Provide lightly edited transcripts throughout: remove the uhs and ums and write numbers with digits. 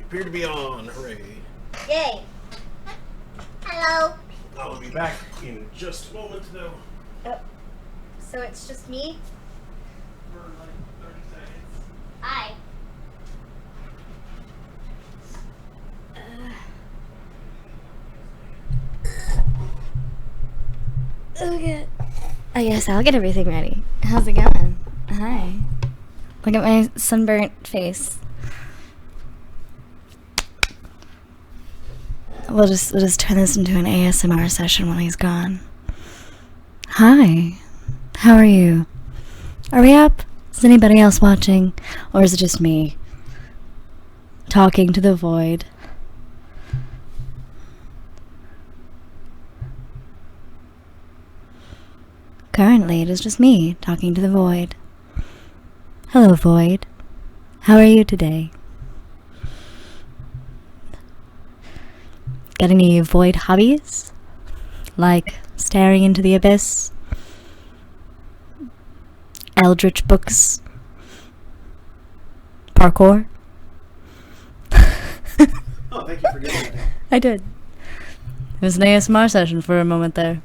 appear to be on. Hooray. Yay. Hello. I'll be back in just a moment, though. Oh. So it's just me? For like 30 seconds. Hi. Okay. I guess I'll get everything ready. How's it going? Hi. Look at my sunburnt face. We'll just turn this into an ASMR session while he's gone. Hi. How are you? Are we up? Is anybody else watching? Or is it just me? Talking to the void. Currently, it is just me talking to the void. Hello, void. How are you today? Got any void hobbies? Like staring into the abyss? Eldritch books? Parkour? Oh, thank you for getting that. I did. It was an ASMR session for a moment there.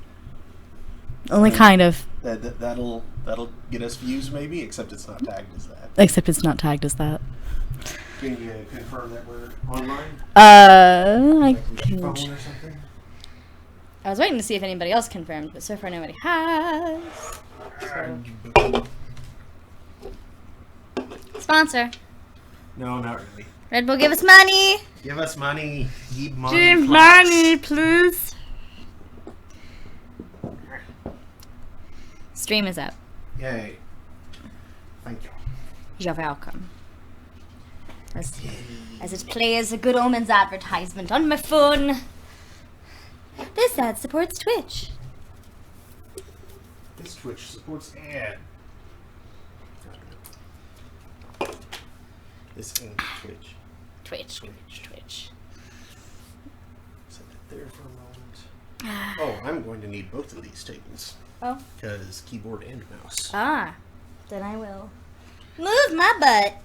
Only kind of. That'll get us views, maybe, except it's not tagged as that. Except it's not tagged as that. Can you confirm that we're online? I Phone or can... something? I was waiting to see if anybody else confirmed, but so far nobody has. So. Sponsor. No, not really. Red Bull, give us money. Give us money. Give money. Give plus. money, please. Stream is up. Yay. Thank you. You're welcome. As it plays a Good Omens advertisement on my phone. This ad supports Twitch. This Twitch supports ad. This ain't Twitch. Twitch. Set that there for a moment. Oh, I'm going to need both of these tables. Oh. Because keyboard and mouse. Ah. Then I will. Move my butt.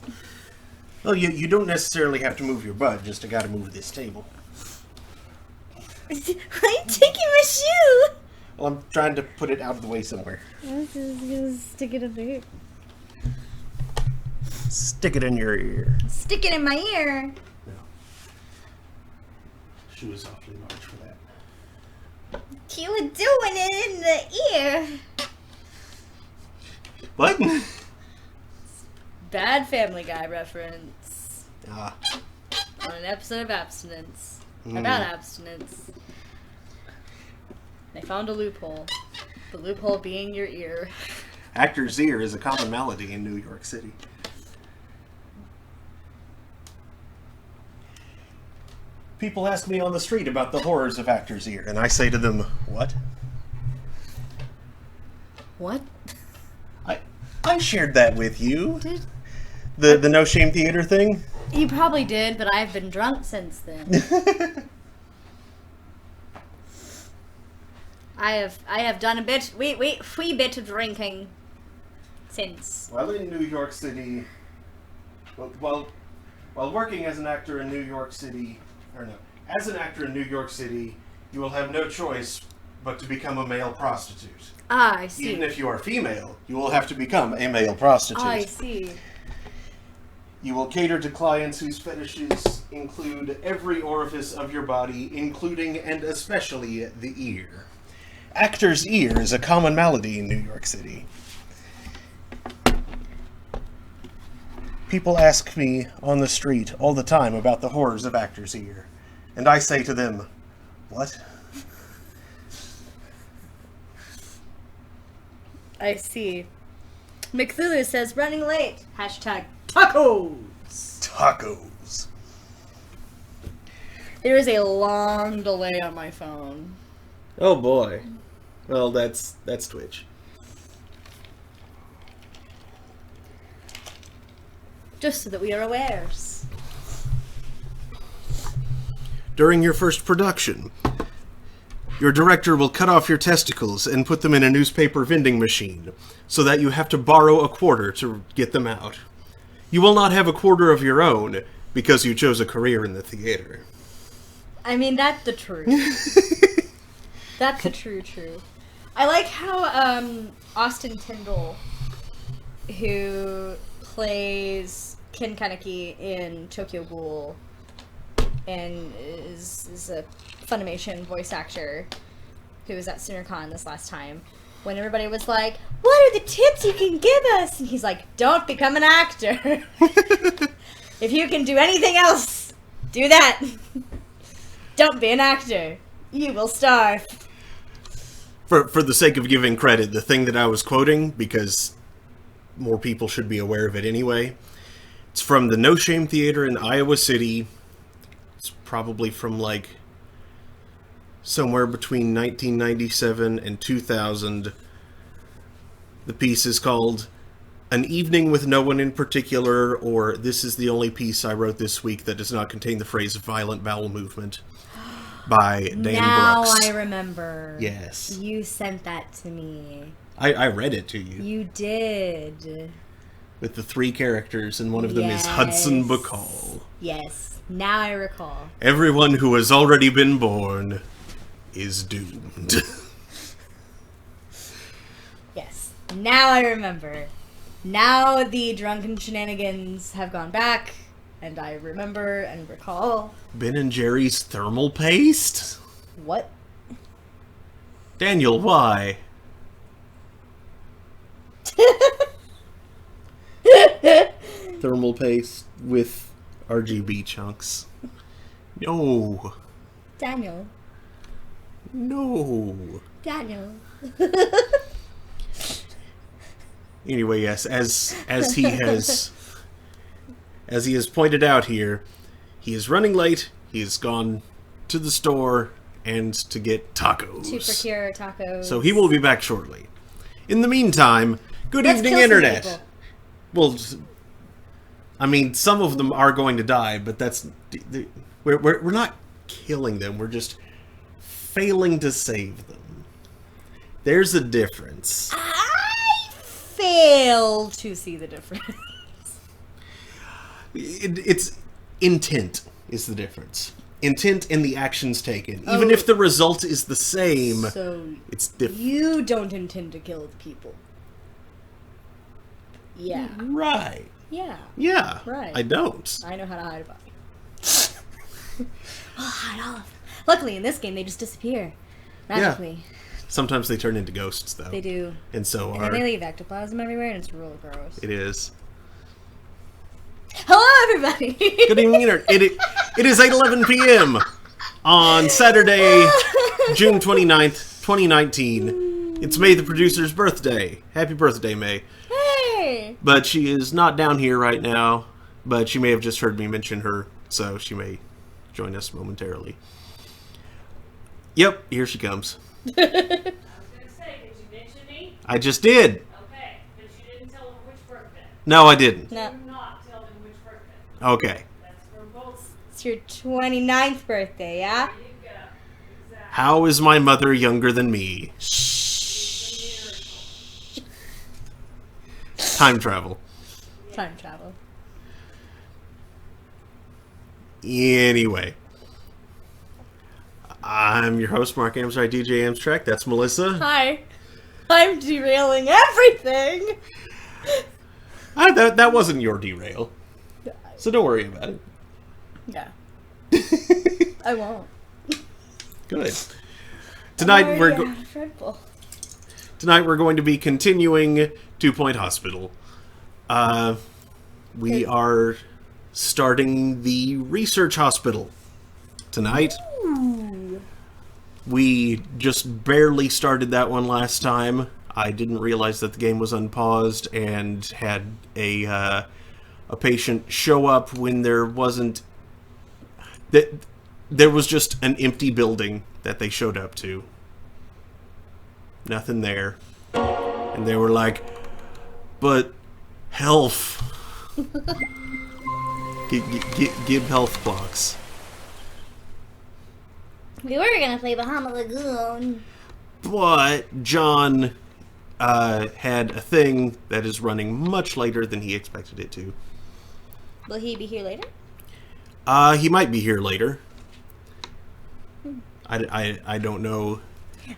Well, you don't necessarily have to move your butt, just to gotta move this table. Why are you taking my shoe? Well, I'm trying to put it out of the way somewhere. I'm just gonna stick it up here. Stick it in your ear. Stick it in my ear. No. Shoe is awfully large for that. You were doing it in the ear. What? Bad Family Guy reference. Ah. On an episode of Abstinence. Mm. About abstinence. They found a loophole. The loophole being your ear. Actor's ear is a common malady in New York City. People ask me on the street about the horrors of actor's ear, and I say to them, what? What? I shared that with you. Did The No Shame Theater thing? you probably did, but I've been drunk since then. I have done a bit wee bit of drinking since. While in New York City, while working as an actor in New York City, as an actor in New York City, you will have no choice but to become a male prostitute. Ah, I see. Even if you are female, you will have to become a male prostitute. I see. You will cater to clients whose fetishes include every orifice of your body, including and especially the ear. Actor's ear is a common malady in New York City. People ask me on the street all the time about the horrors of actor's ear, and I say to them, what? I see. McThulu says running late. Hashtag tacos. Tacos. There is a long delay on my phone. Oh boy. Well, that's Twitch. Just so that we are awares. During your first production, your director will cut off your testicles and put them in a newspaper vending machine, so that you have to borrow a quarter to get them out. You will not have a quarter of your own, Because you chose a career in the theater. I mean, that's the truth. That's the true truth. I like how Austin Tyndall, who plays Ken Kaneki in Tokyo Ghoul, and is a Funimation voice actor who was at SoonerCon this last time, when everybody was like, "What are the tips you can give us?" And he's like, "Don't become an actor. If you can do anything else, do that. Don't be an actor. You will starve." For the sake of giving credit, the thing that I was quoting, because more people should be aware of it anyway, it's from the No Shame Theater in Iowa City. It's probably from, like, somewhere between 1997 and 2000. The piece is called An Evening with No One in Particular, or This is the Only Piece I Wrote This Week That Does Not Contain the Phrase Violent Bowel Movement, by Dan now Brooks. I remember. Yes. You sent that to me. I read it to you. You did. With the 3 characters, and one of them is Hudson Bacall. Yes. Now I recall. Everyone who has already been born is doomed. Yes. Now I remember. Now the drunken shenanigans have gone back, and I remember and recall. Ben and Jerry's thermal paste? What? Daniel, why? Thermal paste with RGB chunks. No. Daniel. No. Daniel. Anyway, yes, as he has pointed out here, he is running late. He has gone to the store and to get tacos. To procure tacos. So he will be back shortly. In the meantime, good Let's evening, kill some Internet. people. Well, I mean, some of them are going to die, but that's we're not killing them. We're just failing to save them. There's a difference. I fail to see the difference. It's intent is the difference. Intent and the actions taken. Oh. Even if the result is the same, So it's different. you don't intend to kill the people. Yeah. Right. Yeah. Yeah. Right. I don't. I know how to hide a body. I'll hide all of them. Luckily, in this game, they just disappear. Magically. Sometimes they turn into ghosts, though. They do. And so And are... then they leave ectoplasm everywhere, and it's real gross. It is. Hello, everybody! Good evening, Internet. It is 8:11 p.m. on Saturday, June 29th, 2019. It's May, the producer's birthday. Happy birthday, May. Hey! But she is not down here right now, but she may have just heard me mention her, so she may join us momentarily. Yep, here she comes. I was going to say, did you mention me? I just did. Okay, but you didn't tell them which birthday. No, I didn't. No. Do not tell them which birthday. Okay. That's for both. It's your 29th birthday, yeah? There you go. Exactly. How is my mother younger than me? Time travel. Time travel. Anyway. I'm your host, Mark Amstrad, DJ Amstrad. That's Melissa. Hi. I'm derailing everything! That wasn't your derail. So don't worry about it. Yeah. I won't. Good. Tonight I'm we're already out of Red Bull. Tonight we're going to be continuing 2 Point Hospital. We are starting the research hospital tonight. Ooh. We just barely started that one last time. I didn't realize that the game was unpaused and had a patient show up when there wasn't... There was just an empty building that they showed up to. Nothing there. And they were like, but health. Give health blocks. We were gonna play Bahama Lagoon. But John had a thing that is running much later than he expected it to. Will he be here later? He might be here later. I don't know.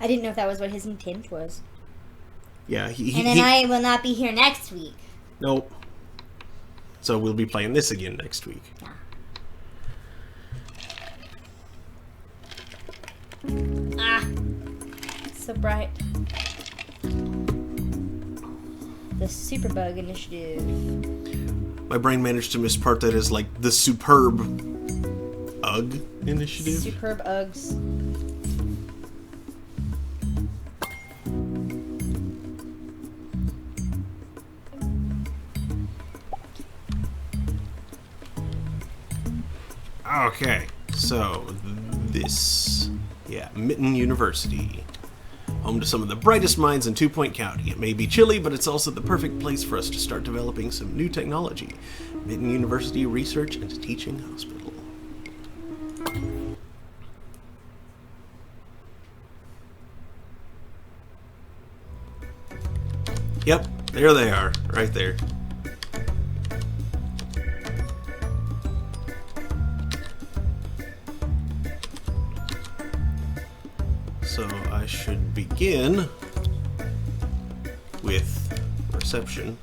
I didn't know if that was what his intent was. Yeah, And then I will not be here next week. Nope. So we'll be playing this again next week. Ah, it's so bright. The Superbug Initiative. My brain managed to mispart that as like the Superb UG Initiative. Superb Uggs. Okay, so this, Mitten University. Home to some of the brightest minds in Two Point County. It may be chilly, but it's also the perfect place for us to start developing some new technology. Mitten University Research and Teaching Hospital. Yep, there they are, right there. So I should begin with reception.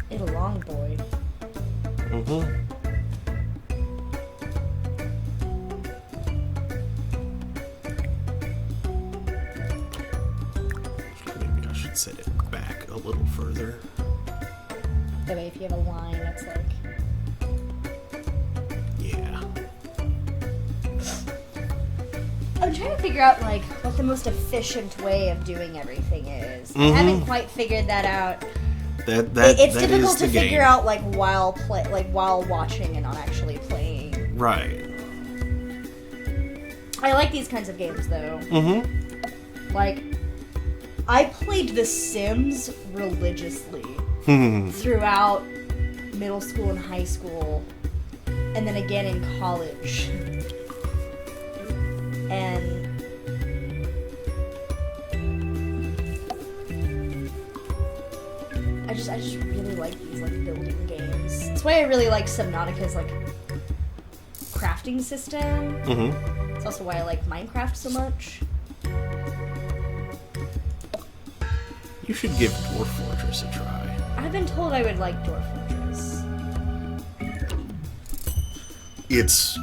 It'll long boy. Mm-hmm. Maybe I should set it back a little further. That way, if you have a line, it's like. Yeah. I'm trying to figure out like what the most efficient way of doing everything is. I Mhm. haven't quite figured that out. That It's difficult is to the figure game. out like while watching and not actually playing. Right. I like these kinds of games though. Mm-hmm. Like, I played The Sims religiously Hmm. throughout middle school and high school, and then again in college. And I just really like these like building games. That's why I really like Subnautica's like crafting system. Mm-hmm. It's also why I like Minecraft so much. You should give Dwarf Fortress a try. I've been told I would like Dwarf Fortress. It's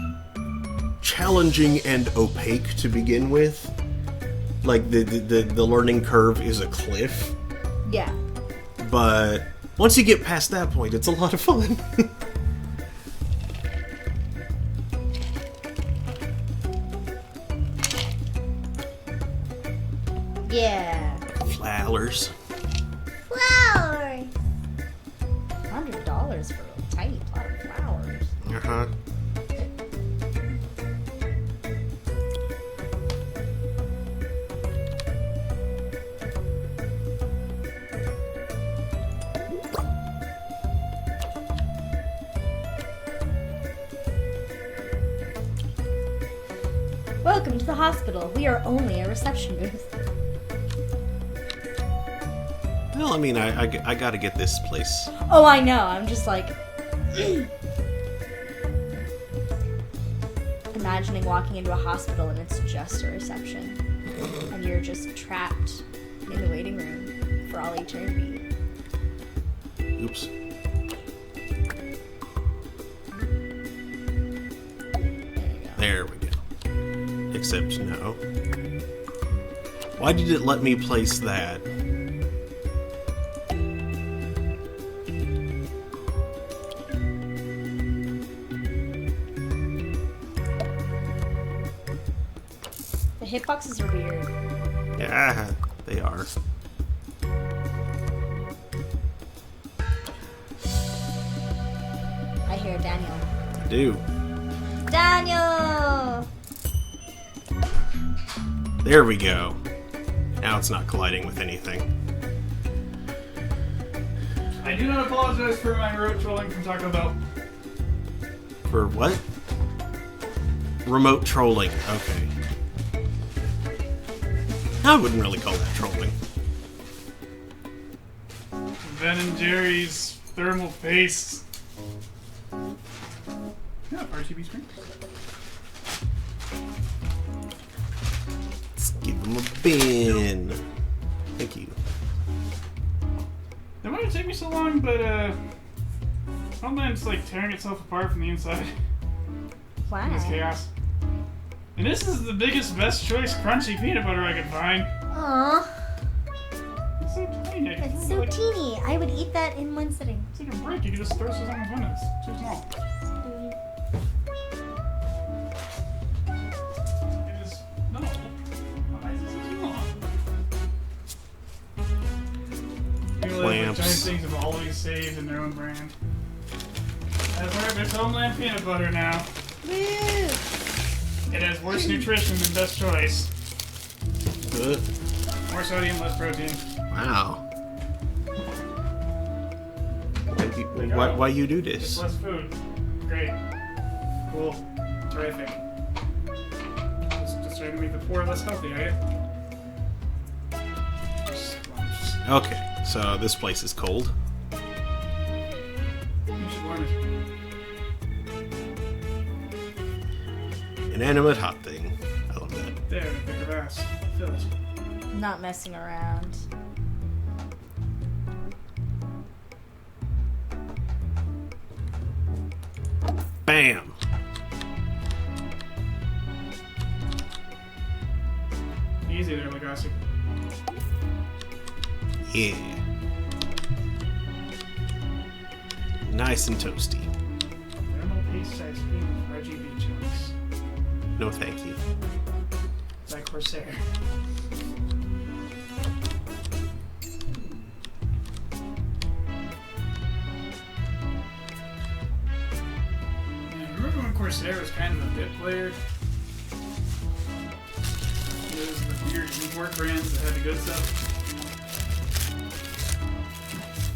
challenging and opaque to begin with. Like the learning curve is a cliff, Yeah. but once you get past that point, it's a lot of fun. Yeah. Flowers. Flowers. $100 for a tiny plot of flowers. Uh-huh. Welcome to the hospital. We are only a reception booth. Well, I mean, I gotta get this place. Oh, I know. I'm just like imagining walking into a hospital and it's just a reception, and you're just trapped in the waiting room for all eternity. Oops. There you go. There we go. Except no. Why did it let me place that? The hitboxes are weird. Yeah, they are. I hear Daniel. I do. Daniel! There we go. Now it's not colliding with anything. I do not apologize for my road trolling from Taco Bell. For what? Remote trolling. Okay. I wouldn't really call that trolling. Ben and Jerry's thermal paste. Yeah, RGB screen. Let's give him a bin. Thank you. It might take me so long, but sometimes like tearing itself apart from the inside in this Wow. chaos. And this is the biggest, best choice crunchy peanut butter I could find. Aw, It's so tiny. I it's feel so like, teeny. I would eat that in one sitting. It's like a brick. You can just throw this on the windows. It's too small. It is no. Why is it so small? People that like Clamps. giant things have always saved in their own brand. That's right. There's Homeland peanut butter now. Woo! It has worse nutrition than Best Choice. More sodium, less protein. Wow. Why you do It's this? less food. Great. Cool. Terrific. Just trying to make the poor less healthy, are you? Okay, so this place is cold. You should warm it. Inanimate hot thing. I love that. There, pick your ass. Fill it. Not messing around. Bam! Easy there, Legacy. Yeah. Nice and toasty. Thermal paste ice cream with RGB chunks. No thank you. By Corsair. Yeah, remember when Corsair was kind of a bit player? Those were the weird import brands that had the good stuff.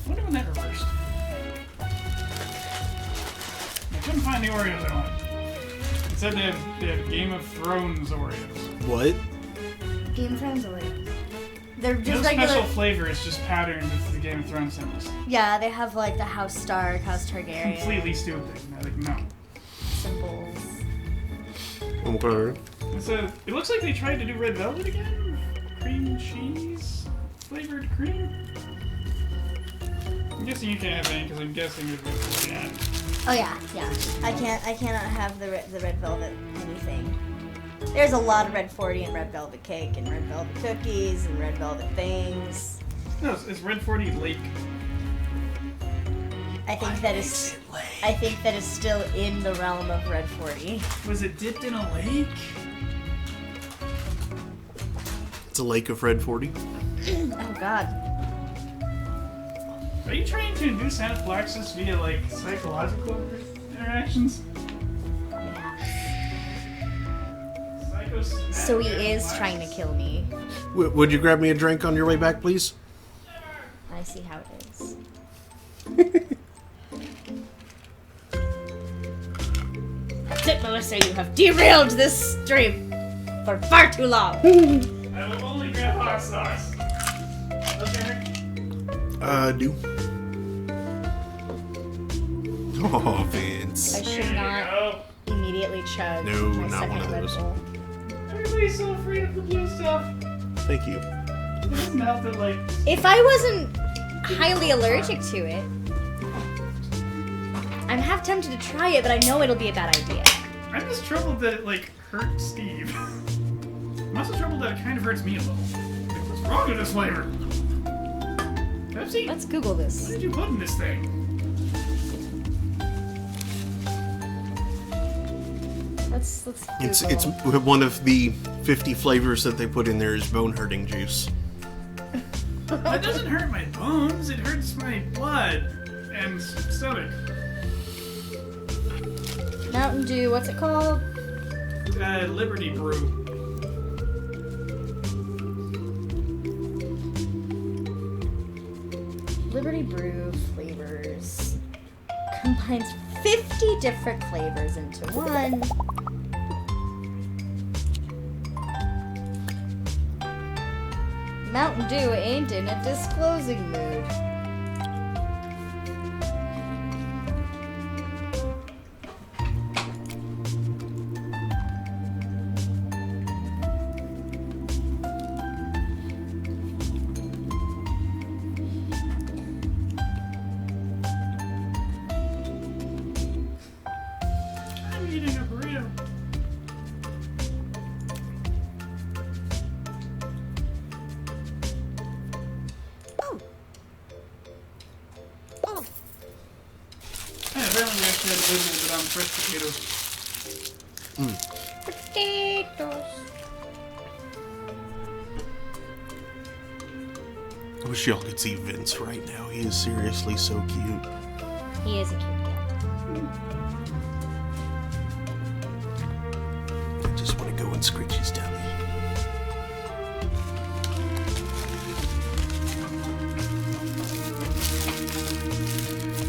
I wonder when that reversed. I couldn't find the Oreos I wanted. It said they had Game of Thrones Oreos. What? Game of Thrones Oreos. They're No just regular. special flavor, it's just patterned with the Game of Thrones symbols. Yeah, they have like the House Stark, House Targaryen Completely stupid. And they're like, no. symbols. Okay. It looks like they tried to do red velvet again? Cream cheese? Flavored cream? I'm guessing you can't have any because I'm guessing there's red velvet in it. Oh yeah, yeah. I cannot have the red velvet anything. There's a lot of red 40 and red velvet cake and red velvet cookies and red velvet things. No, it's red 40 Lake. I think that is still in the realm of red 40. Was it dipped in a lake? It's a lake of red 40. Oh god. Are you trying to induce anaphylaxis via like psychological interactions? So he is trying to kill me. Would you grab me a drink on your way back, please? I see how it is. That's it, Melissa. You have derailed this stream for far too long. I will only grab hot sauce. Okay. Do. Oh, Vince. I should There you not go. immediately chug No, my not second one of Red those. Bull. Everybody's so afraid of the blue stuff. Thank you. It doesn't help that like If I wasn't highly allergic to it, I'm half tempted to try it, but I know it'll be a bad idea. I'm just troubled that it like hurt Steve. I'm also troubled that it kind of hurts me a little. Like, what's wrong with this flavor? Pepsi? Let's Google What this. did you put in this thing? Let's It's Google. one of the 50 flavors that they put in there is bone hurting juice. That doesn't hurt my bones, it hurts my blood and stomach. Mountain Dew. What's it called? Liberty Brew. Liberty Brew flavors combines 50 different flavors into one. Mountain Dew ain't in a disclosing mood. I'm eating a burrito. Yeah, apparently we actually had a little bit on fresh potatoes. Potatoes. I wish y'all could see Vince right now. He is seriously so cute. He is a cute cat. I just want to go and scratch his tummy.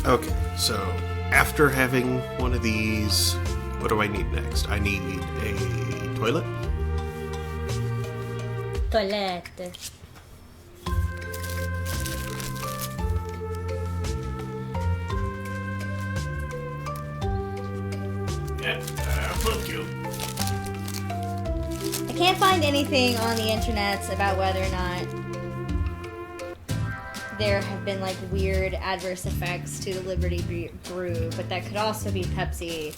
Okay, so after having one of these, what do I need next? I need a toilet. Toilette. Yeah, fuck you. I can't find anything on the internet about whether or not there have been like weird adverse effects to the Liberty Brew, but that could also be Pepsi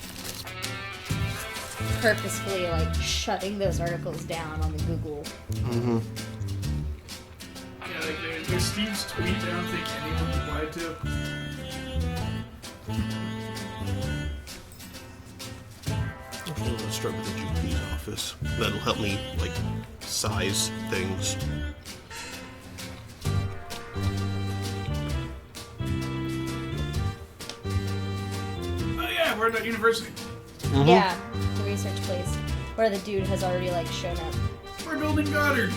purposefully like shutting those articles down on the Google. Mm-hmm. Yeah, like there's Steve's tweet I don't think anyone replied to. Let's start with the GP's office. That'll help me, like, size things. Oh yeah, we're at that university. Mm-hmm. Yeah, the research place where the dude has already like shown up. We're building Goddard.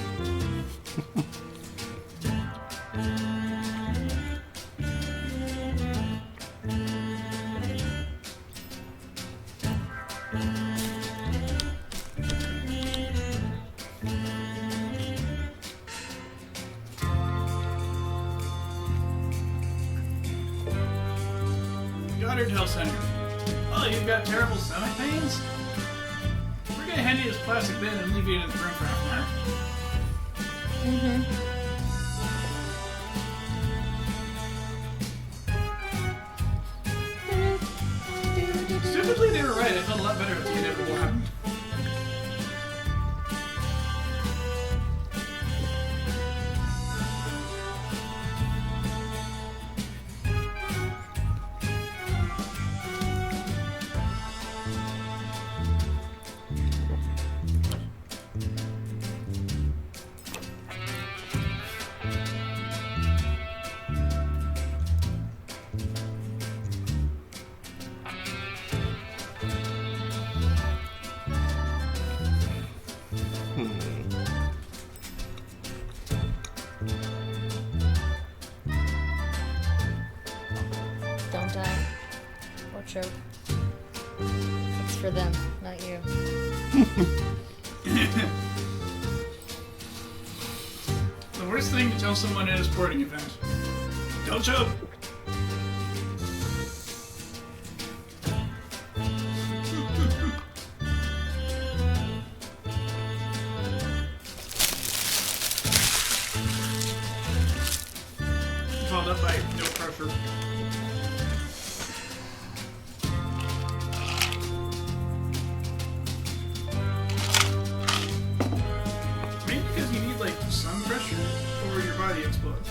Goddard Health Center. Oh, you've got terrible stomach pains? We're gonna hand you this plastic bin and leave you in the room for half an hour. Stupidly, they were right. I felt a lot better after the inevitable happened. Don't die or choke. It's for them, not you. The worst thing to tell someone at a sporting event. Don't choke. Followed up by no pressure. Maybe because you need like some pressure or your body explodes.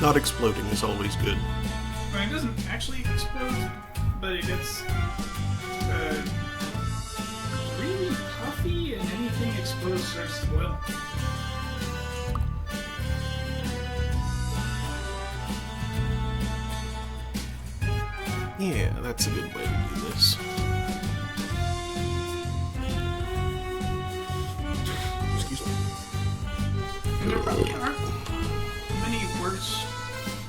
Not exploding is always good. I mean, it doesn't actually explode, but it gets really puffy, and anything exposed starts to boil. Yeah, that's a good way to do this. Excuse me. And there probably aren't many worse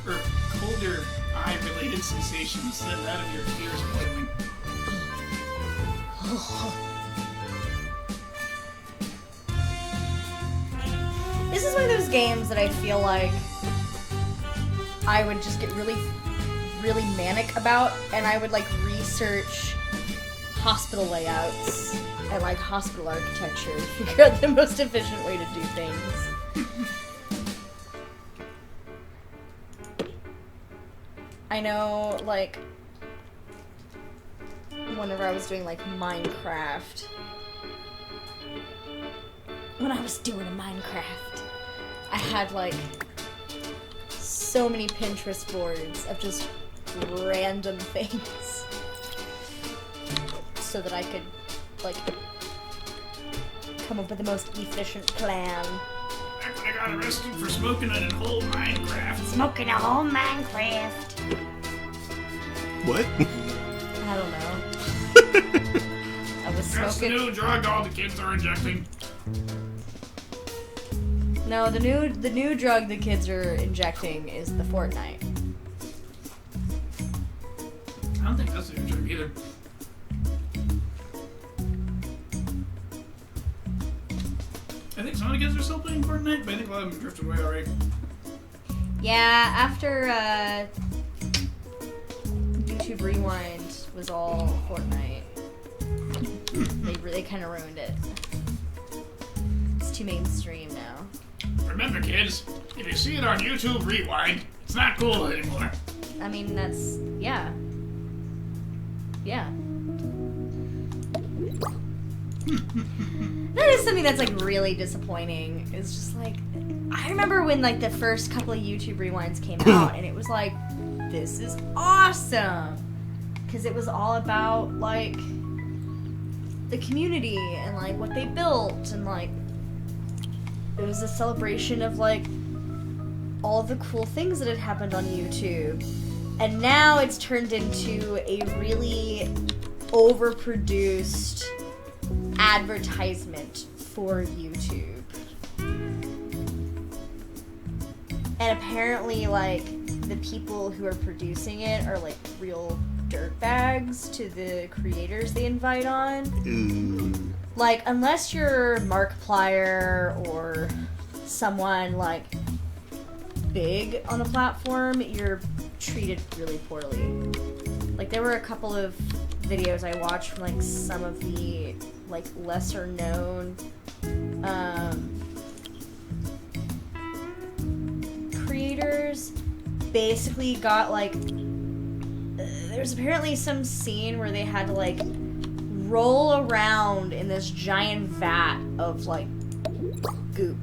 or colder eye-related sensations than that of your ears boiling. those games that I feel like I would just get really, really manic about, and I would like research hospital layouts and like hospital architecture to figure out the most efficient way to do things. I know, like, whenever I was doing like Minecraft, when I was doing a Minecraft, I had like so many Pinterest boards of just random things so that I could like come up with the most efficient plan. Back when I got arrested for smoking in a whole Minecraft. Smoking a whole Minecraft. What? I don't know. I was That's the smoking. new drug all the kids are injecting. No, the new drug the kids are injecting is the Fortnite. I don't think that's the new drug either. I think some of the kids are still playing Fortnite, but I think a lot of them drifted away already. Yeah, after YouTube Rewind was all Fortnite, they kind of ruined it. It's too mainstream now. Remember, kids, if you see it on YouTube Rewind, it's not cool anymore. I mean, that's yeah. That is something that's like really disappointing. It's just like I remember when like the first couple of YouTube Rewinds came out, and it was like, this is awesome, because it was all about like the community and like what they built, and like it was a celebration of like all the cool things that had happened on YouTube. And now it's turned into a really overproduced advertisement for YouTube. And apparently, like, the people who are producing it are, like, real dirtbags to the creators they invite on. Ooh. Like, unless you're Markiplier or someone, like, big on a platform, you're treated really poorly. Like, there were a couple of videos I watched from, like, some of the, like, lesser known creators basically got, like, there's apparently some scene where they had to, like, roll around in this giant vat of, like, goop.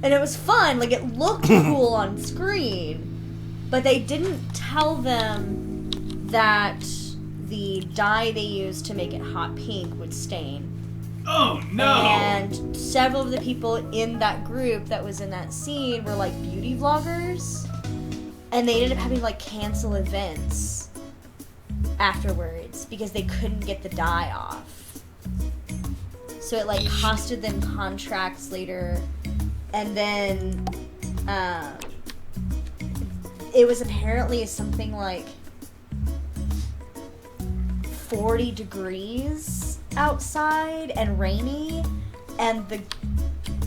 And it was fun, like, it looked cool on screen, but they didn't tell them that the dye they used to make it hot pink would stain. Oh no! And several of the people in that group that was in that scene were like beauty vloggers, and they ended up having to like cancel events afterwards because they couldn't get the dye off. So it like costed them contracts later, and then it was apparently something like 40 degrees outside and rainy, and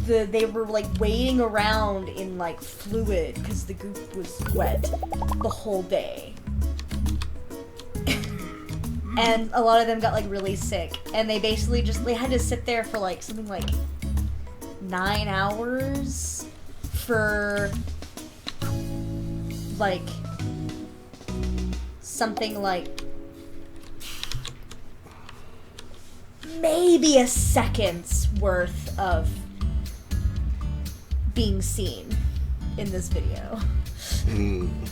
they were like wading around in like fluid because the goop was wet the whole day. And a lot of them got like really sick, and they basically they had to sit there for like something like 9 hours for like something like maybe a second's worth of being seen in this video.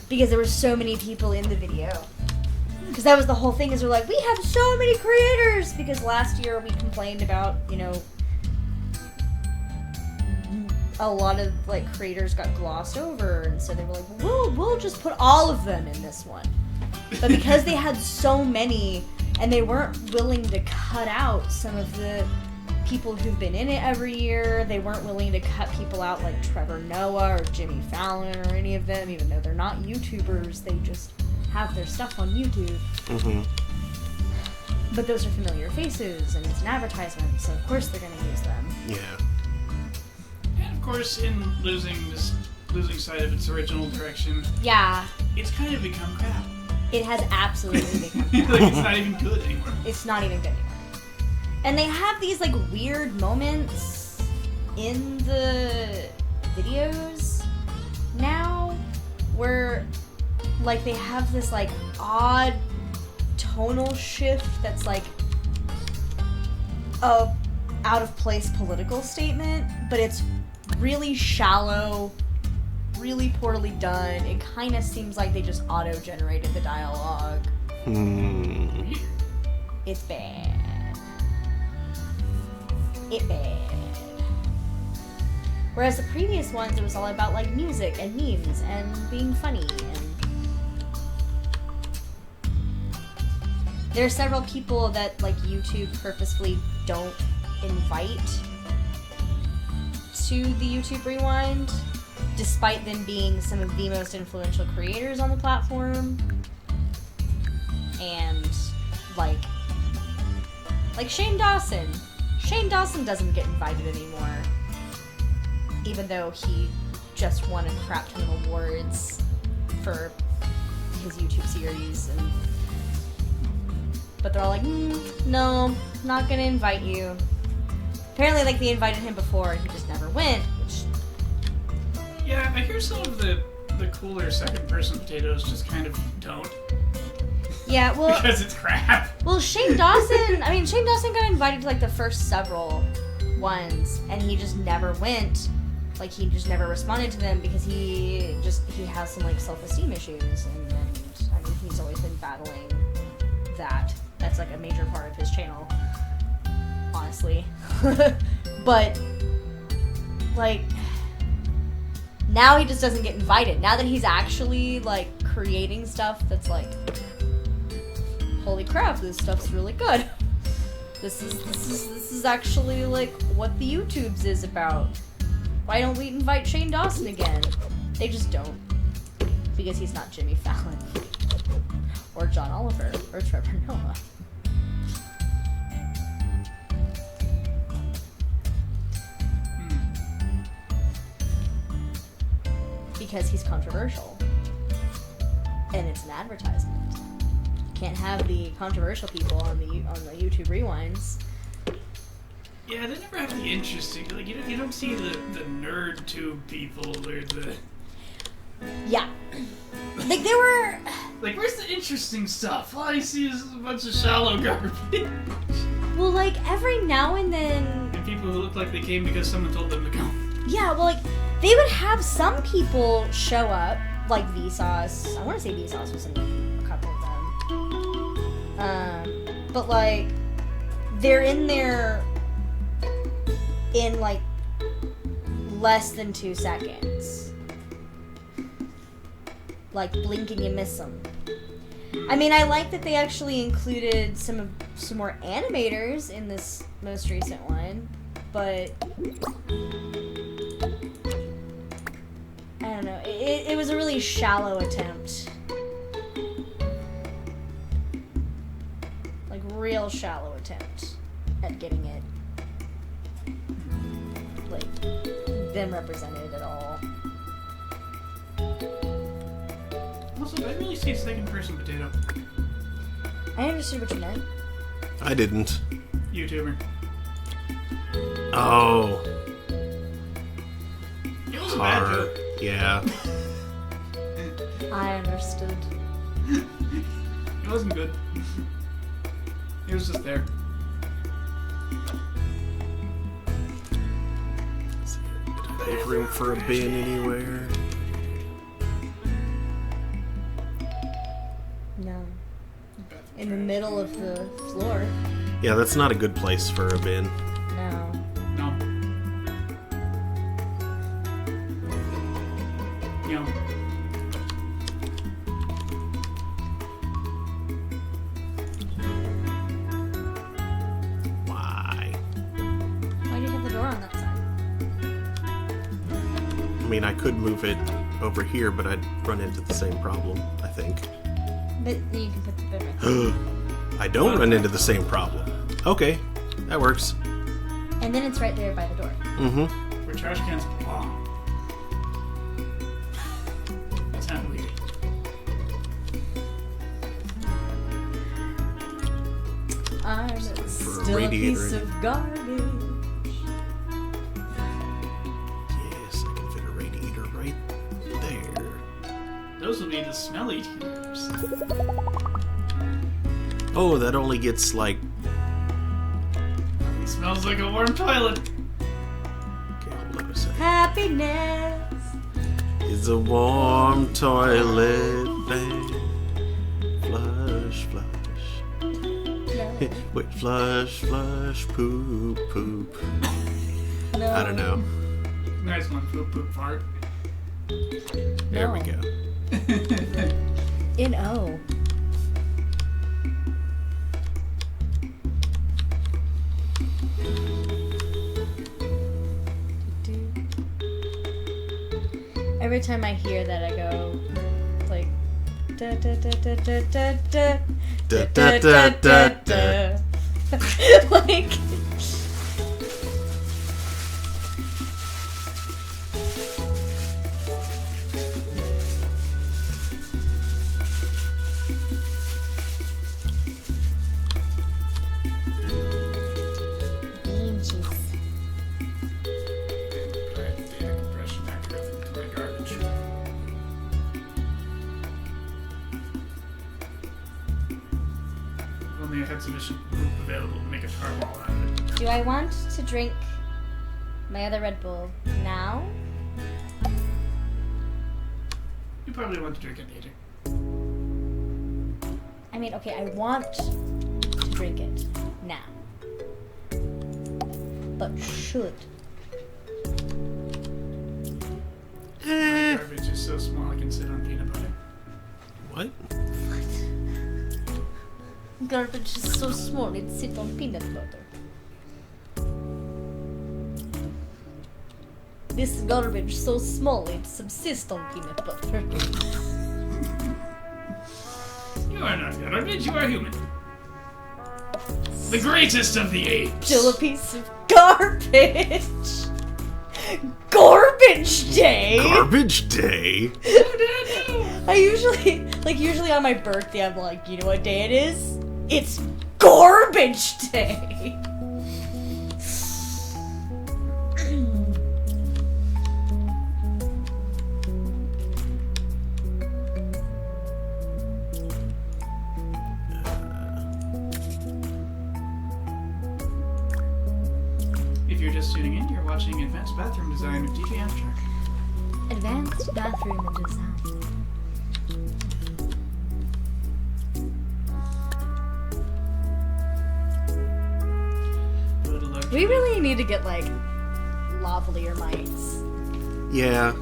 Because there were so many people in the video. Because that was the whole thing, is we're like, we have so many creators! Because last year we complained about, you know, a lot of, like, creators got glossed over, and so they were like, we'll just put all of them in this one. But because they had so many, and they weren't willing to cut out some of the people who've been in it every year, they weren't willing to cut people out like Trevor Noah or Jimmy Fallon or any of them, even though they're not YouTubers, they just have their stuff on YouTube. Mm-hmm. But those are familiar faces, and it's an advertisement, so of course they're gonna use them. Yeah. course, in losing sight of its original direction, Yeah, it's kind of become crap. it has absolutely become. Like, it's not even good anymore. It's not even good anymore. And they have these like weird moments in the videos now where like they have this like odd tonal shift that's like a out of place political statement, but it's really shallow, really poorly done. It kind of seems like they just auto-generated the dialogue. Hmm. It's bad. It's bad. Whereas the previous ones, it was all about like music and memes and being funny. And there are several people that like YouTube purposefully don't invite to the YouTube Rewind, despite them being some of the most influential creators on the platform. And like Shane Dawson. Shane Dawson doesn't get invited anymore, even though he just won a crap ton of awards for his YouTube series. But they're all like, no, not gonna invite you. Apparently, like, they invited him before and he just never went, which... Yeah, I hear some of the cooler second-person potatoes just kind of don't. Yeah, well... Because it's crap. Well, Shane Dawson got invited to, like, the first several ones, and he just never went. Like, he just never responded to them because he has some, like, self-esteem issues, and I mean, he's always been battling that. That's, like, a major part of his channel, honestly. But, like, now he just doesn't get invited. Now that he's actually, like, creating stuff that's, like, holy crap, this stuff's really good. This is actually, like, what the YouTubes is about. Why don't we invite Shane Dawson again? They just don't. Because he's not Jimmy Fallon. Or John Oliver. Or Trevor Noah. Because he's controversial. And it's an advertisement. Can't have the controversial people on the YouTube Rewinds. Yeah, they never have the interesting. Like, you don't see the nerd tube people or the. Yeah. Like, they were. Like, where's the interesting stuff? All I see is a bunch of shallow garbage. Well, like, every now and then. And people who look like they came because someone told them to come. Yeah, well, like, they would have some people show up, like Vsauce. I want to say Vsauce was in a couple of them. But, like, they're in there in, like, less than 2 seconds. Like, blink and you miss them. I mean, I like that they actually included some more animators in this most recent one, but I don't know. It was a really shallow attempt. Like, real shallow attempt at getting it, like, them represented at all. Also, I really see second person potato. I understood what you meant. I didn't. YouTuber. Oh. It was a bad Har. joke. Yeah. I understood. It wasn't good. It was just there. They have room for a bin anywhere. No. In the middle of the floor. Yeah, that's not a good place for a bin. No. No. You know. Why? Why do you have the door on that side? I mean, I could move it over here, but I'd run into the same problem, I think. But then you can put the bin right there. I don't run into the same problem. Okay, that works. And then it's right there by the door. Mm-hmm. Where trash cans belong. Still a radiator piece in it. of garbage. Yes, I can fit a radiator right there. Those will be the smelly tubes. Oh, that only gets like. It smells like a warm toilet. Okay, hold on a second. Happiness. It's a warm toilet thing. Flush, flush. Wait, flush, flush, poop, poop. No. I don't know. Nice one, poop poop fart. There we No. go. In O. Every time I hear that, I go like da da da da da da da Da, da, da, da. like. Data compression active into my garbage. If only I had sufficient poop available to make a tar wall out of it. Do I want to drink my other Red Bull now? You probably want to drink it later. I mean, okay, I want to drink it now. But should. My garbage is so small I can sit on peanut butter. What? Garbage is so small it sits on peanut butter. This garbage so small it subsists on peanut butter. You are not garbage, you are human. The greatest of the apes. Still a piece of garbage. Garbage day. Garbage day? I usually on my birthday I'm like, you know what day it is? It's garbage day. If you're just tuning in, you're watching Advanced Bathroom Design with DJ Amtrak. Advanced bathroom design. A little luxury. We really need to get like lavalier mics. Yeah.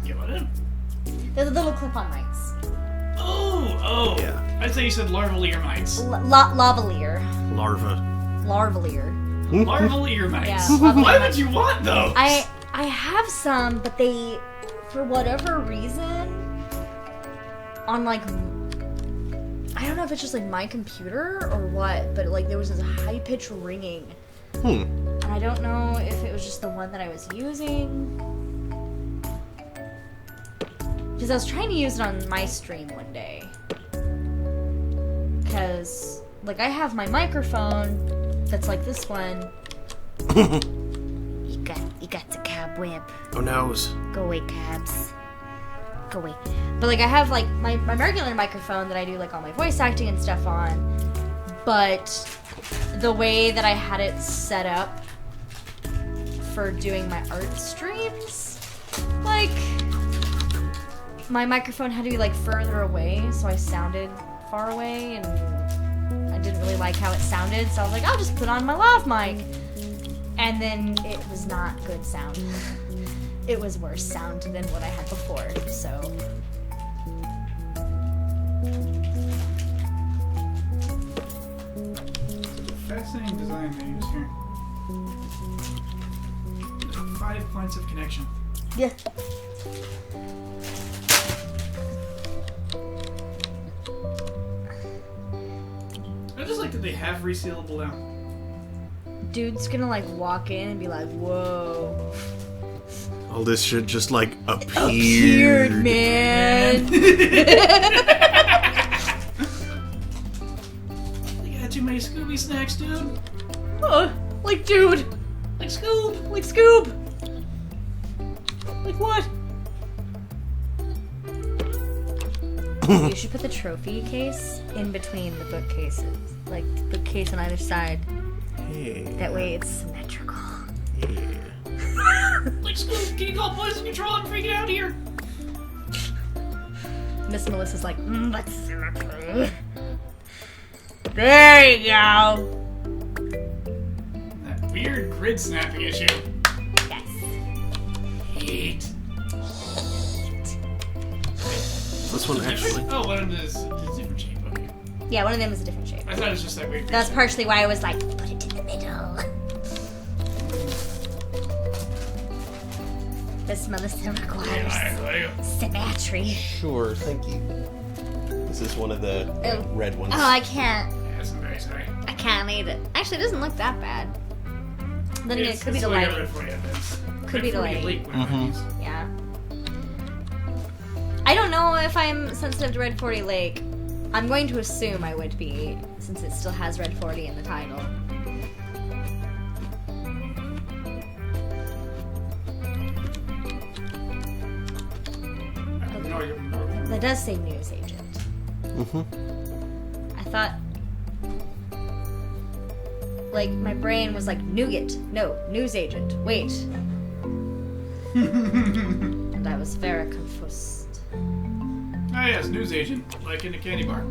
Get what in? They're the little clip-on mics. Oh! Yeah. I thought you said larval ear mics. Lavalier. Larva. Larvalier. Larval ear mics. Yeah, Why lavalier would you want those? I have some, but they, for whatever reason, on like, I don't know if it's just like my computer or what, but like there was this high pitched ringing, and I don't know if it was just the one that I was using, because I was trying to use it on my stream one day, because like I have my microphone that's like this one. You got the cobweb. Oh noes. Go away, cabs. Go away. But like I have like my regular microphone that I do like all my voice acting and stuff on. But the way that I had it set up for doing my art streams, like my microphone had to be like further away, so I sounded far away and I didn't really like how it sounded, so I was like, I'll just put on my lav mic. And then it was not good sound. It was worse sound than what I had before, so. Fascinating design they use here. 5 points of connection. Yeah. I just like that they have resealable down. Dude's gonna like walk in and be like, whoa. All this shit just like Appeared, appeared. man. They got too many screws. Scooby snacks, dude. Like dude. Like Scoob. Like Scoob. Like what? You should put the trophy case in between the bookcases. Like, bookcase on either side. Hey. That way it's symmetrical. Like Scoob, can you call poison control? I'm freaking out here. Miss Melissa's like, but symmetry. There you go. That weird grid snapping issue. Yes. Heat. This one actually. Oh, one of them is a different shape. Okay. Yeah, one of them is a different shape. I thought it was just that weird. That's partially why I was like, put it in the middle. Miss Melissa requires symmetry. Sure, thank you. This is one of the red ones. Oh, I can't. Yes, I'm very sorry. I can't eat it. Actually, it doesn't look that bad. Then again, it could be the lighting. Could be the lighting. Yeah. I don't know if I'm sensitive to Red 40 Lake. I'm going to assume I would be, since it still has Red 40 in the title. That does say news agent. I thought, like, my brain was like, nougat. No, news agent. Wait. And I was very confused. Ah, yes, news agent, like in a candy bar.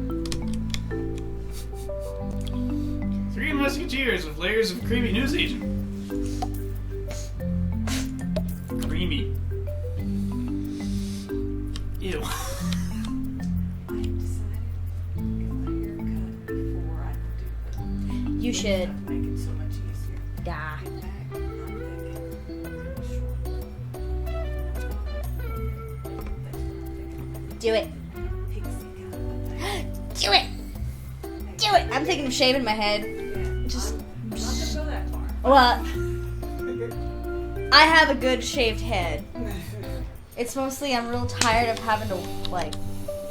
3 musketeers with layers of creamy news agent. Creamy. Ew. You should. Make it so much easier. Da. Do it. Do it. Do it. I'm thinking of shaving my head. Just. I'm not gonna go that far. Well, I have a good shaved head. It's mostly I'm real tired of having to like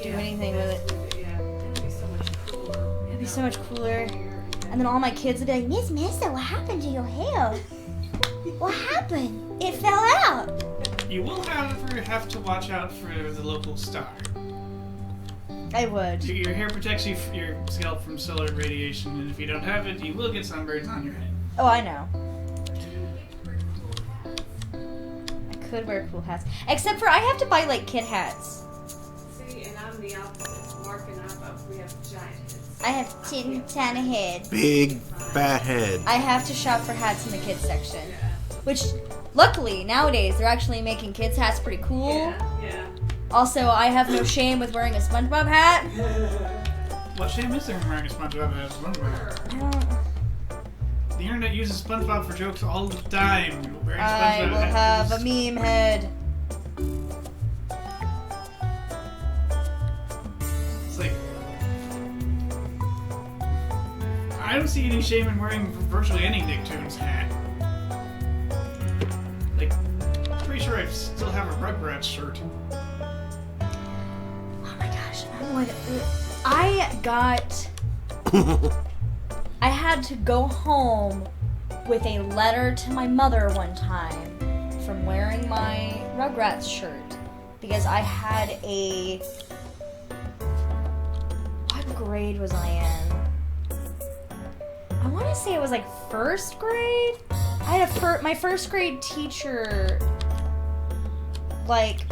do anything with it. Yeah, it'd be so much cooler. It'd be so much cooler. And then all my kids would be like, Miss Missa, what happened to your hair? What happened? It fell out. You will, however, have to watch out for the local star. I would. Your hair protects your scalp from solar radiation, and if you don't have it, you will get sunburns on your head. Oh, I know. I could wear cool hats. Except for I have to buy like kid hats. See, and I'm the opposite. Mark and we have giant heads. I have tiny head. Big fat head. I have to shop for hats in the kids section. Which, luckily, nowadays, they're actually making kids hats pretty cool. Yeah. Also, I have no shame with wearing a SpongeBob hat. What shame is there in wearing a SpongeBob hat? I don't... The internet uses SpongeBob for jokes all the time. Wearing I SpongeBob will hats have a is- meme head. It's like I don't see any shame in wearing virtually any Nicktoons hat. Like, I'm pretty sure I still have a Rugrats shirt. Oh my gosh, I had to go home with a letter to my mother one time from wearing my Rugrats shirt because I had a... What grade was I in? I want to say it was like first grade. I had my first grade teacher like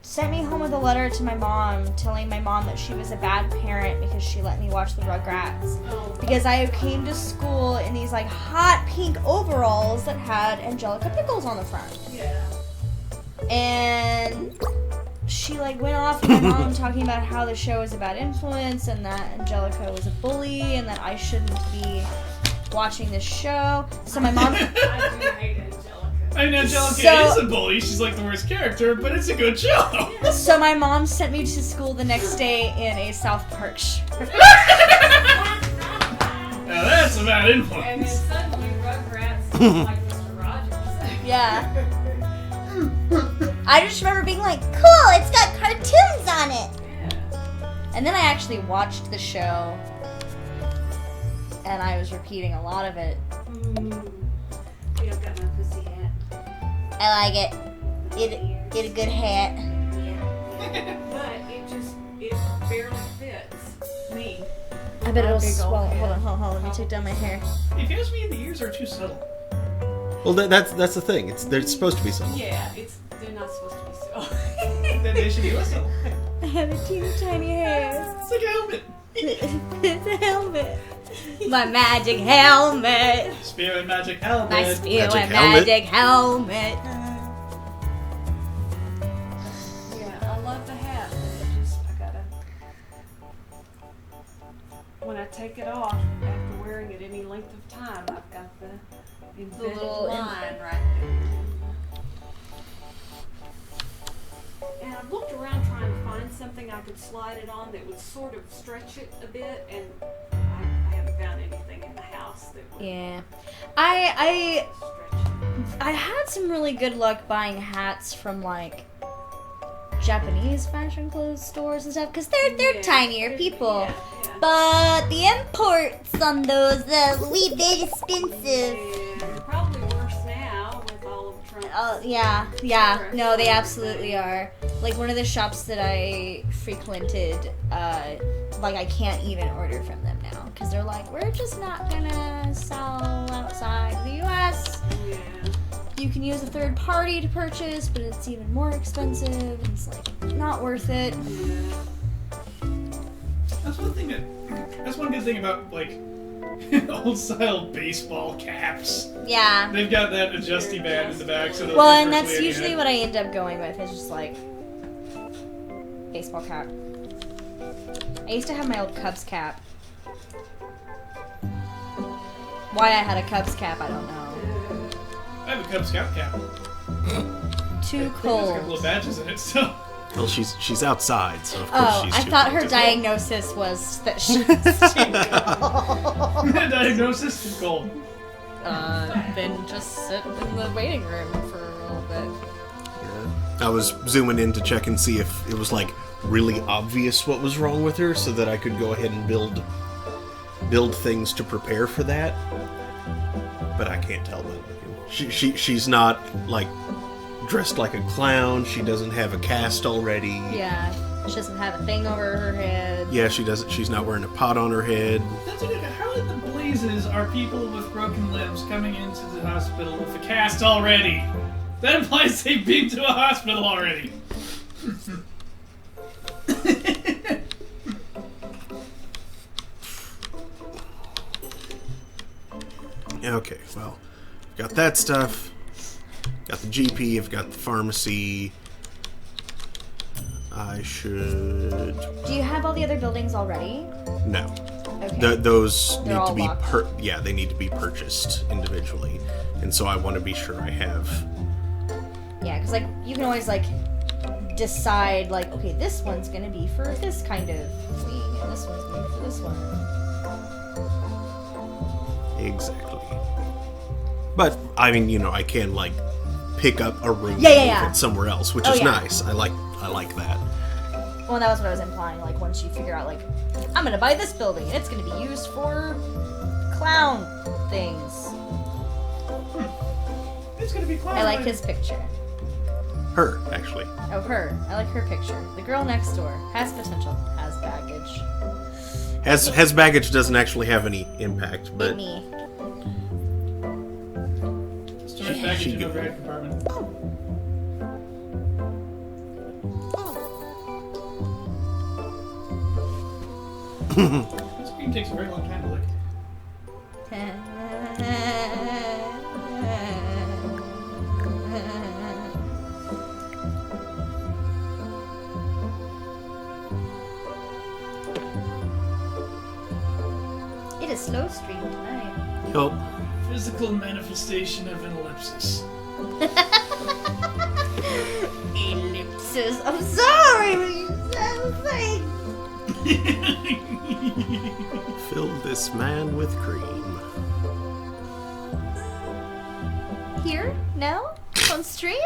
sent me home with a letter to my mom telling my mom that she was a bad parent because she let me watch the Rugrats. Because I came to school in these like hot pink overalls that had Angelica Pickles on the front. Yeah. And she like went off with my mom talking about how the show was a bad influence and that Angelica was a bully and that I shouldn't be watching this show. So my mom... I do hate Angelica. I mean, Angelica So- is a bully. She's like the worst character, but it's a good show. So my mom sent me to school the next day in a South Park shirt. Now that's a bad And then influence. suddenly Rugrats like Mr. Rogers. Yeah. I just remember being like, cool, it's got cartoons on it. Yeah. And then I actually watched the show and I was repeating a lot of it. You don't got my pussy hat. I like it. Get a good hat. Yeah. But it barely fits me. I bet it'll Big old swell. hat. Hold on. Let me take down my hair. If you ask me, the ears are too subtle. Well, that's the thing. They're supposed to be subtle. Yeah, they're not supposed to be so. Then they should be less subtle. I have a teeny tiny hair. It's like a helmet. It's a helmet. My magic helmet. Spirit magic helmet. My spirit Magic helmet. magic helmet. Yeah, I love the hat, but I gotta. When I take it off after wearing it any length of time, I've got the embedded little line right there. And I've looked around trying to find something I could slide it on that would sort of stretch it a bit, and I haven't found anything in the house that would Yeah. I stretch it. I had some really good luck buying hats from like Japanese fashion clothes stores and stuff because they're Yeah. tinier people. Yeah, yeah. But the imports on those we very expensive. And they're probably worse now with all of Trump's. Yeah. No, they absolutely are. Like one of the shops that I frequented, like I can't even order from them now because they're like, we're just not gonna sell outside the U.S. Yeah. You can use a third party to purchase, but it's even more expensive. It's like not worth it. That's one good thing about like old style baseball caps. Yeah. They've got that adjusty band in the back, so they'll Well, fit and that's perfectly in usually your what I end up going with. Is just like baseball cap. I used to have my old Cubs cap. Why I had a Cubs cap, I don't know. head. I have a Cub Scout cap. Too There's a couple cold. of badges in it, so. Well, she's outside, so of course Oh, she's I too thought cold her as well. diagnosis was that she was too cold. Diagnosis is gold. Then just sit in the waiting room for a little bit. I was zooming in to check and see if it was like really obvious what was wrong with her, so that I could go ahead and build things to prepare for that. But I can't tell that. She's not like dressed like a clown. She doesn't have a cast already. Yeah, she doesn't have a thing over her head. Yeah, she doesn't. She's not wearing a pot on her head. That's okay. How in the blazes are people with broken limbs coming into the hospital with a cast already? That implies they've been to a hospital already. Okay, well, got that stuff. Got the GP. I've got the pharmacy. I should. Do you have all the other buildings already? No. Okay. Those They're need all to be locked. yeah, they need to be purchased individually, and so I want to be sure I have. Yeah, because like you can always like decide like, okay, this one's gonna be for this kind of wing, and this one's gonna be for this one. Exactly. But I mean, you know, I can like pick up a room Yeah, and yeah. move it somewhere else, which Oh, is yeah. nice. I like that. Well, that was what I was implying. Like once you figure out like, I'm gonna buy this building, and it's gonna be used for clown things. It's gonna be clown. I like his picture. Her, actually. Oh, her. I like her picture. The girl next door has potential, has baggage. Has baggage doesn't actually have any impact, but Me. Storage baggage She in good. overhead compartment. This screen takes a very long time to lick. It is slow stream tonight. oh, Physical manifestation of an ellipsis. Ellipsis. I'm sorry, but you said the thing. fill this man with cream. Here? Now? On stream?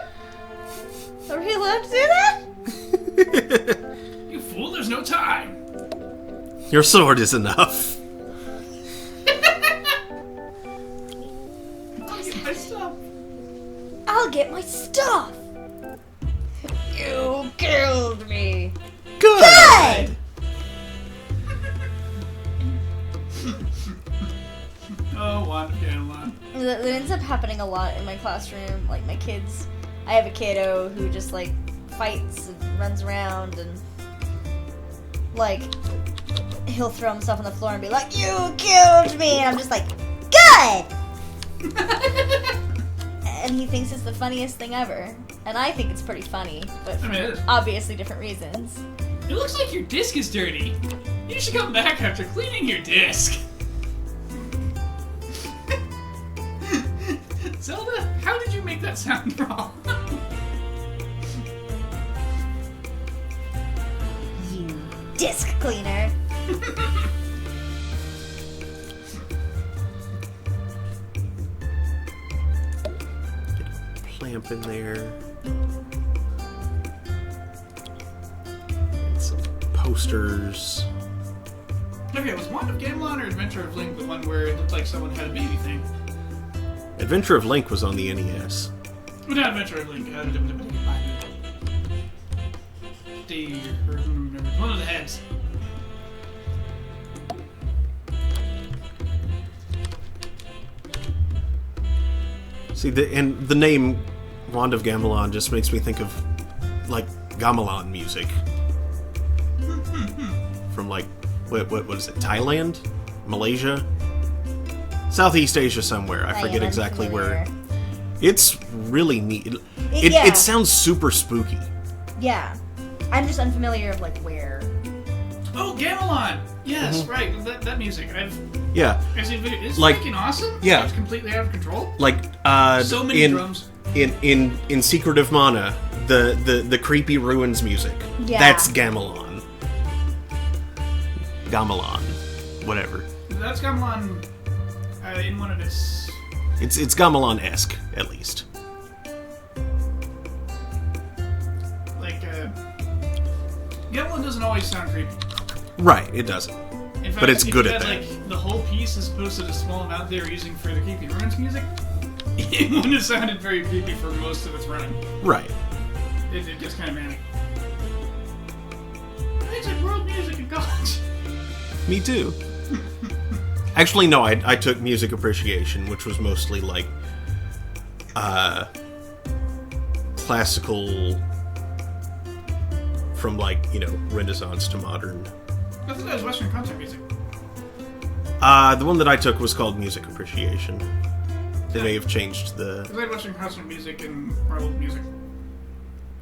Are we allowed to do that? You fool, there's no time! Your sword is enough. get my stuff. You killed me. Good! Oh, Wand of Gamelon. That ends up happening a lot in my classroom. Like, my kids, I have a kiddo who just, like, fights and runs around and, like, he'll throw himself on the floor and be like, you killed me! And I'm just like, good! And he thinks it's the funniest thing ever. And I think it's pretty funny, but I mean, it for is. obviously different reasons. It looks like your disc is dirty. You should come back after cleaning your disc. Zelda, how did you make that sound wrong? You disc cleaner. Clamp in there. And some posters. Okay, was Wand of Gamelon or Adventure of Link the one where it looked like someone had a baby thing? Adventure of Link was on the NES. Well, not Adventure of Link. One of the heads. See, the name Wand of Gamelon just makes me think of, like, gamelan music. From, like, what is it, Thailand? Malaysia? Southeast Asia somewhere. I forget exactly where. It's really neat. Yeah. It sounds super spooky. Yeah. I'm just unfamiliar of, like, where. Oh, Gamelon! Yes, right. That music. Yeah. I've seen video. It's Like- freaking awesome. yeah. It's completely out of control. Like, So many drums. In Secret of Mana, the creepy ruins music. Yeah. That's gamelan. Gamelan. Whatever. That's Gamelon in one of its... It's gamelan-esque, at least. Like, Gamelon doesn't always sound creepy. Right, it doesn't. In fact, But it's if good you at had, that. Like, the whole piece as opposed to the small amount they were using for the Creepy Ruins music, it wouldn't have sounded very creepy for most of its running. Right. It gets kind of manic. I took world music in college. Me too. Actually, no, I took music appreciation, which was mostly like classical from, like, you know, Renaissance to modern. I thought that was Western concert music. The one that I took was called music appreciation. They may have changed the... Because I had Western concert music and marble music.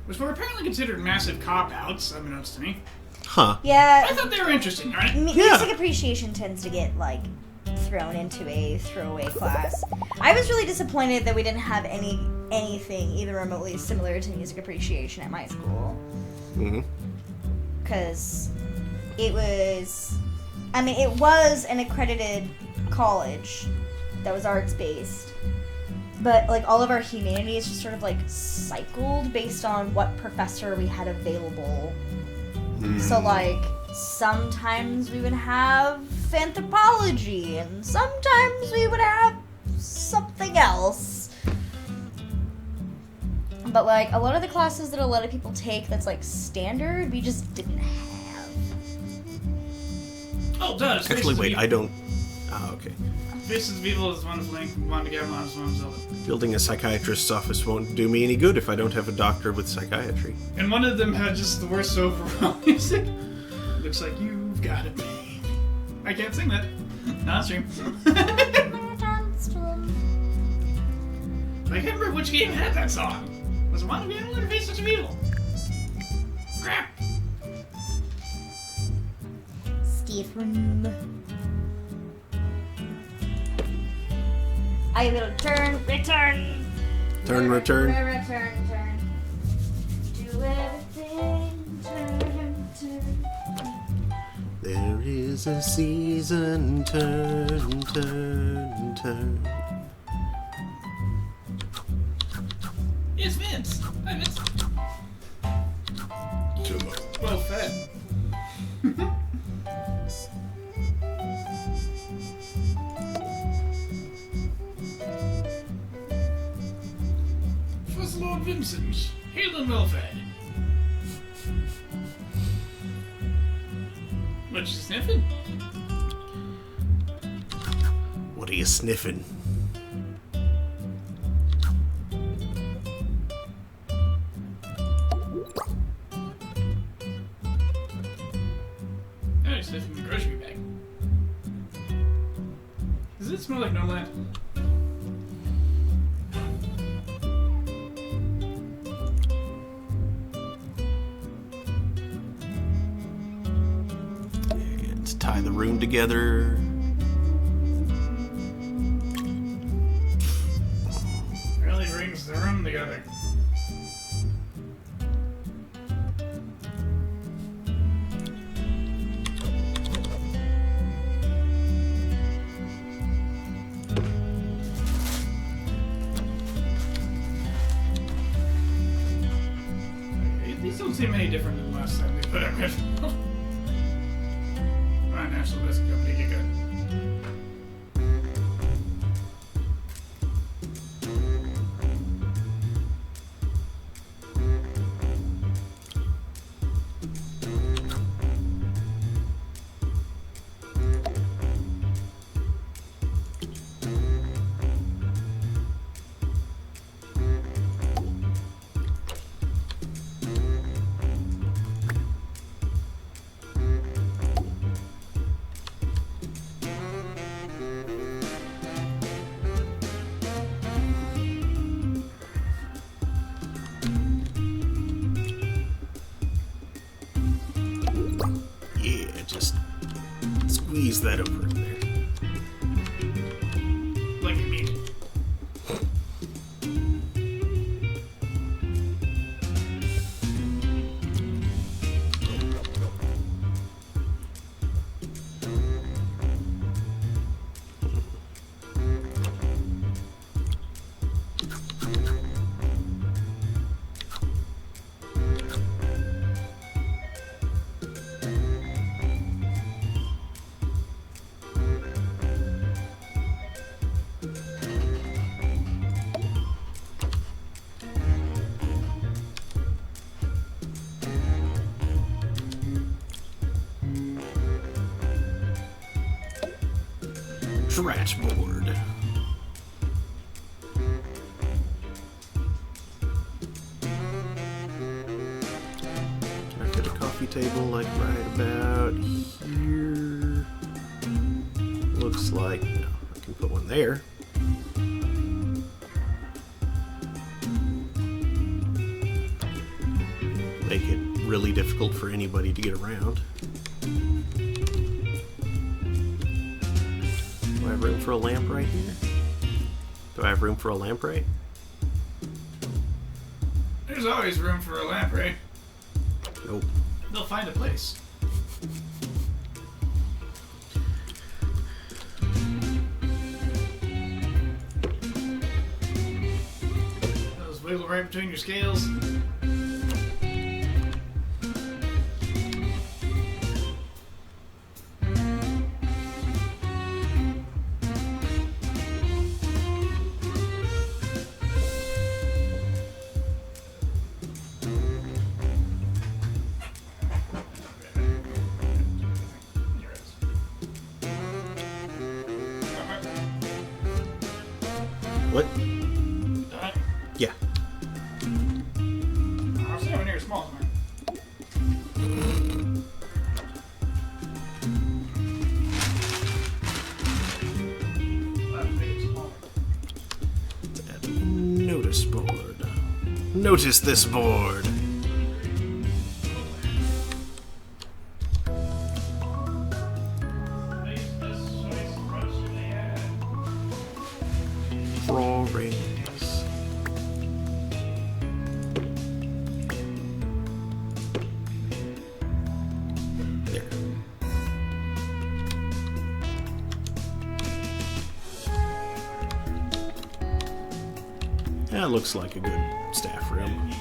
Which were apparently considered massive cop-outs, unbeknownst to me. Huh. Yeah. I thought they were interesting, right? Music appreciation tends to get, like, thrown into a throwaway class. I was really disappointed that we didn't have anything even remotely similar to music appreciation at my school. Mm-hmm. Because it was... I mean, it was an accredited college that was arts-based. But, like, all of our humanities just sort of, like, cycled based on what professor we had available. So, like, sometimes we would have anthropology, and sometimes we would have something else. But, like, a lot of the classes that a lot of people take that's, like, standard, we just didn't have. Oh, it does. Actually, wait, I don't... Oh, okay. Faces of Evil is one of Link, Wand of Gamelon is one of Zelda. Building a psychiatrist's office won't do me any good if I don't have a doctor with psychiatry. And one of them had just the worst overall music. Looks like you've got it. I can't sing that. Not stream. I can't remember which game had that song. Was it Wand of Gamelon or Faces of Evil? Crap. Steve room. I will return. Turn, return. Return. Do everything, turn. There is a season, turn. It's Vince. Hi, Vince. Well fed. Vincent, hail and well fed. What you sniffing? What are you sniffing? Oh, you're sniffing the grocery bag. Does it smell like Noland? And tie the room together. Really brings the room together. These don't seem any different than the last time they put out red. Alright, National Biscuit Company, get good. Yeah, just squeeze that over in there. Like you mean it. Trash board. Can I fit a coffee table like right about here? Looks like no. I can put one there. Make it really difficult for anybody to get around. Do I have room for a lamp right here? Do I have room for a lamprey? There's always room for a lamprey. Nope. They'll find a place. Those wiggle right between your scales. What? Yeah. I was nowhere near as small as mine. Notice board. Notice this board. Drawings. There. That looks like a good staff room.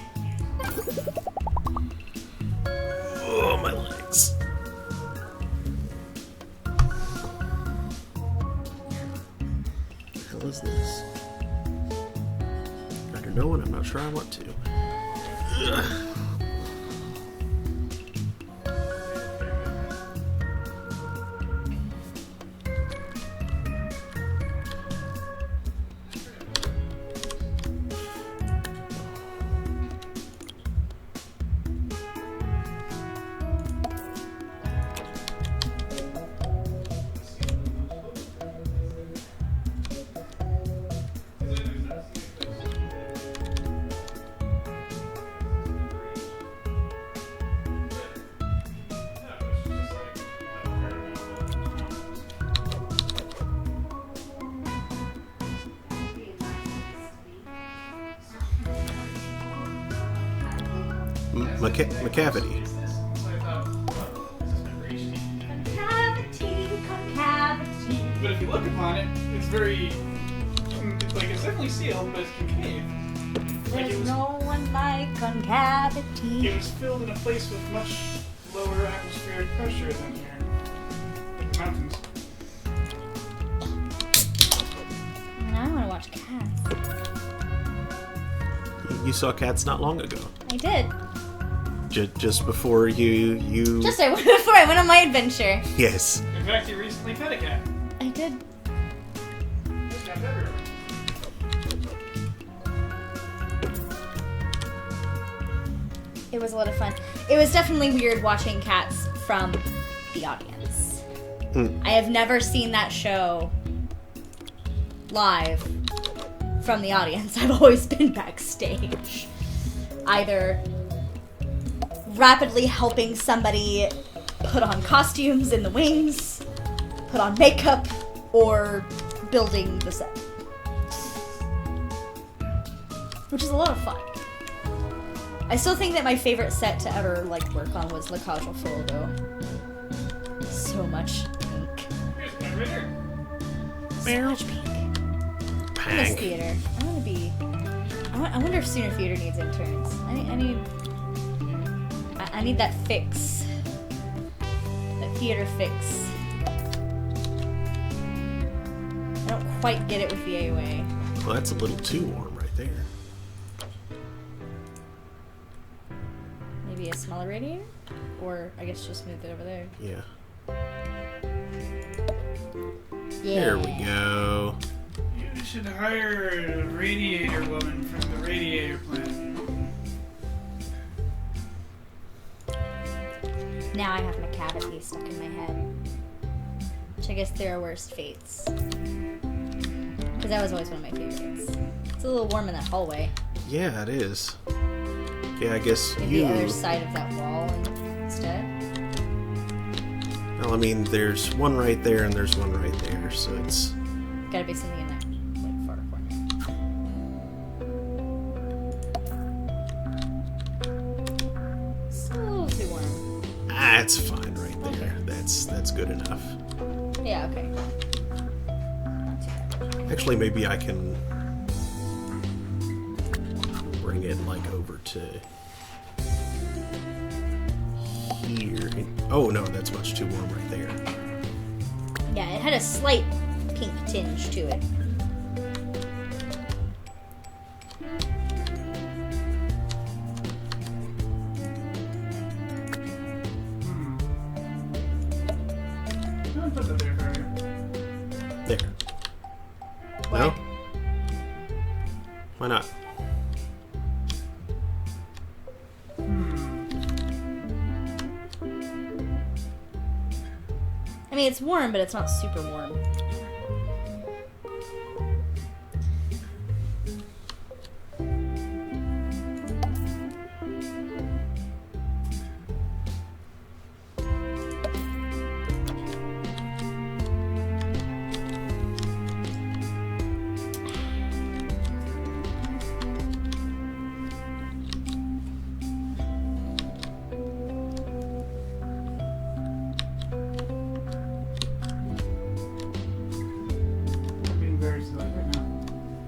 Oh, my legs. What the hell is this? I don't know, and I'm not sure I want to. McCavity. But if you look upon it, it's very, it's definitely sealed, but it's concave. Like There's no one like concavity. it was filled in a place with much lower atmospheric pressure than here. Like the mountains. Now I want to watch Cats. You saw Cats not long ago. I did. Just before you. Just before I went on my adventure. Yes. In fact, you recently fed a cat. I did. There's cats everywhere. It was a lot of fun. It was definitely weird watching Cats from the audience. I have never seen that show live from the audience. I've always been backstage. Either rapidly helping somebody put on costumes in the wings, put on makeup, or building the set. Which is a lot of fun. I still think that my favorite set to ever work on was La Cage aux Folles, though. So much pink. Here's a cat right here. So much pink. I miss Pank. theater. I want to be. I wonder if Sooner Theater needs interns. I need that fix. That theater fix. I don't quite get it with the AOA. Well, that's a little too warm right there. Maybe a smaller radiator? Or I guess just move it over there. Yeah. Yeah. There we go. You should hire a radiator woman from the radiator plant. Now I have McCavity stuck in my head. Which I guess there are worse fates. Because that was always one of my favorites. It's a little warm in that hallway. Yeah, it is. Yeah, I guess Maybe you. the other side of that wall instead. Well, I mean, there's one right there and there's one right there, so it's. Gotta be something in that far corner. Still a little too warm. Ah, it's fine right there. That's good enough. Yeah, okay. Not too bad. Actually, maybe I can bring it over to here. Oh no, that's much too warm right there. Yeah, it had a slight pink tinge to it. I'll put that there for you. There. Why? No? Why not? I mean, it's warm, but it's not super warm. I'm being very silly right now.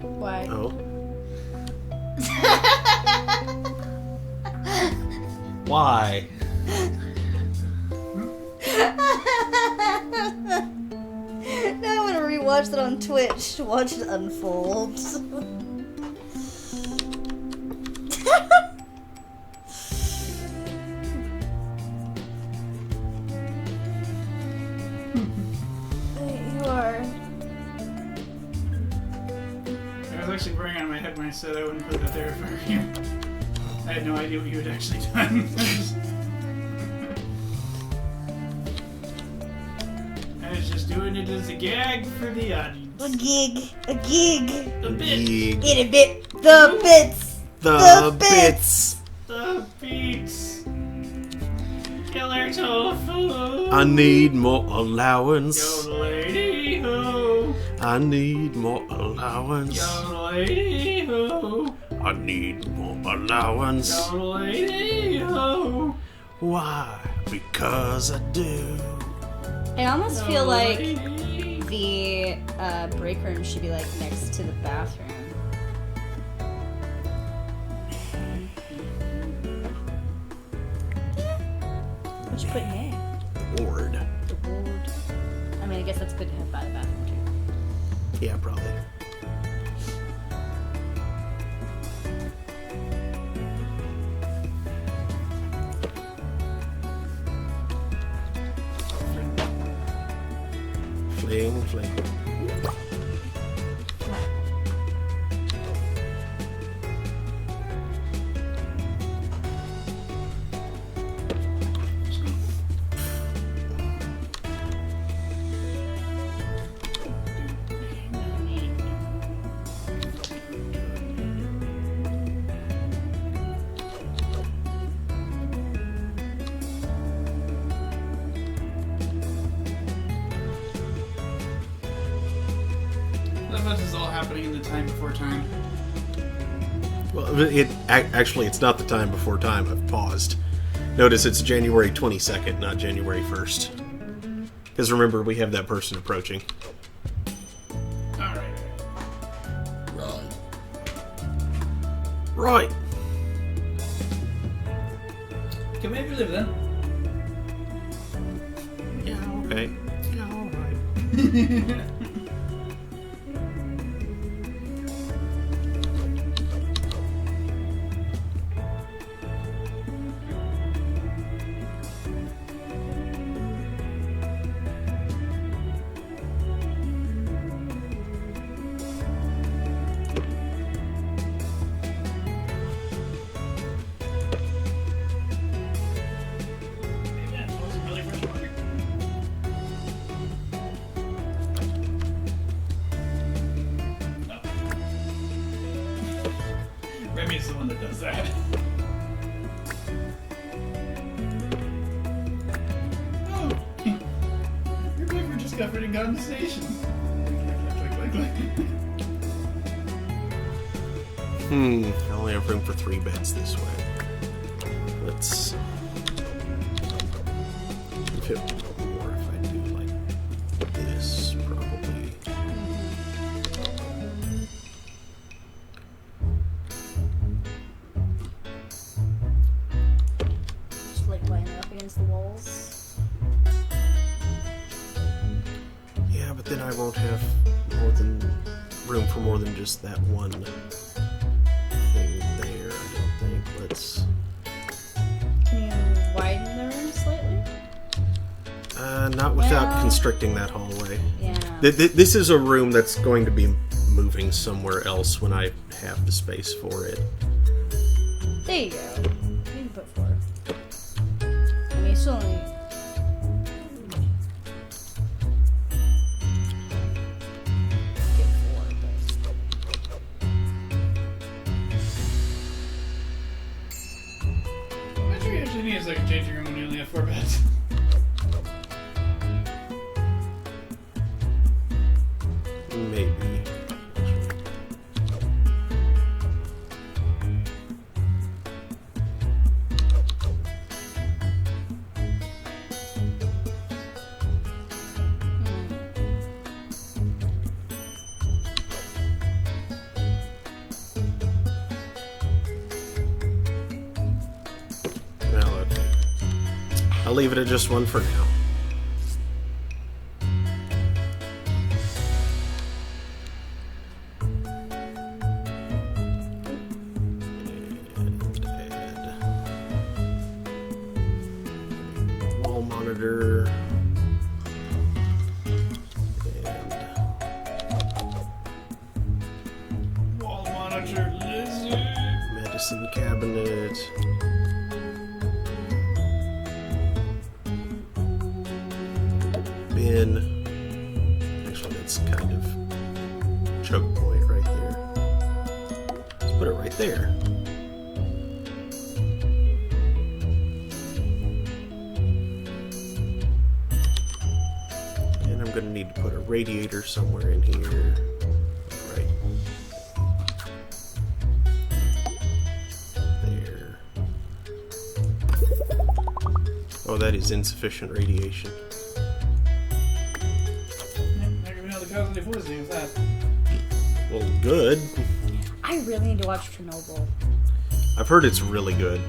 Why? Oh. Why? Now I'm gonna rewatch that on Twitch to watch it unfold. actually wearing on my head when I said I wouldn't put that there if I were you. I had no idea what you had actually done. I was just doing it as a gag for the audience. A gig. A gig. A bit. Yeeg. In a bit. The bits. The The bits. The beats. Killer tofu. I need more allowance. Yo, lady ho. I need more allowance. Yo, lady ho. I need more allowance. Yo, lady ho. Why? Because I do. I almost feel Yo, like lady. the break room should be like next to the bathroom. What you putting in? Ward. The wood. I mean, I guess that's good to have by the bathroom too. Yeah, probably. Fling, fling. This is all happening in the time before time. Well, actually, it's not the time before time. I've paused. Notice it's January 22nd, not January 1st. Because remember, we have that person approaching. Alright. Right. Can we maybe live then? Yeah, okay. Yeah, alright. Yeah, it wasn't really fresh water. Oh. Remy's the one that does that. Oh, your boyfriend just got rid of condensation. Click, click, click, click. I only have room for 3 beds this way. Let's fit more if I do like this, probably. Just like laying up against the walls. Yeah, but then I won't have room for more than just that one thing there, I don't think. Let's... Can you widen the room slightly? not without Well- constricting that hallway. Yeah. This is a room that's going to be moving somewhere else when I have the space for it. There you go. You can put 4. I mean, it's only. Get 4, I'm sure you actually need a second changing room when you only have 4 beds. Maybe. Well, okay. I'll leave it at just one for now. Wall monitor. And Wall medicine cabinet. Bin. Actually, that's kind of choke point right there. Let's put it right there. And I'm gonna need to put a radiator somewhere in here. Right there. Oh, that is insufficient radiation. There could be another cognitive wisdom with that. Well, good. I really need to watch Chernobyl. I've heard it's really good.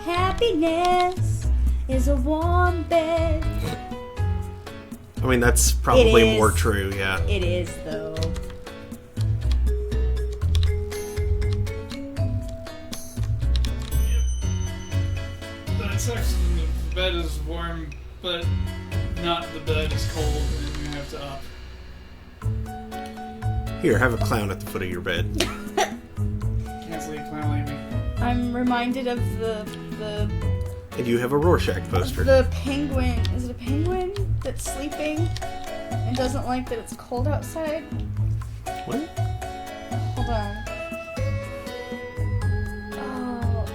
Happiness is a warm bed. I mean, that's probably It more is. true, yeah. It is, though. That sucks. The bed is warm, but not the bed is cold, and you have to up. Here, have a clown at the foot of your bed. Can't sleep, clown leave me. I'm reminded of the And you have a Rorschach poster. the penguin. Is it a penguin that's sleeping and doesn't like that it's cold outside? What? Hold on. Oh.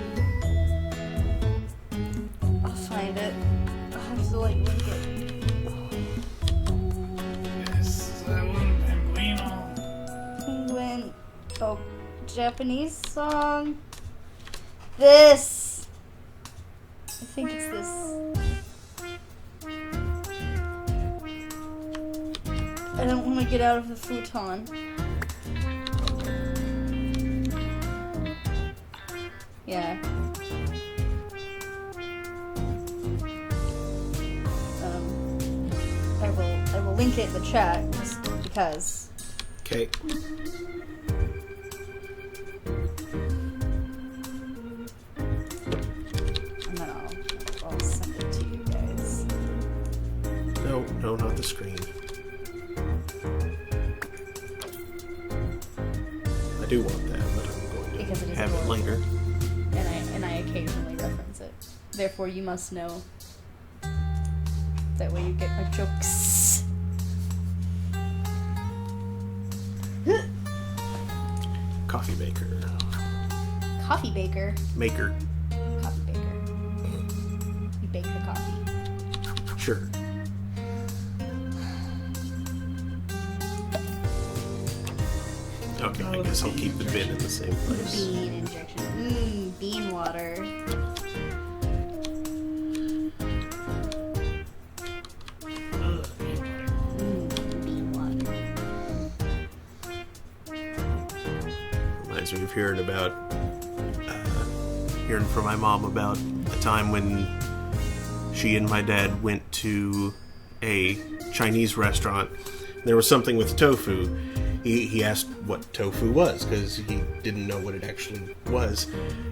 I'll find it. I'll have to like link it. Yes, I want penguino. Penguin. Oh, Japanese song. This. I think it's this. I don't want to get out of the futon. Yeah. I will link it in the chat just because. Okay. And then I'll send it to you guys. No, not the screen. I do want that, but I'm going to Because it is have it adorable. later. And I occasionally reference it. Therefore, you must know. That way you get my jokes. Coffee maker. Coffee baker. Maker. Coffee baker. You bake the coffee. Sure. Okay, I guess I'll keep the bin in the same place. Bean injection. Bean water. Ugh, Bean water. Reminds me of hearing from my mom about a time when she and my dad went to a Chinese restaurant. There was something with tofu. He asked what tofu was because he didn't know what it actually was,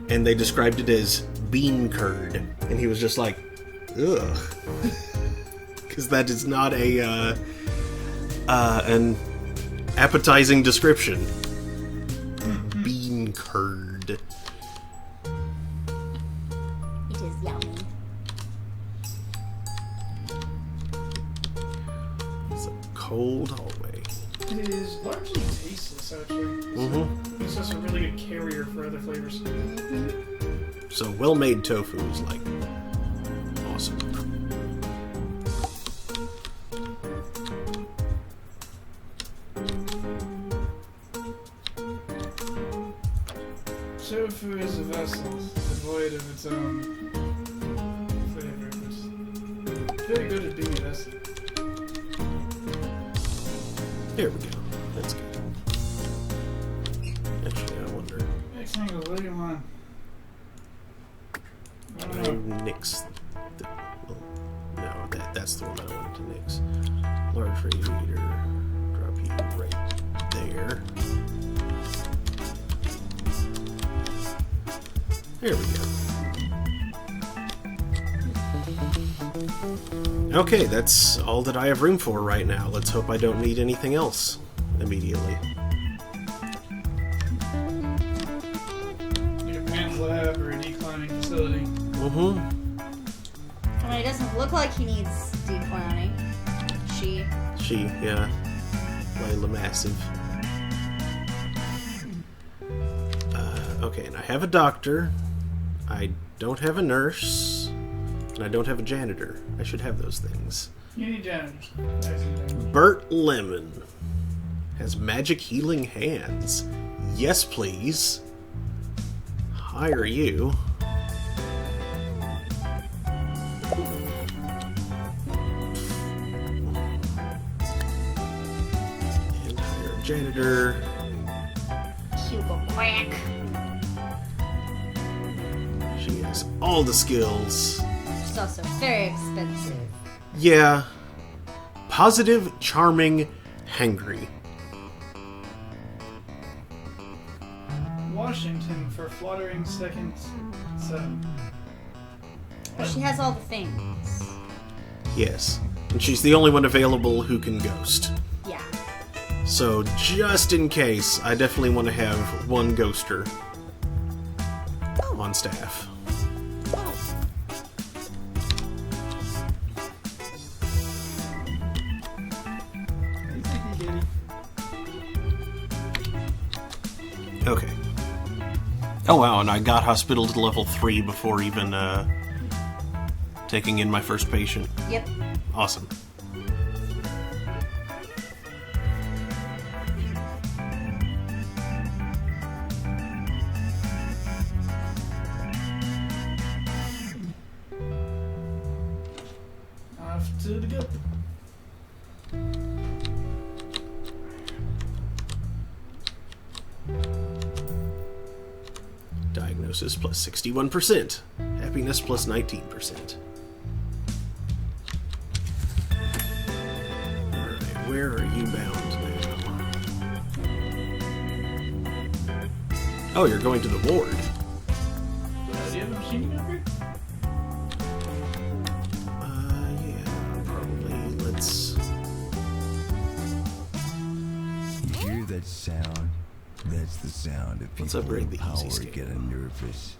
and they described it as bean curd, and he was just like, ugh, because that is not an appetizing description. Bean curd. It is yummy. It's a cold hallway. It is largely tasteless, actually. Mm-hmm. It's just a really good carrier for other flavors. So well-made tofu is like awesome. Tofu is a vessel devoid of its own flavor. It's very good at being a vessel. There we go. That's good. Actually, I wonder. Rectangle, what do you want? I don't I know. nix. No, that's the one I wanted to nix. Large radiator. Drop you right there. There we go. Okay, that's all that I have room for right now. Let's hope I don't need anything else immediately. Like a Pan's lab or a declining facility. Mm-hmm. I mean, it doesn't look like he needs declowning. She. Yeah. Layla Massive. Okay, and I have a doctor. I don't have a nurse. And I don't have a janitor. I should have those things. You need janitors. Bert Lemon has magic healing hands. Yes, please. Hire you. And hire a janitor. Hugo Quack. She has all the skills. She's also very expensive. Yeah. Positive, charming, hangry. Washington for fluttering seconds 7. But she has all the things. Yes. And she's the only one available who can ghost. Yeah. So, just in case, I definitely want to have one ghoster on staff. Okay. Oh wow, and I got hospital to level 3 before even taking in my first patient. Yep. Awesome. Off to the go. Diagnosis plus 61%. Happiness plus 19%. Alright, where are you bound now? Oh, you're going to the ward. Do you have a machine gun upgrade? Yeah, probably. Let's... You hear that sound? That's the sound of Let's people upgrade in the power easy scan. getting nervous.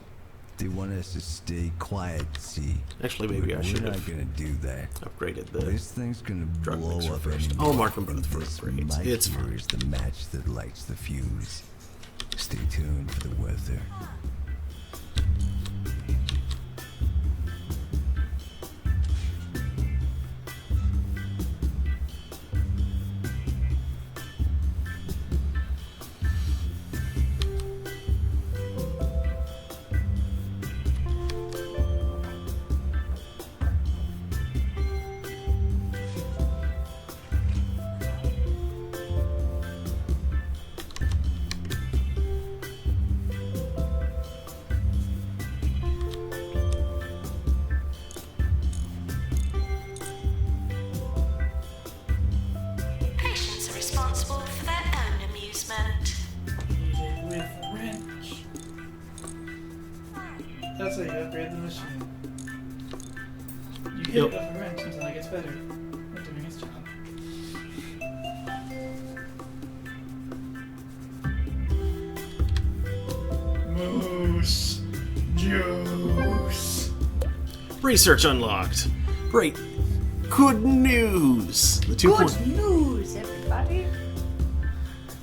They want us to stay quiet, see? Actually, maybe I should We're have not gonna do that. upgraded the... This thing's gonna drug blow mixer up first. any I'll mark them minute. both for This upgrades. mic It's here fine. is the match that lights the fuse. Stay tuned for the weather. Patients are responsible for their own amusement. With wrench. That's how you upgrade the machine. You hit it off a wrench until it gets better at doing its job. Moose juice. Research unlocked. Great. Good news. The Good news, everybody.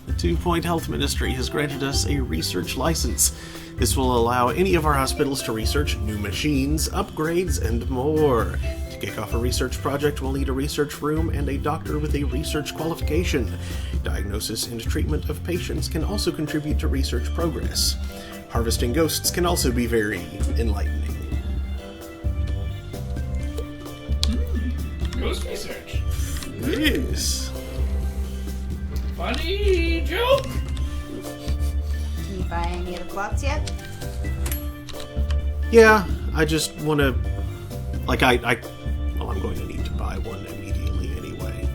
The 2-Point Health Ministry has granted us a research license. This will allow any of our hospitals to research new machines, upgrades, and more. To kick off a research project, we'll need a research room and a doctor with a research qualification. Diagnosis and treatment of patients can also contribute to research progress. Harvesting ghosts can also be very enlightening. Ghost research. Yes. Funny joke. Can you buy any of the plots yet? Yeah, I just want to... Like, well, I'm going to need to buy one immediately anyway.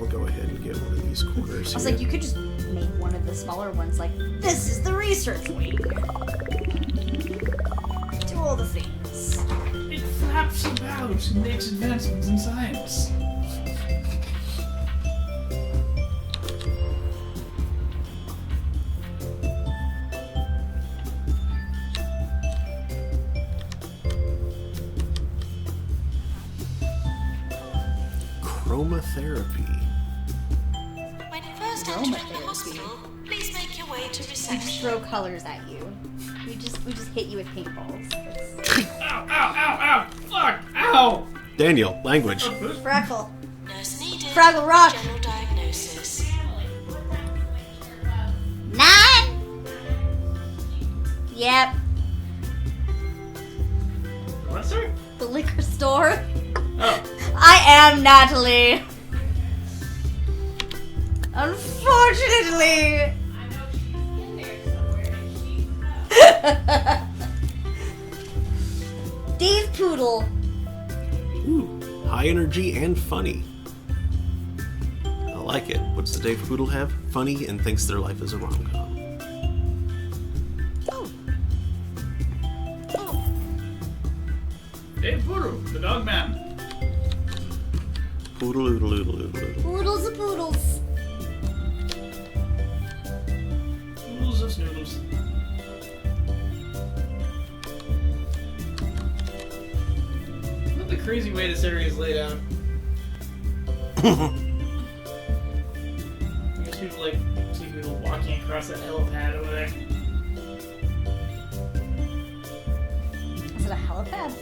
We'll go ahead and get one of these corners I was here. like, you could just make one of the smaller ones like, this is the research wing. Do all the things. It's flaps about and makes advancements in science. Chromotherapy. When first entering the hospital, please make your way to We just reception. throw colors at you. We just hit you with paintballs. Ow, ow, ow, ow! Fuck! Ow! Daniel, language. Freckle. Nurse needed. Fraggle Rock. General diagnosis. 9. Yep. What, sir? The liquor store. Oh. I am Natalie. Unfortunately. Dave Poodle. Ooh, high energy and funny. I like it. What's the Dave Poodle have? Funny and thinks their life is a rom-com. Dave Poodle, the dog man. Poodle oodle oodle oodle oodle. Poodles of poodles. Noodles of snoodles. Look at the crazy way this area is laid out. I guess people like see people walking across that helipad over there. Is it a helipad?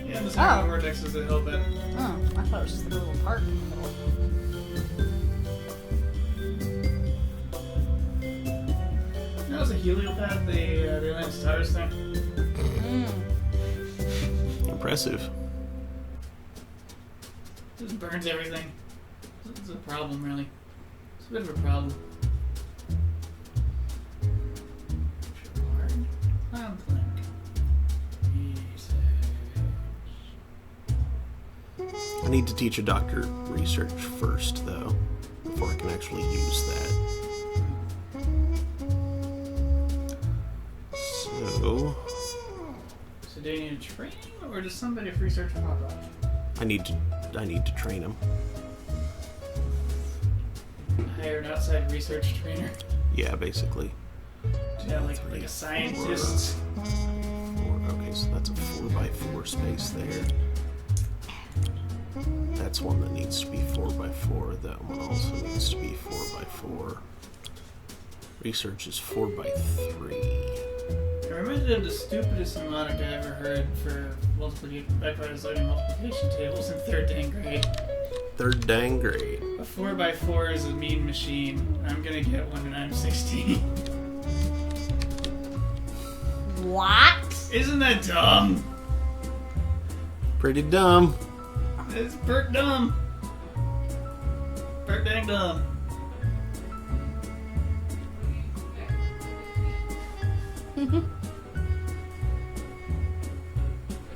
Yeah, the center Oh. vortex is a helipad. Oh, I thought it was just a little park in the middle. That was a heliopad. They land stars there. Impressive. Just burns everything. It's a problem, really. It's a bit of a problem. Shard. Clown Clink. I need to teach a doctor research first, though, before I can actually use that. So, So do you need training, or does somebody have research pop up? I need to train him. Hire an outside research trainer. Yeah, basically. Yeah, like a scientist. Okay, so that's a 4x4 space there. That's one that needs to be 4x4. That one also needs to be 4x4. Research is 4x3. It reminded of the stupidest mnemonic I ever heard for byproduct loading multiplication tables in 3rd dang grade. 3rd dang grade. A 4x4 is a mean machine. I'm gonna get one when I'm 16. What? Isn't that dumb? Pretty dumb. It's Bert dumb. Bert dang dumb.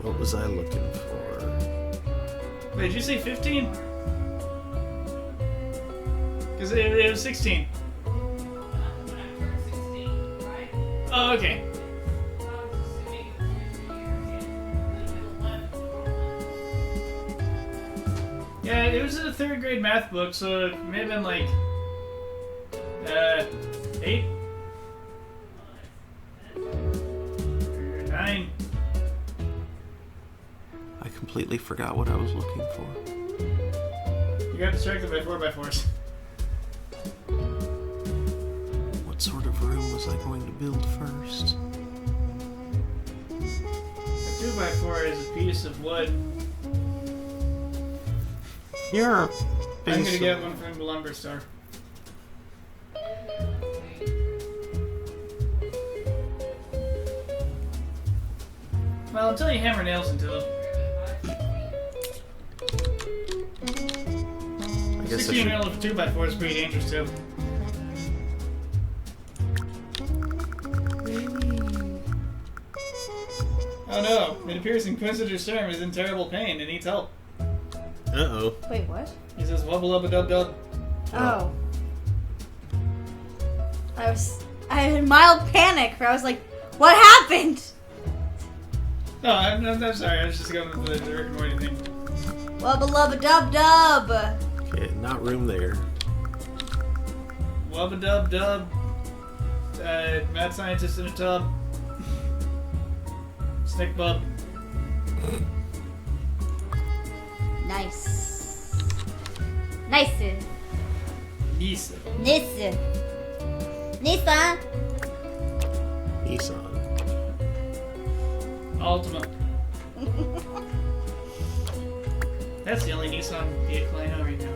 What was I looking for? Wait, did you say 15? Because it was 16. Oh, okay. Yeah, it was in a 3rd grade math book, so it may have been like 8 or 9. I completely forgot what I was looking for. You got distracted by 4x4s. What sort of room was I going to build first? A 2x4 is a piece of wood. You're a I'm piece gonna of- get one from the lumber store. Well, until you hammer nails into them. I guess I 16 should. mil of 2x4 is pretty dangerous too. Oh no, it appears Inquisitor Sturm is in terrible pain and needs help. Uh-oh. Wait, what? He says wubble up a dub dub. Oh. I had mild panic where I was like, what happened? No, I'm sorry. I was just going with the Rick and Morty thing. Wubba lubba dub dub. Okay, not room there. Wubba dub dub. Mad scientist in a tub. Snake bub. Nice. Nice. Nisa. Nissa. Nissa. Nissan. Altima. That's the only Nissan vehicle I know right now.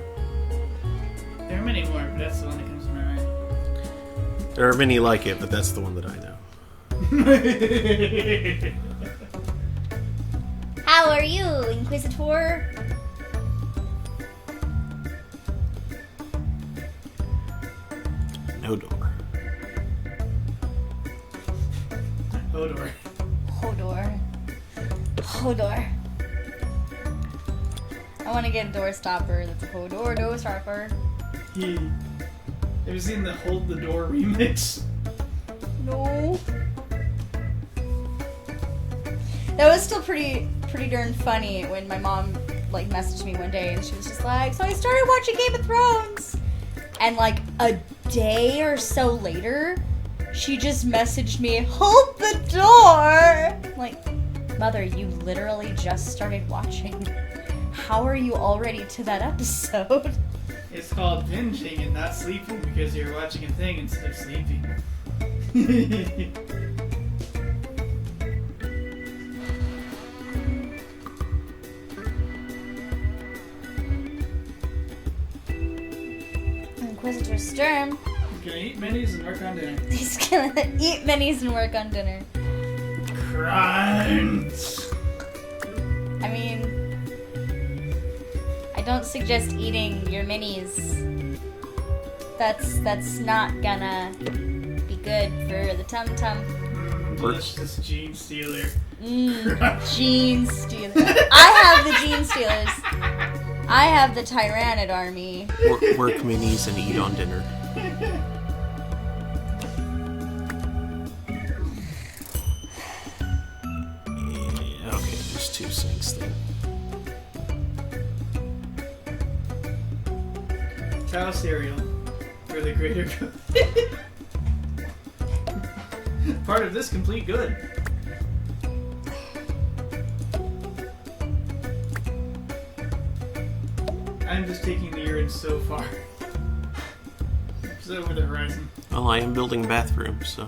There are many more, but that's the one that comes to my mind. There are many like it, but that's the one that I know. How are you, Inquisitor? No door. Hodor. Hodor. Hodor. I want to get a door stopper that's a Hodor door stopper. Have you seen the Hold the Door remix? No. That was still pretty darn funny when my mom like messaged me one day and she was just like, so I started watching Game of Thrones. And like a day or so later, she just messaged me, hold the door! I'm like, Mother, you literally just started watching. How are you already to that episode? It's called binging and not sleeping because you're watching a thing instead of sleeping. Inquisitor Sturm. He's gonna eat minis and work on dinner. He's gonna eat minis and work on dinner. Crimes! I mean, I don't suggest eating your minis. That's not gonna be good for the tum tum. Delicious Gene Stealer. Gene Stealer. I have the Gene Stealers. I have the Tyrannid army. Work minis and eat on dinner. Yeah, okay, there's two sinks then. Cow cereal for the greater good. Part of this complete good. I'm just taking the urine so far. It's over the horizon. Well, I am building bathrooms, so.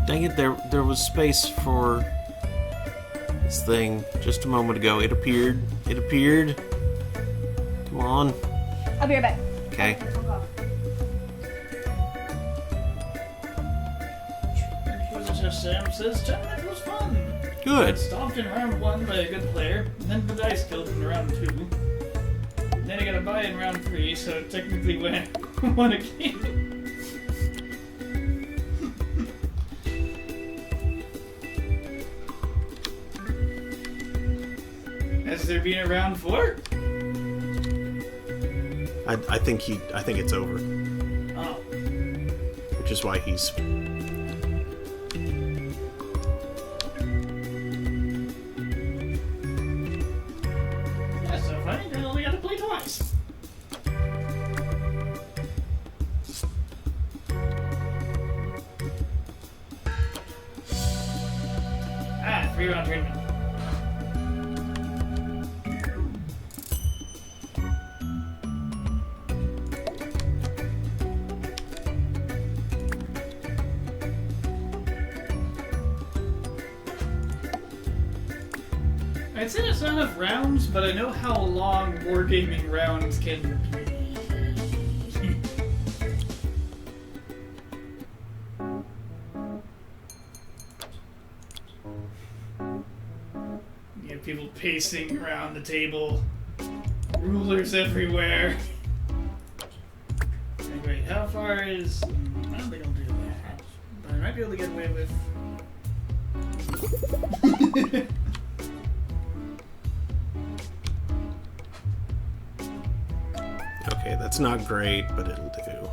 Dang it, there was space for this thing just a moment ago. It appeared. It appeared. Come on. I'll be right back. Okay. Inquisitor Sam says tournament was fun. Good. Stomped in round 1 by a good player, and then the dice killed him in round 2. And then I got a bye in round 3, so technically won a game. Has there been a round 4? I think it's over, Oh. which is why he's. That's so funny, they only got to play twice. 3-round tournament. I'd say it's not enough rounds, but I know how long wargaming rounds can be. You have people pacing around the table, rulers everywhere. Like, wait, how far is... I don't think I'll do that, but I might be able to get away with... That's not great, but it'll do.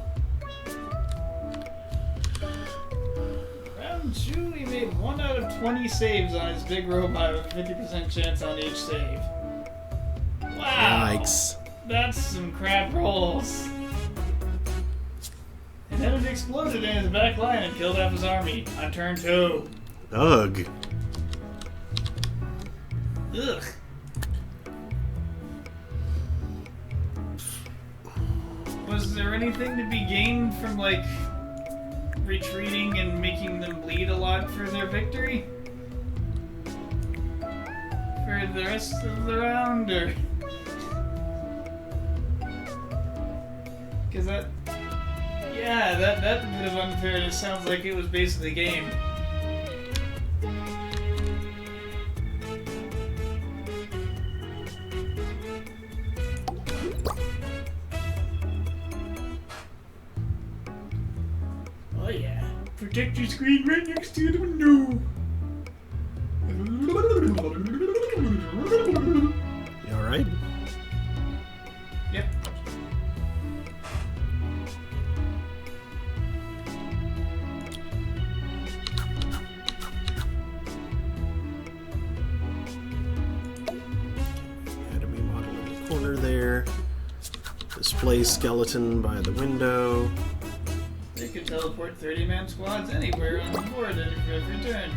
Round 2, he made 1 out of 20 saves on his big robot with a 50% chance on each save. Wow! Yikes. That's some crap rolls. And then it exploded in his back line and killed half his army on turn 2. Ugh. Ugh. Was there anything to be gained from, like, retreating and making them bleed a lot for their victory? For the rest of the round, or... Because that... Yeah, that bit of unfairness sounds like it was basically game. Oh yeah. Protect your screen right next to the window. You alright? Yep. Anatomy model in the corner there. Display skeleton by the window. They could teleport 30-man squads anywhere on the board at every turn.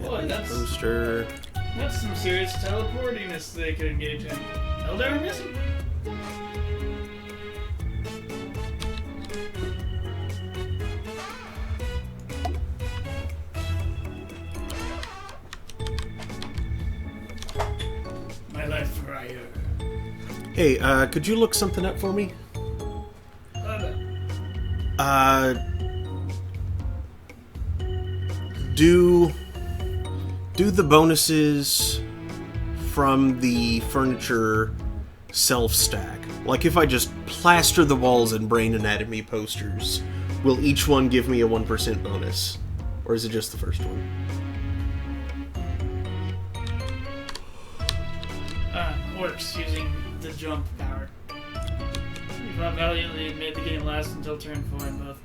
Boy, Poster. that's some serious teleportiness they could engage in. Eldar missing? My life friar. Hey, could you look something up for me? Do the bonuses from the furniture self-stack? Like if I just plaster the walls in brain anatomy posters, will each one give me a 1% bonus? Or is it just the first one? Works using the jump power. We fought valiantly and made the game last until turn 4 in both.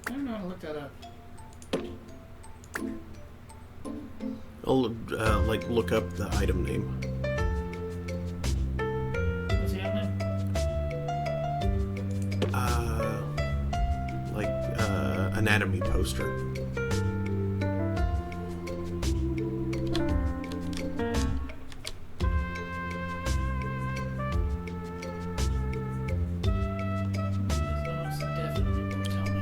I don't know how to look that up. I'll, look up the item name. What's the other name? Anatomy poster. This almost definitely won't tell me.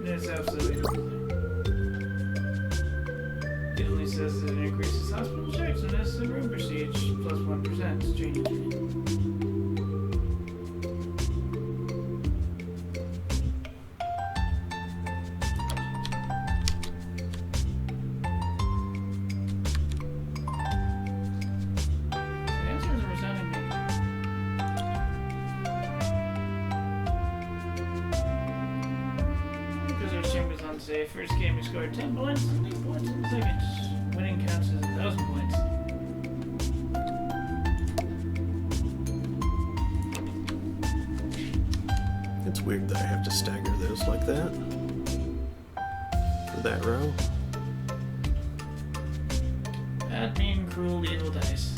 It's absolutely nothing. It only says that it increases hospital checks and that's the room prestige plus 1%. Change it. The answer is a resounding negative. Because our chamber's unsafe. First game we scored 10 points and 8 points in the second. Winning counts as 1,000 points. It's weird that I have to stagger those like that. For that row. That mean cruel evil dice.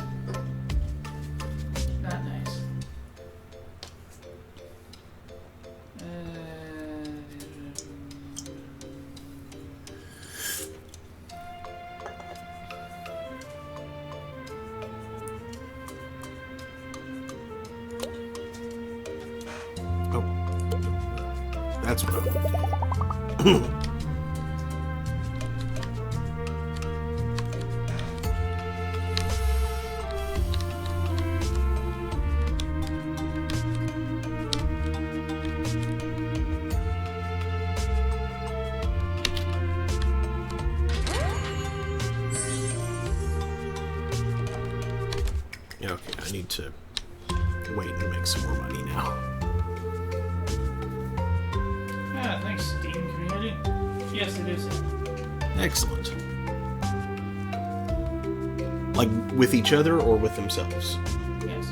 That's what I'm... Okay, I need to wait and make some more money now. Ah, thanks, Steam community. Yes, it is. Excellent. Like, with each other or with themselves? Yes.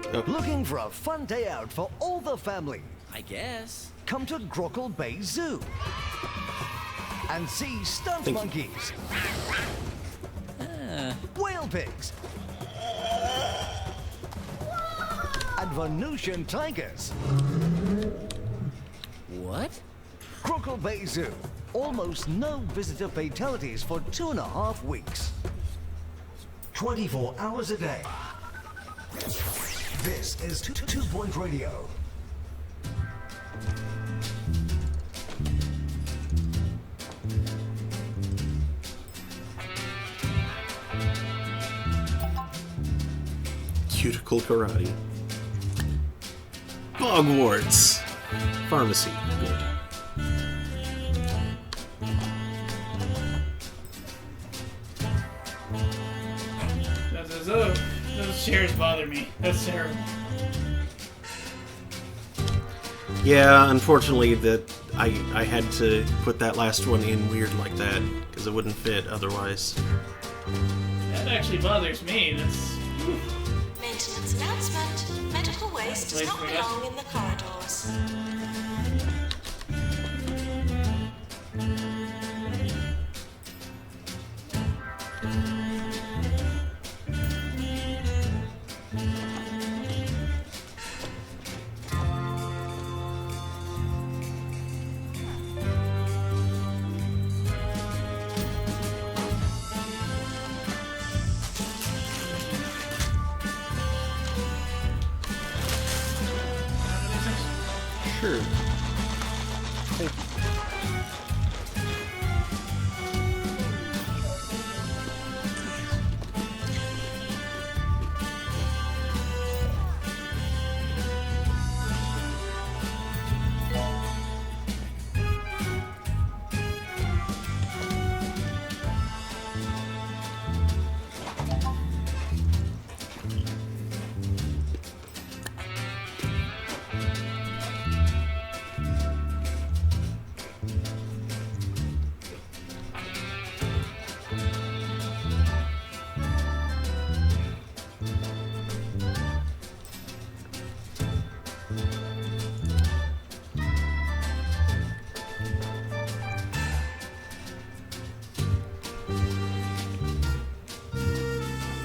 Okay. Looking for a fun day out for all the family? I guess. Come to Grockle Bay Zoo and see stunt Thank you. monkeys, whale pigs, and Venusian tigers. What? Grockle Bay Zoo. Almost no visitor fatalities for 2.5 weeks. 24 hours a day. This is 2 Point Radio. Cuticle karate. Hogwarts. Pharmacy. Good. Those chairs bother me. That's terrible. Yeah, unfortunately, that I had to put that last one in weird like that because it wouldn't fit otherwise. That actually bothers me. That's... Maintenance announcement. Medical waste does not belong in the corridors. Sure. Thank you.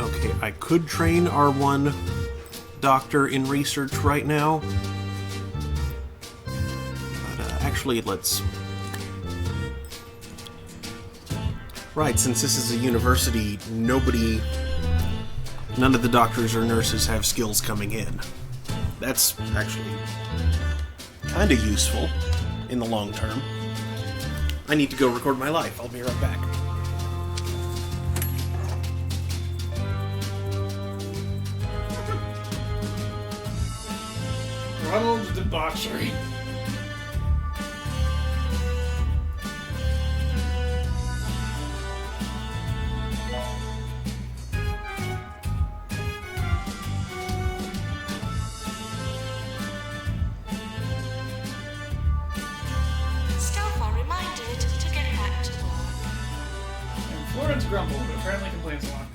Okay, I could train our one doctor in research right now. But actually, let's... Right, since this is a university, none of the doctors or nurses have skills coming in. That's actually kind of useful in the long term. I need to go record my life. I'll be right back. Ronald's debauchery. Staff are reminded to get back to work. And Florence Grumble, who apparently complains a lot.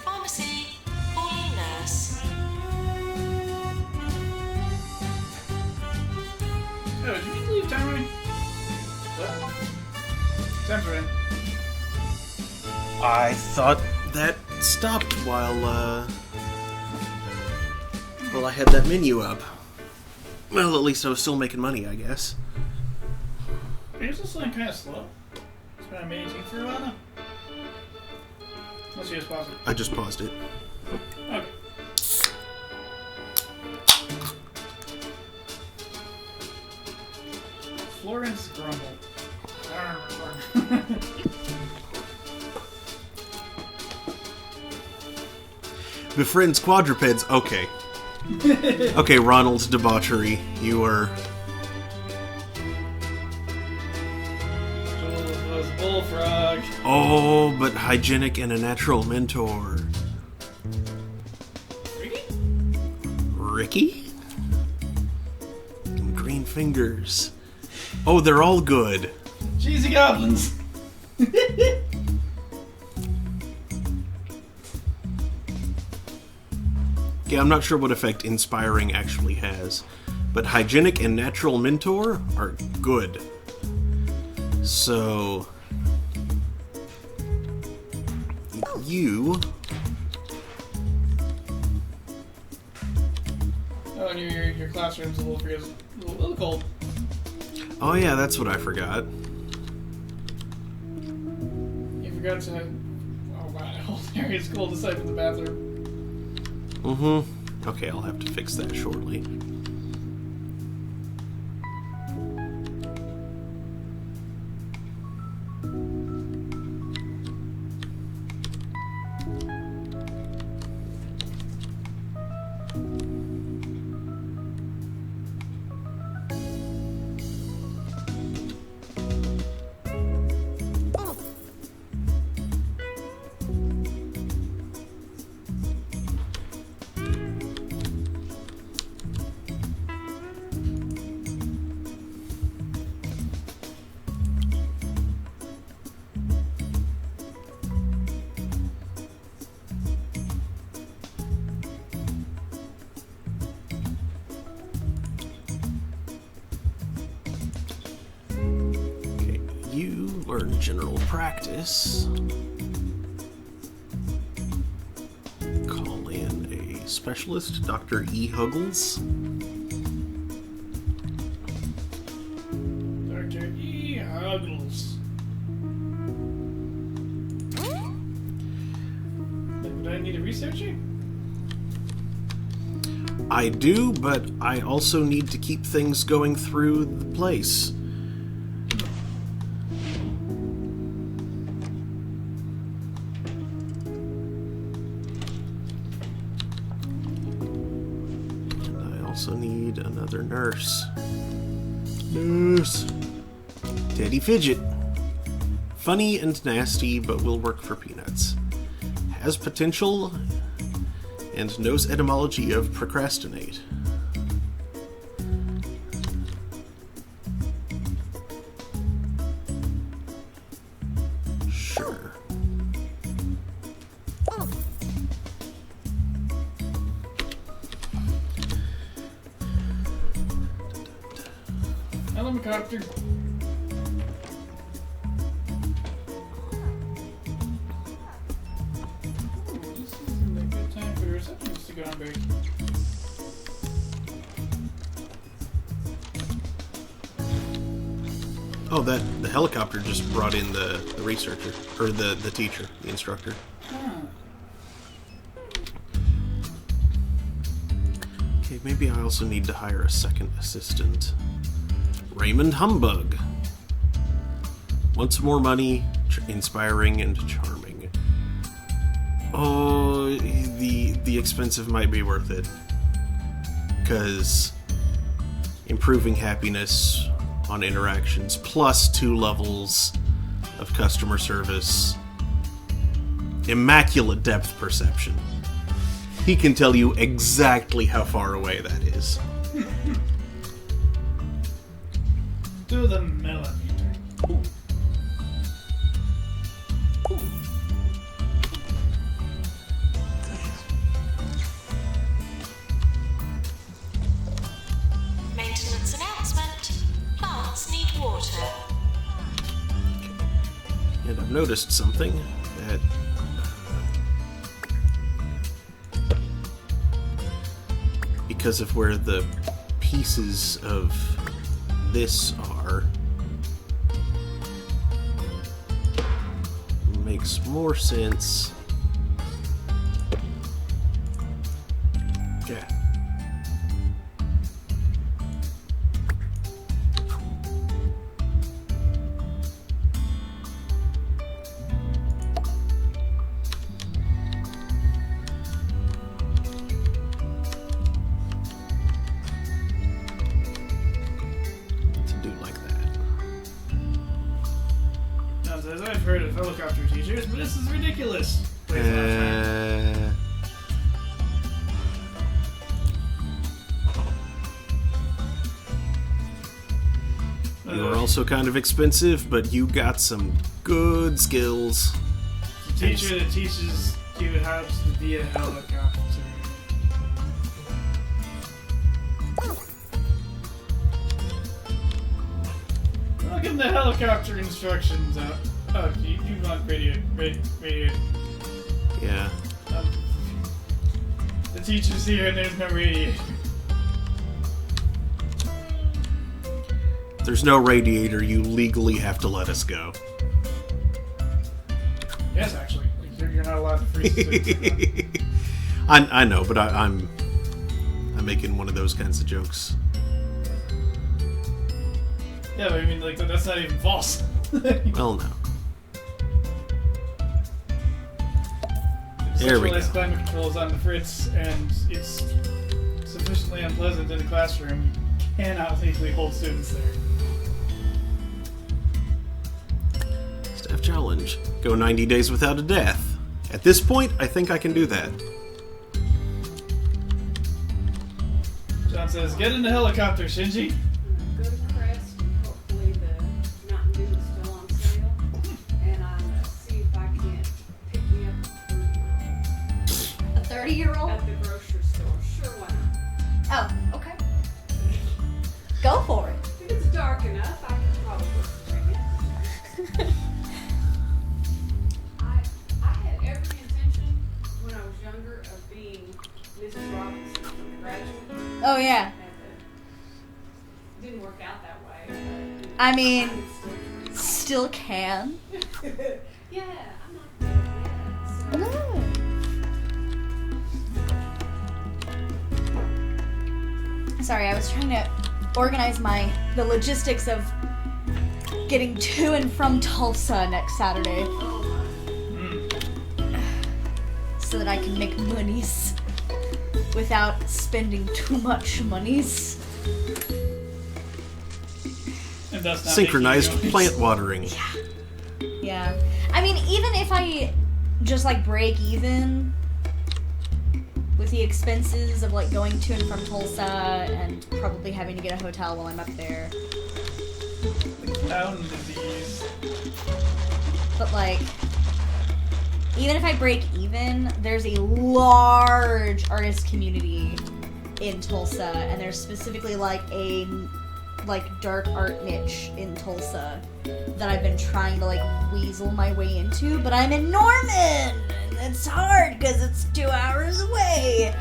Pharmacy, calling nurse. Oh, did you need to leave time running? What? Time's running. I thought that stopped while while I had that menu up. Well, at least I was still making money, I guess. Is this thing kind of slow? It's been on May 18th for a while now. Unless you just pause it. I just paused it. Okay. Florence Grumble. Befriends quadrupeds. Okay. Okay, Ronald's debauchery. You are... Was bullfrog. Oh, but hygienic and a natural mentor. Ricky? Ricky? And green fingers. Oh, they're all good. Cheesy goblins. Yeah, I'm not sure what effect inspiring actually has, but hygienic and natural mentor are good. So you... Oh, and your classroom's a little cold. Oh yeah, that's what I forgot. You forgot to... Oh wow, that whole area's cold aside from the bathroom. Mm-hmm. Okay, I'll have to fix that shortly. Learn general practice. Call in a specialist, Dr. E. Huggles. Dr. E. Huggles. Do I need a researcher? I do, but I also need to keep things going through the place. Also need another nurse. Nurse. Teddy Fidget. Funny and nasty, but will work for peanuts. Has potential and knows etymology of procrastinate. Sure. Helicopter. This isn't a good time for the receptionist to go on break. Oh, the helicopter just brought in the researcher, or the teacher, the instructor. Okay, maybe I also need to hire a second assistant. Raymond Humbug. Want some more money, inspiring and charming. Oh, the expensive might be worth it. 'Cause improving happiness on interactions, plus 2 levels of customer service. Immaculate depth perception. He can tell you exactly how far away that is. To the millimeter. Maintenance announcement. Plants need water. And I've noticed something that because of where the pieces of this are. Makes more sense. Yeah. To do like that. Now, as I've heard of helicopter teachers, but this is ridiculous. You're also kind of expensive, but you got some good skills. The teacher that teaches you how to be a helicopter. Look at the helicopter instructions out. Oh, you want radio. Yeah. The teacher's here and there's no radiator. There's no radiator, you legally have to let us go. Yes, actually. You're not allowed to freeze. I know, but I'm making one of those kinds of jokes. Yeah, but I mean, like, that's not even false. Well, no. There we go. Centralized climate control is on the fritz, and it's sufficiently unpleasant in the classroom. You cannot legally hold students there. Staff challenge. Go 90 days without a death. At this point, I think I can do that. John says, get in the helicopter, Shinji. Go to Crest, and hopefully the Mountain Dew is still on sale, and I'm gonna see if I can't pick me up A 30-year-old? at the grocery store. Sure, why not? Oh, okay. Go for it. If it's dark enough, I can probably bring it. I had every intention when I was younger of being Mrs. Robinson from The Graduate. Oh, yeah. Didn't work out that way. But, I mean, I still can. yeah, I'm not bad at that. Sorry, I was trying to organize the logistics of getting to and from Tulsa next Saturday. So that I can make monies without spending too much monies. And that's not Synchronized making noise. plant watering. Yeah. I mean, even if I just like break even with the expenses of like going to and from Tulsa and probably having to get a hotel while I'm up there. Clown disease. But like, even if I break even, there's a large artist community in Tulsa, and there's specifically like a dark art niche in Tulsa that I've been trying to like weasel my way into, but I'm in Norman, and it's hard because it's 2 hours away.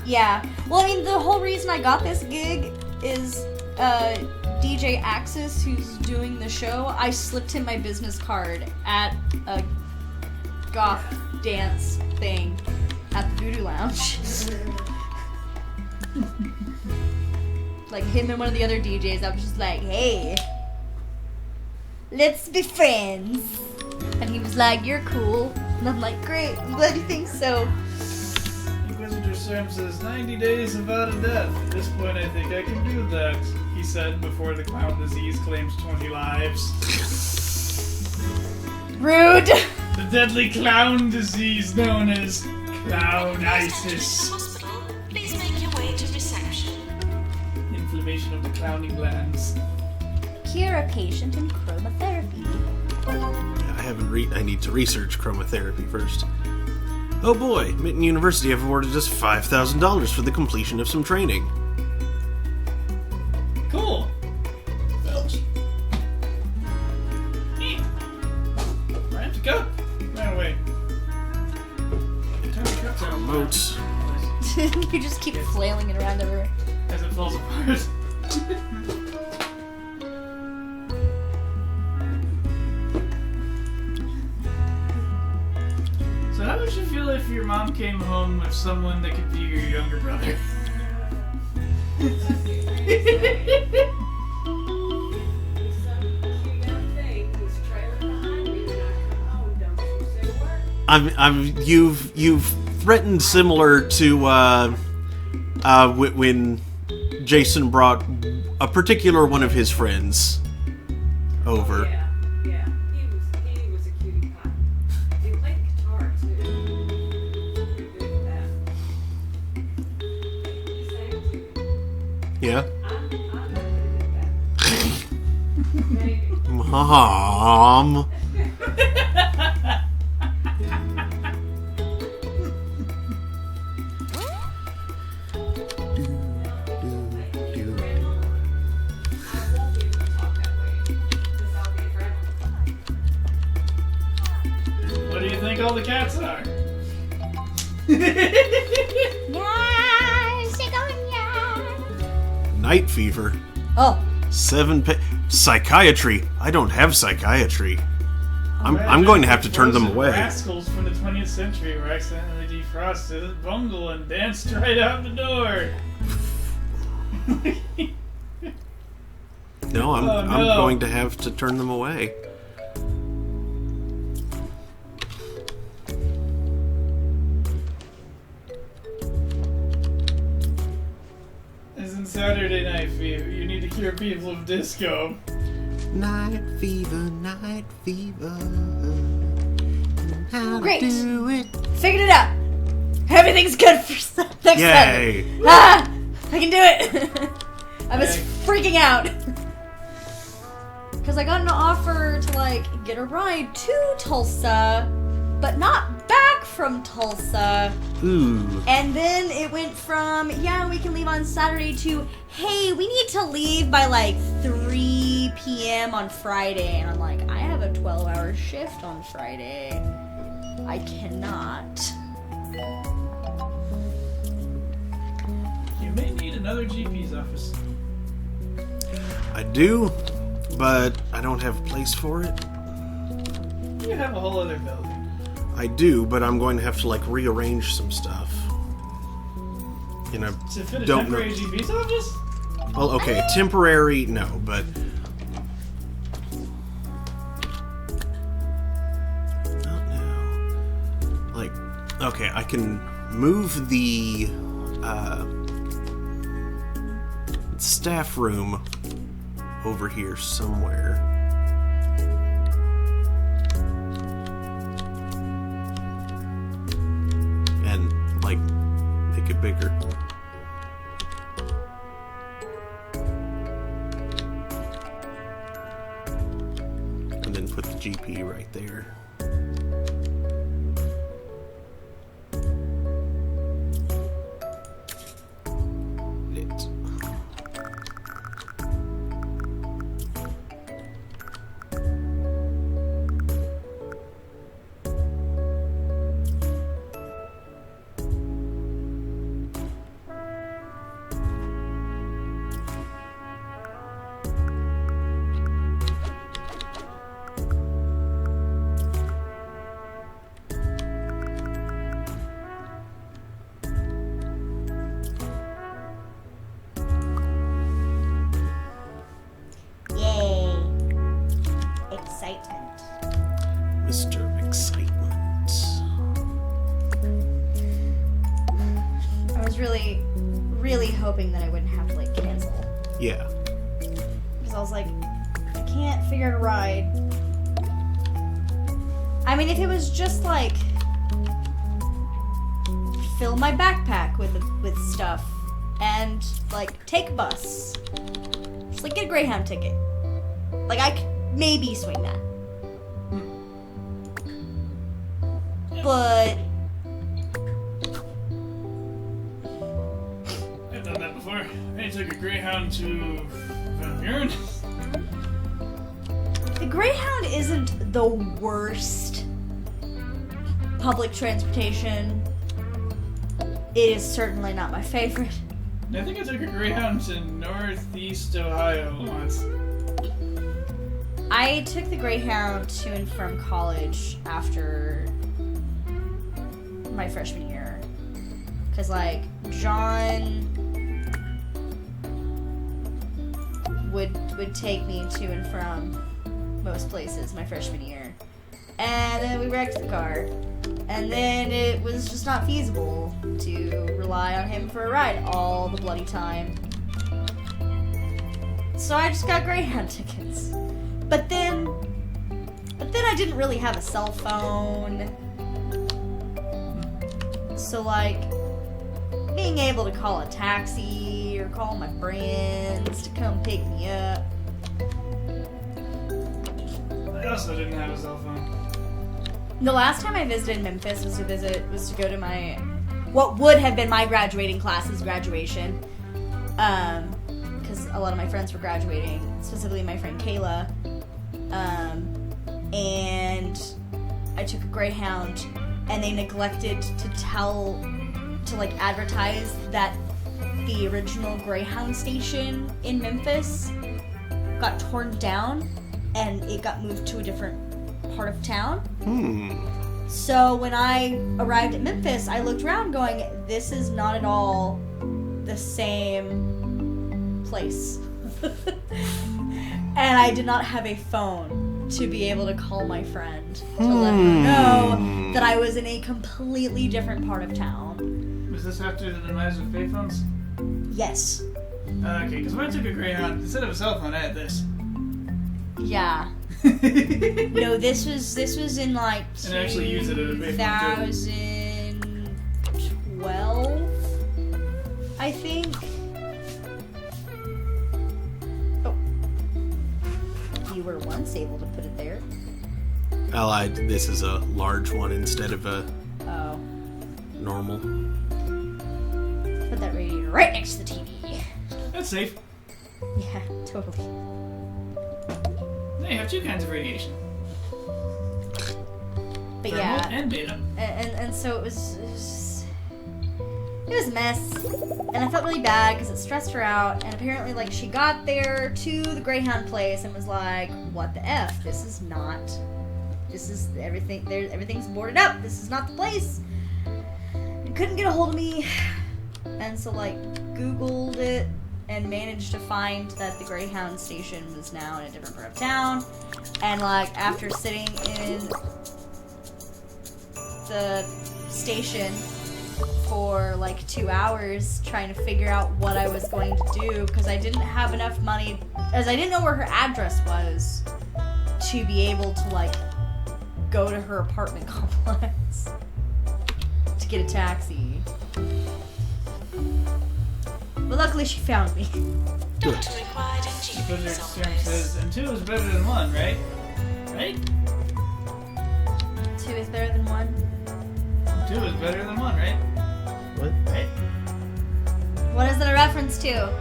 Yeah. Well, I mean, the whole reason I got this gig is DJ Axis, who's doing the show, I slipped him my business card at a goth dance thing at the Voodoo Lounge. Like him and one of the other DJs, I was just like, hey, let's be friends. And he was like, you're cool. And I'm like, great, I'm glad you think so. Inquisitor Sam says, 90 days without a death. At this point, I think I can do that, he said before the clown disease claims 20 lives. Rude. The deadly clown disease known as clownitis. Hospital, please make your way to reception. Inflammation of the clowning glands. Cure a patient in chromotherapy. I need to research chromotherapy first. Oh boy, Mitten University have awarded us $5,000 for the completion of some training. Cool. Belch. I have to go. Right away. Turn the cups out. Moats. You just keep flailing it around everywhere. As it falls apart. So how would you feel if your mom came home with someone that could be your younger brother? You've threatened similar to when Jason brought a particular one of his friends over. Yeah. He was a cutie pie. He played guitar too. Pretty good at that. He sang too. Yeah. I'm pretty good at that. Maybe. Mom. What do you think all the cats are? Night fever. Oh. 7 psychiatry. I don't have psychiatry. I'm going to have to turn them away. Rascals from the 20th century were accidentally defrosted at Bungle and danced right out the door. No, I'm Oh, no. I'm going to have to turn them away. Isn't Saturday Night Fever? You need to cure people of disco. Night fever, night fever. How Great. to do it. Figured it out. Everything's good for next Yay! Sunday. Ah! I can do it. I was freaking out. Because I got an offer to, like, get a ride to Tulsa, but not back from Tulsa. Ooh. And then it went from, yeah, we can leave on Saturday to, hey, we need to leave by, like, 3 p.m. on Friday. And I'm like, I have a 12-hour shift on Friday. I cannot. You may need another GP's office. I do, but I don't have a place for it. You have a whole other building. I do, but I'm going to have to like rearrange some stuff. You know, To fit a don't temporary know. GP's office? Well, okay, temporary, no, but not now. Like, okay, I can move the staff room over here somewhere. And, like, make it bigger. And then put the GP right there. Lit. Yay. Excitement. Mr. Excitement. I was really, really hoping that I wouldn't have to, like, cancel. Yeah. Because I was like, I can't figure out a ride. I mean, if it was just, like, fill my backpack with stuff and, like, take a bus. Just, like, get a Greyhound ticket. Like, I could maybe swing that. But I've done that before. I took a Greyhound to Van Buren. the Greyhound isn't the worst public transportation it is certainly not my favorite. I think I took a Greyhound to Northeast Ohio once. I took the Greyhound to and from college after my freshman year. Because, like, John would take me to and from most places my freshman year. And then we wrecked the car. And then it was just not feasible to rely on him for a ride all the bloody time. So I just got Greyhound tickets. But then I didn't really have a cell phone. So, like, being able to call a taxi or call my friends to come pick me up. I also didn't have a cell phone. The last time I visited Memphis was to go to what would have been my graduating class's graduation. Because a lot of my friends were graduating, specifically my friend Kayla. And I took a Greyhound, and they neglected to advertise that the original Greyhound station in Memphis got torn down, and it got moved to a different part of town. So when I arrived at Memphis, I looked around going, this is not at all the same place. And I did not have a phone to be able to call my friend to let her know that I was in a completely different part of town. Was this after the demise of payphones? Yes. Okay, because when I took a Greyhound, instead of a cell phone, I had this. Yeah. No, this was in like And I actually use it as a payphone too. 2012, I think. Oh, you were once able to put it there. Well, this is a large one instead of a Oh, normal. put that radiator right next to the TV. That's safe. Yeah, totally. They have two kinds of radiation. But Thermal yeah, and beta. and so it was a mess, and I felt really bad because it stressed her out. And apparently, like, she got there to the Greyhound place and was like, "What the f? This is everything. Everything's boarded up. This is not the place." And couldn't get a hold of me, and so like Googled it and managed to find that the Greyhound station was now in a different part of town. And like after sitting in the station for like 2 hours trying to figure out what I was going to do, because I didn't have enough money, as I didn't know where her address was to be able to like go to her apartment complex to get a taxi. But luckily she found me. Doctor required in Because your GP's experience says, office. and 2 is better than 1, right? Right? 2 is better than 1. 2 is better than 1, right? What? Right? What is it a reference to?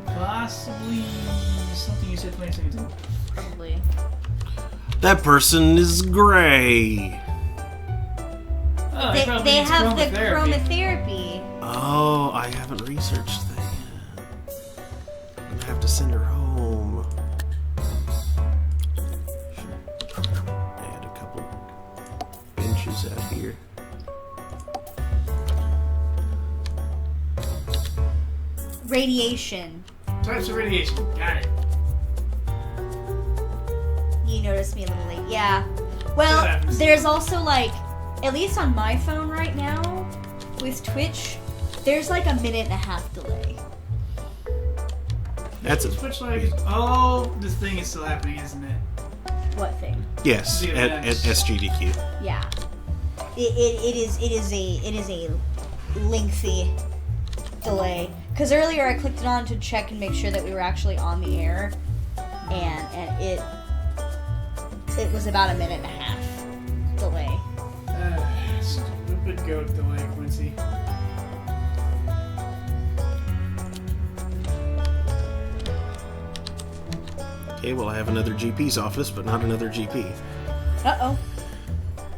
Possibly something you said 20 seconds ago. Probably. That person is gray. Oh, They probably needs have the chromotherapy. chromotherapy. Oh, I haven't researched that yet. I'm gonna have to send her home. Should add a couple benches out here. Radiation. Types of radiation. Got it. You noticed me a little late. Yeah. That Well, happens. there's also like, at least on my phone right now, with Twitch, there's like a 1.5-minute delay. That's a Twitch like, oh, this thing is still happening, isn't it? What thing? yes The at events. SGDQ. Yeah. It is a lengthy delay. Because earlier I clicked it on to check and make sure that we were actually on the air, and it was about a 1.5-minute delay. Stupid goat delay, Quincy. Okay, well, I have another GP's office, but not another GP. Uh-oh.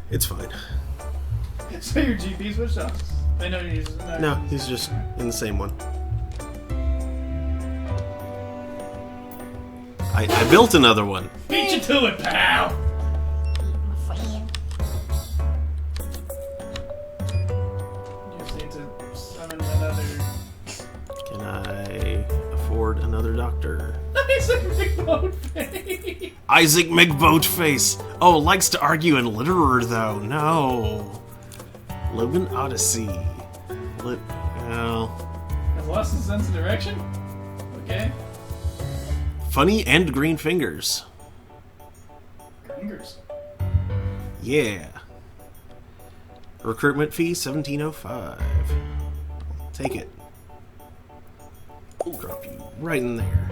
It's fine. So your GP switched off. I know he's not. No, he's just in the same one. I built another one. Beat you to it, pal! You just need to summon another... Can I afford another doctor? Isaac McBoatface! Isaac McBoatface! Oh, likes to argue in literature, though. No. Logan Odyssey. Well... Has lost his sense of direction? Okay. Funny and green fingers. Fingers. Yeah. Recruitment fee, $17.05. Take it. I'll drop you right in there.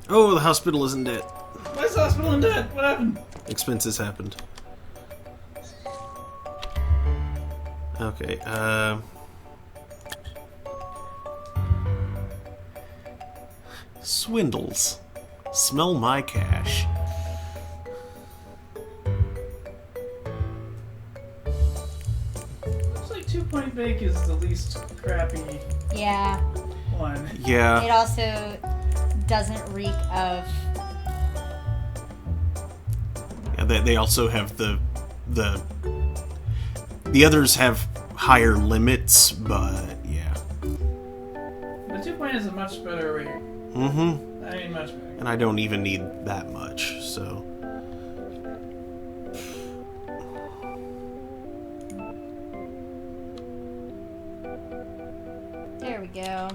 Oh, the hospital is in debt. Why is the hospital in debt? What happened? Expenses happened. Okay, swindles. Smell my cash. Looks like 2 Point Bake is the least crappy Yeah. one. Yeah. It also doesn't reek of. Yeah, they also have the others have higher limits, but yeah. The 2 Point is a much better rate. Mm-hmm. I mean, much better. And I don't even need that much, so. There we go.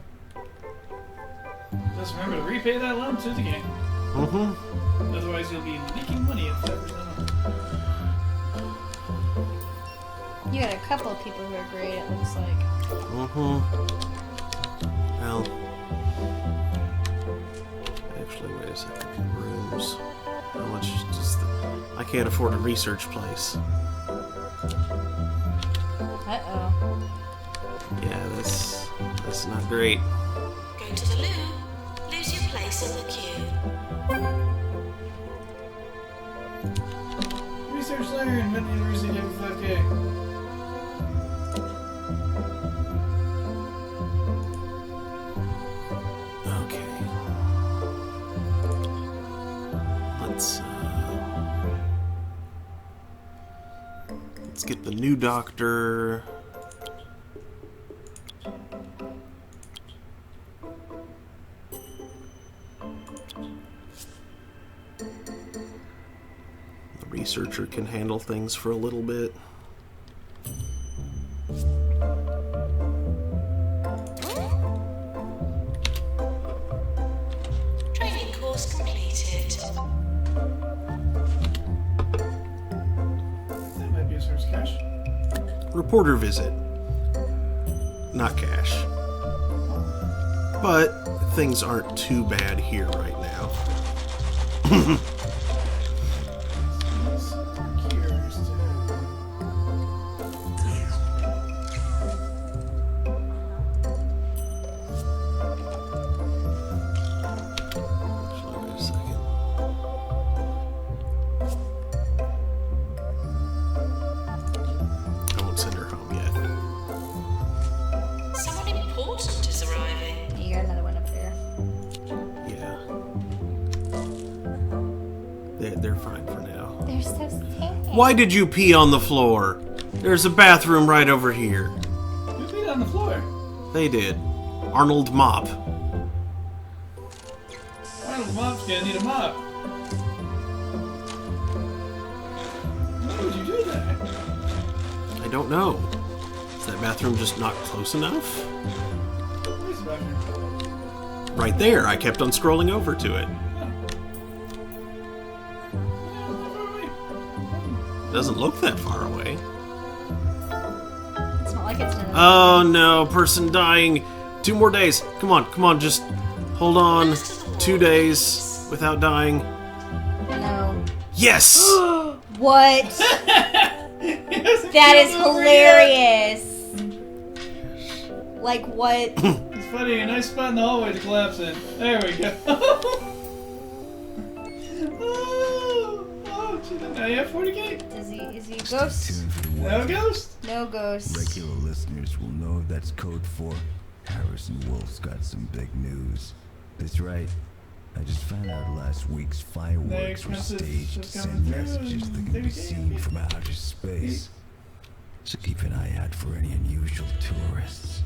Just remember to repay that loan to the game. Mm-hmm. Otherwise, you'll be making money at 5%. You got a couple of people who are great, it looks like. Mm-hmm. Well. Actually, wait a second. Rooms. How much does I can't afford a research place. Uh-oh. Yeah, that's not great. Go to the loo. Lose your place in the queue. Research Learn, Mid University level 5K. Okay. Let's get the new doctor. The researcher can handle things for a little bit. Training course completed. That might be a source cash. Reporter visit. Not cash. But things aren't too bad here right now. Cures too. Actually, wait a second. I won't send her home yet. Someone important is arriving. You got another one up there. Yeah. They're fine for now. They're so sad. Why did you pee on the floor? There's a bathroom right over here. Who peed on the floor? They did. Arnold Mop. Arnold Mop's gonna need a mop. Why would you do that? I don't know. Is that bathroom just not close enough? Where's the bathroom? Right there. I kept on scrolling over to it. Doesn't look that far away. It's not like it's done. Oh no, person dying. 2 more days. Come on, just hold on. 2 days without dying. No. Yes! What? That is hilarious. Like what? It's funny, a nice spot in the hallway to collapse in. There we go. Now you have 40k. Is he a Stay ghost? tuned for the No west. ghost. No ghost. Regular listeners will know that's code for Harrison Wolf's got some big news. That's right. I just found out last week's fireworks were expensive staged to just send coming through messages that and can be maybe seen from outer space. So keep an eye out for any unusual tourists.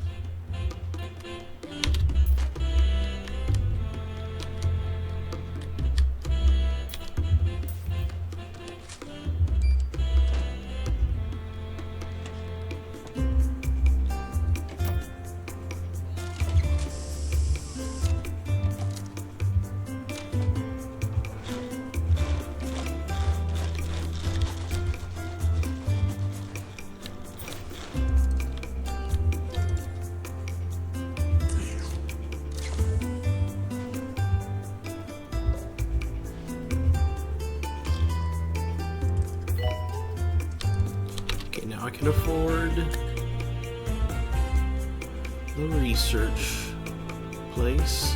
Okay, now I can afford the research place.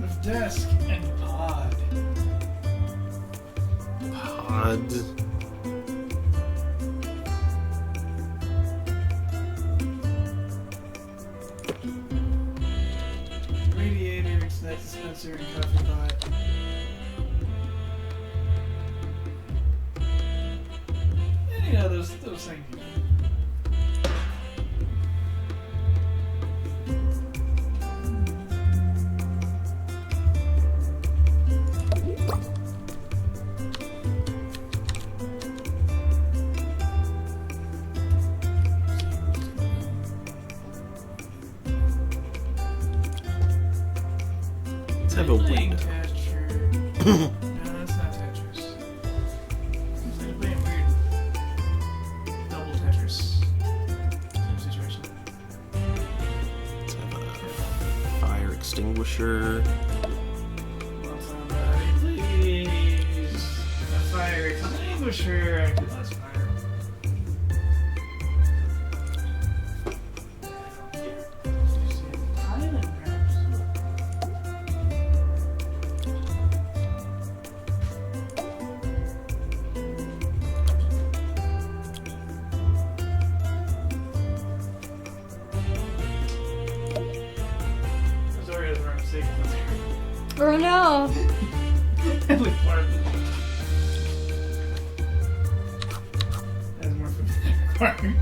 With desk and pod. Pod. Radiator, snack dispenser, and coffee pot. And you know those things. Let's have a Playing window. Tetris. No, that's not Tetris. It's like playing weird double Tetris. Same situation. Let's have a fire extinguisher. Well, somebody please. A fire extinguisher. I could less fire. Island wraps. Those Oreos were mistake. Oh no. Heavily part. Has more food required.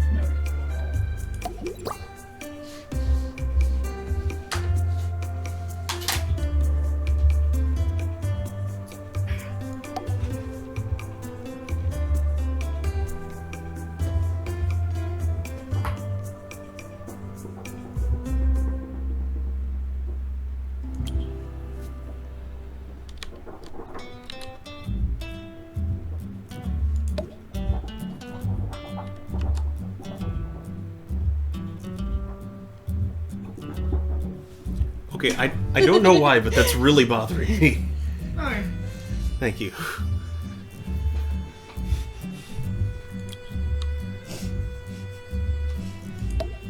Okay, I don't know why, but that's really bothering me. Okay. Thank you.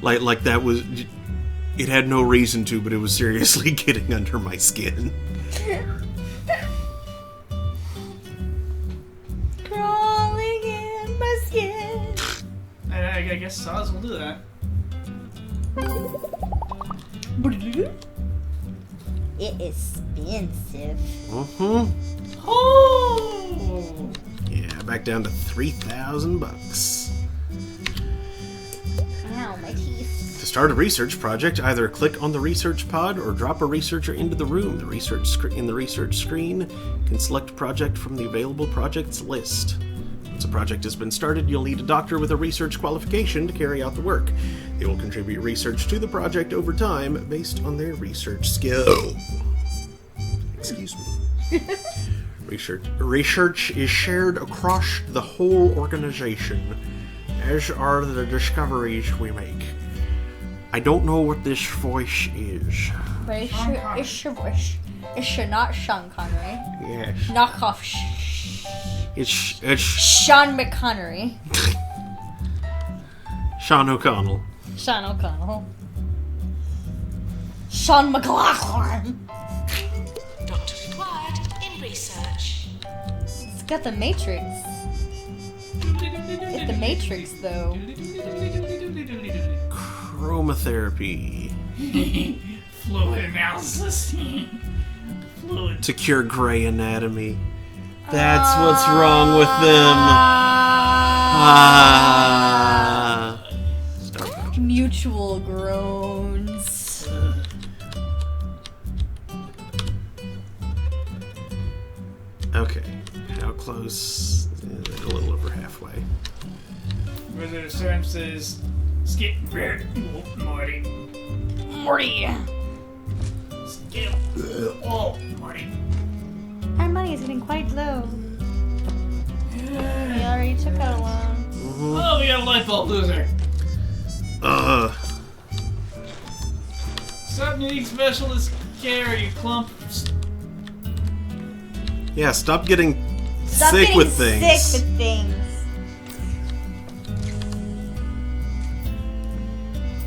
Like that was... It had no reason to, but it was seriously getting under my skin. Crawling in my skin. I guess saws will do that. It is expensive. Mm-hmm. Oh! Yeah, back down to $3,000. Ow, my teeth. To start a research project, either click on the research pod or drop a researcher into the room. The in the research screen can select a project from the available projects list. Once a project has been started, you'll need a doctor with a research qualification to carry out the work. They will contribute research to the project over time based on their research skill. Excuse me. Research is shared across the whole organization, as are the discoveries we make. I don't know what this voice is. But it's your voice. It's your not Sean Connery. Yes. Knockoff It's Sean McConnery. Sean O'Connell. Sean O'Connell. Sean McLaughlin. Doctor required in research. It's got the Matrix. It's the Matrix, though. Chromotherapy. Fluid analysis. Fluid. To cure gray anatomy. That's what's wrong with them. Stop. Mutual groans. Okay. How close? A little over halfway. Wizard of Storm says, skip Morty. Morty. Skip. Oh, Morty. Our money is getting quite low. We already took out a loan. Oh, we got a light bulb loser. Stop needing specialist care, you clump. Yeah, stop getting Stop sick getting with things. Sick with things.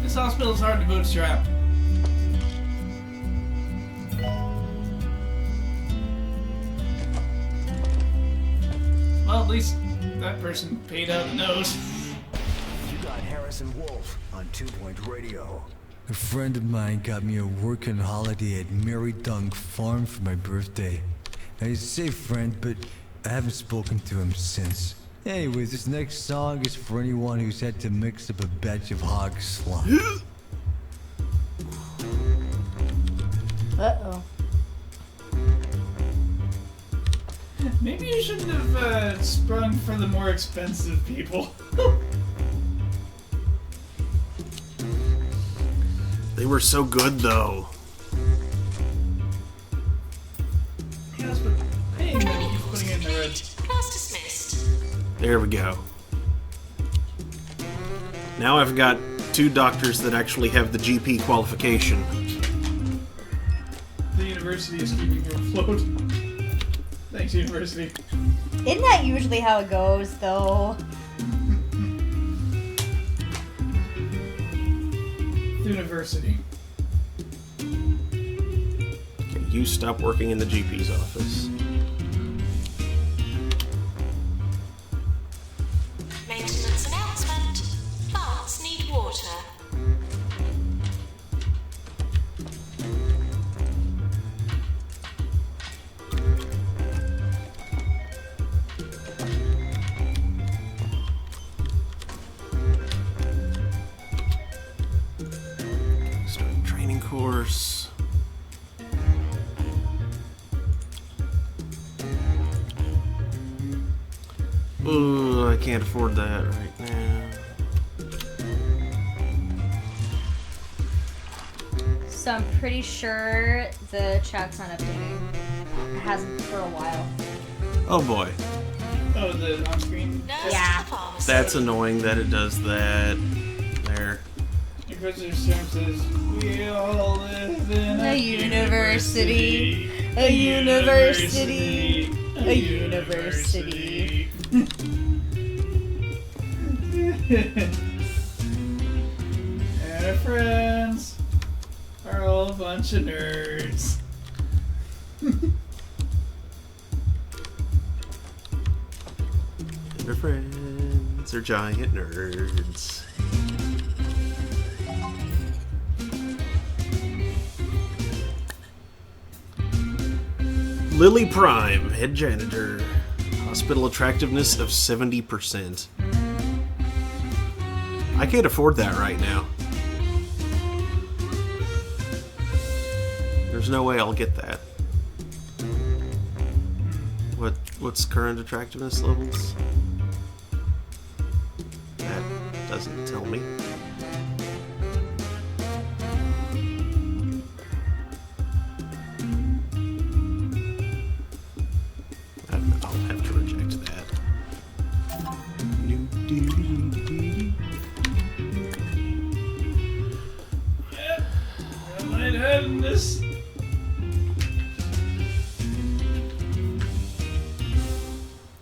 This hospital is hard to bootstrap. Well, at least that person paid out the nose. You got Harrison Wolf on 2 Point Radio. A friend of mine got me a working holiday at Mary Dunk Farm for my birthday. Now, he's a safe friend, but I haven't spoken to him since. Anyways, this next song is for anyone who's had to mix up a batch of hog slop. Uh-oh. Maybe you shouldn't have sprung for the more expensive people. They were so good, though. Yes, but paying them, keep putting it in the red. Class dismissed. There we go. Now I've got 2 doctors that actually have the GP qualification. The university is keeping you afloat. Thanks, university. Isn't that usually how it goes, though? University. Okay, you stop working in the GP's office. Maintenance announcement. Plants need water. Start a training course. Ooh, I can't afford that right now. So I'm pretty sure the chat's not updating. It hasn't for a while. Oh boy. Oh, the on-screen. Nurse Yeah. to the pharmacy. That's annoying that it does that. There. Wizard of Storm says, we all live in A university. A university. A university. And our friends are all a bunch of nerds. And our friends are giant nerds. Lily Prime, head janitor. Hospital attractiveness of 70%. I can't afford that right now. There's no way I'll get that. What's current attractiveness levels? That doesn't tell me. I'll have to reject that. Yep, I might have this.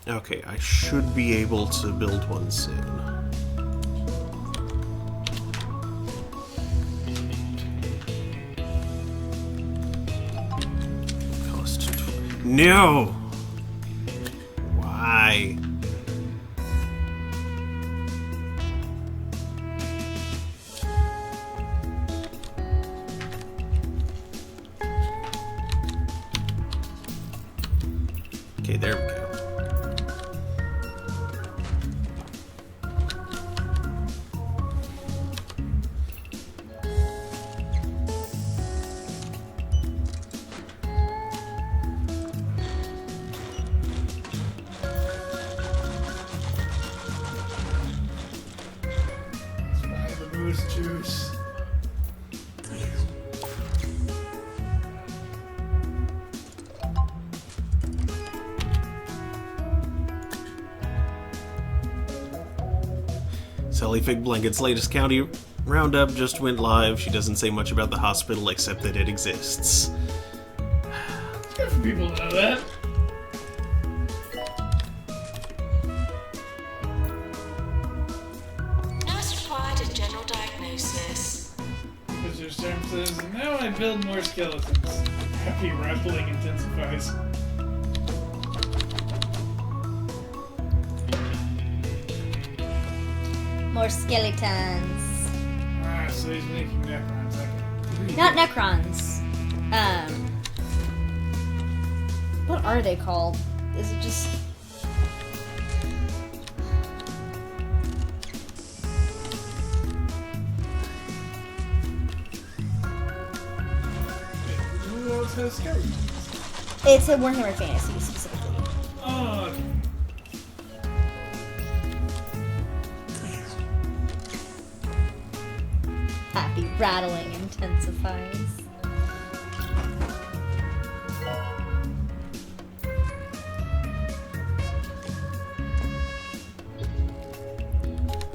Okay, I should be able to build one soon. No! Why? Okay, there we go. Buy the moose juice. Sally Fig Blanket's latest county roundup just went live. She doesn't say much about the hospital except that it exists. It's good for people to know that. Nurse required a general diagnosis. Mr. Storm says, now I build more skeletons. Happy rattling intensifies. More skeletons. Ah, so he's making Necrons. Okay. Not Necrons. What are they called? Is it just... Who else has skeletons? It's a Warhammer Fantasy, specifically. Oh, okay. Happy rattling intensifies.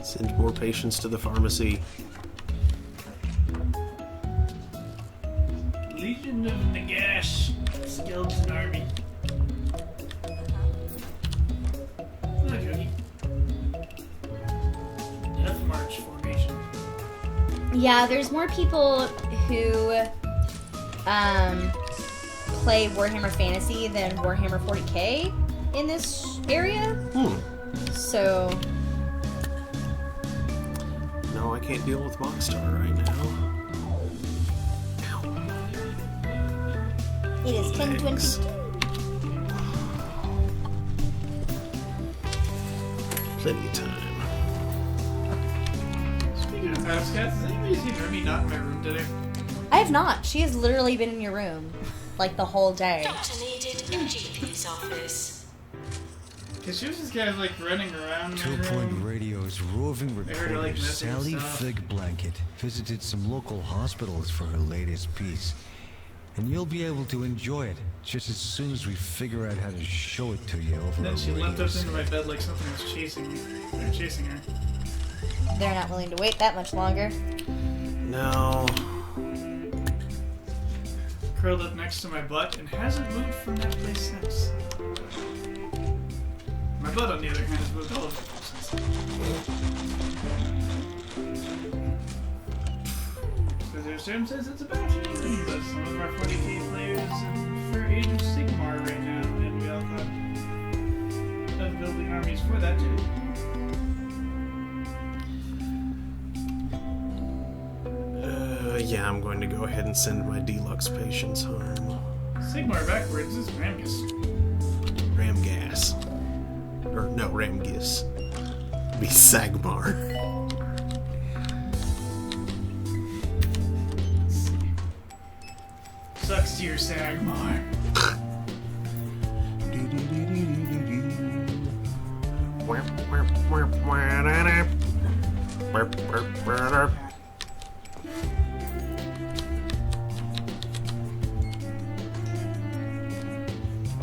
Send more patients to the pharmacy. Legion of Nagash. Skeleton Army. Okay. Death March formation. Yeah, there's more people who play Warhammer Fantasy than Warhammer 40k in this area. So No, I can't deal with Mockstar right now. it is 10:22. Plenty of time. Speaking of house cats, has anybody seen Remy not in my room today? I have not. She has literally been in your room like the whole day. Doctor needed in GP's office. Because she was just kind of like running around in 2 my Point room. Radio's roving heard her, reporter like, messing with Sally stuff. Fig Blanket visited some local hospitals for her latest piece. And you'll be able to enjoy it just as soon as we figure out how to show it to you over Then a she leapt radio up into my screen. bed like something was chasing me. Or chasing her. They're not willing to wait that much longer. No. Curled up next to my butt and hasn't moved from that place since. My butt, on the other hand, has moved all over the place since. Because Sam says it's about you, but some of our 40k players for Age of Sigmar right now, and we all have building armies for that too. Yeah, I'm going to go ahead and send my deluxe patients home. Sigmar backwards is Ramgus. Ramgas. Or, no, Ramgis. Be Sagmar. Sucks to your Sagmar.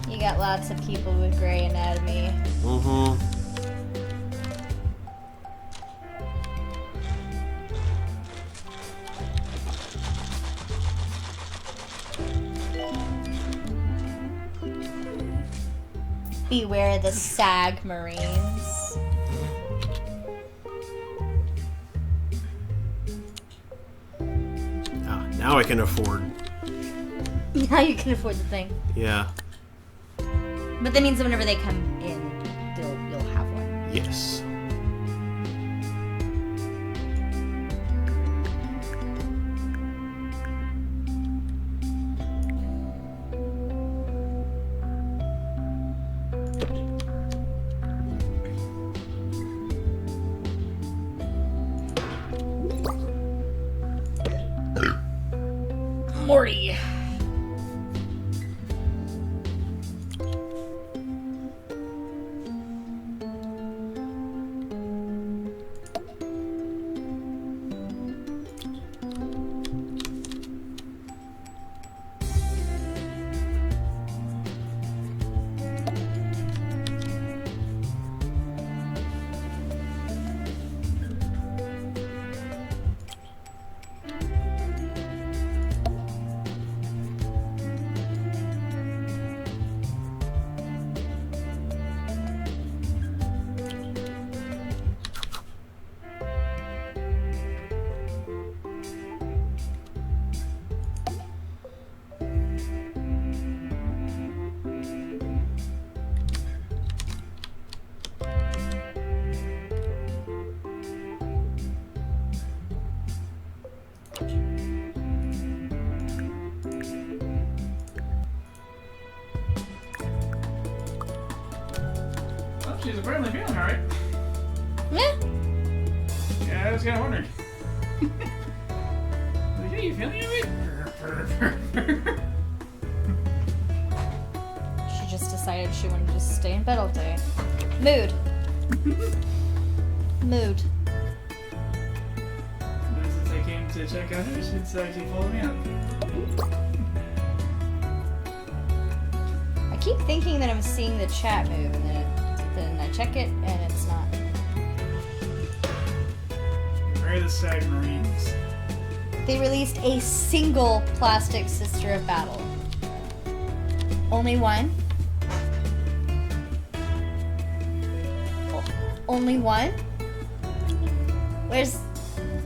You got lots of people with gray anatomy. Mm-hmm. Beware the Sag Marines. Ah, now I can afford. Now you can afford the thing. Yeah. But that means that whenever they come in, you'll have one. Yes. Morty. Well, she's apparently feeling alright. Yeah. Yeah, I was kind of wondering. Like, hey, you feeling alright? She just decided she wanted to stay in bed all day. Mood. Mood. Since I came to check out her, she's actually followed me up. I keep thinking that I'm seeing the chat move, and then I check it, and it's not. Where are the SAG Marines? They released a single plastic Sister of Battle. Only one. Only one? Where's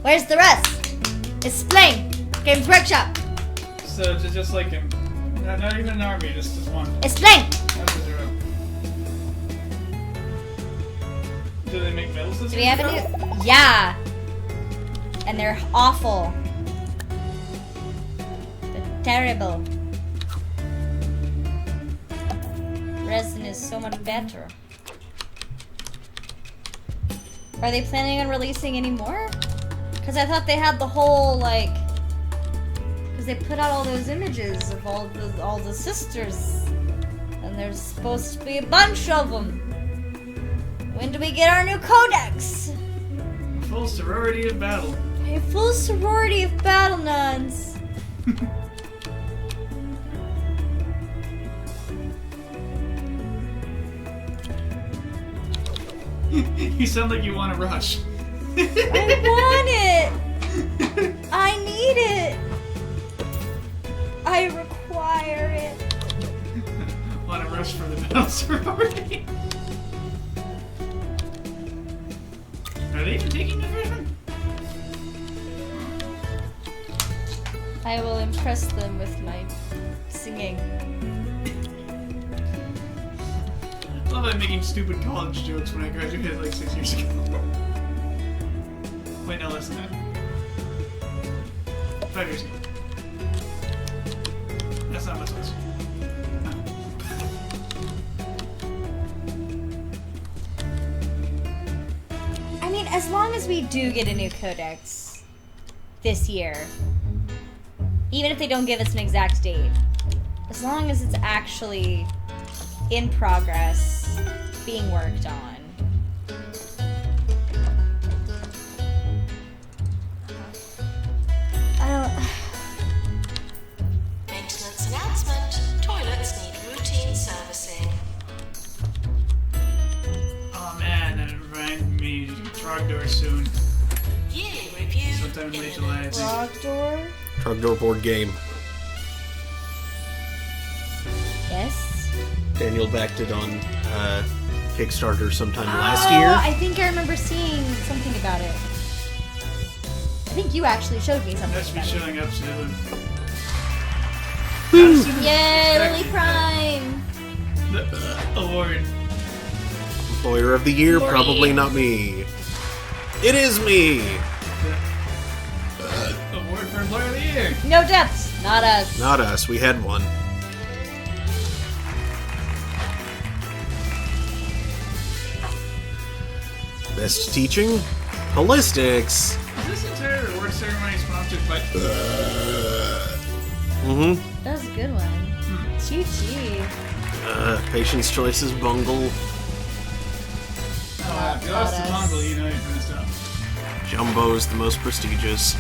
the rest? Explain! Games Workshop! So it's just like him. Not even an army, just one. Explain! That's a 0. Do they make medals this Do we have a new? Yeah! And they're awful. They're terrible. Resin is so much better. Are they planning on releasing any more? Because I thought they had the whole, like... Because they put out all those images of all the sisters. And there's supposed to be a bunch of them. When do we get our new codex? Full sorority of battle. A full sorority of battle nuns. You sound like you want to rush. I want it. I need it. I require it. Want to rush for the battle sorority? Are they even taking the first one? I will impress them with my singing. I love I'm making stupid college jokes when I graduated like 6 years ago. Wait, no, less than that. 5 years ago. That's not much less. I mean, as long as we do get a new codex this year, even if they don't give us an exact date, as long as it's actually in progress, being worked on. I don't... Maintenance announcement. Toilets need routine servicing. Oh man, that reminded me to Trogdor soon. Yearly review. Sometime in late July, I think. Rock door? Trogdor board game. Yes? Daniel backed it on Kickstarter sometime last year. I think I remember seeing something about it. I think you actually showed me something That should be about it. showing up soon. Yay, Lily Prime! The award. Employer of the Year, probably not me. It is me! Award for Employer of the Year. No deaths. Not us. Not us, we had one. Best teaching? Holistics! Is this entire award ceremony sponsored by... Mm-hmm. That was a good one. Chi-chi. Patient's Choice is Bungle. Oh, if you lost the Mongol, you know you messed up. Jumbo's the most prestigious.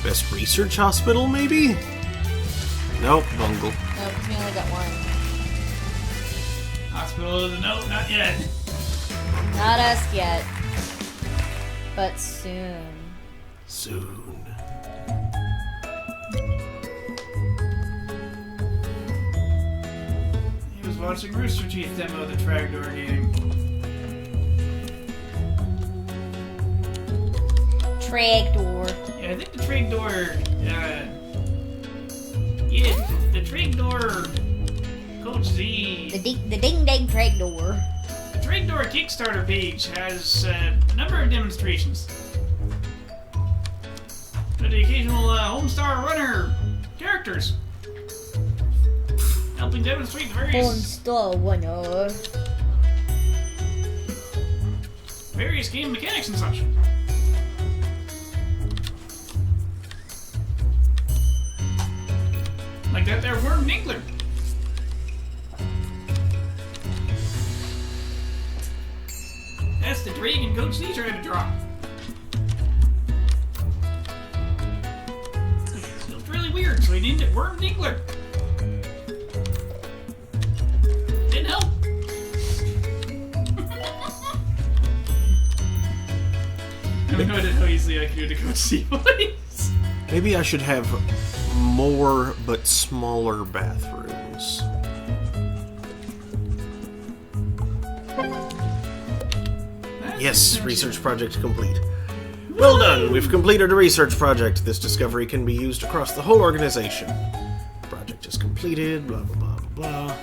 Best research hospital, maybe? Nope, Bungle. No, because we only got one. Hospital, no, not yet. Not us yet. But soon. Soon. He was watching Rooster Teeth demo the Tragdoor game. Tragdoor. Yeah, I think the Tragdoor, the Tragdoor Coach Z. The ding dang tragdoor. The Tragdoor Kickstarter page has a number of demonstrations. For the occasional Homestar Runner characters. Helping demonstrate the various game mechanics and such. Like that there Worm Ninkler. That's the dragon Coach Z tried to draw. It looked really weird, so he named it Worm Ninkler. Didn't help. I don't know how easily I can do the Coach Z voice. Maybe I should have more but smaller bathrooms. Yes, research project complete. Well done! We've completed a research project. This discovery can be used across the whole organization. Project is completed, blah blah blah blah blah.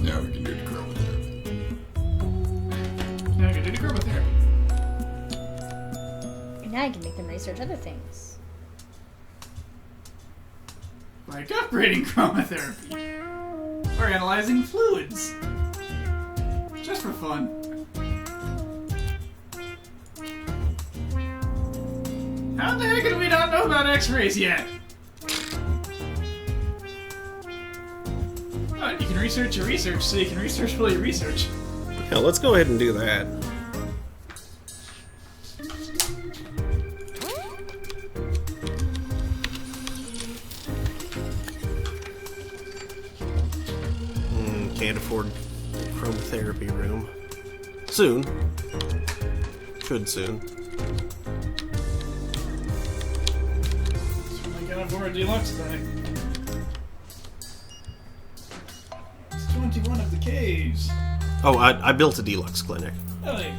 Now we can do the chromotherapy. Now I can do the chromotherapy. And now I can make them research other things. Like upgrading chromotherapy. Or analyzing fluids. Just for fun. How the heck do we not know about X-rays yet? Oh, you can research your research, so you can research while you research. Hell, let's go ahead and do that. Can't afford chromotherapy room. Soon. Could soon. So I got for a deluxe thing. It's 21 of the caves. Oh, I built a deluxe clinic. Ellie.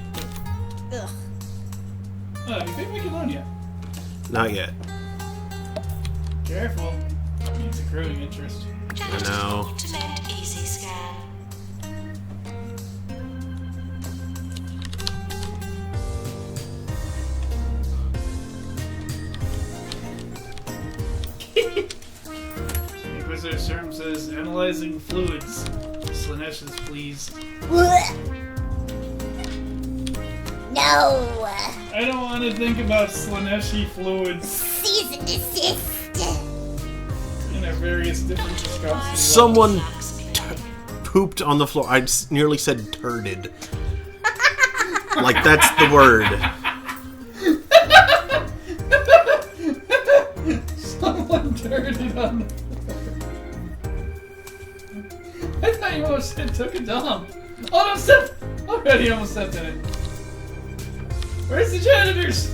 Ugh. Oh, you paid my loan yet? Not yet. Careful. It's accruing interest. I know. Ultimate Easy Scan. Inquisitor Serm says, analyzing fluids. Slanesh is pleased. No! I don't want to think about Slaneshi fluids Cease and desist! in their various different viscosity Someone pooped on the floor. I nearly said turded. Like, that's the word. Someone turned it on the floor. I thought you almost said took a dump. Oh no, step! Already almost stepped in it. Where's the janitors?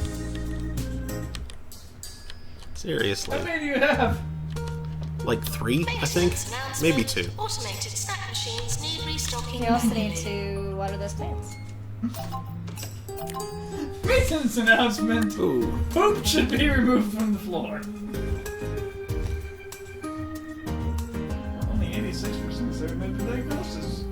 Seriously. How many do you have? Like 3, I think? Maybe 2. Automated snack machines need restocking. We also need to water those plants. maintenance announcement. Ooh. Poop should be removed from the floor. Only 86% certain of the diagnosis.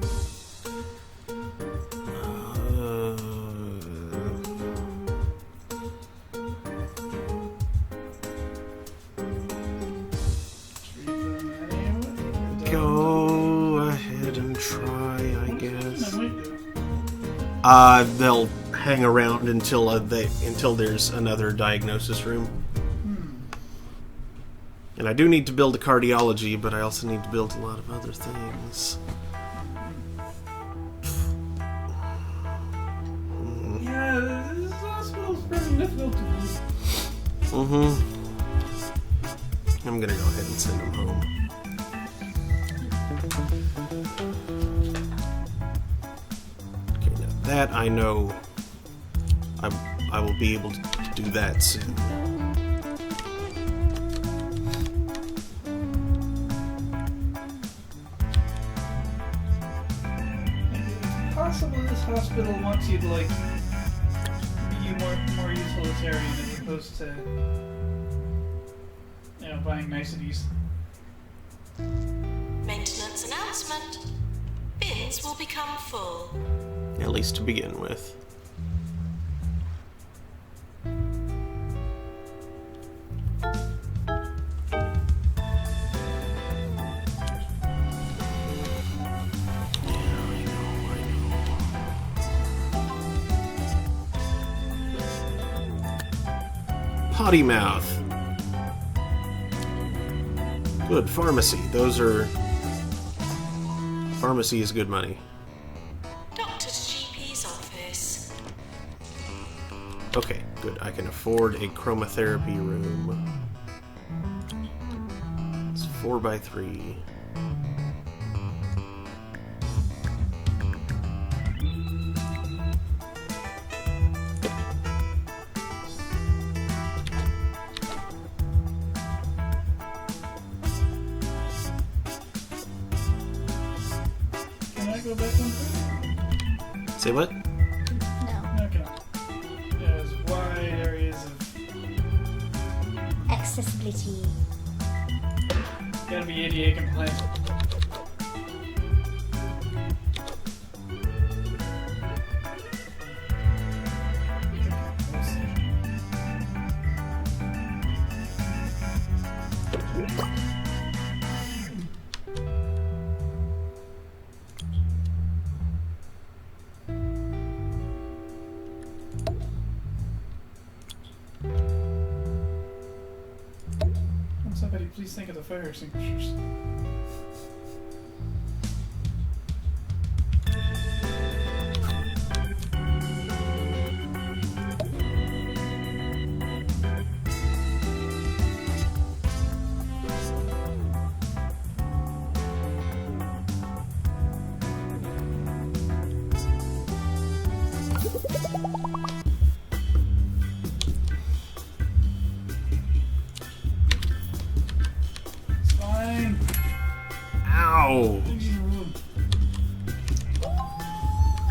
Go ahead and try, I guess. They'll hang around until until there's another diagnosis room. And I do need to build a cardiology, but I also need to build a lot of other things. Yeah, this hospital's pretty difficult to build. I'm gonna go ahead and send them home. Okay, now that I know I will be able to do that soon. It's possible this hospital wants you to like be more utilitarian as opposed to buying niceties. Maintenance announcement. Bins will become full. At least to begin with. Potty mouth. Good. Pharmacy. Those are... Pharmacy is good money. Doctor's GP's office. Okay, good. I can afford a chromotherapy room. It's 4x3. Can I go back on food? Say what? No. Okay. There's wide areas of... Accessibility. Gotta be ADA compliant. Somebody please think of the fire extinguishers. It's fine. Ow!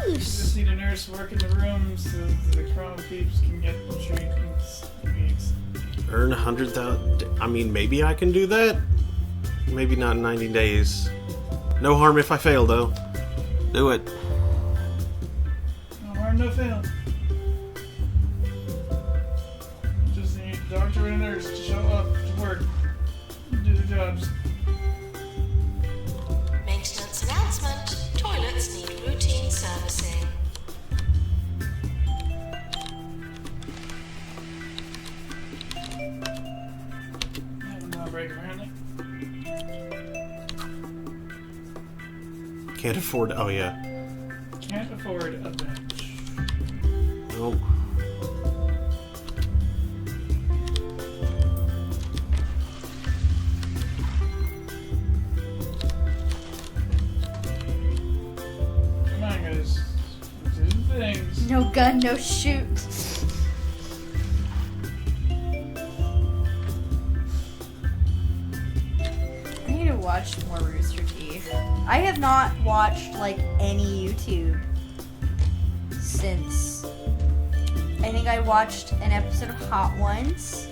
Just need a nurse work in the room so the chrome peeps can get the treatments. Earn 100,000. I mean, maybe I can do that. Maybe not in 90 days. No harm if I fail, though. Do it. No harm, no fail. Just need a doctor and a nurse to show up to work and do their jobs. Maintenance announcement. Toilets need routine servicing. Break apparently. Can't afford. Oh, yeah. Can't afford a bench. Nope. Come on, guys. Do things. No gun, no shoot. I need to watch more Rooster Teeth. I have not watched like any YouTube since I think I watched an episode of Hot Ones.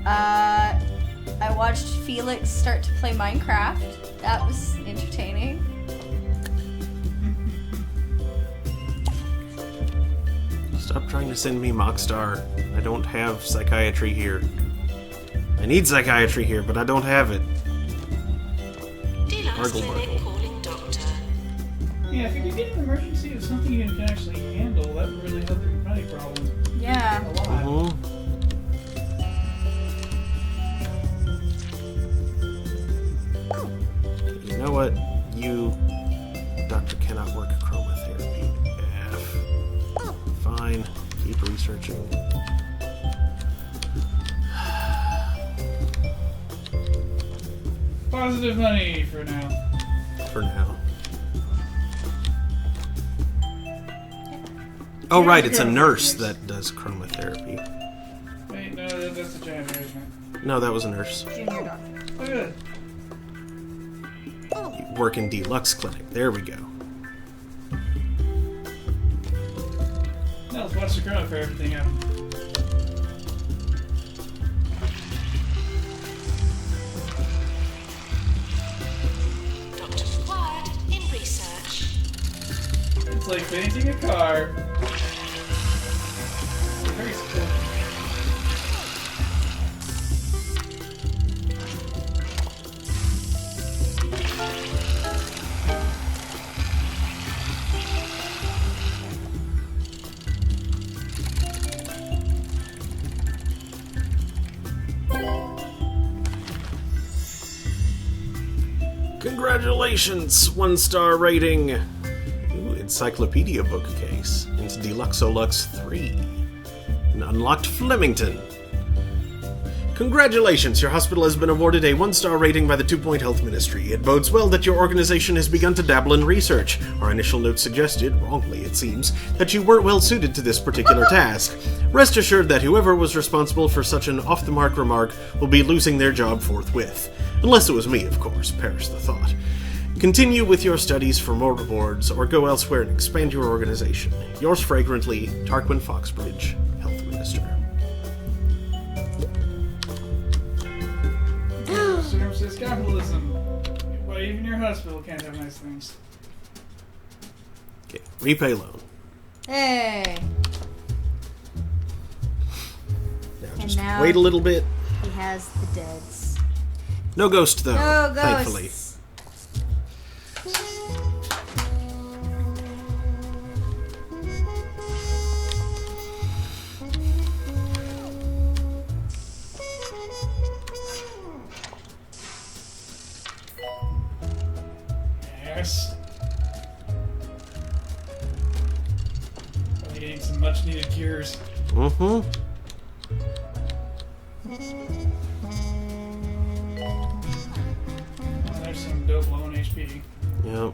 I watched Felix start to play Minecraft. That was entertaining. Stop trying to send me Mockstar. I don't have psychiatry here. I need psychiatry here, but I don't have it. Deluxe Argle Clinic bargle. calling doctor. Yeah, if you could get an emergency of something you can actually handle, that would really help your body problem Yeah. a lot. You know what? You, doctor, cannot work chromotherapy. F. Fine. Keep researching. Positive money for now. For now. Oh, right, it's a nurse that does chromotherapy. Wait, no, that's a janitor, isn't it? No, that was a nurse. Junior doctor. Oh, good. You work in Deluxe Clinic. There we go. Now let's watch the chromotherapy thing happen. Doctor required in research. It's like painting a car. Very simple. Congratulations! 1-star rating. Ooh, encyclopedia bookcase. It's Deluxolux 3. An unlocked Flemington. Congratulations, your hospital has been awarded a 1-star rating by the 2 Point Health Ministry. It bodes well that your organization has begun to dabble in research. Our initial notes suggested, wrongly it seems, that you weren't well suited to this particular task. Rest assured that whoever was responsible for such an off-the-mark remark will be losing their job forthwith. Unless it was me, of course, perish the thought. Continue with your studies for more rewards, or go elsewhere and expand your organization. Yours fragrantly, Tarquin Foxbridge, Health Minister. Services capitalism. Well, even your hospital can't have nice things. Okay, repay loan. Hey. Now And just now- wait a little bit. He has the deads. No ghost, though, No ghosts. thankfully. Yes. Probably getting some much needed cures. Mm-hmm. Well, there's some dope low on HP. Yep.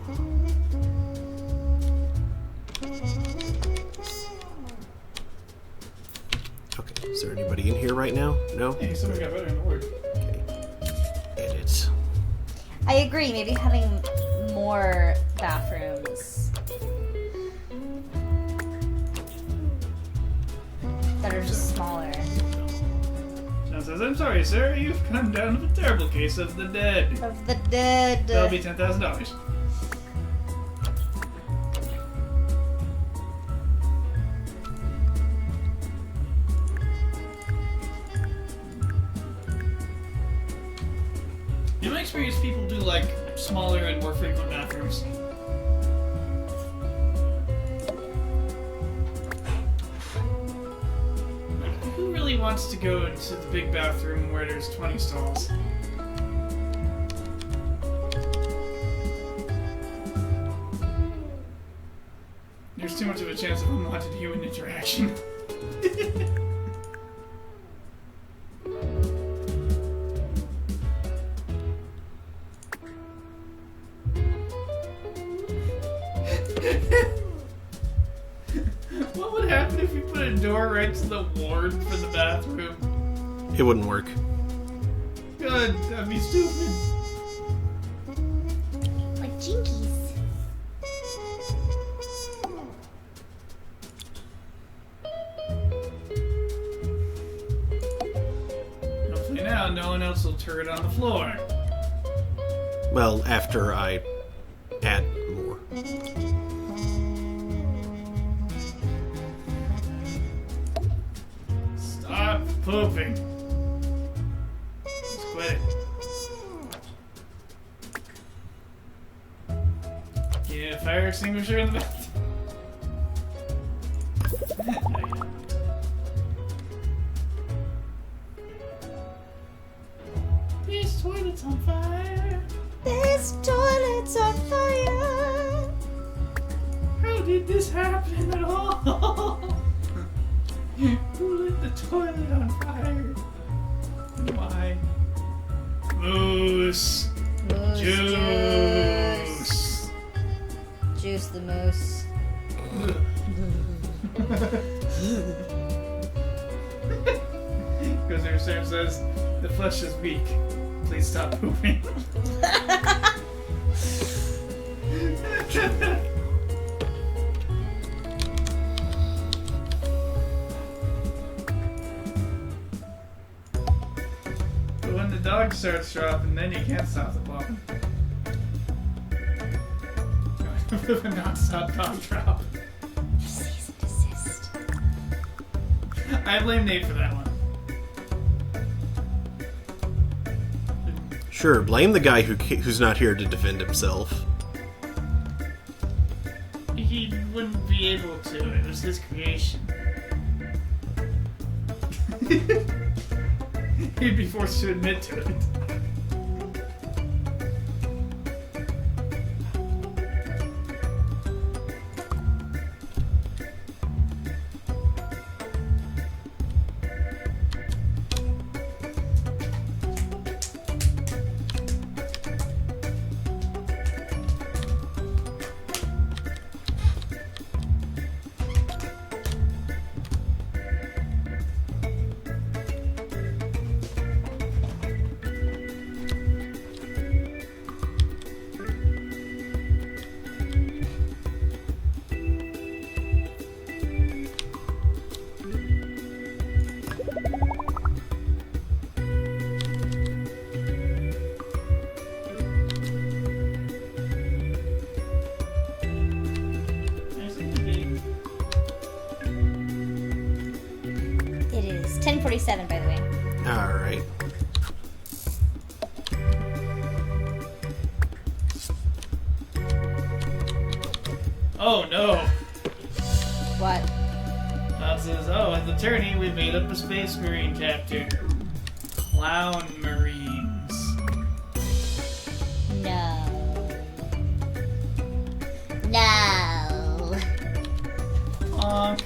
Okay, is there anybody in here right now? No? Hey, somebody got better in the word. Okay. Edit. I agree, maybe having more bathrooms that are just smaller. John says, I'm sorry, sir. You've come down with a terrible case of the dead. Of the dead. That'll be $10,000. In my experience, people do like smaller and more frequent bathrooms. Who really wants to go into the big bathroom where there's 20 stalls? There's too much of a chance of unwanted human interaction. What would happen if you put a door right to the ward for the bathroom? It wouldn't work. God, that'd be stupid. Like Jinkies. no one else will turn it on the floor. Well, after I add more. Stop pooping. Just quit it. You need a fire extinguisher in the bathroom? This toilet's on fire. This toilet's on fire. How did this happen at all? Who lit the toilet on fire? And why? Moose. Moose Juice. Juice the moose. Because Sam says, the flesh is weak. Please stop pooping. But when the dog starts dropping, then you can't stop the popping. With a non-stop dog drop. Cease and desist. I blame Nate for that one. Sure, blame the guy who's not here to defend himself. He wouldn't be able to. It was his creation. He'd be forced to admit to it. It is 10:47, by the way. Alright. Oh no! What? Todd says, oh, as attorney, we made up a Space Marine chapter. Clown Marines. No. No. Honk.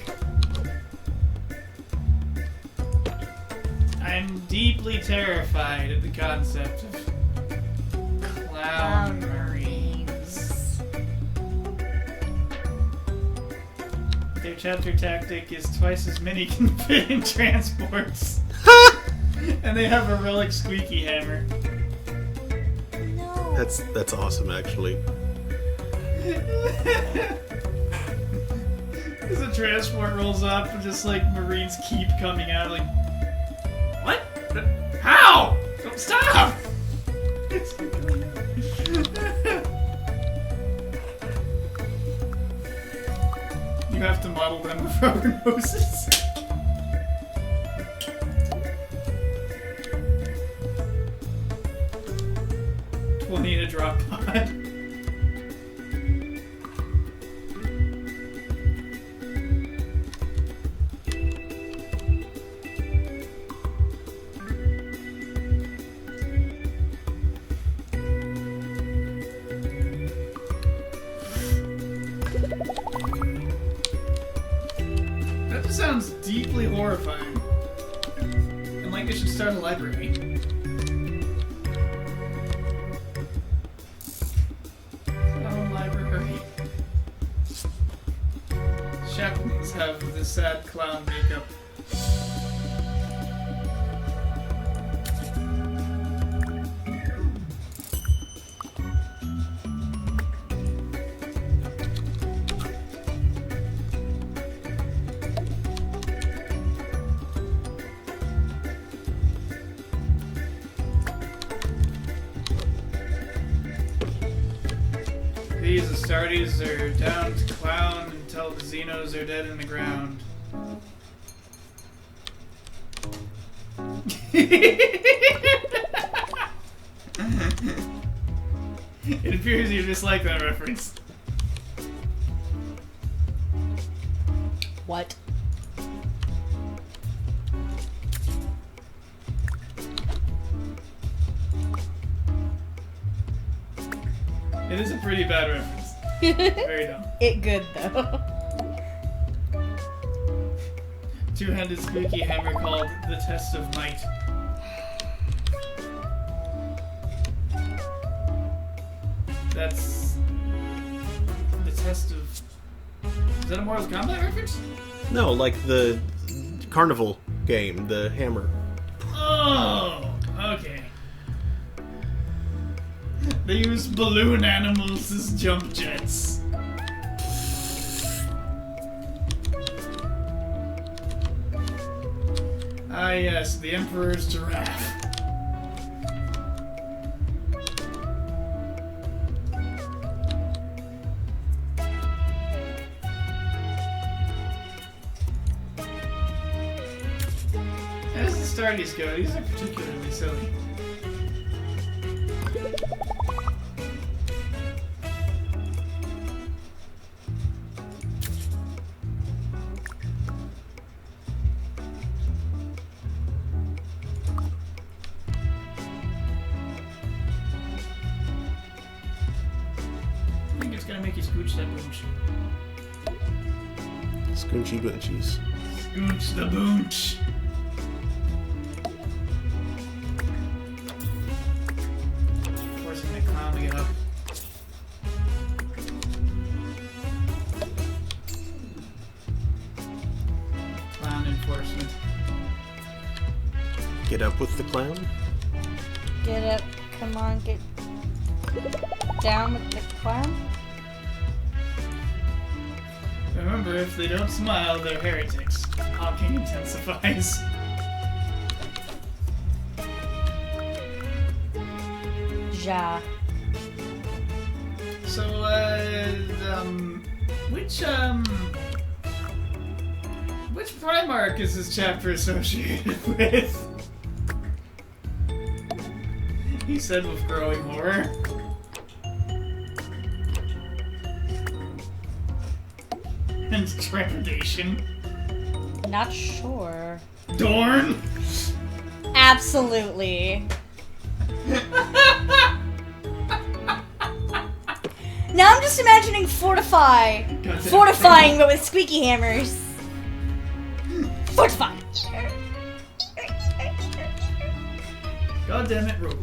I'm deeply terrified at the concept of Clown Marines. Their chapter tactic is twice as many can fit in transports. And they have a relic squeaky hammer. No. That's awesome, actually. As the transport rolls up, and just like Marines keep coming out, like, what? How? Don't stop! You have to model them with rubber noses. $20 in a drop pod. That just sounds deeply horrifying. And like they should start a library. Clown library. Chaplains have the sad clown makeup. Astartes. Astartes are down to clown until the Xenos are dead in the ground. It appears you dislike that reference. What? It is a pretty bad reference. Very dumb. It good though. Two-handed spooky hammer called the Test of Might. That's the test of. Is that a Mortal Kombat reference? No, like the carnival game, the hammer. Oh, okay. They use balloon animals as jump jets. Ah yes, the Emperor's giraffe. As the Astartes go, these are particularly silly. I think it's gonna make you scooch that boonch. Scoonchy boonchies. Scooch the boonch. Forcing the clown to get up. Clown enforcement. Get up with the clown. Get up, come on, get down with the clown. Remember, if they don't smile, they're heretics. Honking intensifies. Ja. So, which Primarch is this chapter associated with? He said with growing horror. And trepidation. Not sure. Dorn! Absolutely. Now I'm just imagining Fortify. Gotcha. Fortifying, but with squeaky hammers. Fortify. God damn it, Rogue.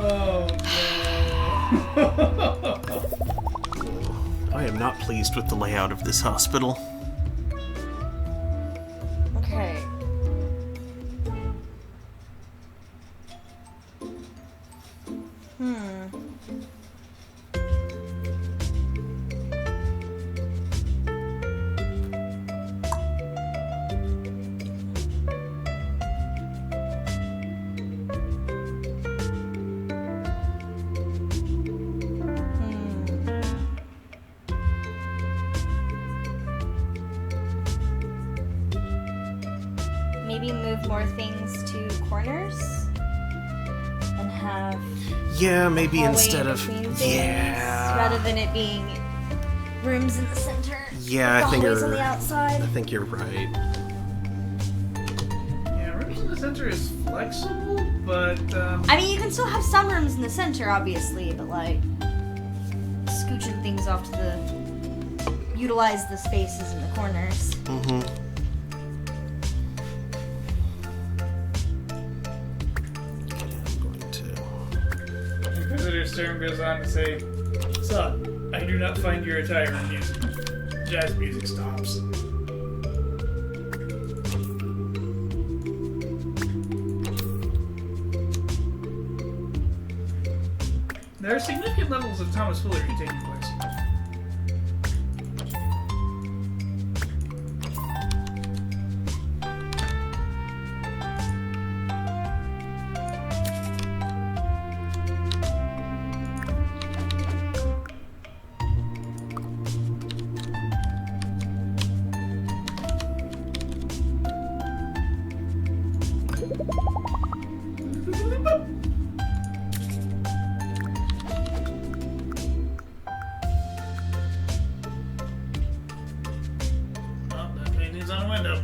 Oh no. I am not pleased with the layout of this hospital. Okay. Maybe move more things to corners and have Yeah, maybe hallway instead of between things, rather than it being rooms in the center. Yeah, with I think hallways on you're. the outside. I think you're right. Yeah, rooms in the center is flexible, but I mean, you can still have some rooms in the center, obviously, but like scooching things off to the utilize the spaces in the corners. Mm-hmm. Inquisitor Stern goes on to say, "Son, I do not find your attire amusing." Jazz music stops. There are significant levels of Thomas Foolery taking place. on a window.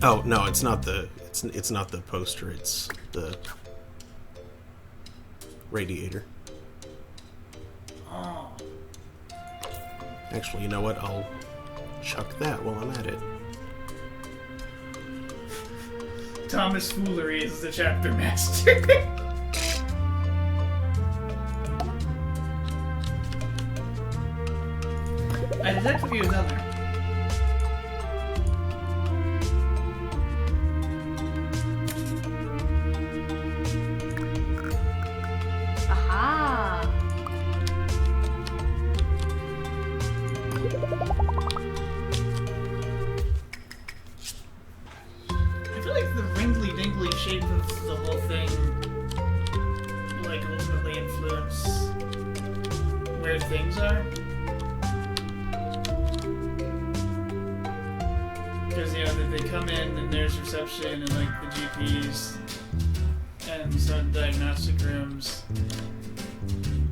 Oh no, it's not the it's not the poster. It's the radiator. Oh. Actually, you know what? I'll chuck that while I'm at it. Thomas Foolery is the chapter master. I detected he was down there. Aha! I feel like the wrinkly-dinkly shape of the whole thing like ultimately influence where things are. Because, you know, they come in and there's reception and like the GPs and some diagnostic rooms.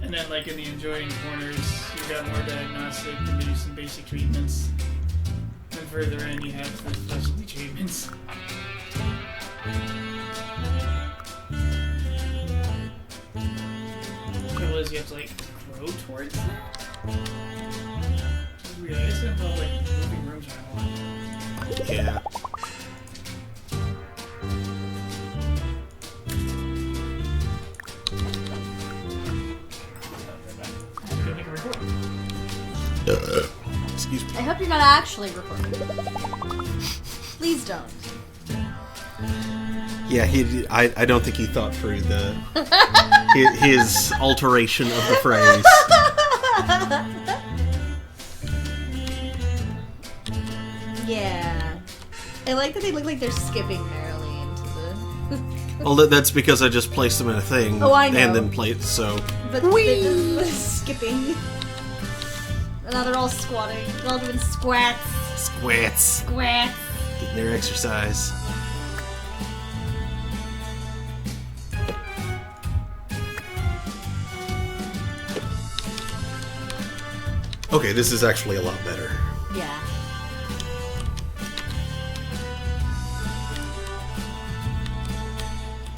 And then like in the enjoying corners, you've got more diagnostic and maybe some basic treatments. And further in you have the specialty treatments. The trouble is you have to like grow towards that. Which is weird. I guess it involves like moving rooms around a lot. Yeah. Go make a report. Excuse me. I hope you're not actually recording. Please don't. Yeah, I don't think he thought through the his alteration of the phrase. Yeah. I like that they look like they're skipping merrily into the... Well, that's because I just placed them in a thing Oh, I know. and then played. So But they're skipping. And now they're all squatting. They're all doing squats. squats, Squats. getting their exercise. Okay, this is actually a lot better. Yeah.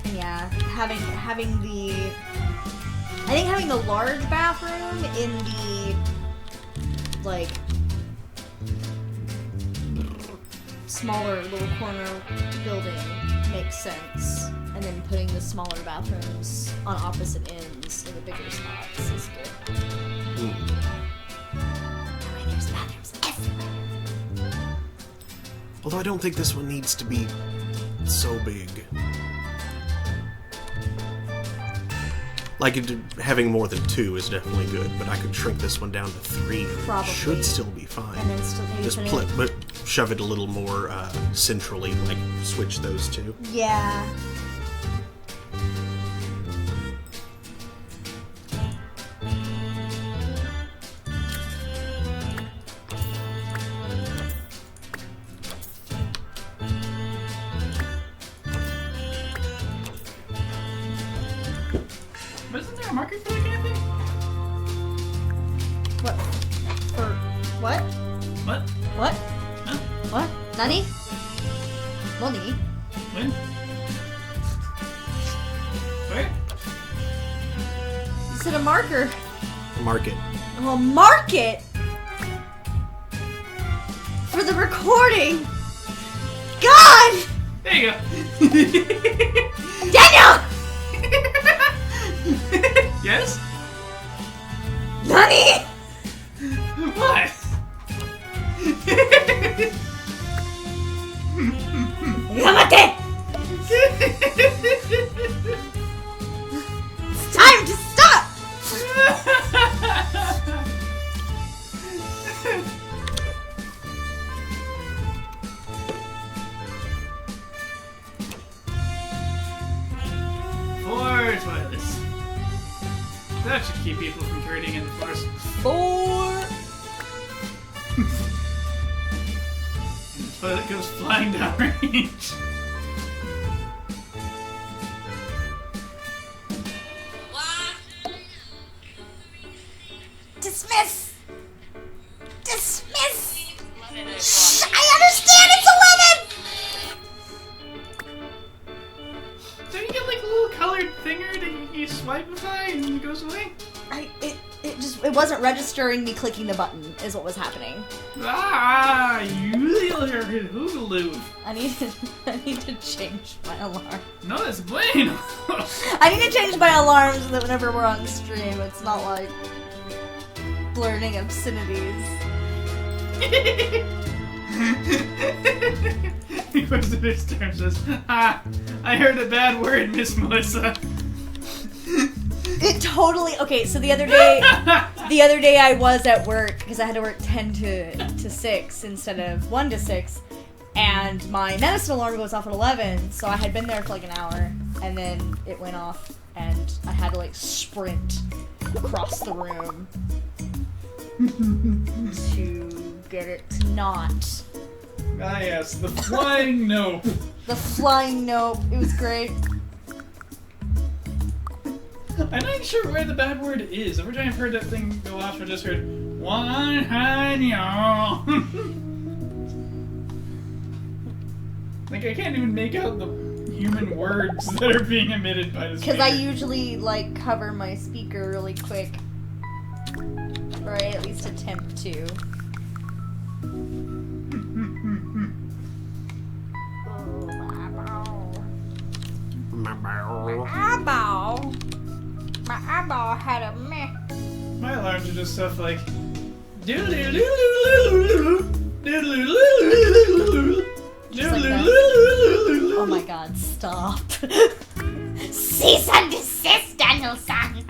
And yeah, having the... I think having the large bathroom in the, like, smaller little corner building makes sense. And then putting the smaller bathrooms on opposite ends in the bigger spots is good. There's bathrooms everywhere. Although I don't think this one needs to be so big. Like, having more than 2 is definitely good, but I could shrink this one down to 3 and it Probably. should still be fine. And then still maybe Just putting- but shove it a little more centrally, like switch those two. Yeah. But isn't there a market for the cafe? What? For what? What? What? Huh? What? Nani? Nani? When? Where? You said a marker. Mark it. Well, mark it for the recording. God! There you go. Daniel! Yes? Nani? What? Yamate! It's time to stop! Four toilets. That should keep people from turning in the forest. 4. And the toilet goes flying down range. Dismiss! Dismiss! registering me clicking the button is what was happening. Ah, you hoogaloo. I need to change my alarm. No, that's bueno. I need to change my alarms so that whenever we're on stream, it's not like blurting obscenities. He goes to this term and says, "Ah, I heard a bad word, Miss Melissa." It totally. Okay, so the other day I was at work because I had to work 10 to 6 instead of 1 to 6, and my medicine alarm goes off at 11. So I had been there for like an hour, and then it went off, and I had to like sprint across the room to get it to not. Ah, yes, the flying nope. The flying nope. It was great. I'm not sure where the bad word is. Every time I've heard that thing go off, I just heard one hand, y'all. Like I can't even make out the human words that are being emitted by this. Because I usually like cover my speaker really quick, or I at least attempt to. My eyeball had a meh. My alarms are just stuff like oh my god, stop. Cease and desist, Daniel-san.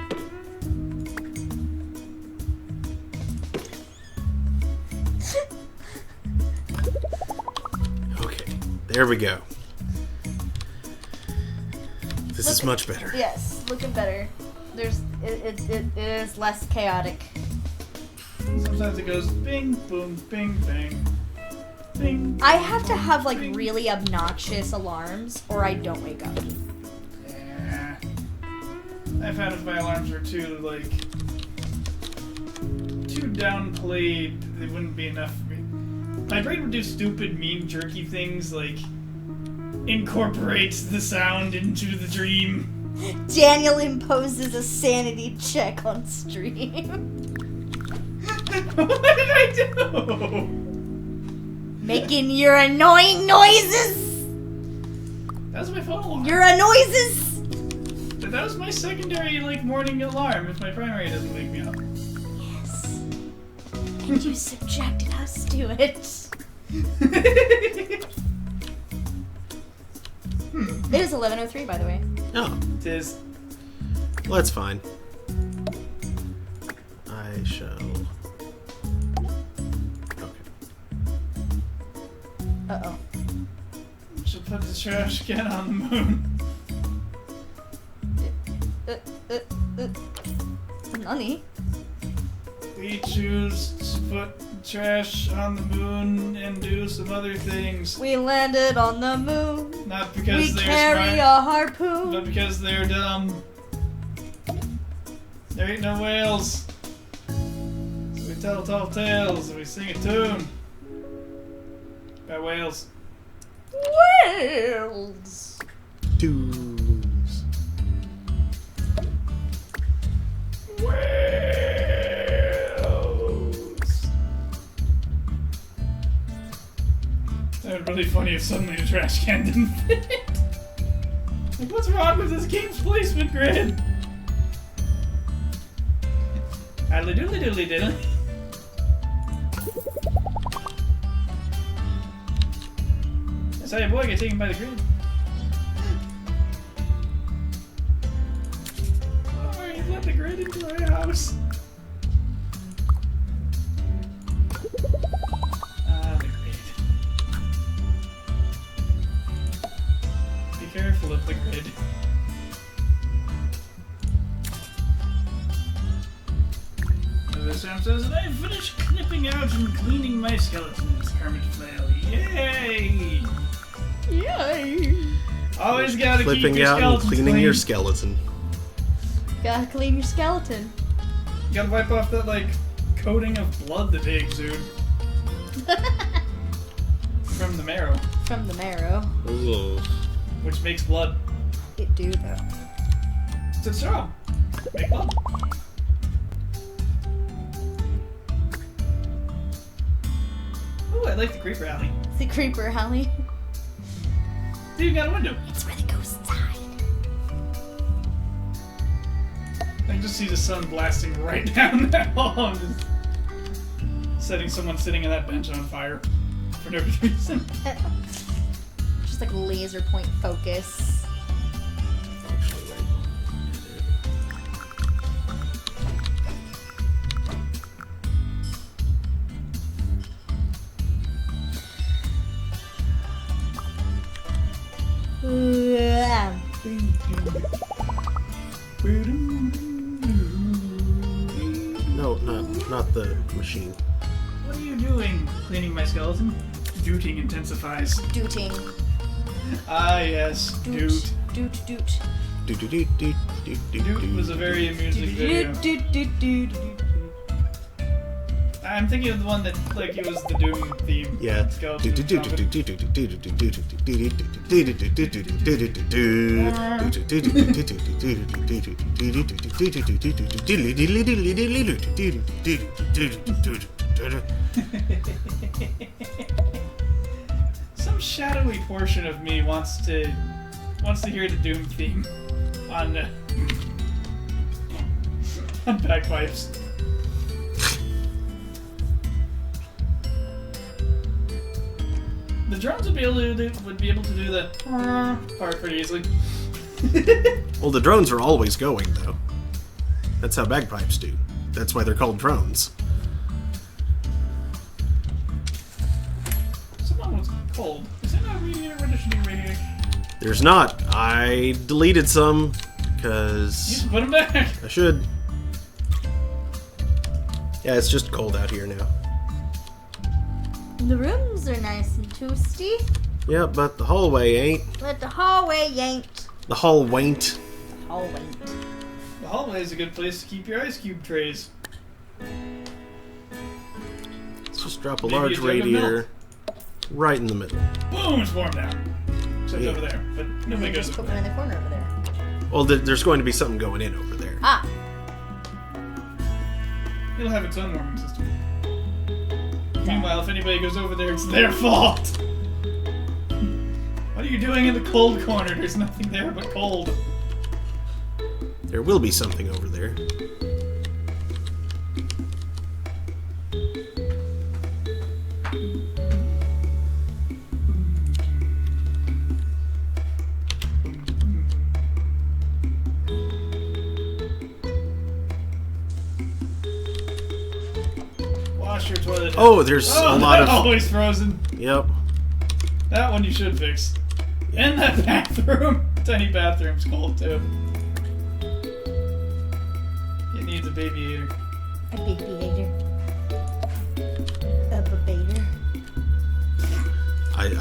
Okay, there we go. This is much better. Yes, looking better. It is less chaotic. Sometimes it goes bing, boom, bing, bang. Bing. I have to have like really obnoxious alarms or I don't wake up. Yeah. I found if my alarms were too downplayed, they wouldn't be enough for me. My brain would do stupid meme jerky things like incorporates the sound into the dream. Daniel imposes a sanity check on stream. What did I do? Making your annoying noises! That was my phone alarm. Your noises! But that was my secondary, morning alarm if my primary doesn't wake me up. Yes. And you subjected us to it. It is 11:03, by the way. Oh. It is. Well, that's fine. I shall... Uh-oh. Should put the trash can on the moon. Nani? We choose to put trash on the moon and do some other things. We landed on the moon. Not because we they're carry smart, a harpoon. but because they're dumb. There ain't no whales. So we tell tall tales and we sing a tune. By whales. Whales. Dudes. Whales. That would be really funny if suddenly the trash can didn't fit. Like, what's wrong with this game's placement grid? Addly doodly doodly diddly. I saw your boy get taken by the grid. Oh, you let the grid into my house. Ah, the grid. Be careful of the grid. Sam says, and I finished clipping out and cleaning my skeletons, Kermit Flail. Yay! Yay! Always gotta keep Flipping your out and skeletons cleaning clean. your skeleton. Gotta clean your skeleton. You gotta wipe off that, coating of blood that they exude. From the marrow. From the marrow. Ooh. Which makes blood. It do though. It's its job. Make blood. I like the creeper alley. The creeper alley. You got a window. It's where the ghosts hide. I can just see the sun blasting right down that hall. I'm just setting someone sitting on that bench on fire for no reason. Just like laser point focus. No, not the machine. What are you doing? Cleaning my skeleton? Dooting intensifies. Dooting. Ah, yes. Doot. Doot. Doot. Doot was a very amusing video. Doot. I'm thinking of the one that, like, it was the Doom theme. Yeah. Skeleton Some shadowy portion of me wants to hear the Doom theme on on bagpipes. The drones would be able to do the part pretty easily. Well, the drones are always going, though. That's how bagpipes do. That's why they're called drones. Someone was cold. Is there not a radiator? Where there should be a radiator? There's not. I deleted some, You because just put them back. I should. Yeah, it's just cold out here now. The rooms are nice and toasty, Yeah, but the hallway ain't. but the hallway ain't. The hall ain't. The hallway ain't. The hallway is a good place to keep your ice cube trays. Let's just drop a Maybe large a jug of radiator right in the middle. Boom! It's warm now. Except Yeah. over there, but nobody goes Just over put there. them in the corner over there. Well, there's going to be something going in over there. Ah, It'll have its own warming system. Meanwhile, if anybody goes over there, it's their fault. What are you doing in the cold corner? There's nothing there but cold. There will be something over there. Wash your toilet. Oh, there's a lot of. always frozen. Yep. That one you should fix. And that bathroom. Tiny bathroom's cold too. It needs a baby-ator. a baby-ator. A babator.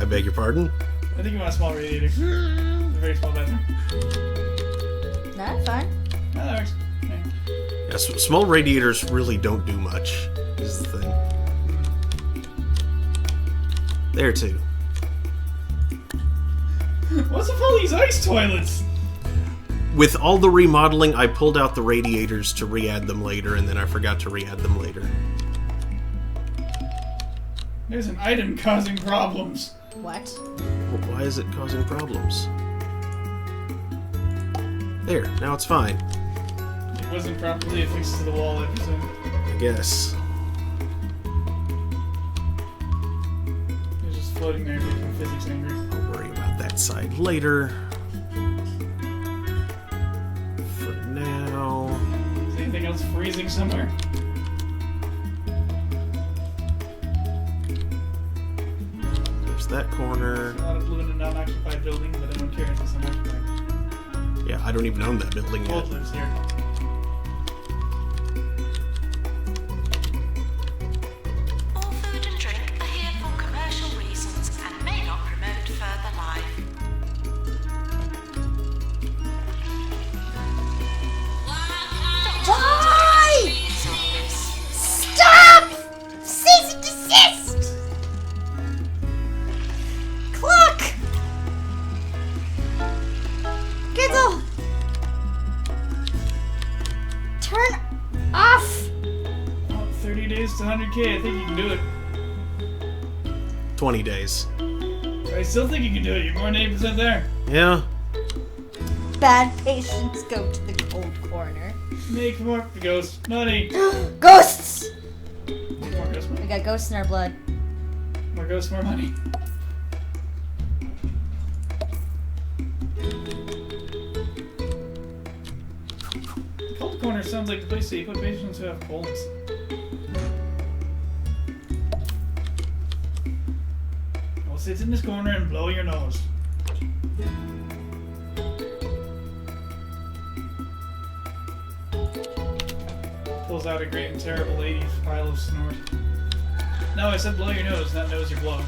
I beg your pardon? I think you want a small radiator. It's a very small bathroom. Not fun. No, that works. Yeah. Yeah, small radiators really don't do much, is the thing. There, too. What's with all these ice toilets? With all the remodeling, I pulled out the radiators to re-add them later, and then I forgot to re-add them later. There's an item causing problems. What? Why is it causing problems? There, now it's fine, It wasn't properly affixed to the wall, I presume. I guess. It was just floating there making physics angry. I'll worry about that side later. For now... Is anything else freezing somewhere? There's that corner. A lot of blue in a non-occupied building, but I don't care if it's unoccupied. Yeah, I don't even own that building yet. Cold lives here. All food and drink are here for commercial reasons and may not promote further life. Why? Stop! Cease and desist! Clock! Gizzle! Turn off! Oh, 30 days to 100k, I think you can do it. 20 days. I still think you can do it. You're more than 8% there. Yeah. Bad patients go to the cold corner. Make more ghosts money. Ghosts! More ghost We money. got ghosts in our blood. More ghosts, more money. Cold corner sounds like the place that you put patients who have colds. Well, sit in this corner and blow your nose. Pulls out a great and terrible 80s pile of snort. No, I said blow your nose, not nose your blow.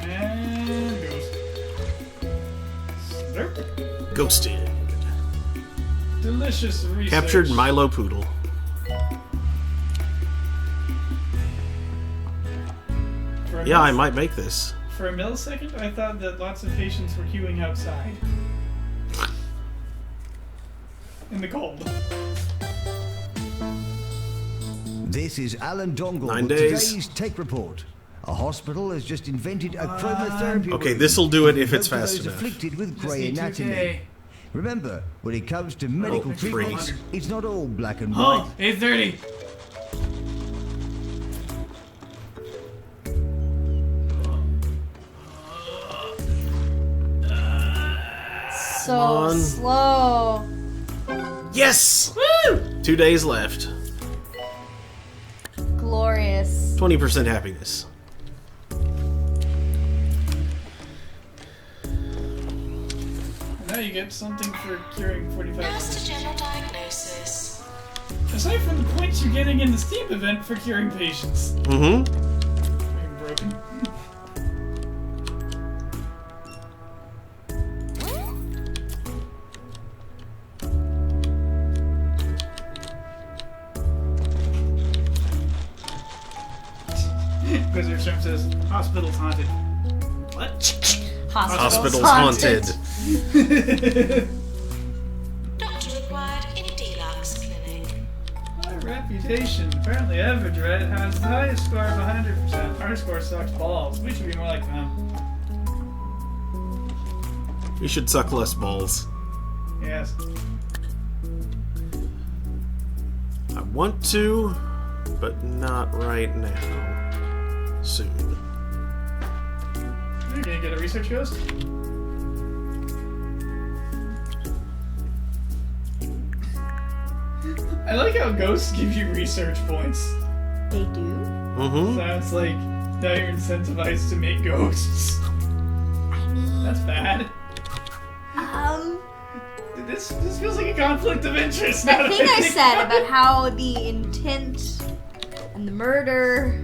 And ghost. Slurp. Ghosted. Delicious research. Captured Milo Poodle. For a Yeah, I millis- might make this. For a millisecond, I thought that lots of patients were queuing outside. In the cold. This is Alan Dongle 9 with days. today's Tech Report. A hospital has just invented a chromotherapy. Okay, room this'll do it if to it's help fast those enough. afflicted with Just grey need 2K. anatomy. Remember, when it comes to medical free. treatments, it's not all black and Oh, white. 8:30. So on. slow. Yes! Woo! 2 days left. Glorious. 20% happiness. Now you get something for curing 45 Nurse minutes. to general diagnosis. Aside from the points you're getting in the Steam event for curing patients. Mm-hmm. Being broken. Wizard Shrimp says, hospital's haunted. What? Hospital's haunted. Doctor required in a deluxe clinic. My reputation. Apparently Everdred has the highest score of 100%. Our score sucks balls. We should be more like them. You should suck less balls. Yes. I want to, but not right now. Soon. You're gonna get a research ghost? I like how ghosts give you research points. They do? Mm-hmm. Sounds like now you're incentivized to make ghosts. That's bad. This feels like a conflict of interest. now That that thing I think said about it. about how the intent and the murder.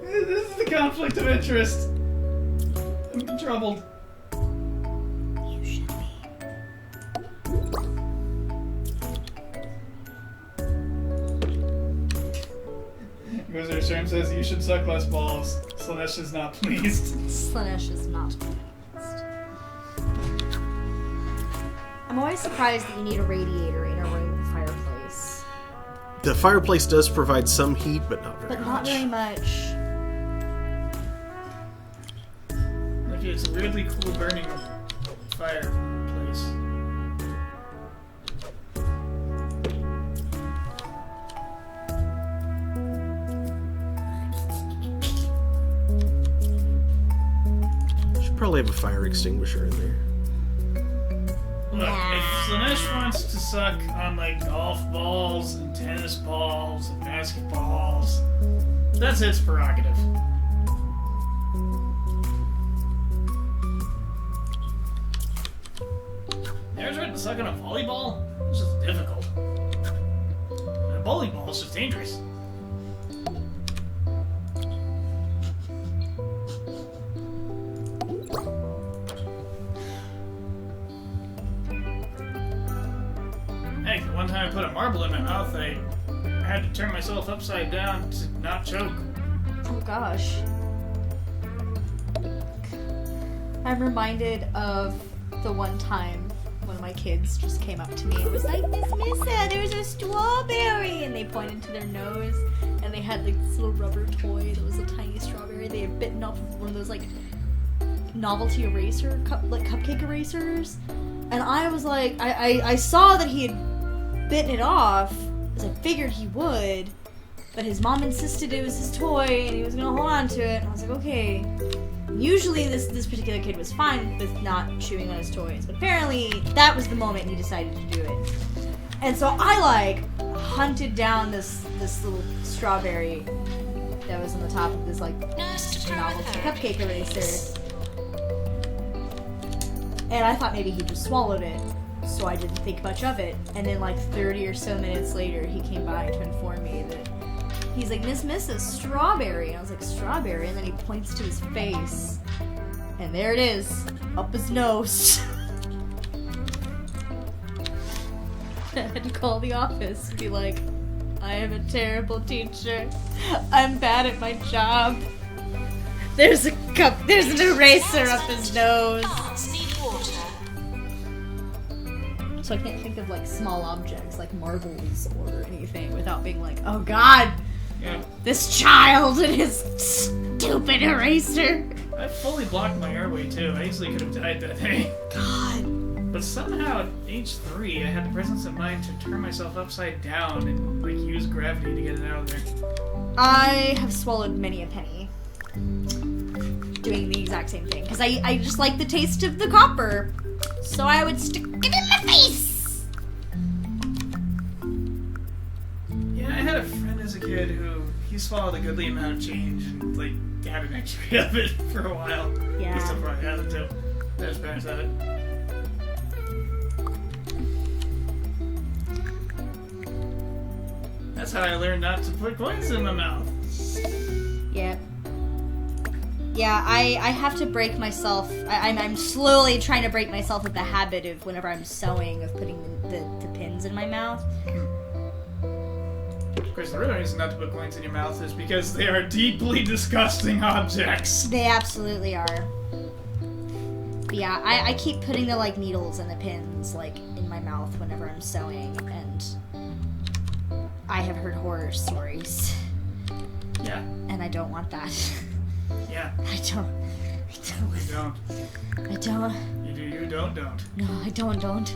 This is the conflict of interest. I'm troubled. You should be. Wizard Sherm says you should suck less balls. Slanesh is not pleased. Slanesh is not pleased. I'm always surprised that you need a radiator in a room with a fireplace. The fireplace does provide some heat, but not very But much. not very much. Like it's a weirdly cool burning fireplace. Should probably have a fire extinguisher in there. Look, if Slanesh wants to suck on like golf balls and tennis balls and basketballs, that's its prerogative. You ever tried to suck on a volleyball? It's just difficult. And a bowling ball is just dangerous. Heck, the one time I put a marble in my mouth, I had to turn myself upside down to not choke. Oh gosh. I'm reminded of the one time one of my kids just came up to me and was like, Miss Missa, there's a strawberry. they pointed to their nose, and they had like this little rubber toy that was a tiny strawberry. They had bitten off of one of those like novelty eraser cupcake erasers, and I was like, I saw that he had bitten it off, as I figured he would, but his mom insisted it was his toy and he was gonna hold on to it, and I was like, okay. Usually this particular kid was fine with not chewing on his toys, but apparently that was the moment he decided to do it. And so I like hunted down this little strawberry that was on the top of this like novelty cupcake eraser. And I thought maybe he just swallowed it, so I didn't think much of it. And then like 30 or so minutes later, he came by to inform me that he's like, Miss Mrs. Strawberry. And I was like, strawberry? And then he points to his face. And there it is, up his nose. I had to call the office and be like, I am a terrible teacher. I'm bad at my job. There's an eraser up his nose. Plants need water. So I can't think of like small objects like marbles or anything without being like, oh god, Yeah. this child and his stupid eraser. I fully blocked my airway too. I easily could have died that day. God. But somehow at age 3, I had the presence of mind to turn myself upside down and like use gravity to get it out of there. I have swallowed many a penny doing the exact same thing because I just like the taste of the copper, so I would stick it in my face. Yeah, I had a friend as a kid who he swallowed a goodly amount of change and like had an X-ray of it for a while. Yeah. He still probably has it too. His parents had it. That's how I learned not to put coins in my mouth. Yep. Yeah, I have to break myself. I'm slowly trying to break myself of the habit of whenever I'm sewing of putting the pins in my mouth. Of course, the real reason not to put coins in your mouth is because they are deeply disgusting objects. They absolutely are. But yeah, I keep putting the like needles and the pins like in my mouth whenever I'm sewing, and I have heard horror stories. Yeah. And I don't want that. Yeah. I don't. You don't. I don't. You do, you don't. No, I don't.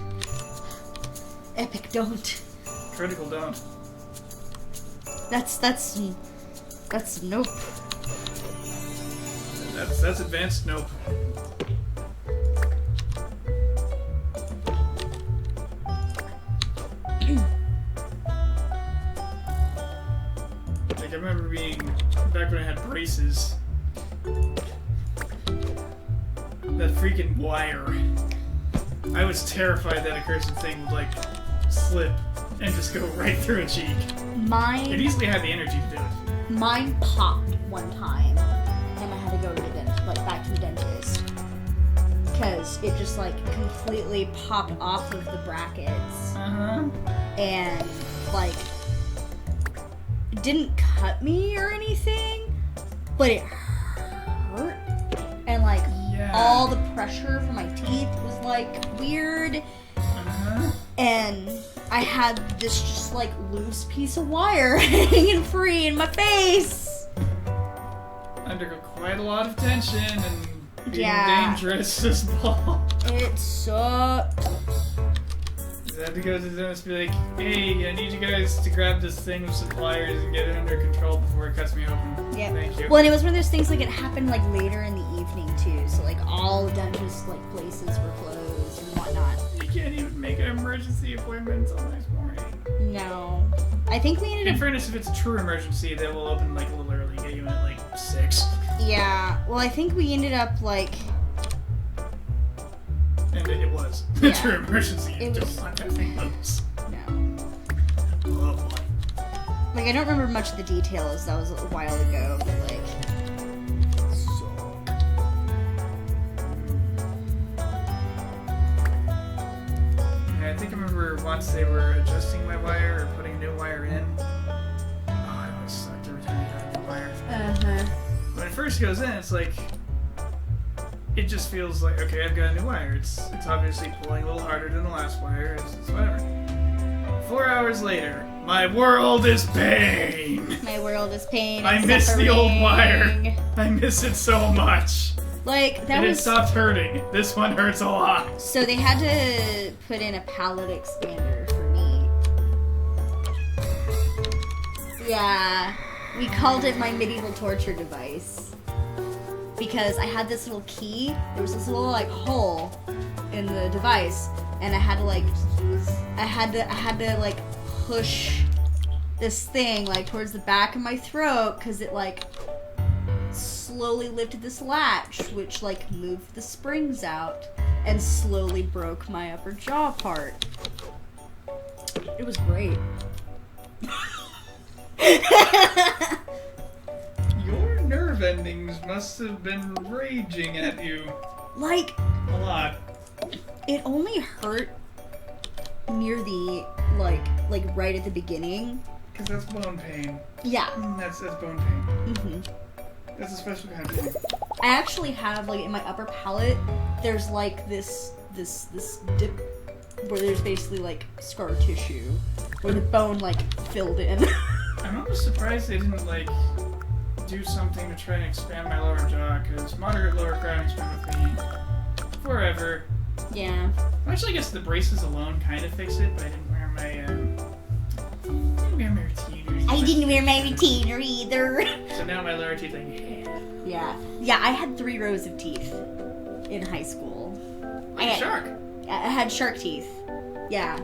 Epic don't. Critical don't. That's nope. That's advanced nope. Like I remember being back when I had braces. That freaking wire. I was terrified that a cursed thing would like slip and just go right through a cheek. It Mine easily had the energy to do it. Mine popped one time, and I had to go to the dentist, like back to the dentist, because it just like completely popped off of the brackets, and like it didn't cut me or anything, but it hurt, and like all the pressure from my teeth was like weird, and I had this just like loose piece of wire hanging free in my face. Under quite a lot of tension and being Yeah. dangerous as ball. It sucked. I had to go to the dentist and be like, hey, I need you guys to grab this thing with some pliers and get it under control before it cuts me open. Yeah. Thank you. Well, and it was one of those things like it happened like later in the evening too, so like all dentist like places were closed and whatnot. You can't even make an emergency appointment until next morning. No. I think we ended In up. fairness, if it's a true emergency, they will open like a little early, get you in at like 6. Yeah. Well, I think we ended up like. And it was Yeah. a true emergency. You It don't was- want that thing loose. No. Oh boy. Like I don't remember much of the details. That was a while ago, but like. Yeah, I think I remember once they were adjusting my wire or putting a new wire in. Oh, it always sucked every time you got a new wire. When it first goes in, it's like it just feels like okay, I've got a new wire. It's obviously pulling a little harder than the last wire. It's whatever. 4 hours later, My world is pain. My world is pain. I and miss the old wire. suffering. I miss it so much. Like, that And it was... stopped hurting. This one hurts a lot. So they had to put in a palate expander for me. Yeah, we called it my medieval torture device. Because I had this little key, there was this little like hole in the device, and I had to like push this thing like towards the back of my throat because it like slowly lifted this latch, which like moved the springs out and slowly broke my upper jaw part. It was great. Your nerve endings must have been raging at you Like, a lot. it only hurt near the like right at the beginning. Because that's bone pain. Yeah. That's bone pain. Mhm. That's a special kind of pain. I actually have like in my upper palate, there's like this dip where there's basically like scar tissue where the bone like filled in. I'm almost surprised they didn't like do something to try and expand my lower jaw, because moderate lower crowning's been with me forever. Yeah. Actually, I guess the braces alone kind of fix it, but I didn't wear my retainers. I didn't wear my retainer either. So now my lower teeth, Yeah. Yeah, I had 3 rows of teeth in high school. like a shark. I had shark teeth. Yeah.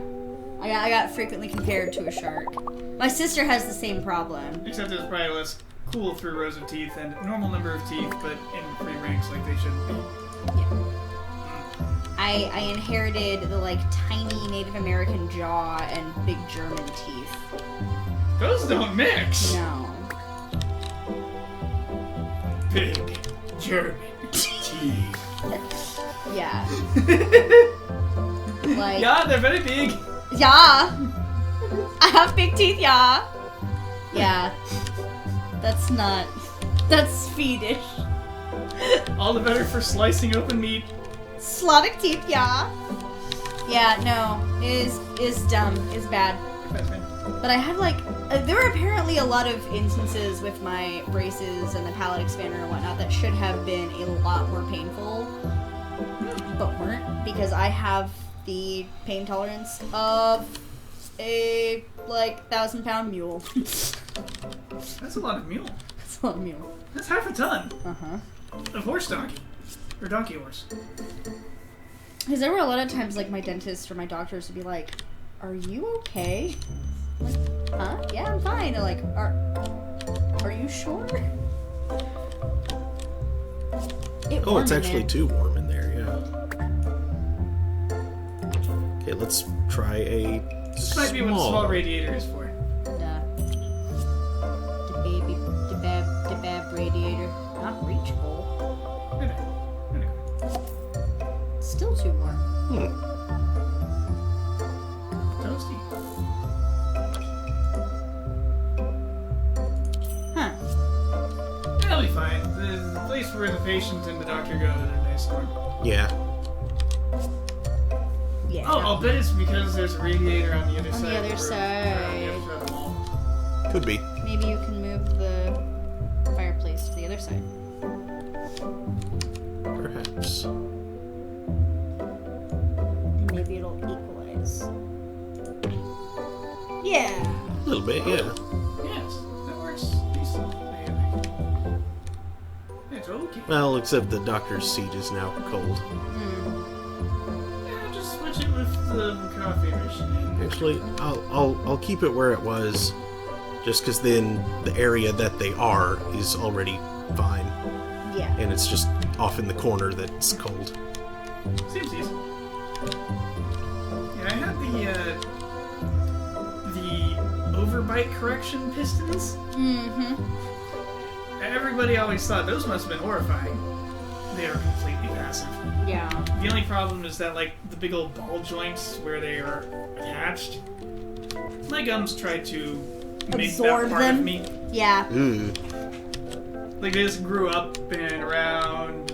I got frequently compared to a shark. My sister has the same problem. Except there's probably less cool 3 rows of teeth and normal number of teeth, but in 3 ranks like they shouldn't be. I inherited the like tiny Native American jaw and big German teeth. Those don't mix. No. Big German teeth. Yeah. Like, Yeah, they're very big. yeah. I have big teeth, yeah. Yeah. That's Swedish. All the better for slicing open meat. Slavic teeth, yeah. Yeah, no. Is dumb. Is bad. But I had like there were apparently a lot of instances with my braces and the palate expander and whatnot that should have been a lot more painful, but weren't, because I have the pain tolerance of a like 1,000-pound mule. That's a lot of mule. That's a lot of mule. That's half a ton. Uh-huh. Of horse donkey. Or donkey horse. Because there were a lot of times like my dentist or my doctors would be like, "Are you okay?" I'm like, huh? Yeah, I'm fine. They're like, are you sure? Oh, it's actually too warm in there, yeah. Okay, let's try a This might be what a small radiator is for. The bab radiator. Not reachable. Still too warm. Toasty. Huh. That'll be fine. The place where the patient and the doctor go is a nice one. Yeah. Yeah. Oh, I'll bet it's because there's a radiator on the other side. On the other side. of the wall. Could be. Maybe you can move the fireplace to the other side. Perhaps. Maybe it'll equalize. Yeah. A little bit, yeah. Yes, that works decently. It's okay. Well, except the doctor's seat is now cold. Yeah, just switch it with the coffee machine. Actually, I'll keep it where it was, just because then the area that they are is already fine, Yeah. and it's just off in the corner that's cold. Seems easy. Yeah, I had the overbite correction pistons. Mm-hmm. Everybody always thought those must have been horrifying. They are completely passive. Yeah. The only problem is that, like, the big old ball joints where they are attached, my gums tried to make Absorb that part them? of me. Yeah. Like, they just grew up and around.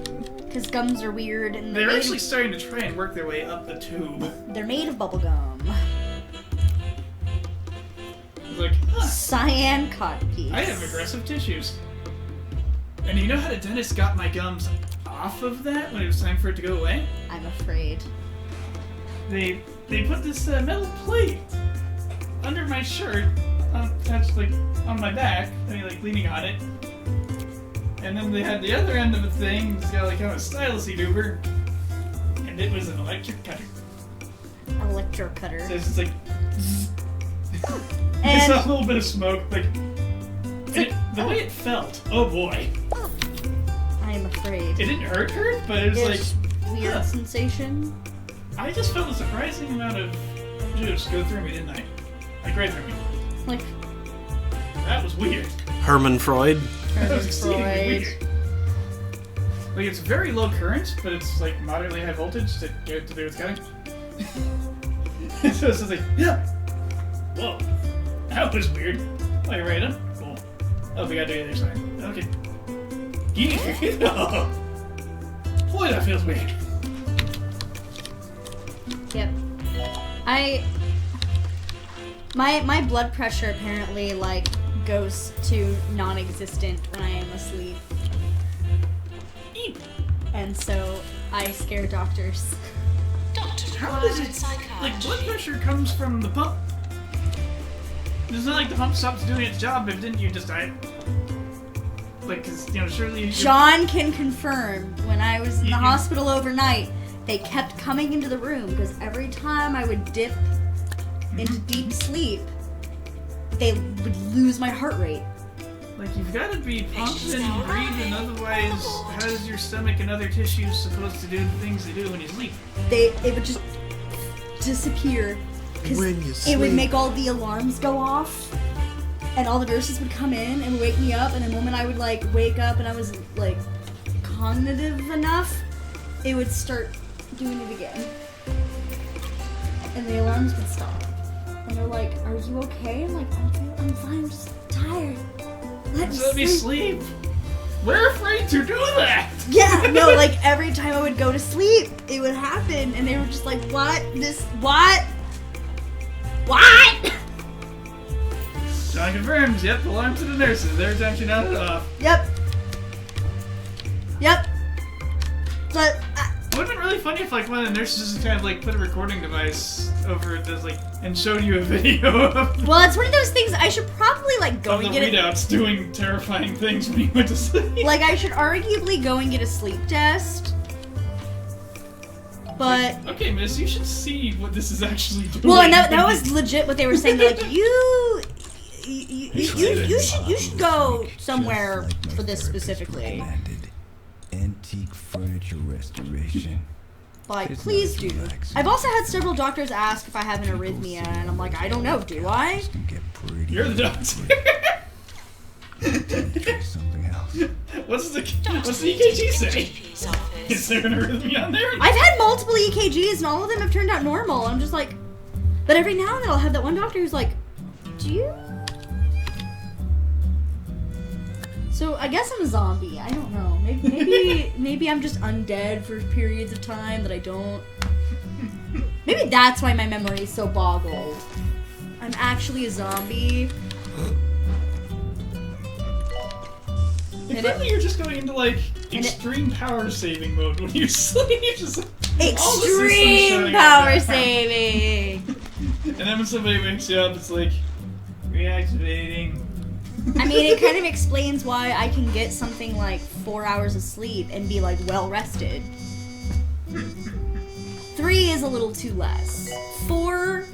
Because gums are weird and They're made actually starting to try and work their way up the tube. they're made of bubble gum. was like, huh, Cyan codpiece. I have aggressive tissues. And you know how the dentist got my gums off of that when it was time for it to go away? I'm afraid. They put this metal plate under my shirt, attached like on my back, I mean, like leaning on it. And then they had the other end of the thing, it's got like kind of a stylus-y doober, and it was an electric cutter. Electro cutter. So it's just like, And it's a little bit of smoke, like, the way it felt, oh boy. I'm afraid. It didn't hurt, but it was It's like, weird huh. sensation. I just felt a surprising amount of juice go through me, didn't I? Like right through me. Like That was weird. Herman Freud. That was exceedingly Freud. weird. Like, it's very low current, but it's like moderately high voltage to get it to do its cutting. So it's just like, yeah. Whoa. That was weird. Like, right up. Cool. Oh, we gotta do the other side. Okay. Oh. Boy, that feels weird. Yep. My blood pressure apparently like goes to non-existent when I am asleep. Eep. And so I scare doctors. Doctor How required does in it, psychiatry. like, blood pressure comes from the pump? It's not like the pump stops doing its job if didn't you just die? Like, cause, you know, surely... John can confirm when I was in the You- hospital overnight, they kept coming into the room because every time I would dip into deep sleep, they would lose my heart rate. Like, you've got to be pumped and breathing, otherwise, how is your stomach and other tissues supposed to do the things they do when you sleep? It would just disappear because When you it would sleep. make all the alarms go off, and all the nurses would come in and wake me up. And the moment I would like wake up and I was like cognitive enough, it would start doing it again, and the alarms would stop. And they're like, "Are you okay?" I'm like, I'm fine. I'm just tired. Let me Let me sleep." sleep. We're afraid to do that. Yeah, no, like every time I would go to sleep, it would happen, and they were just like, "What? What?" John confirms. Yep, alarm to the nurses. Every time she nodded it off. Yep. But It would have been really funny if, like, one of the nurses just kind of like put a recording device over this, like, and showed you a video of well, it's one of those things. I should probably like go the and get it. readouts doing terrifying things when you went to sleep. Like I should arguably go and get a sleep test. But Okay, miss, you should see what this is actually doing. well, and that was legit what they were saying. They're like, you should go somewhere for this specifically. Antique furniture restoration. Like, It's please not do. relaxing. I've also had several doctors ask if I have an arrhythmia, and I'm like, I don't know, do I? It's gonna get pretty. You're the doctor. Try something else. What's the EKG say? GP's office. Is there an arrhythmia on there? I've had multiple EKGs, and all of them have turned out normal. I'm just like, but every now and then I'll have that one doctor who's like, do you? So I guess I'm a zombie. I don't know. Maybe I'm just undead for periods of time that I don't. Maybe that's why my memory is so boggled. I'm actually a zombie. And clearly you're just going into, like, extreme power saving mode when you sleep. Just, all the systems Extreme shutting power down. saving. And then when somebody wakes you up, it's like, reactivating. I mean, it kind of explains why I can get something like 4 hours of sleep and be like well rested. 3 is a little too less. 4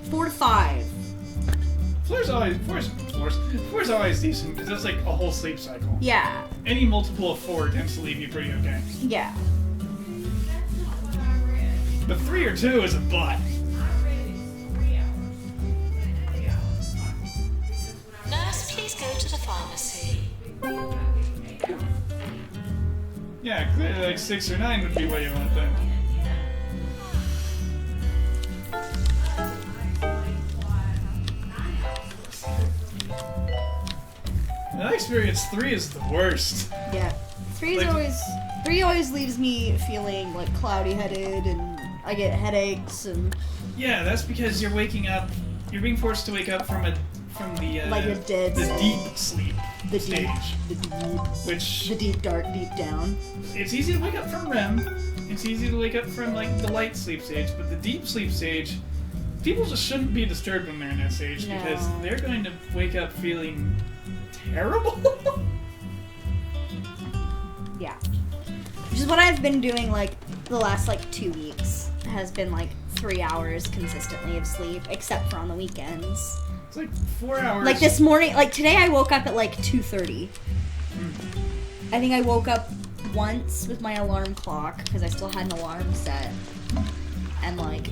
to 5. Four's always decent, because that's like a whole sleep cycle. Yeah, Any multiple of 4 tends to leave you pretty okay. yeah. But 3 or 2 is a butt. Nurse, please go to the pharmacy. Yeah, clearly like 6 or 9 would be what you want then. In my experience, 3 is the worst. Yeah. 3 Like- always leaves me feeling like cloudy headed, and I get headaches, and Yeah, that's because you're waking up. You're being forced to wake up from a from the Like a dead the state. deep sleep The stage, deep, which the deep dark, deep down. it's easy to wake up from REM. It's easy to wake up from like the light sleep stage, but the deep sleep stage, people just shouldn't be disturbed when they're in that stage because No. they're going to wake up feeling terrible. Yeah. Which is what I've been doing like the last like 2 weeks. Has been like 3 hours consistently of sleep, except for on the weekends. It's like 4 hours. Like this morning, like today I woke up at like 2:30. I think I woke up once with my alarm clock because I still had an alarm set. And like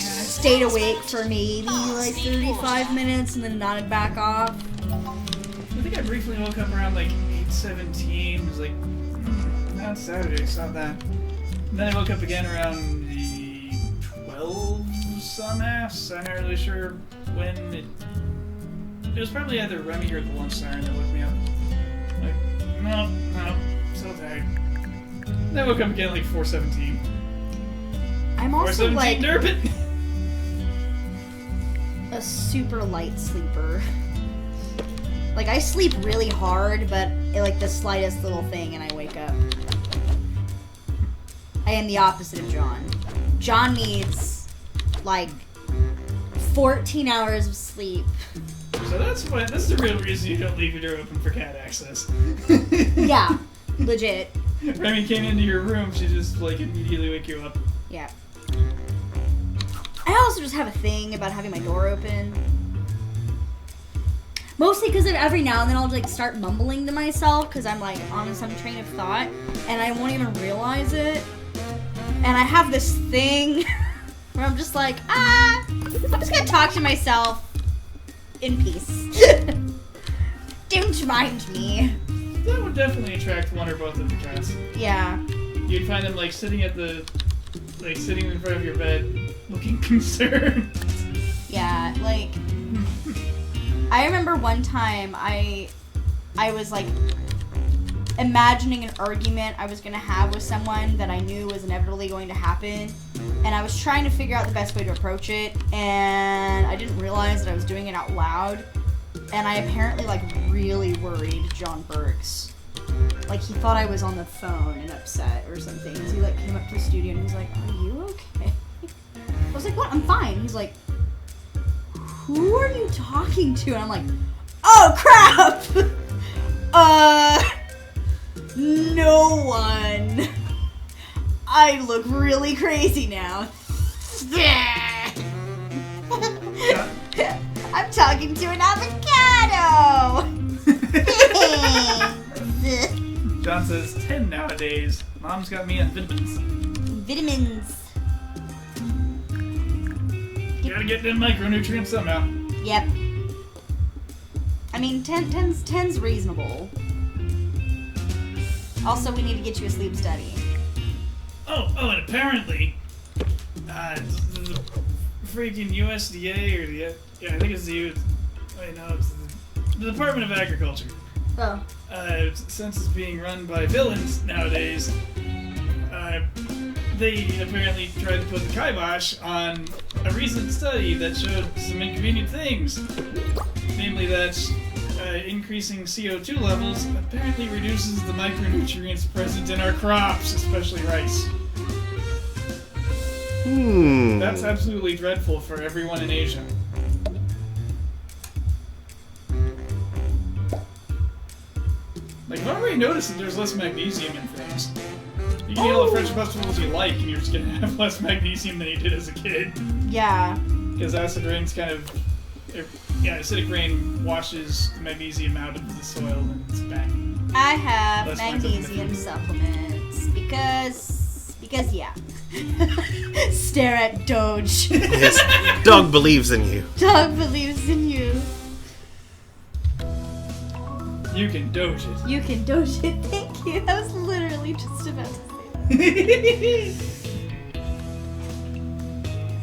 stayed awake for maybe like 35 minutes and then nodded back off. I think I briefly woke up around like 8:17. It was like, that's Saturday, saw that. And then I woke up again around the 12 some ass. I'm not really sure when it was probably either Remy or the lunch siren that woke me up. Like, no, so tired. Then I woke up again like 4:17. I'm also 4:17, like Durbin! a super light sleeper. Like I sleep really hard, but like the slightest little thing and I wake up. I am the opposite of John. John needs like 14 hours of sleep. So that's the real reason you don't leave your door open for cat access. Yeah, legit. Remy came into your room, she just like immediately wake you up. Yeah. I also just have a thing about having my door open. Mostly because every now and then I'll like start mumbling to myself because I'm like on some train of thought and I won't even realize it. And I have this thing where I'm just like, I'm just gonna talk to myself in peace. Don't mind me. That would definitely attract one or both of the cats. Yeah. You'd find them like sitting in front of your bed, looking concerned. Yeah, like I remember one time I was like imagining an argument I was gonna have with someone that I knew was inevitably going to happen, and I was trying to figure out the best way to approach it, and I didn't realize that I was doing it out loud, and I apparently like really worried John Burks. Like he thought I was on the phone and upset or something. So he like came up to the studio and he was like, "Are you okay?" I was like, "What? I'm fine." He's like, "Who are you talking to?" And I'm like, "Oh crap! No one. I look really crazy now." I'm talking to an avocado. John says 10 nowadays. Mom's got me on vitamins. Vitamins. Gotta get them micronutrients somehow. Yep. I mean, 10's reasonable. Also, we need to get you a sleep study. Oh, and apparently, the freaking USDA or I think it's the Department of Agriculture. Oh. Since it's being run by villains nowadays, they apparently tried to put the kibosh on a recent study that showed some inconvenient things. Namely that increasing CO2 levels apparently reduces the micronutrients present in our crops, especially rice. That's absolutely dreadful for everyone in Asia. Like, I've already noticed that there's less magnesium in things. You can eat all the fresh vegetables you like, and you're just gonna have less magnesium than you did as a kid. Yeah. Because acid rain's acidic rain washes the magnesium out of the soil and it's back. I have Less magnesium supplements because yeah. Stare at Doge. Yes, dog believes in you. Dog believes in you. You can doge it. You can Doge it. Thank you. I was literally just about to say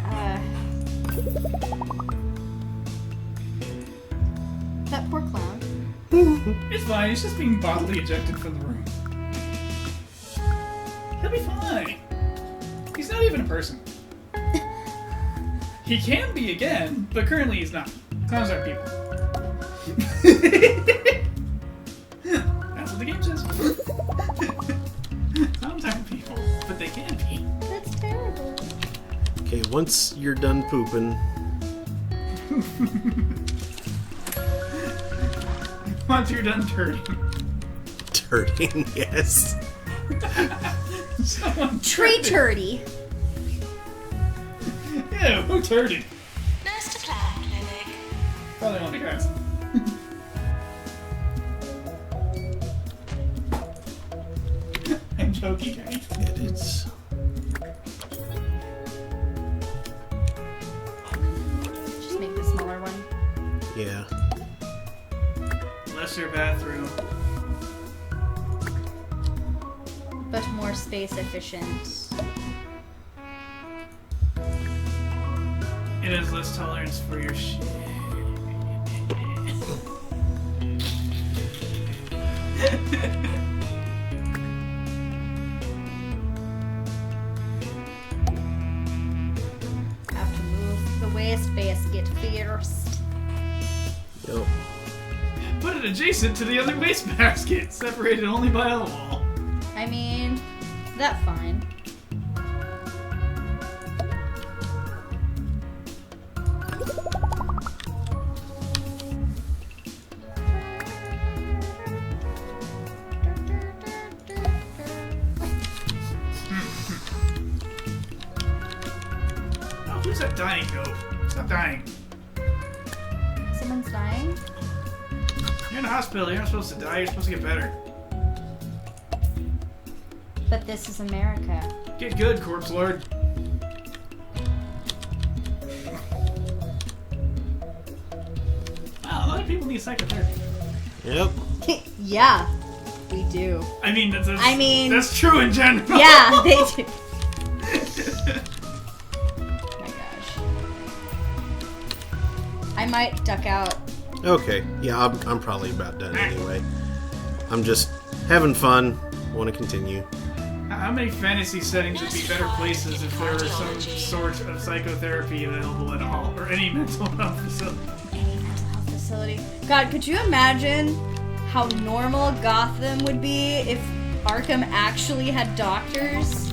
that. That poor clown. It's fine, he's just being bodily ejected from the room. He'll be fine. He's not even a person. He can be again, but currently he's not. Clowns aren't people. That's what the game says. Clowns aren't people, but they can be. That's terrible. Okay, once you're done pooping, Once you're done turning. turning, yes. Someone Tree turdy. Ew, who turded? Nurse to Claire Clinic. Probably one of the guys. I'm joking, guys. It's Just make the smaller one. yeah. Lesser bathroom. But more space efficient. It has less tolerance for your shit. Have to move the wastebasket first. Yep. Put it adjacent to the other wastebasket, separated only by a wall. I mean, that's fine. Oh, who's that dying goat? Stop dying. Someone's dying? You're in the hospital. You're not supposed to die. You're supposed to get better. But this is America. Get good, Corpse Lord. Wow, a lot of people need psychotherapy. Yep. Yeah, we do. I mean, I mean- that's true in general. Yeah, they do. Oh my gosh. I might duck out. Okay. Yeah, I'm probably about done anyway. I'm just having fun. Want to continue. How many fantasy settings would be better places if there were some sort of psychotherapy available at all, or any mental health facility? Any mental health facility. God, could you imagine how normal Gotham would be if Arkham actually had doctors?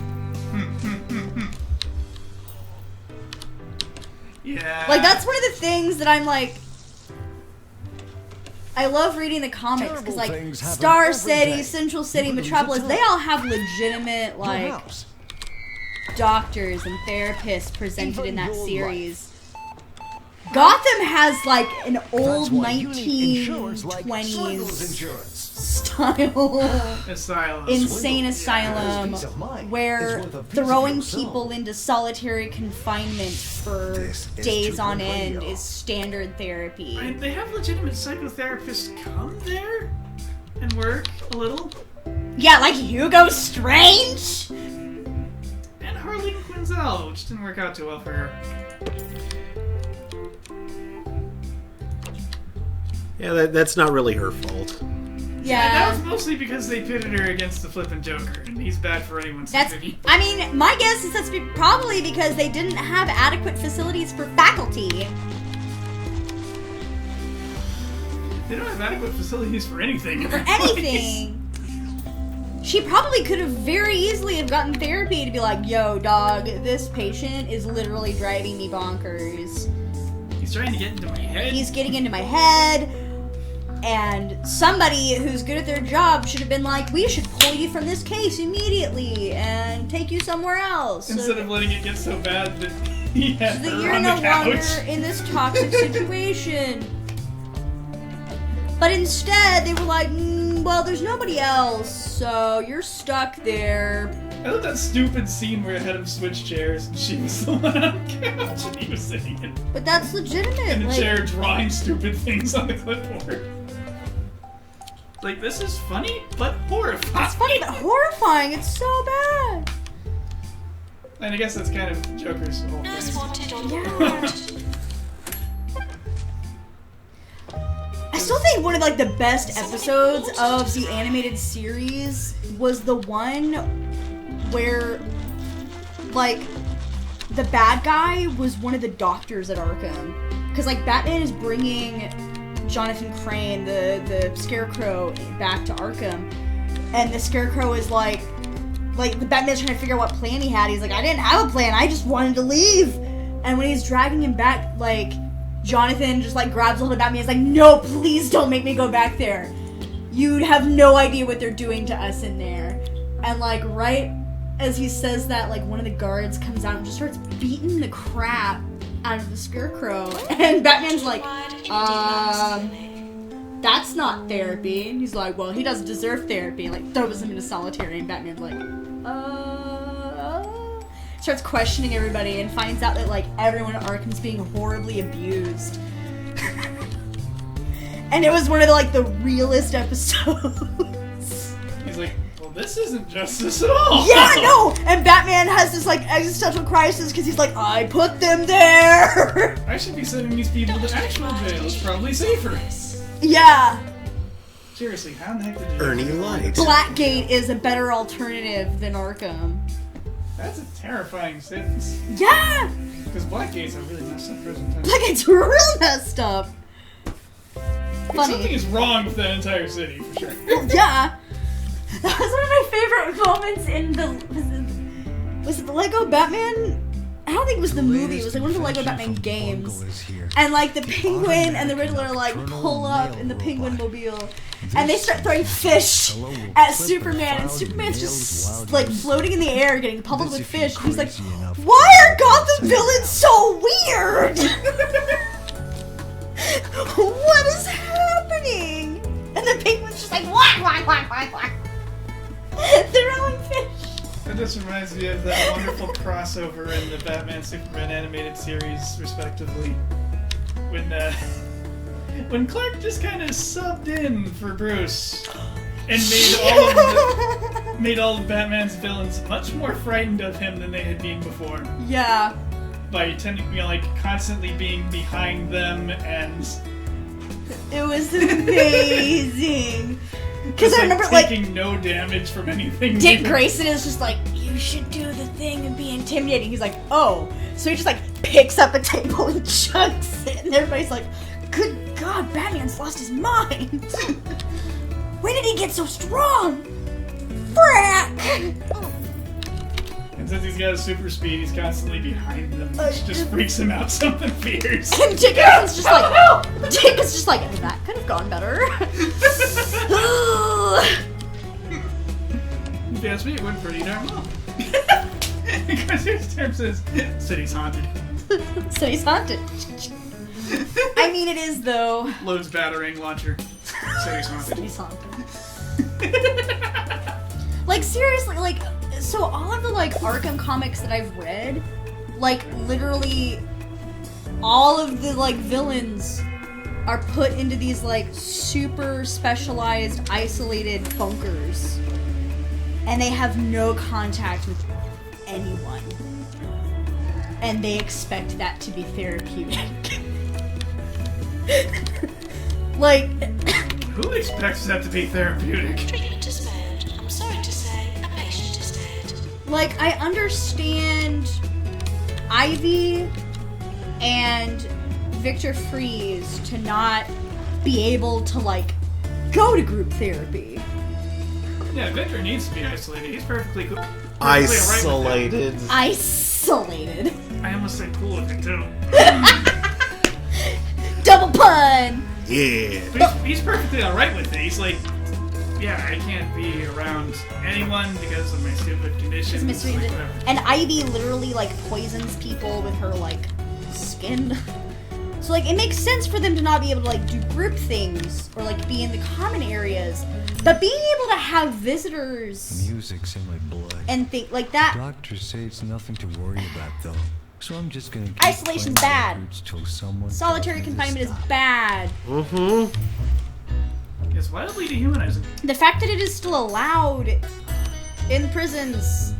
Yeah. Like, that's one of the things that I'm like... I love reading the comics, because, like, Terrible things happen Star every City, day. Central City, You lose a Metropolis, ton. they all have legitimate, Your like, house. doctors and therapists presented Even in that your series. Gotham has, like, an That's old why you need insurance like 1920s Swindle's Insurance. style Asylum. insane Swindle. asylum Peace of mind where is worth a piece of throwing your soul. people into solitary confinement for This is days on Treatment end Radio. is standard therapy. I mean, they have legitimate psychotherapists come there and work a little. Yeah, like Hugo Strange? And Harleen Quinzel, which didn't work out too well for her. Yeah, that's not really her fault. That Yeah. was mostly because they pitted her against the flippin' Joker, and he's bad for anyone's That's, sympathy. I mean, my guess is that's probably because they didn't have adequate facilities for faculty. They don't have adequate facilities for anything. in For that place. anything. She probably could have very easily have gotten therapy to be like, yo, dog, this patient is literally driving me bonkers. He's trying to get into my head. He's getting into my head, and somebody who's good at their job should have been like, we should pull you from this case immediately and take you somewhere else. So Instead of letting it get so bad that he had that her you're on no the couch. longer in this toxic situation. But instead, they were like, well, there's nobody else, so you're stuck there. I love that stupid scene where it had him switch chairs and she was the one on the couch and he was sitting in But that's legitimate. the Like, chair drawing stupid things on the clipboard. Like, this is funny, but horrifying. it's funny but horrifying. It's so bad. And I guess that's kind of Joker's whole Nurse thing. wanted on the Yeah. road. I still think one of like the best episodes of the animated series was the one where like the bad guy was one of the doctors at Arkham. Because, like, Batman is bringing Jonathan Crane, the Scarecrow, back to Arkham. And the Scarecrow is like, the Batman's trying to figure out what plan he had. He's like, I didn't have a plan, I just wanted to leave. And when he's dragging him back, like, Jonathan just, like, grabs hold of Batman. He's like, no, please don't make me go back there. You'd have no idea what they're doing to us in there. And, like, right as he says that, like, one of the guards comes out and just starts beating the crap out of the Scarecrow. And Batman's like, that's not therapy. And he's like, well, he doesn't deserve therapy. And, like, throws him into solitary. And Batman's like, starts questioning everybody and finds out that, like, everyone at Arkham's being horribly abused. And it was one of the, like, the realest episodes. He's like, well, this isn't justice at all. Yeah, no! And Batman has this, like, existential crisis because he's like, I put them there! I should be sending these people to actual jail. It's probably safer. Yeah. Seriously, how in the heck did you... Ernie Light. Blackgate is a better alternative than Arkham. That's a terrifying sentence. Yeah! Because Blackgate's a really messed up prison time. Blackgate's real messed up. Funny. Something is wrong with that entire city, for sure. Yeah. That was one of my favorite moments in the... Was it the Lego Batman? I don't think it was the movie. It was like one of the Lego Batman games. And like the Penguin and the Riddler like pull up in the Penguin mobile. And they start throwing fish at Superman. And Superman's just like floating in the air getting pummeled with fish. And he's like, why are Gotham villains so weird? What is happening? And the Penguin's just like, whack, whack, whack, whack, whack. Throwing fish. That just reminds me of that wonderful crossover in the Batman Superman animated series, respectively. When Clark just kind of subbed in for Bruce and made all of Batman's villains much more frightened of him than they had been before. Yeah. By constantly being behind them, and it was amazing. Because I remember taking no damage from anything. Dick Grayson is just like, you should do the thing and be intimidating. He's like, oh. So he just like picks up a table and chucks it, and everybody's like, good God, Batman's lost his mind. When did he get so strong? Frack! And since he's got a super speed, he's constantly behind them, which just freaks him out something fierce. And Dick Grayson's just like, Dick is just like, that could have gone better. If you ask me, it went pretty darn well. Because his term says, city's haunted. City's haunted. I mean, it is though. Loads batarang launcher. City's haunted. City's haunted. Like, seriously, like, so all of the, like, Arkham comics that I've read, like, literally all of the, like, villains are put into these, like, super specialized, isolated bunkers. And they have no contact with anyone. And they expect that to be therapeutic. Like... Who expects that to be therapeutic? Treatment is failed. I'm sorry to say, a patient is dead. Like, I understand Ivy and Victor Freeze to not be able to, like, go to group therapy. Yeah, Victor needs to be isolated. He's perfectly cool. Isolated. Isolated. I almost said cool with it, too. Double pun! Yeah. But he's perfectly alright with it. He's like, yeah, I can't be around anyone because of my stupid conditions. Like, whatever. And Ivy literally, like, poisons people with her, like, skin. So, like, it makes sense for them to not be able to, like, do group things or, like, be in the common areas. But being able to have visitors... Music's in my blood. And think like that... Doctors say it's nothing to worry about, though. So I'm just gonna keep Isolation's bad. Solitary confinement is bad. Mm-hmm. It's wildly dehumanizing. The fact that it is still allowed in prisons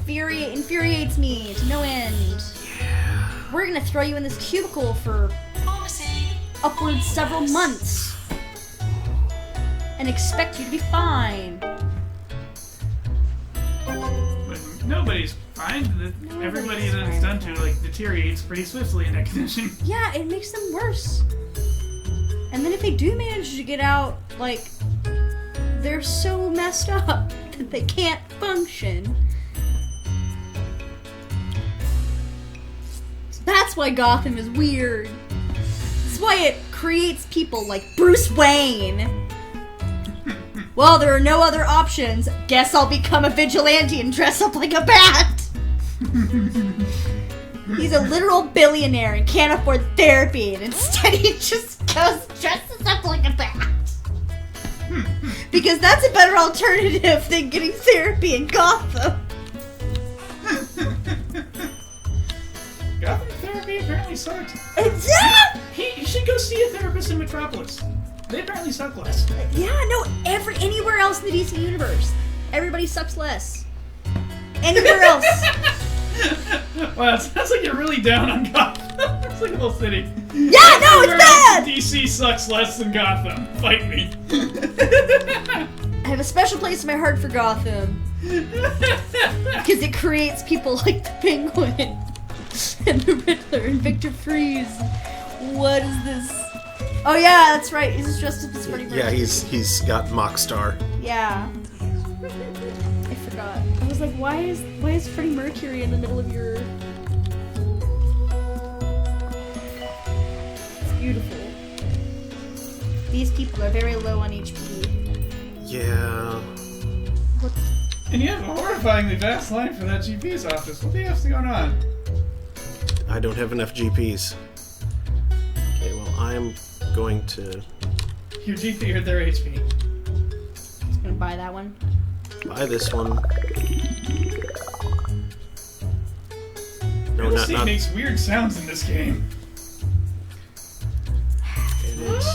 infuriates me to no end. Yeah. We're gonna throw you in this cubicle for upwards several months and expect you to be fine. But nobody's fine. Everybody that it's done to like deteriorates pretty swiftly in that condition. Yeah, it makes them worse. And then if they do manage to get out, like, they're so messed up that they can't function. So that's why Gotham is weird. That's why it creates people like Bruce Wayne. Well, there are no other options. Guess I'll become a vigilante and dress up like a bat. He's a literal billionaire and can't afford therapy, and instead he just dresses up like a bat. Because that's a better alternative than getting therapy in Gotham. Gotham therapy apparently sucks. Yeah! You should go see a therapist in Metropolis. They apparently suck less. Yeah, no, anywhere else in the DC universe, everybody sucks less. Anywhere else. Wow, it sounds like you're really down on Gotham. It's like a whole city. Yeah, no, it's bad! DC sucks less than Gotham. Fight me. I have a special place in my heart for Gotham. Because it creates people like the Penguin and the Riddler and Victor Freeze. What is this? Oh yeah, that's right. He's dressed up as Freddie Mercury. Yeah, he's got Mockstar. Yeah. I forgot. I was like, why is Freddie Mercury in the middle of your... It's beautiful. These people are very low on HP. Yeah. And you have a horrifyingly vast line for that GP's office. What the F's going on? I don't have enough GPs. Okay, well, I'm going to Your GP or their HP? Just gonna buy that one. buy this one. No, LC not makes weird sounds in this game. it is.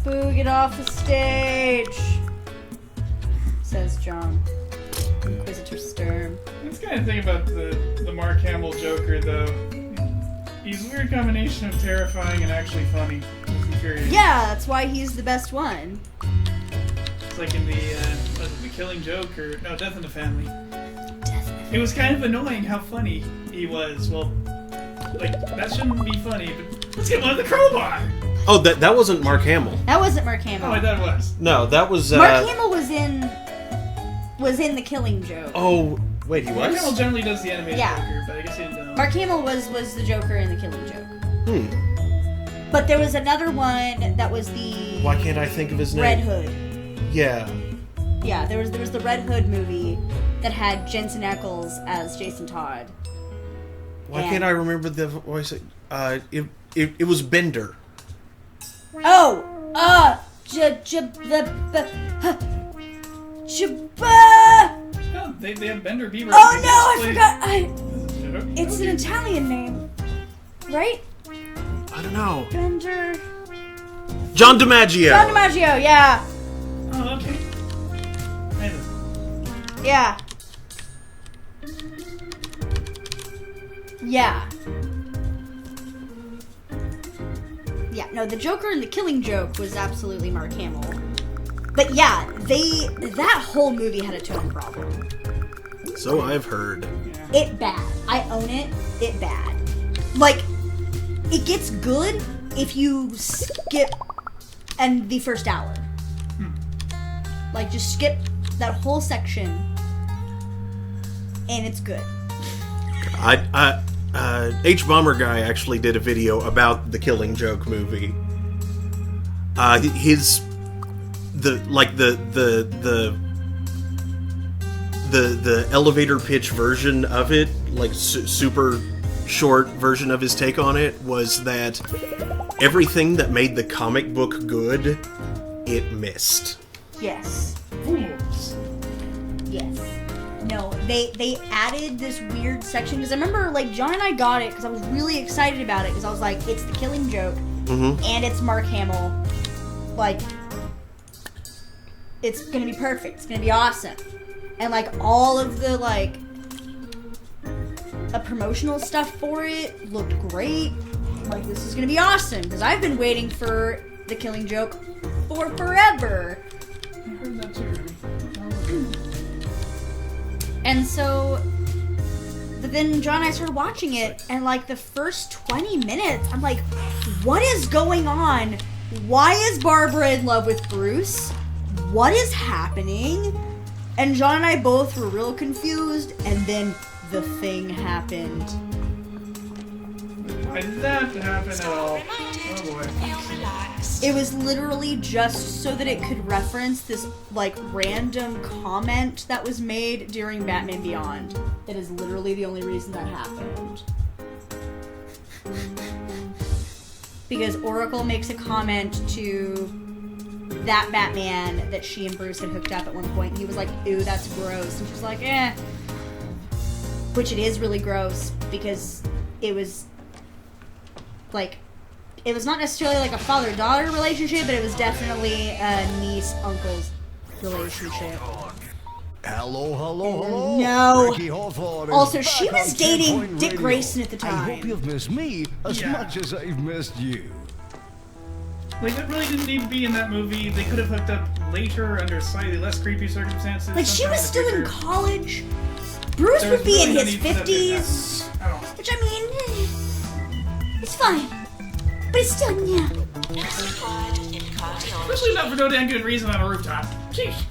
Boo, get off the stage! Says John. Inquisitor Sturm. That's the kind of thing about the Mark Hamill Joker, though. He's a weird combination of terrifying and actually funny. It's infuriating. Yeah, that's why he's the best one. It's like in the Killing Joke, or no, Death in the Family. It was kind of annoying how funny he was. Well, like, that shouldn't be funny, but let's get one of the crowbar! Oh, that wasn't Mark Hamill. That wasn't Mark Hamill. Oh, I thought it was. No, that was. Mark Hamill was in The Killing Joke. Oh, wait, he Mark was? Hamill generally does the animated Yeah. Joker, but I guess he didn't. Mark Hamill was the Joker in The Killing Joke. Hmm. But there was another one that was the Why can't I think of his name? Red Hood. Yeah. Yeah, there was the Red Hood movie that had Jensen Ackles as Jason Todd. Why And- can't I remember the voice? It was Bender. Oh, No, they have Bender Beaver. Oh no, I forgot. It's an Italian name, right? I don't know. Bender. John DiMaggio. John DiMaggio, yeah. Oh, okay. Yeah. Yeah. Yeah, no, the Joker and the Killing Joke was absolutely Mark Hamill. But yeah, that whole movie had a tone problem. So I've heard. It bad. I own it. It bad. Like, it gets good if you skip the first hour. Like, just skip that whole section, and it's good. H Bomber Guy actually did a video about the Killing Joke movie. The elevator pitch version of it, like super short version of his take on it, was that everything that made the comic book good, it missed. Yes. Yes. No, they added this weird section, because I remember, like, John and I got it because I was really excited about it, because I was like, it's the Killing Joke, and it's Mark Hamill. Like, it's gonna be perfect. It's gonna be awesome. And, like, all of the, like, promotional stuff for it looked great. I'm like, this is gonna be awesome, because I've been waiting for the Killing Joke for forever. I heard that too. And so, but then John and I started watching it, and like the first 20 minutes, I'm like, what is going on? Why is Barbara in love with Bruce? What is happening? And John and I both were real confused, and then the thing happened. Why did that happen at all? Oh boy. It was literally just so that it could reference this like random comment that was made during Batman Beyond. That is literally the only reason that happened. Because Oracle makes a comment to that Batman that she and Bruce had hooked up at one point, and he was like, ew, that's gross. And she's like, eh. Which it is really gross, because it was like, it was not necessarily like a father-daughter relationship, but it was definitely a niece-uncle's relationship. Hello. No. Ricky Hawthorne is Also, back she was on dating 10 Point Dick Radio. Grayson at the I hope time. you've missed me as Yeah. much as I've missed you. Like, that really didn't need to be in that movie. They could have hooked up later under slightly less creepy circumstances. Like, she sometime was the still in future. college. Bruce There would was be really in no his need for them to do that. 50s. I don't know. Which, I mean, it's fine. But it's still, yeah. Especially not for no damn good reason on a rooftop. Sheesh.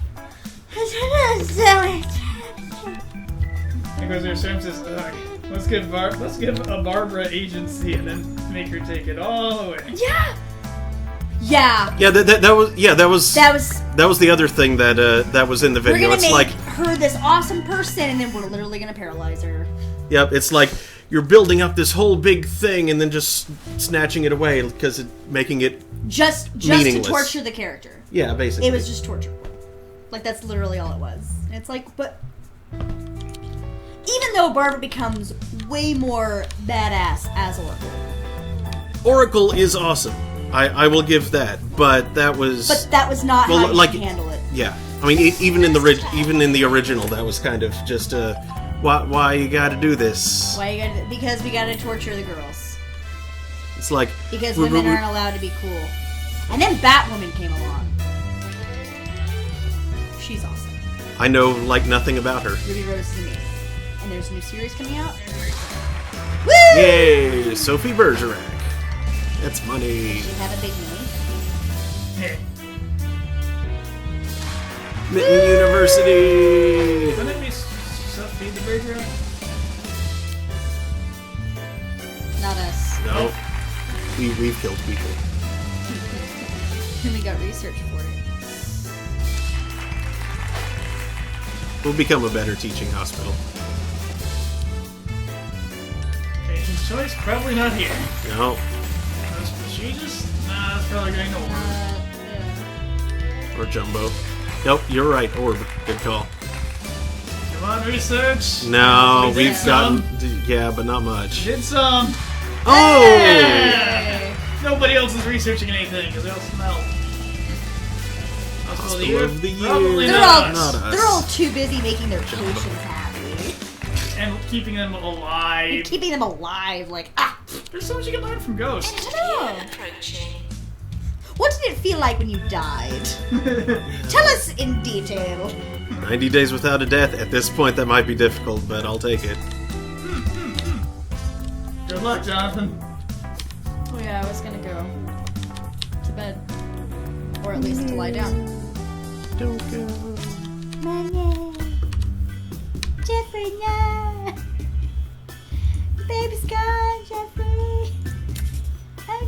Because their Sam says, let's give a Barbara agency and then make her take it all away. Yeah. Yeah. Yeah, that was That was the other thing that that was in the we're video. gonna It's make like, her this awesome person, and then we're literally gonna paralyze her. yep, it's like you're building up this whole big thing and then just snatching it away because making it Just to meaningless. torture the character. Yeah, basically. It was just torture. Like, that's literally all it was. And it's like, but even though Barbara becomes way more badass as Oracle, Oracle is awesome. I will give that, but that was not how you like should handle it. Yeah, I mean even in the original that was kind of just why you got to do this? Why you gotta? Because we gotta torture the girls. It's like Because women aren't allowed to be cool. And then Batwoman came along. She's awesome. I know like nothing about her. Ruby Rose is amazing. And there's a new series coming out. Woo! Yay, Sophie Bergerac. That's money. She had a big name. Mitten University. Wouldn't it be Sophie the Bergerac? Not us. No, we've killed people. And we got research for it. We'll become a better teaching hospital. Patient's choice? Probably not here. No, Prestigious? Nah, that's probably going to work. or Jumbo. Nope, you're right. Orb. Good call. Come on, research. No, We did we've some. gotten yeah, but not much. Did some. Oh. Yeah. Nobody else is researching anything because they all smell. Hospital of the year. Probably They're not. Not us. they're all too busy making their patients happy. And keeping them alive. And keeping them alive, like, ah! There's so much you can learn from ghosts. I know. What did it feel like when you died? Tell us in detail. 90 days without a death. At this point, that might be difficult, but I'll take it. Good luck, Jonathan. Oh yeah, I was gonna go to bed. Or at least to lie down. Don't go. Jeffrey, no! The baby's gone, Jeffrey! Oh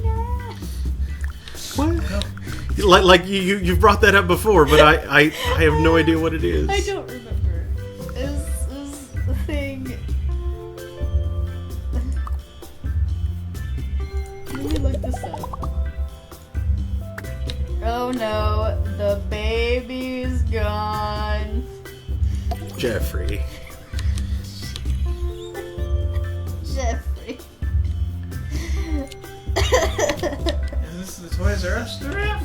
no! What? Like you've brought that up before, but I have no idea what it is. I don't remember. It was the thing. Let me look this up. Oh no, the baby's gone. Jeffrey. Jeffrey. Is this the Toys R Us giraffe?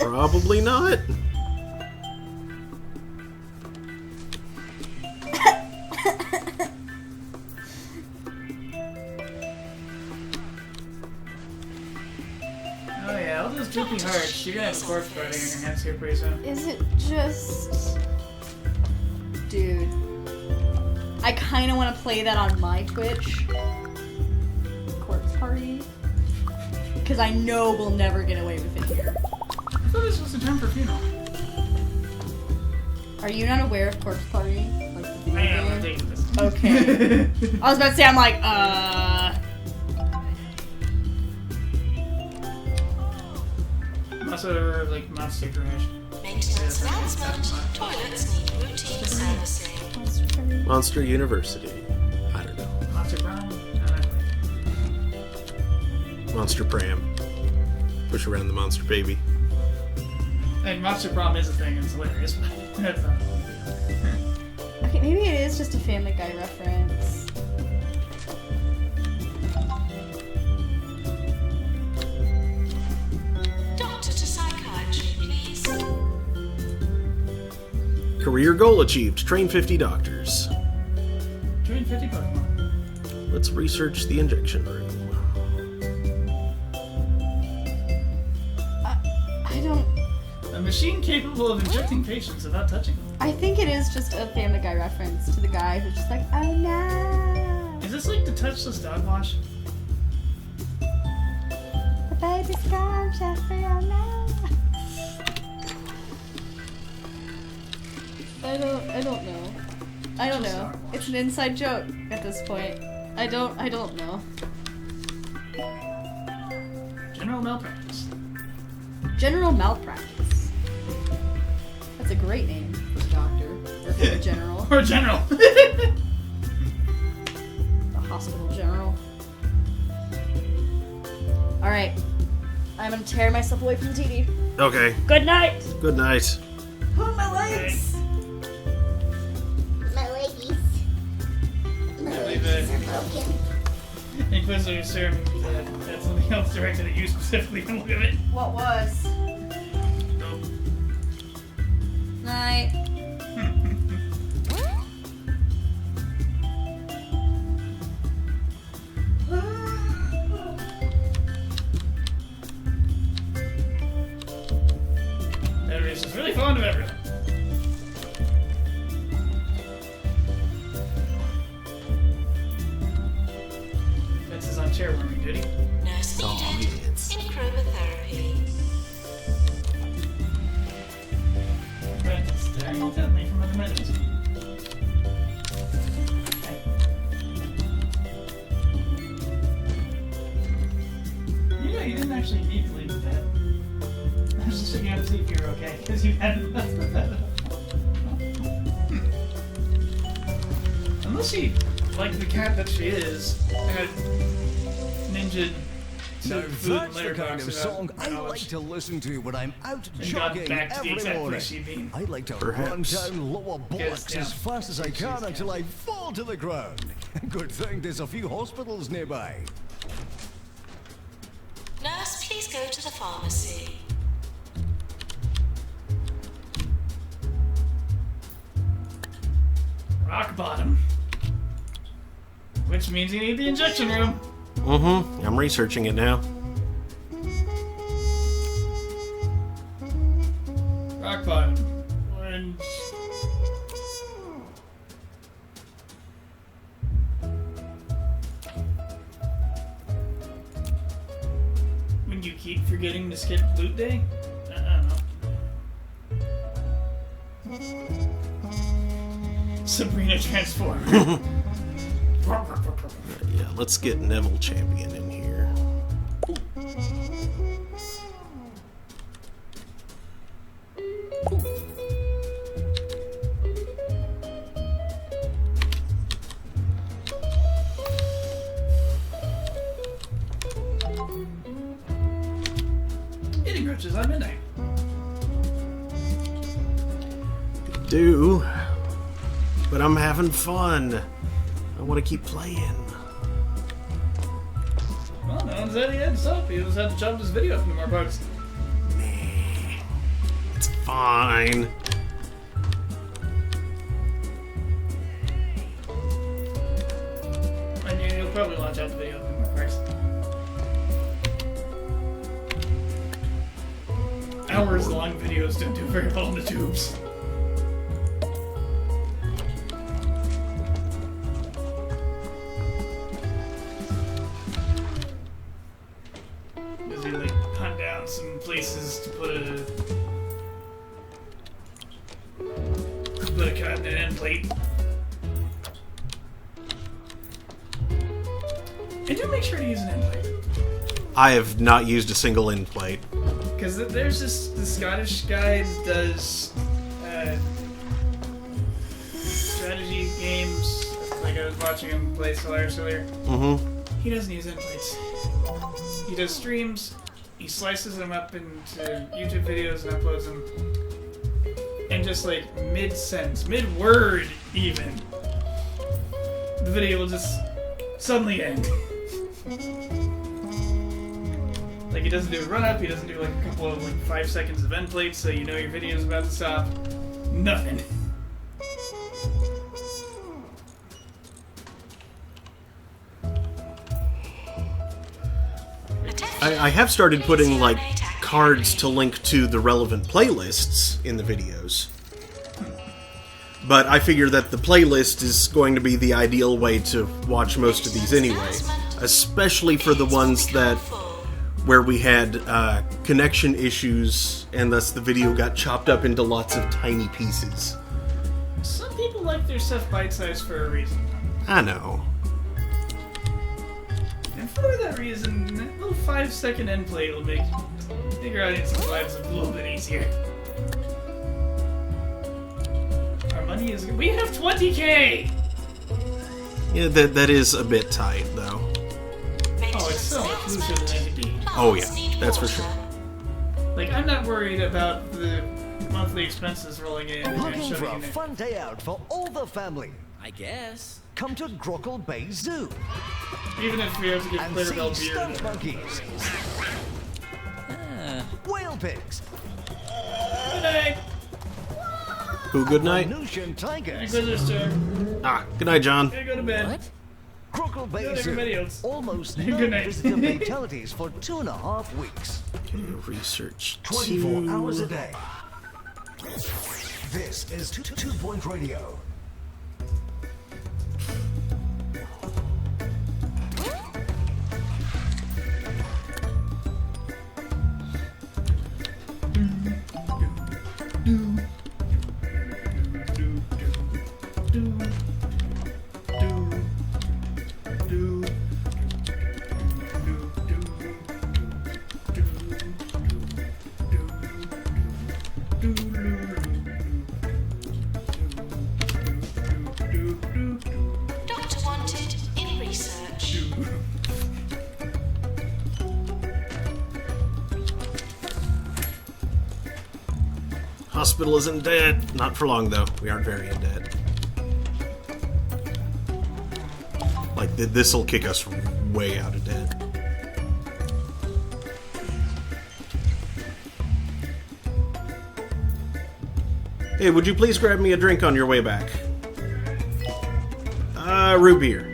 Probably not. torch. You're gonna have a corpse party in your hands here pretty soon. Is it just... Dude. I kind of want to play that on my Twitch. Corpse Party. Because I know we'll never get away with it here. I thought this was a term for funeral. Are you not aware of Corpse Party? Like the video I am, I'm game? taking this. Okay. I was about to say, I'm like, Also, like, Monster Garage. Maintenance announcement. Toilets need routine servicing. Monster University. I don't know. Monster Brown? Monster Pram. Push around the monster baby. And Monster Prom is a thing, it's hilarious, but that's not. okay, maybe it is just a Family Guy reference. Doctor to psychiatry, please. Career goal achieved. Train 50 doctors. Train 50 Pokemon. Let's research the injection room. I don't... A machine capable of injecting patients without touching them. I think it is just a Family Guy reference to the guy who's just like, oh no. Is this like the touchless dog wash? The baby's gone, Jeffrey, oh no. I don't know. I don't know. It's an inside joke at this point. I don't know. General malpractice. General malpractice. That's a great name for a doctor. Or for a general. Or a general. The hospital general. Alright. I'm gonna tear myself away from the TV. Okay. Good night! Good night. Oh, my legs! My leggies. My leave leggies it. are broken. Inquisitor Serum had something else directed at you specifically. Don't look at it. What was? Nope. Night. Everybody's just really fond of everything. Vince is on chair warming duty. Nurse needed. In chromotherapy. Vince is staring intently from other minutes. You know, you didn't actually need to leave the bed. I was just checking out to see if you were okay, because you hadn't left the bed. Unless she, like the cat that she is, had ninja Now food and that's the litter kind of boxes song out I in like college. to listen to when I'm out And got jogging back to the every exact morning. place she'd been. I like to Perhaps. run down lower bullocks yeah. as fast as I She's can until cat. I fall to the ground. Good thing there's a few hospitals nearby. Nurse, please go to the pharmacy. Rock bottom. Which means you need the injection room. Mm-hmm. I'm researching it now. Rock bottom. Orange. When you keep forgetting to skip loot day? I don't know. Sabrina Transformer. Yeah, let's get Neville Champion in here. Eating roaches at midnight. Do, but I'm having fun. I want to keep playing. Well, no one said he had to stop. He just had to chop this video a few more parts. Nah, it's fine. And you'll probably launch out the video a few more parts. hours-long videos don't do very well on the tubes. Because they like hunt down some places to put a cut in an end plate. And do make sure to use an end plate. I have not used a single end plate. Because there's the Scottish guy that does strategy games. Like I was watching him play Solaris earlier. Mm-hmm. He doesn't use end plates. He does streams. He slices them up into YouTube videos and uploads them. And just like mid-sentence, mid-word even, the video will just suddenly end. Like he doesn't do a run-up, he doesn't do like a couple of like 5 seconds of end plates so you know your video's about to stop. Nothing. I have started putting, like, cards to link to the relevant playlists in the videos. But I figure that the playlist is going to be the ideal way to watch most of these anyway. Especially for the ones that where we had connection issues, and thus the video got chopped up into lots of tiny pieces. Some people like their stuff bite-sized for a reason. I know. And for that reason, that little 5-second end plate will make bigger audiences' lives a little bit easier. Our money is... We have 20K! Yeah, that is a bit tight, though. Oh, it's so much looser than it could be. Oh yeah, that's for sure. Like, I'm not worried about the monthly expenses rolling in and Looking for shoving a in there. fun day out for all the family? I guess. Come to Grockle Bay Zoo Even if we have to get and Clarabelle see beer. stunt monkeys, whale pigs, Good night! Who, good night? Venusian tigers, Inquisitor's turn. Ah, good night, John. Gotta go to bed. What? Grockle Bay Good Zoo. night, everybody. Almost Good no night. visitor fatalities for 2.5 weeks. Okay, research 24 hours a 2. day. This is 2 Point Radio. Doctor wanted in research. Hospital isn't dead. Not for long, though. We aren't very in debt. Like, this'll kick us way out of debt. Hey, would you please grab me a drink on your way back? Root beer.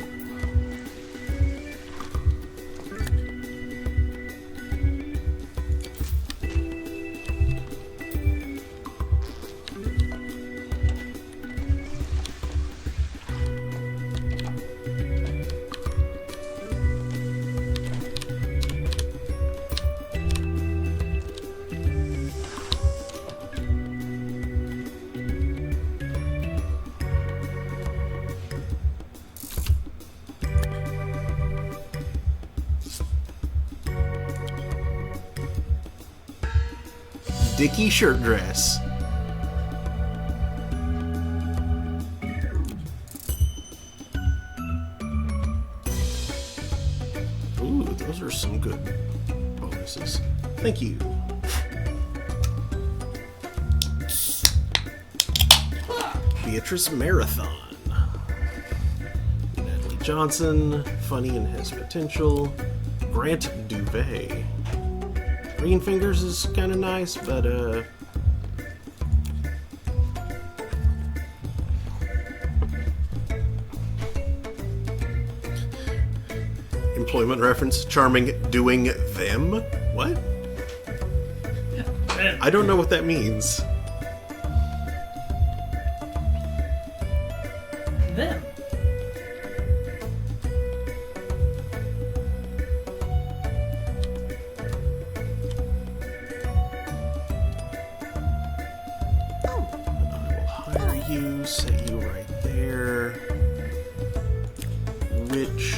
Dicky shirt dress. Ooh, those are some good bonuses. Thank you. Beatrice Marathon. Natalie Johnson, funny and has potential. Grant Duvet. Green Fingers is kind of nice, but employment reference. Charming doing them. What? Them. I don't know what that means. Them. I will hire you, set you right there. Which...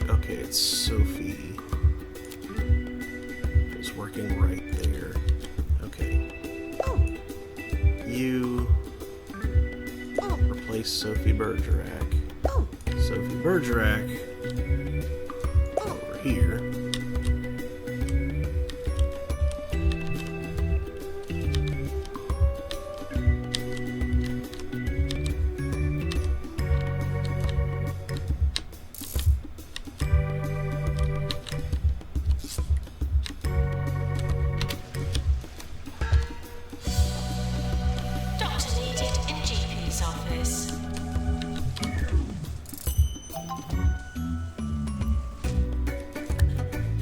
Okay, it's Sophie. It's working right there. Okay. You... replace Sophie Bergerac. Sophie Bergerac over here. Doctor needed in GP's office.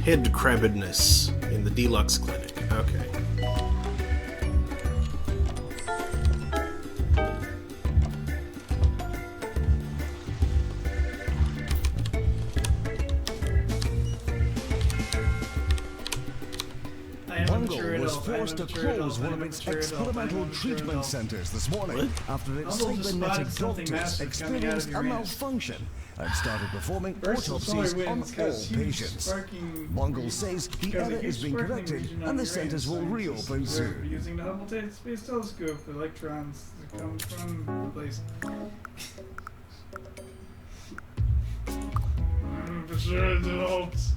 Head crabbedness in the deluxe clinic. Okay. I am Bungle mature was adult. I am forced to mature adult. close I one am of its mature adult. I am experimental mature treatment adult. centers this morning after its Bungle just cybernetic spotted something doctors massive coming out experienced of a your hand. malfunction and started performing First, autopsies Sawyer on wins 'cause all huge patients. sparking- Bungle says the because error a is huge being sparkling corrected region on and the your centers will brain. reopen Scientists are soon. using the Hubble Space Telescope, electrons that come from the place. Mature adults.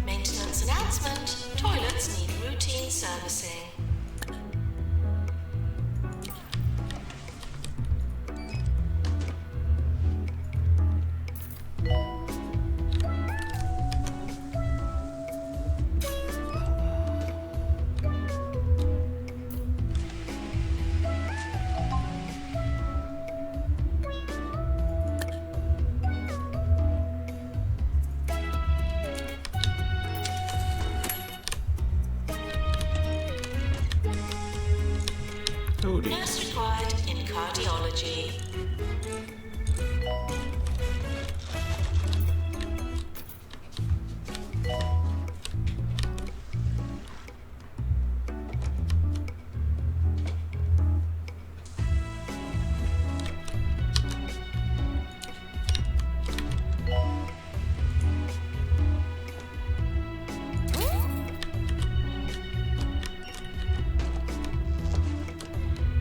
Maintenance announcement. Toilets need routine servicing. Cody. Nurse required in cardiology.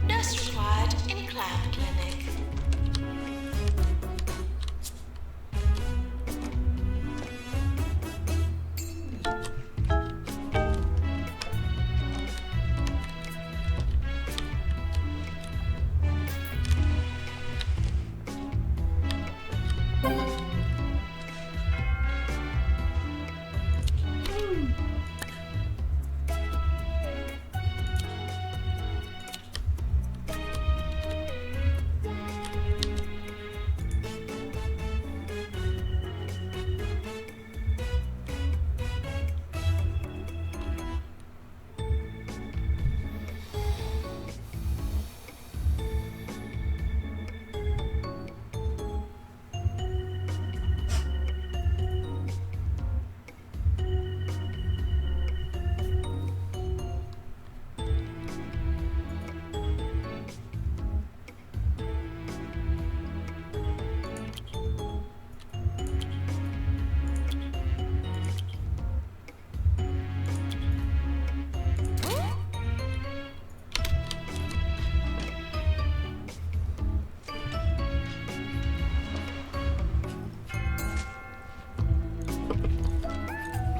Nurse required in cloud clinic.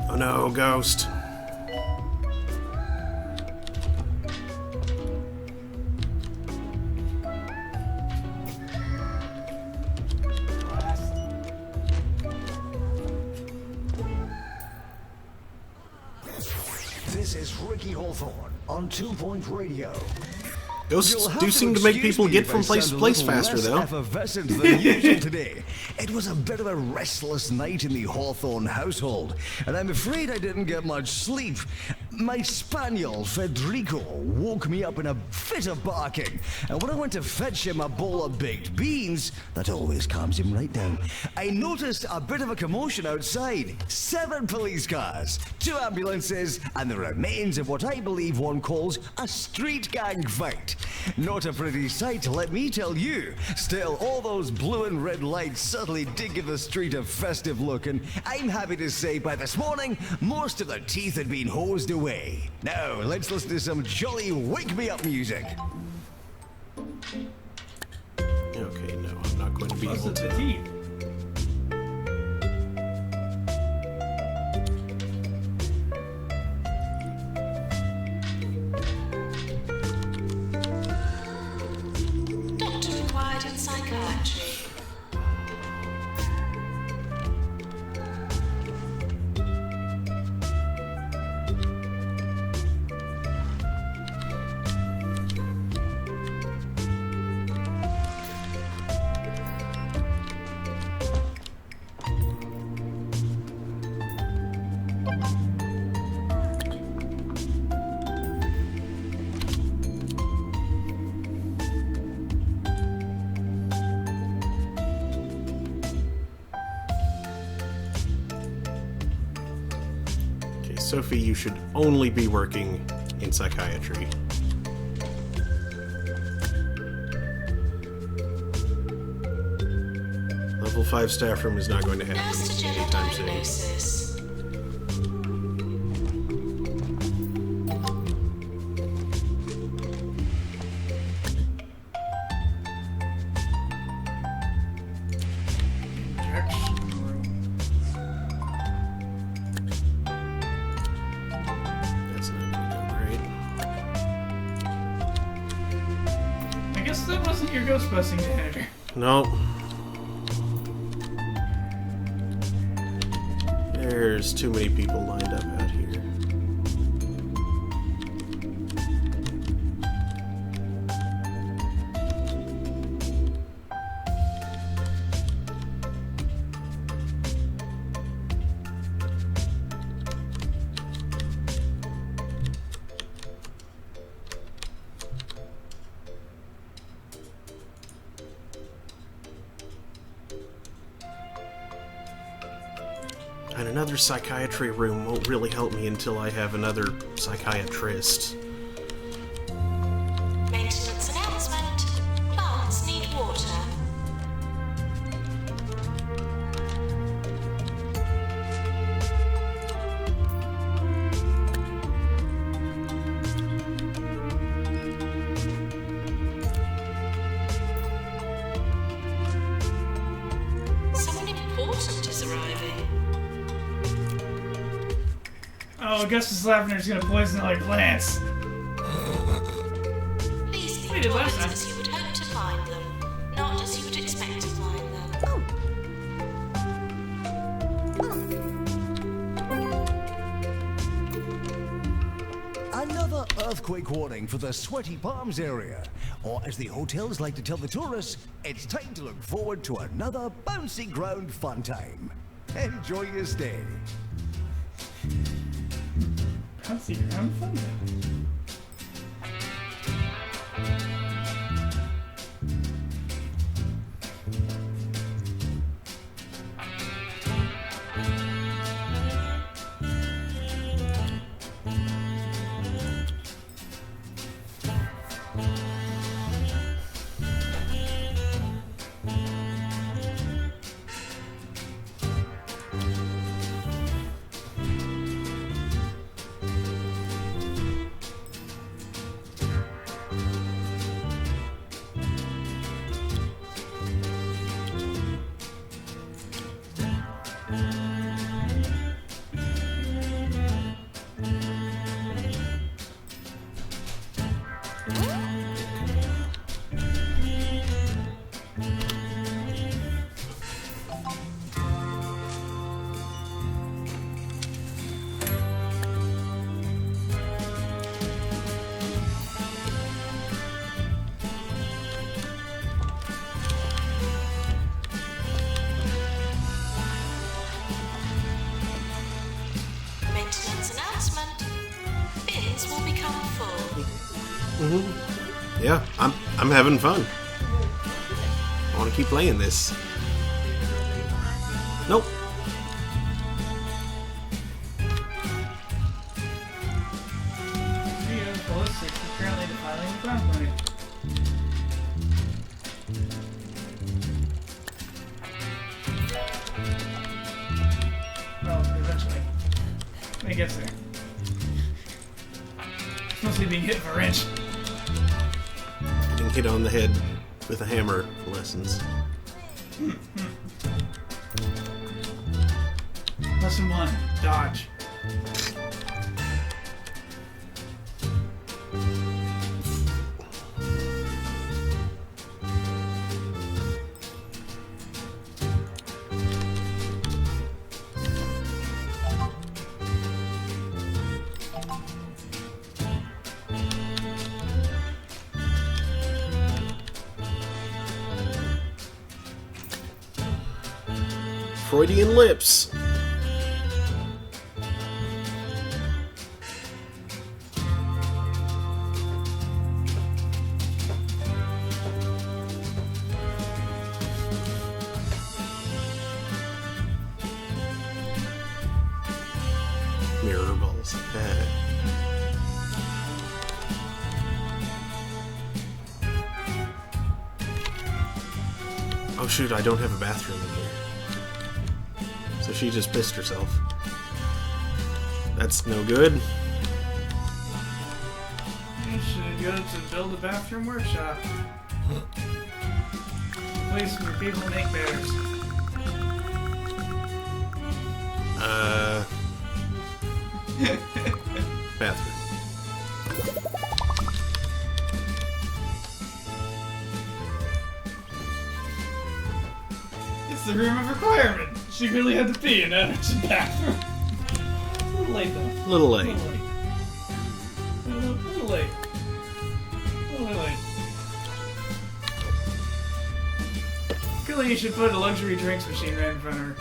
Oh no, ghost. This is Ricky Hawthorne on 2 Point Radio. Ghosts do seem to make people get from place to place faster, though. Effervescent than usual today. It was a bit of a restless night in the Hawthorne household, and I'm afraid I didn't get much sleep. My spaniel, Federico, woke me up in a fit of barking, and when I went to fetch him a bowl of baked beans, that always calms him right down, I noticed a bit of a commotion outside. 7 police cars, 2 ambulances, and the remains of what I believe one calls a street gang fight. Not a pretty sight, let me tell you. Still, all those blue and red lights certainly did give the street a festive look, and I'm happy to say by this morning, most of the teeth had been hosed away. Now, let's listen to some jolly wake-me-up music. Okay, no, I'm not going to be able to. teeth. Doctor required in psychiatry. Okay, Sophie, you should only be working in psychiatry. Level 5 staff room is not going to happen Nurse to general anytime soon. diagnosis. That's not going to go great. I guess that wasn't your ghost busting manager. No. There's too many people lined up out here. And another psychiatry room won't really help me until I have another psychiatrist. Maintenance announcement. Plants need water. Someone important is arriving. Oh, Augustus Lavender's gonna poison all your plants. Please We leave did last toilets time. as you would hope to find them, not as you would expect to find them. Another earthquake warning for the Sweaty Palms area. Or as the hotels like to tell the tourists, it's time to look forward to another bouncy ground fun time. Enjoy your stay. Bouncy ground fun. Yeah, I'm having fun. I want to keep playing this. Nope. Ballistic is currently defiling the ground plane. Well, eventually. When he gets there. It's mostly being hit with a wrench. Getting hit on the head with a hammer lessons. Lesson 1. Dodge. Freudian lips. Mirror balls. Oh shoot, I don't have a bathroom in here. So she just pissed herself. That's no good. You should go to build a bathroom workshop. Place where people make bears. Bathroom. It's the room of requirement. She really had to pee and now it's a bathroom. A little late though. Little late. Little late. Little late. Really, you should put a luxury drinks machine right in front of her.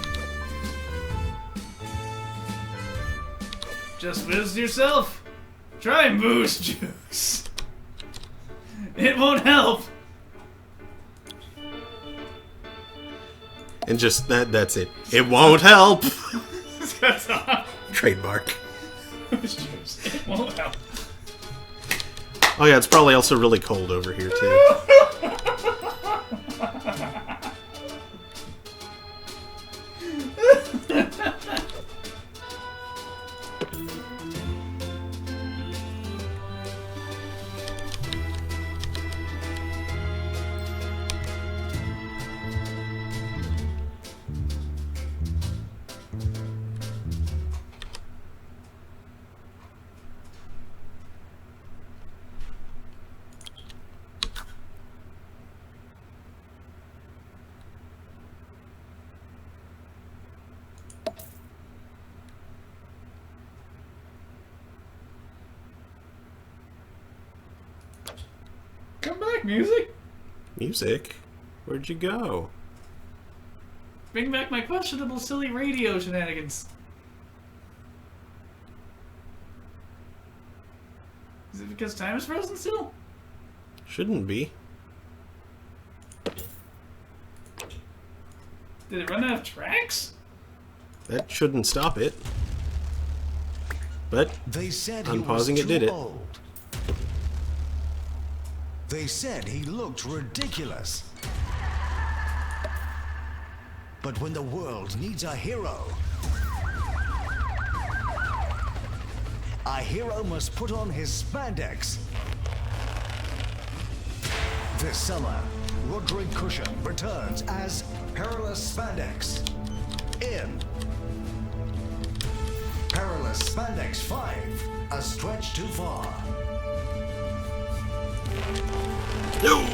Just whiz yourself. Try Moose Juice. It won't help. And just that's it. It won't help. That's all. Trademark. Moose Juice. It won't help. Oh yeah, it's probably also really cold over here too. Come back, music. Music? Where'd you go? Bring back my questionable, silly radio shenanigans. Is it because time is frozen still? Shouldn't be. Did it run out of tracks? That shouldn't stop it. But They said he was unpausing it too did it. old. They said he looked ridiculous. But when the world needs a hero must put on his spandex. This summer, Roderick Cushion returns as Perilous Spandex in Perilous Spandex 5, A Stretch Too Far. No!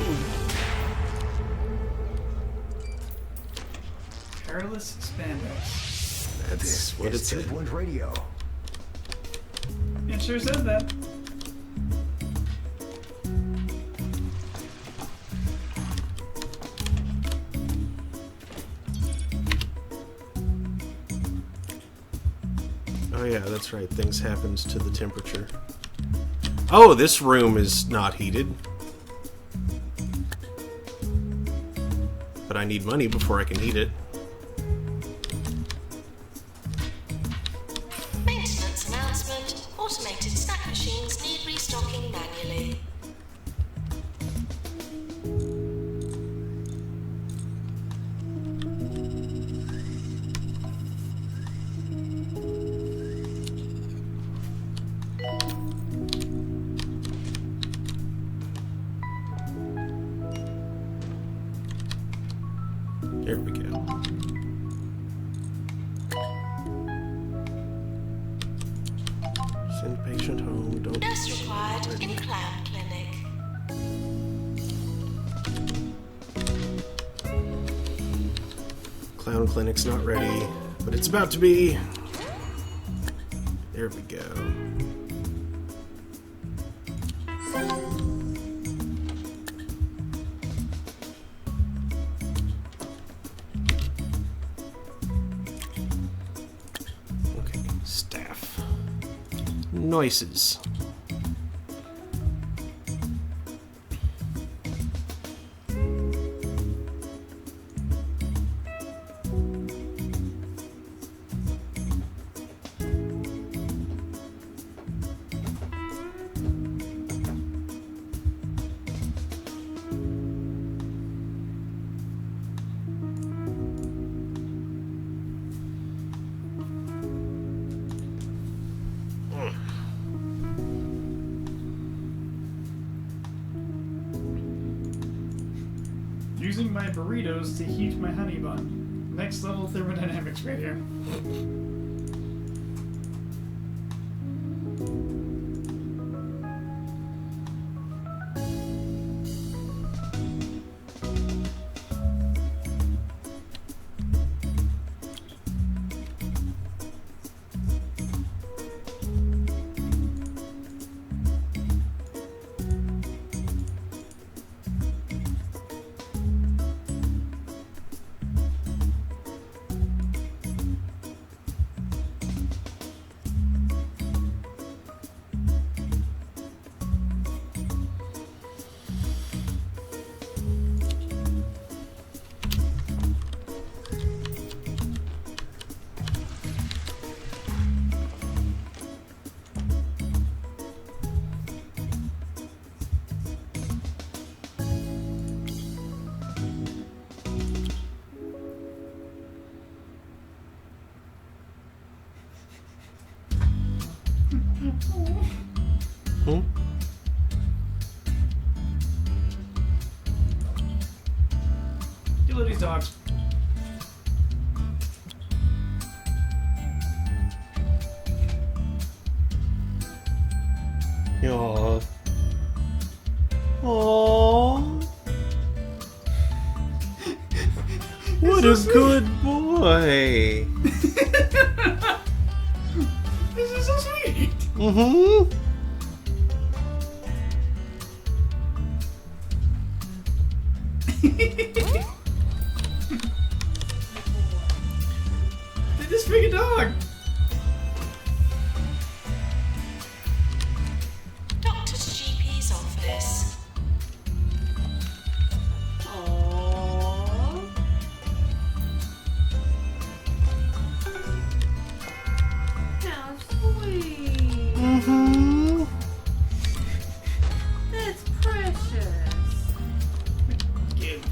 Perilous Spandex. That's what it It's said. 2 Point Radio. It sure said that. Oh yeah, that's right. Things happens to the temperature. Oh, this room is not heated. But I need money before I can heat it. Maintenance announcement. Automated snack machines need restocking manually. There we go. Send patient home. Don't. Nurse required in Clown Clinic. Clown Clinic's not ready, but it's about to be. There we go. Okay, staff. Noises. Using my burritos to heat my honey bun. Next level thermodynamics right here. Hmm? You love these dogs. Aww. Aww. What a good boy. This is so sweet. Mm-hmm. They just pick a dog. Doctor's GP's office. Aww. How sweet. Mm-hmm. That's precious. Give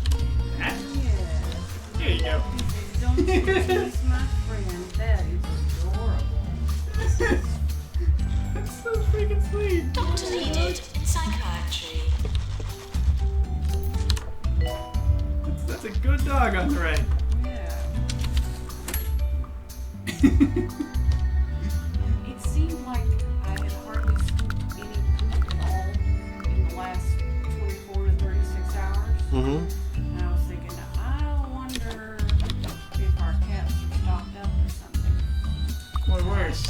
that. Yes. There you go. Don't kiss my friend. That is adorable. That's so freaking sweet. Doctor needed in psychiatry. That's a good dog on the right. Yeah. It seemed like I had hardly scooped any poop at all in the last 24 to 36 hours. Mm-hmm. And I was thinking, I wonder if our cats are stocked up or something. Or worse.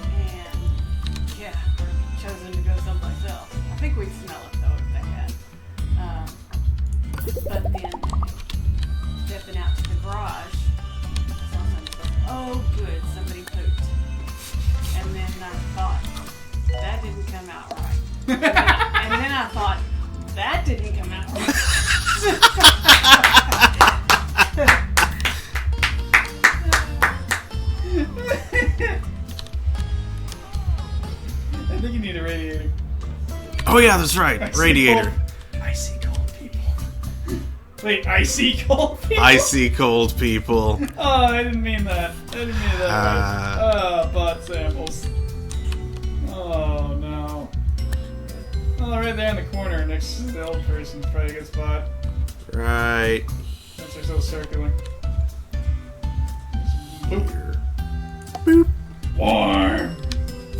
And yeah, or chosen to go someplace else. I think we'd smell it though if they had. But then stepping out to the garage, I saw something. Oh And then I thought, that didn't come out I think you need a radiator. Oh yeah, that's right. Radiator. Icy cold people. Wait, icy cold people? Icy cold people. Oh, I didn't mean that. I didn't mean that. Oh, butt samples. Oh, no. Oh, right there in the corner next to the old person's probably a good spot. Right. Since they're so circular. Boop. Boop. Warm.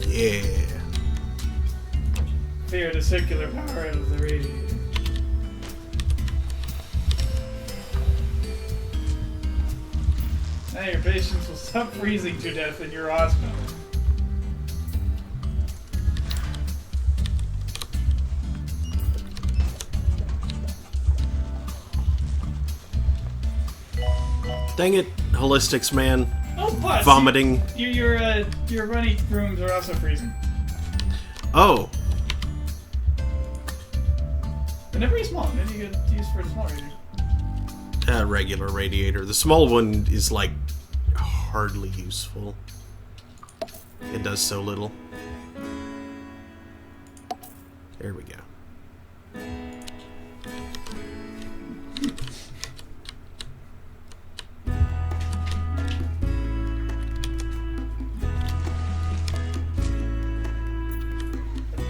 Yeah. Fear the circular power of the radiator. Now your patients will stop freezing to death in your hospital. Dang it, holistics, man. Oh, but Vomiting. Your runny rooms are also freezing. Oh. They're never small. Maybe you could use for a small radiator. A regular radiator. The small one is like hardly useful. It does so little. There we go.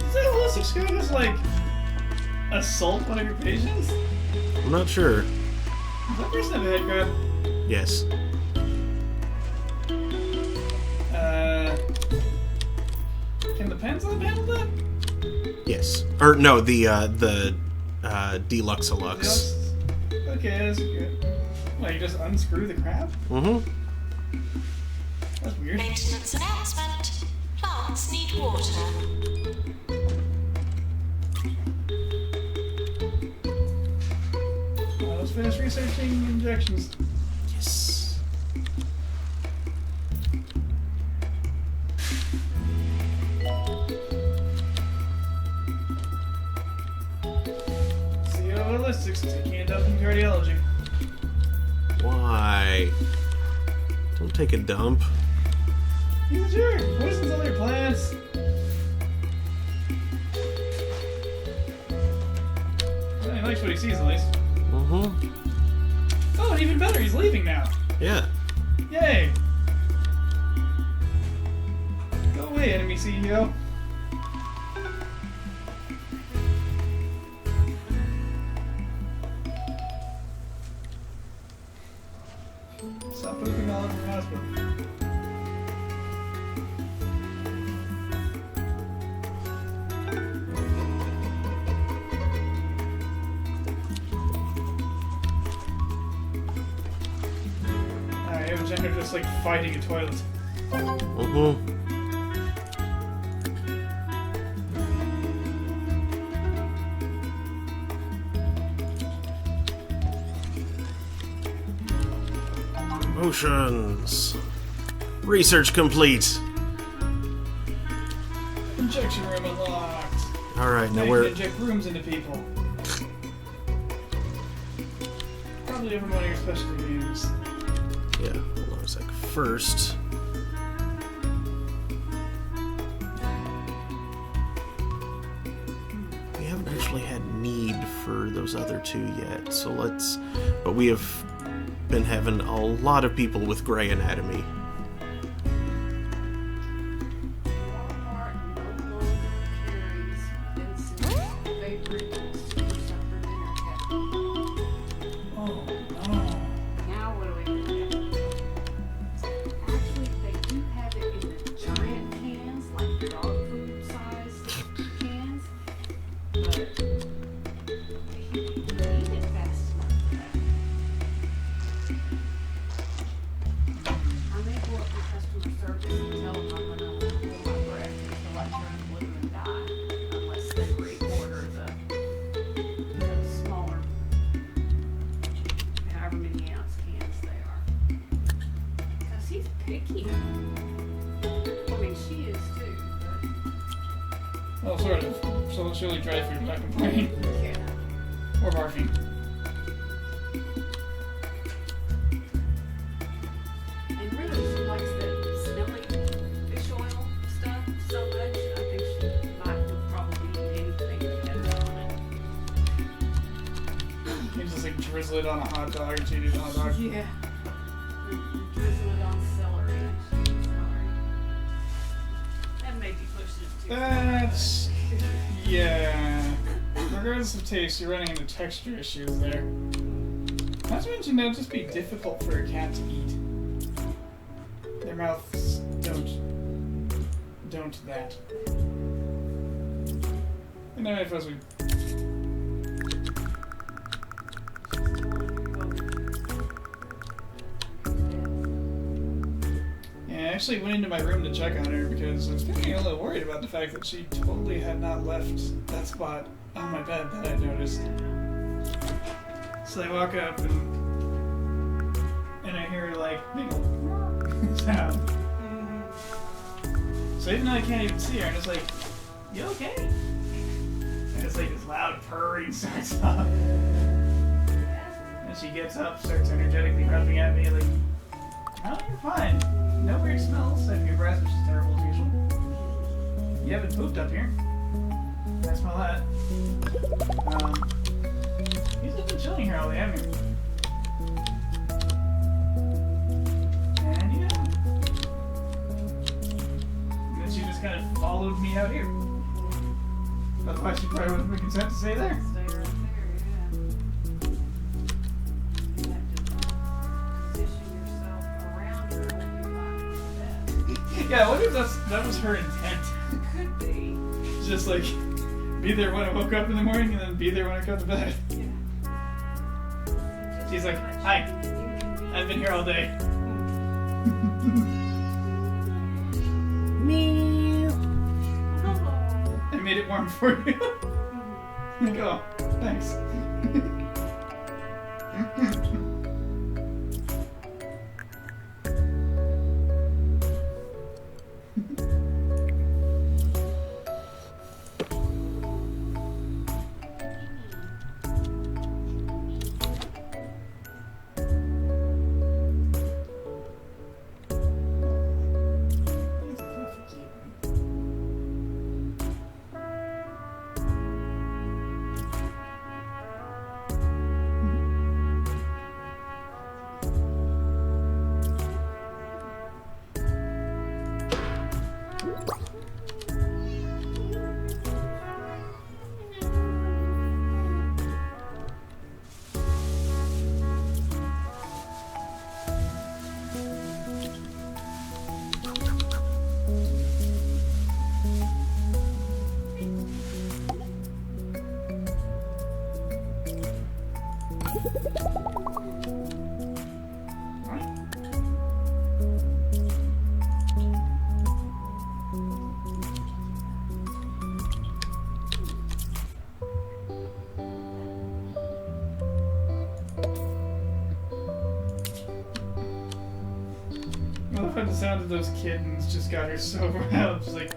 Is that holistic gonna just like assault one of your patients? I'm not sure. Does that person have a head grab? Yes. Can the Penzlab handle that? Yes. Or no, the Deluxe-a-Lux. Okay, that's good. What, you just unscrew the crab? Mm-hmm. That's weird. Maintenance announcement. Plants need water. Let's finish researching injections. Yes. CO Holistics taking it up in cardiology. Why? Don't take a dump. He's a jerk. Poisons all your plants. Well, he likes what he sees, at least. Mm-hmm. Oh, and even better, he's leaving now. Yeah. Yay! Go away, enemy CEO. Stop pooping all over the hospital. Alright, Imogen are just like fighting a toilet. Mm-hmm. Motions. Research complete. Injection room unlocked. Alright, Now now you we're... can inject rooms into people. Probably over one of your specialty games. Yeah, hold on a sec. First... we haven't actually had need for those other two yet, so let's... But we have been having a lot of people with gray anatomy. Walmart no longer carries Vincent's favorite supper dinner kettle. Oh, no. Now what do we do? Actually, they do have it in the giant cans, like dog food sized cans, but they eat it fast enough for that. I may go up to customer service and tell them I'm gonna hold my breath until I turn blue and die, unless they reorder the smaller, however many ounce cans they are. Cause he's picky. I mean, she is too, but Well, sort of. So it's really dry food, not complaining. Yeah. Or barfing. And really, she likes that smelly fish oil stuff so much. I think she might would probably eat anything that had that on it. You just like drizzle it on a hot dog or cheat it on a hot dog. Yeah. Drizzle it on celery. Celery. That may be pushing it too far. That's... yeah. Regardless of taste, you're running into texture issues there. Not to mention, it'll just be difficult for a cat to eat. Their mouths don't that. And then if I was I actually went into my room to check on her because I was getting a little worried about the fact that she totally had not left that spot on my bed that I noticed. So I walk up and I hear like big sound. So even though I can't even see her, I'm just like, "You okay?" And it's like this loud purring starts up. And she gets up, starts energetically rubbing at me like, "No, you're fine. No weird smells. I have your breath, which is terrible as usual. You haven't pooped up here. I smell that. He's just been chilling here all day, haven't you?" And yeah. And then she just kind of followed me out here. Otherwise, she probably wouldn't be content to stay there. Stay right there, yeah. You have to position yourself around her when you lie in bed. Yeah, I wonder if that was her intent. Could be. Just like, be there when I woke up in the morning and then be there when I go to bed. She's like, "Hi, I've been here all day." Meow. I made it warm for you. Like, oh, thanks. I love how the sound of those kittens just got her so riled. She's like,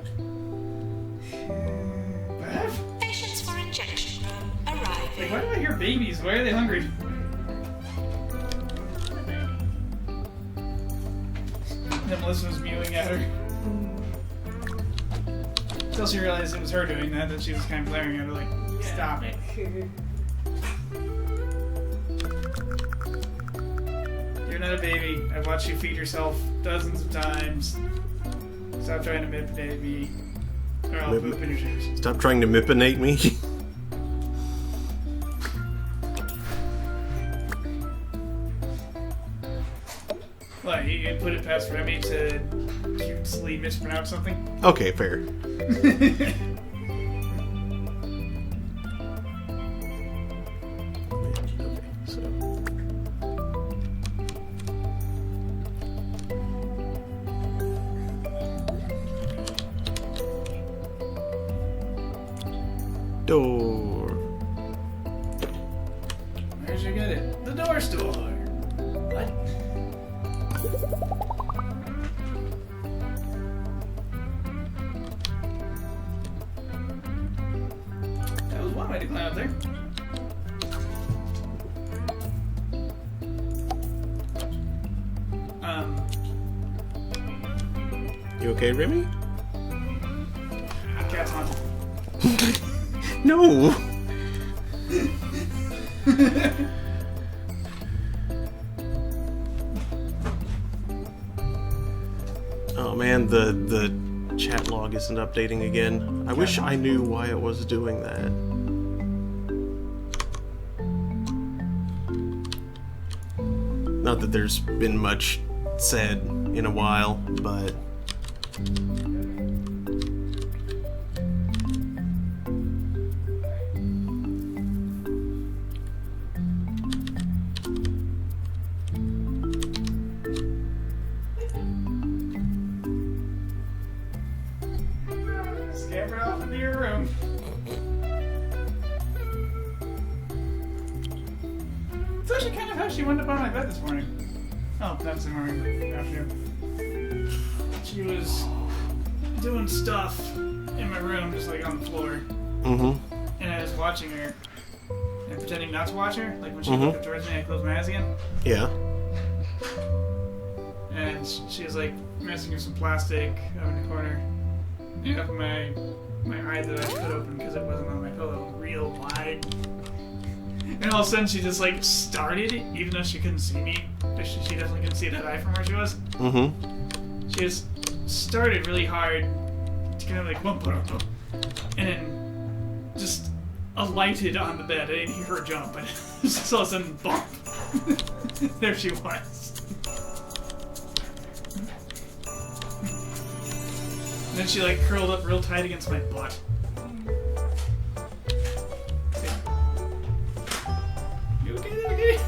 Bev? Patients for injection room arriving. Like, why do I hear babies? Why are they hungry? Then Melissa was mewing at her. Until she realized it was her doing that, she was kind of glaring at her like, stop it. You're not a baby. I've watched you feed yourself dozens of times. Stop trying to manipulate me, or I'll poop in your shoes. Stop trying to mipinate me. What, you put it past Remy to cutely mispronounce something? Okay, fair. Okay, so. Door. Where'd you get it? The door store. What? to climb up there. You okay, Remy? Cat's haunted. No! Oh man, the chat log isn't updating again. I wish I knew why it was doing that. Not that there's been much said in a while, but... Scamper off into your room. It's actually kind of how she wound up on my bed this morning. Oh, that's the morning afternoon. She was doing stuff in my room, just like on the floor. Mm-hmm. And I was watching her and pretending not to watch her. Like when she looked up towards me, I closed my eyes again. Yeah. And she was like messing with some plastic up in the corner. And I opened my eye that I put open because it wasn't on my pillow real wide. And all of a sudden she just like started, even though she couldn't see me. She definitely couldn't see that eye from where she was. Mm-hmm. She just started really hard to kind of like bump, and then just alighted on the bed. I didn't hear her jump, but just all of a sudden bump. There she was. And then she like curled up real tight against my butt. You okay there, okay?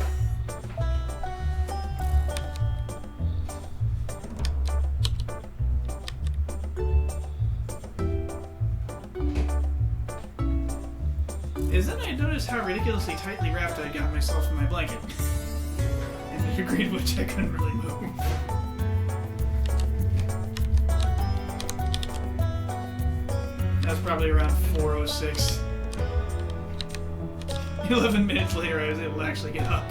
Isn't I noticed how ridiculously tightly wrapped I got myself in my blanket? And the degree to which I couldn't really move. That was probably around 4:06. 11 minutes later, I was able to actually get up.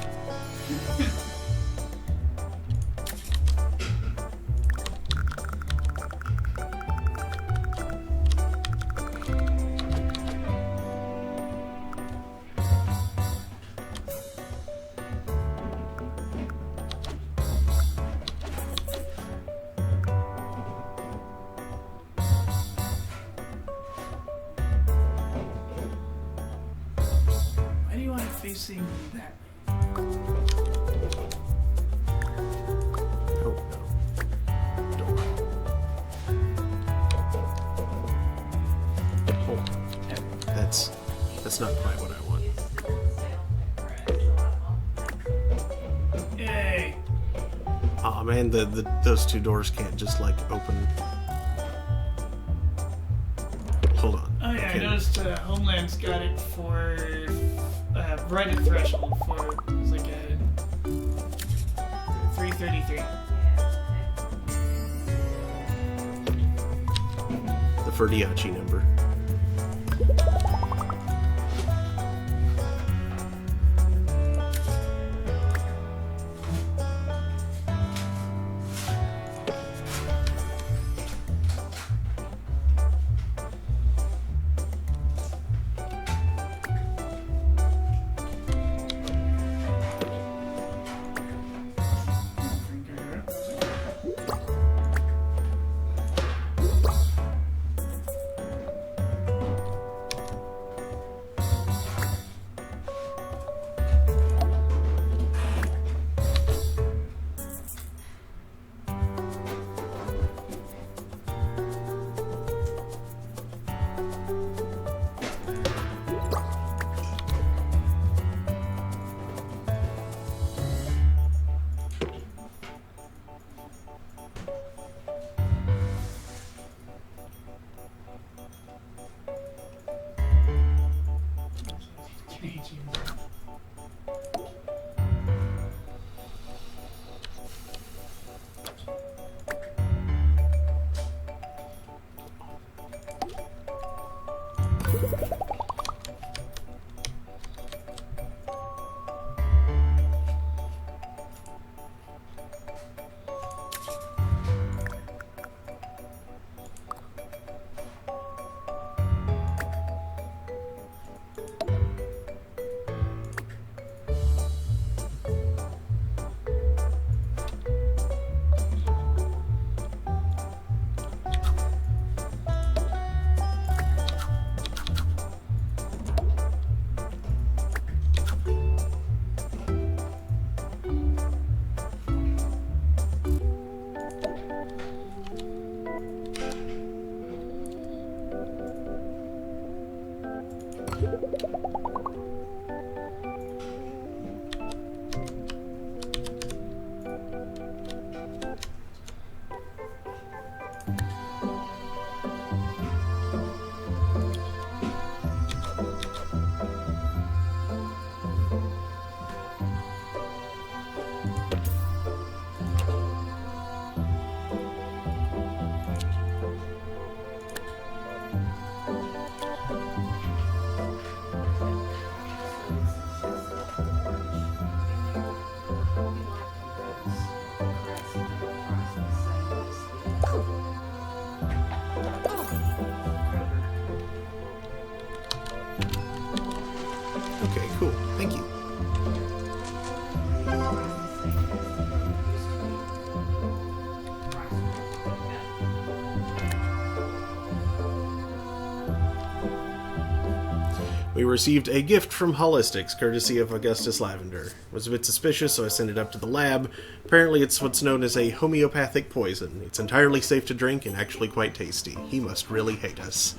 Why do you want it facing that way? Oh no. Door. Oh. That's not quite what I want. Yay! Aw man, those two doors can't just like open. Hold on. Oh yeah, Okay. I noticed Homeland's got it for right at threshold for it was like a 333. The Ferdiacci number. We received a gift from Holistics, courtesy of Augustus Lavender. Was a bit suspicious, so I sent it up to the lab. Apparently it's what's known as a homeopathic poison. It's entirely safe to drink and actually quite tasty. He must really hate us.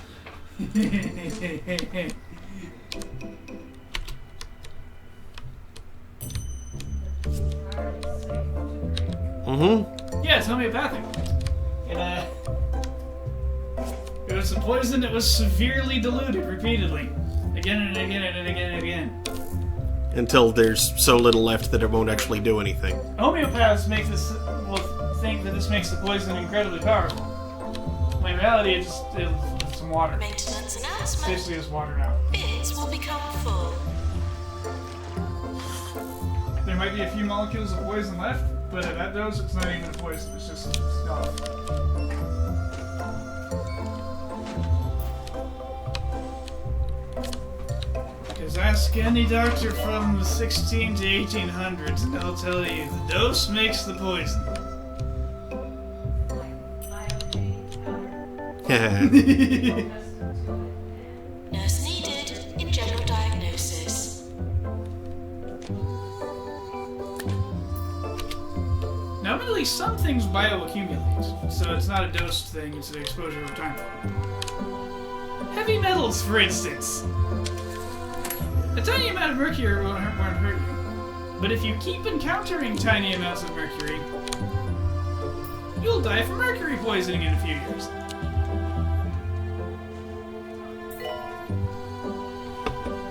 Yeah, it's homeopathic. It was a poison that was severely diluted repeatedly. Again and again and again and again. Until there's so little left that it won't actually do anything. Homeopaths will think that this makes the poison incredibly powerful. When in reality, it's some water. Maintenance It's announcement. basically just water now. Bins will become full. There might be a few molecules of poison left, but at that dose, it's not even a poison. It's just stuff. Because ask any doctor from the 16 to 1800s, and they'll tell you the dose makes the poison. Nurse needed in general diagnosis. Nominally, some things bioaccumulate, so it's not a dosed thing, it's an exposure over time. Heavy metals, for instance. A tiny amount of mercury won't hurt you, but if you keep encountering tiny amounts of mercury, you'll die from mercury poisoning in a few years.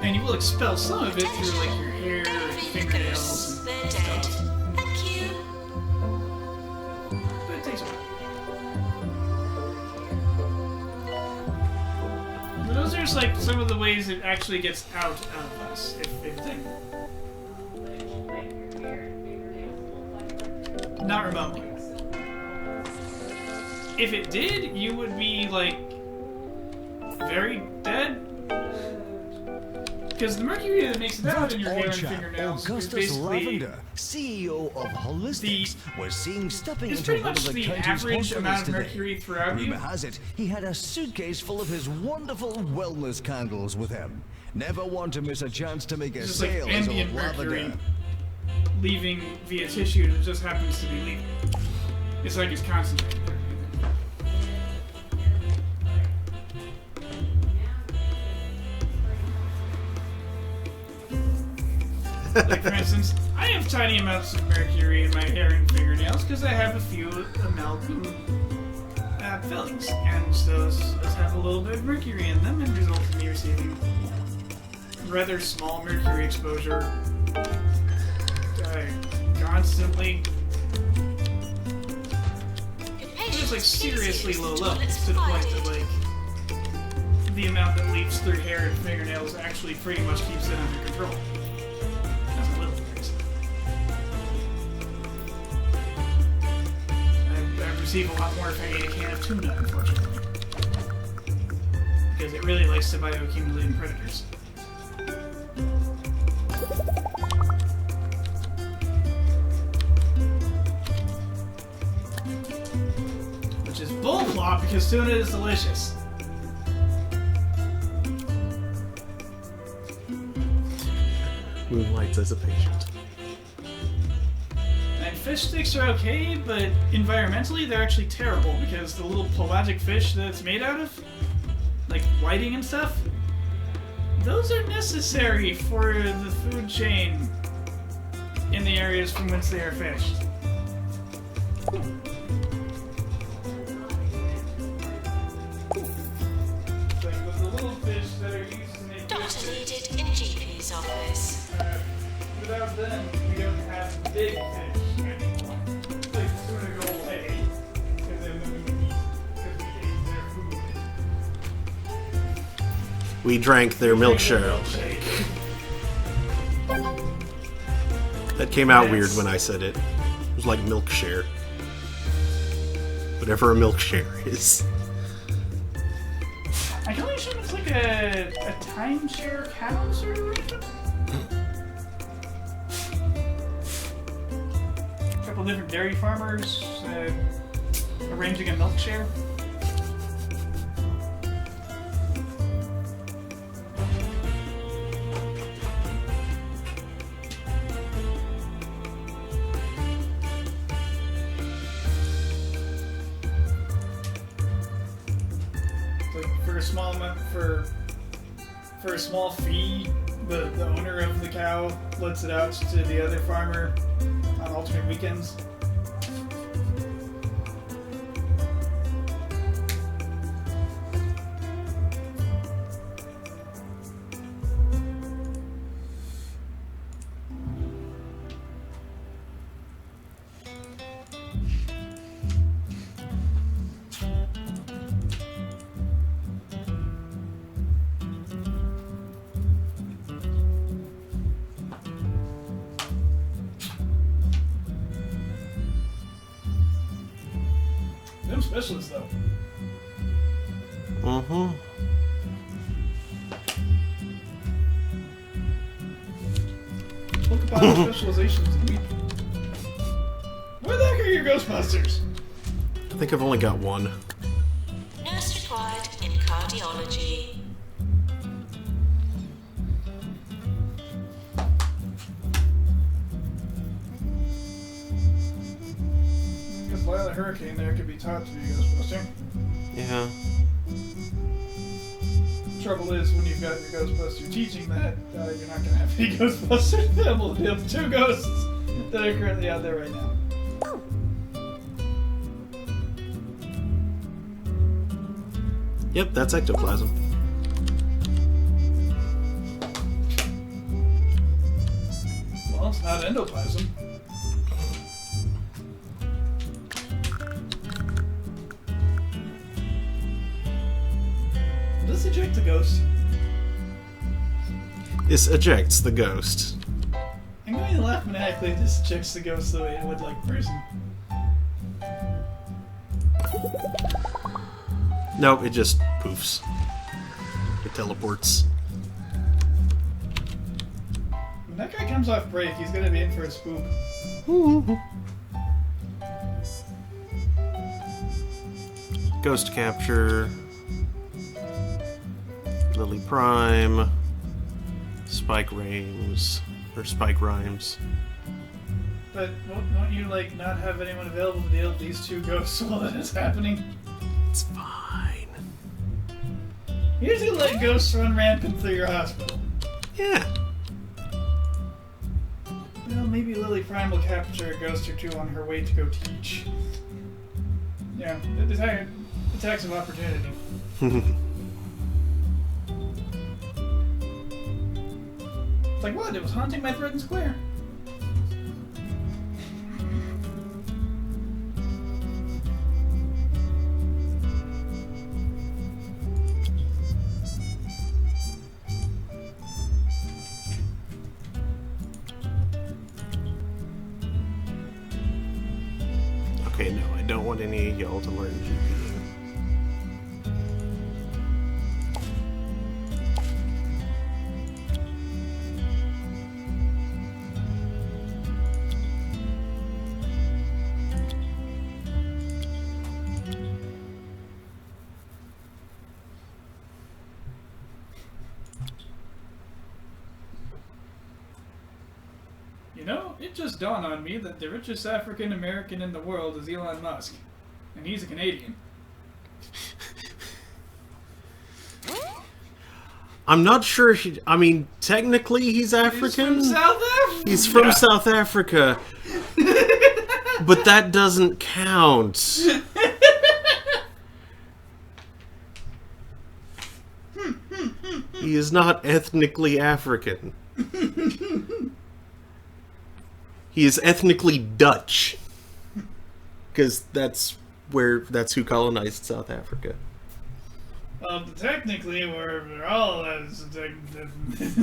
And you will expel some of it through, like, your hair and fingernails and They're dead. stuff. Thank you. But it takes a while. But those are just, like, some of the ways it actually gets out of us, if they... Not remotely. If it did, you would be, like, very dead. Because the mercury that makes it out in your hair and fingernails is Augustus basically... Lavender, CEO of Holistics, was seen stepping It's into pretty one much of the the county's average hospitals amount of today. mercury throughout you. Rumor has it, he had a suitcase full of his wonderful wellness candles with him. Never want to miss a chance to make a It's just like sale as ambient old mercury Lavender. leaving via tissue that just happens to be leaving. It's like it's concentrated. Like, for instance, I have tiny amounts of mercury in my hair and fingernails because I have a few amalgam fillings, and those have a little bit of mercury in them and result in me receiving rather small mercury exposure constantly. It's like seriously low levels to the point that, like, the amount that leaks through hair and fingernails actually pretty much keeps it under control. That's a little crazy. I receive a lot more if I eat a can of tuna, unfortunately. Because it really likes to bioaccumulate in predators. Which is bullplop because tuna is delicious. Moonlights as a patient. And fish sticks are okay, but environmentally they're actually terrible because the little pelagic fish that it's made out of, like whiting and stuff, those are necessary for the food chain in the areas from which they are fished. Like the little fish that are used to make Doctor fish sticks, needed in GP's office. without them, we don't have big fish anymore. Like, sooner go away because they're moving east because we ate their food. We drank their milkshake. That came out weird when I said it. It was like milkshare. Whatever a milkshare is. I can only assume it's like a timeshare cow sort of arrangement. A couple different dairy farmers arranging a milk share. Like for a small amount, for a small fee, the owner of the cow lets it out to the other farmer on alternate weekends. Them specialists, though. Mm-hmm. Look upon the specializations. Where the heck are your Ghostbusters? I think I've only got one. Nurse required in cardiology. Because Lila Hurricane there could be taught to be a Ghostbuster. Yeah. Trouble is, when you've got your Ghostbuster teaching that, you're not going to have any Ghostbusters able to deal with two ghosts that are currently out there right now. Yep, that's ectoplasm. Well, it's not endoplasm. Does eject the ghost? This ejects the ghost. I'm going to laugh maniacally if this ejects the ghost the way it would like a person. Nope, it just poofs. It teleports. When that guy comes off break, he's going to be in for a spook. Ghost capture. Lily Prime. Spike Rhymes. Or Spike Rhymes. But won't you, like, not have anyone available to deal with these two ghosts while that is happening? It's fine. You're just gonna let ghosts run rampant through your hospital. Yeah. Well, maybe Lily Prime will capture a ghost or two on her way to go teach. Yeah, attacks of opportunity. It's like, what? It was haunting my Threatened Square. Okay, no, I don't want any of y'all to learn GPing. You know, it just dawned on me that the richest African American in the world is Elon Musk. And he's a Canadian. I'm not sure I mean, technically he's African. He's from South Africa! He's from South Africa. But that doesn't count. He is not ethnically African. He is ethnically Dutch. Because that's who colonized South Africa. Well, technically, we're all African. If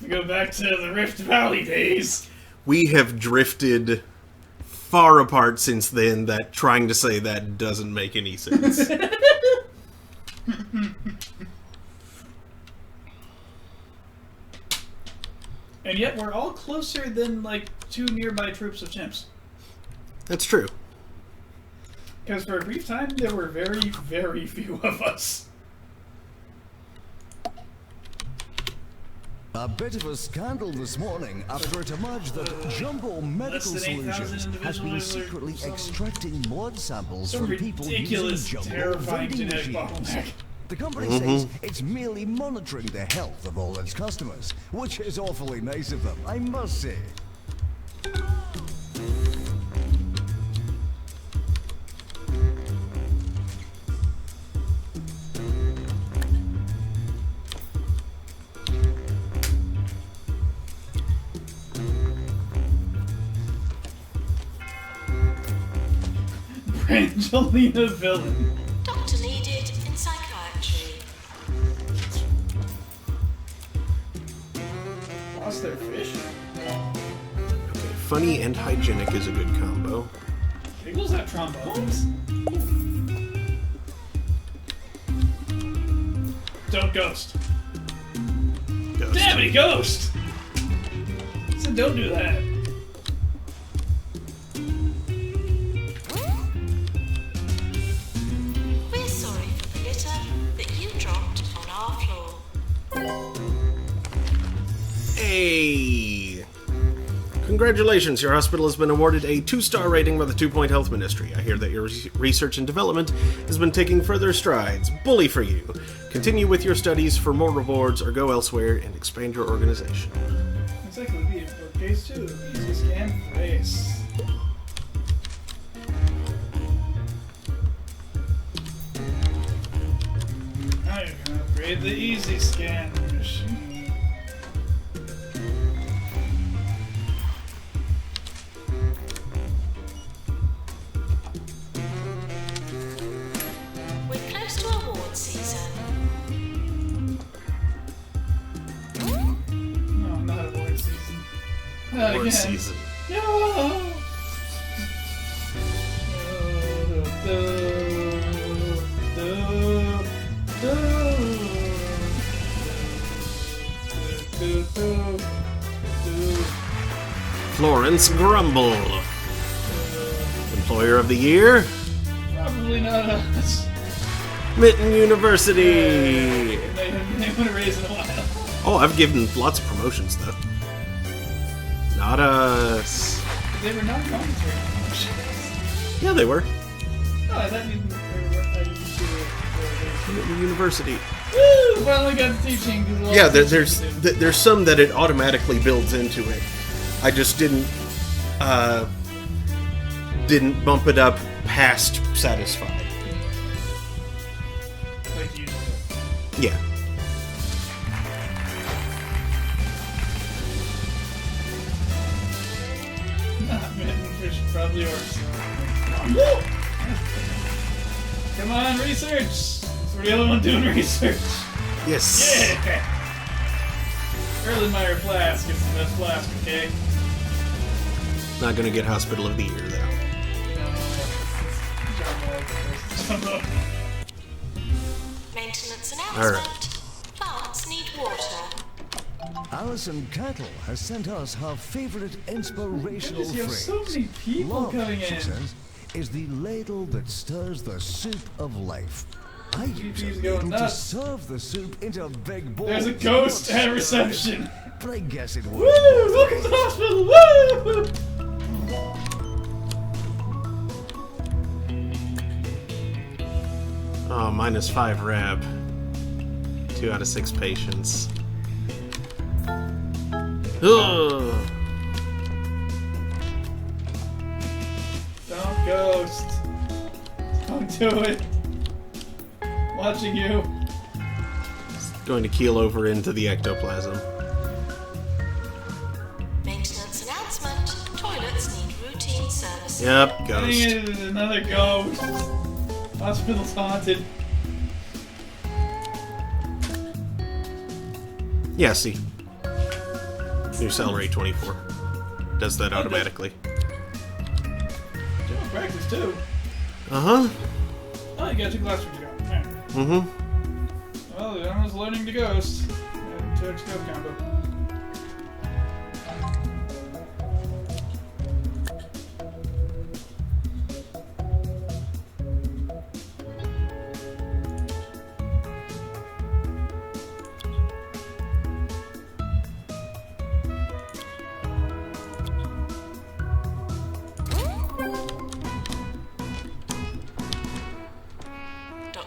we go back to the Rift Valley days. We have drifted far apart since then that trying to say that doesn't make any sense. And yet we're all closer than, like, 2 nearby troops of chimps. That's true. Because for a brief time, there were very, very few of us. A bit of a scandal this morning after it emerged that Jumbo Medical Less than 8,000 Solutions has been individuals or secretly some- extracting blood samples Some from people using ridiculous, Jumbo terrifying vending genetic machines. bottleneck. The company says it's merely monitoring the health of all its customers, which is awfully nice of them, I must say. Brangelina villain. Doctor needed in psychiatry. Lost their fish. Okay, funny and hygienic is a good combo. Eagles have trombones? Don't ghost. Ghost. Damn it, ghost! I said don't do that. We're sorry for the litter that you dropped on our floor. Hey! Congratulations, your hospital has been awarded a 2-star rating by the 2 Point Health Ministry. I hear that your research and development has been taking further strides. Bully for you. Continue with your studies for more rewards or go elsewhere and expand your organization. Encyclopedia bookcase too. Easy scan face. Now you're gonna upgrade the easy scan machine. We're close to award season. No, not award season. Not Or again. season. No. Florence Grumble. Employer of the Year, Probably not us. Mitten University. They haven't been raised in a while. Oh, I've given lots of promotions, though. Not us. They were not commentary promotions. Yeah, they were. No, I thought you Mitten University. Woo! Finally got to teaching. 'cause a lot Yeah, of there's teaching to do. there's some that it automatically builds into it. I just didn't bump it up past satisfied. Like you. Yeah. Man, fish probably yours. Woo! Come on, research! We're the only one doing research. Yes. Yeah! Erlenmeyer Flask is the best flask, okay? Not gonna get Hospital of the Year though. No, it's John Moore. Maintenance All right. announcement. Plants need water. Alison Cattle has sent us her favorite inspirational Goodness, you have phrase. so many people Love, coming she in. says, is the ladle that stirs the soup of life. I use GP's a going ladle to nuts. serve the soup into big bowls. There's a ghost not at stir it. reception. But I guess it Woo! would. Welcome to the hospital! Woo! Oh, -5 reb. 2 out of 6 patients. Ugh. Don't ghost. Don't do it. Watching you. Going to keel over into the ectoplasm. Maintenance announcement. Toilets need routine services. Yep, Getting ghost. it is another ghost. Hospital's haunted. Yeah, see. New salary 24. Does that automatically. General practice too. Uh-huh. Oh, you got 2 classrooms to go. Alright. Mm-hmm. Well, the other one's learning to ghost. And 2x ghost combo.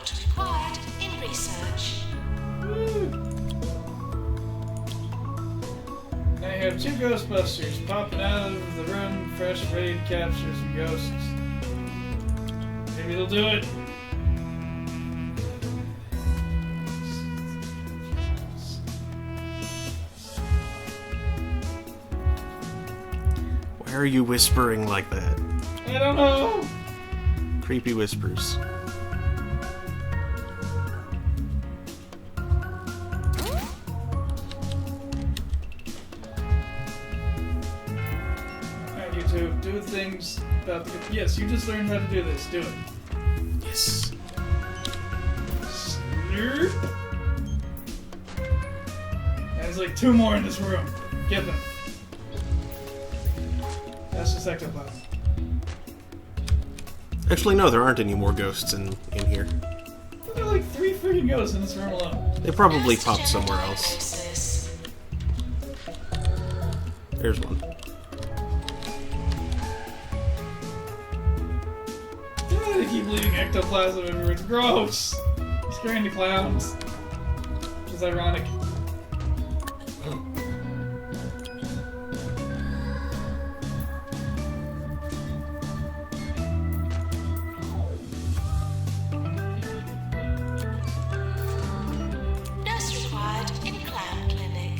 not required in research. Now you have two Ghostbusters popping out of the room, fresh, ready to capture some ghosts. Maybe they'll do it. Why are you whispering like that? I don't know. Creepy whispers. Alright, you two, do things about the... Yes, you just learned how to do this. Do it. Yes. Slurp. There's like two more in this room. Get them. That's just ectoplasm. Actually, no, there aren't any more ghosts in here. There are like 3 freaking ghosts in this room alone. They probably popped somewhere else. There's one. Why do they keep leaving ectoplasm everywhere? It's gross. It's scaring the clowns. Which is ironic. Nurse required in clown clinic.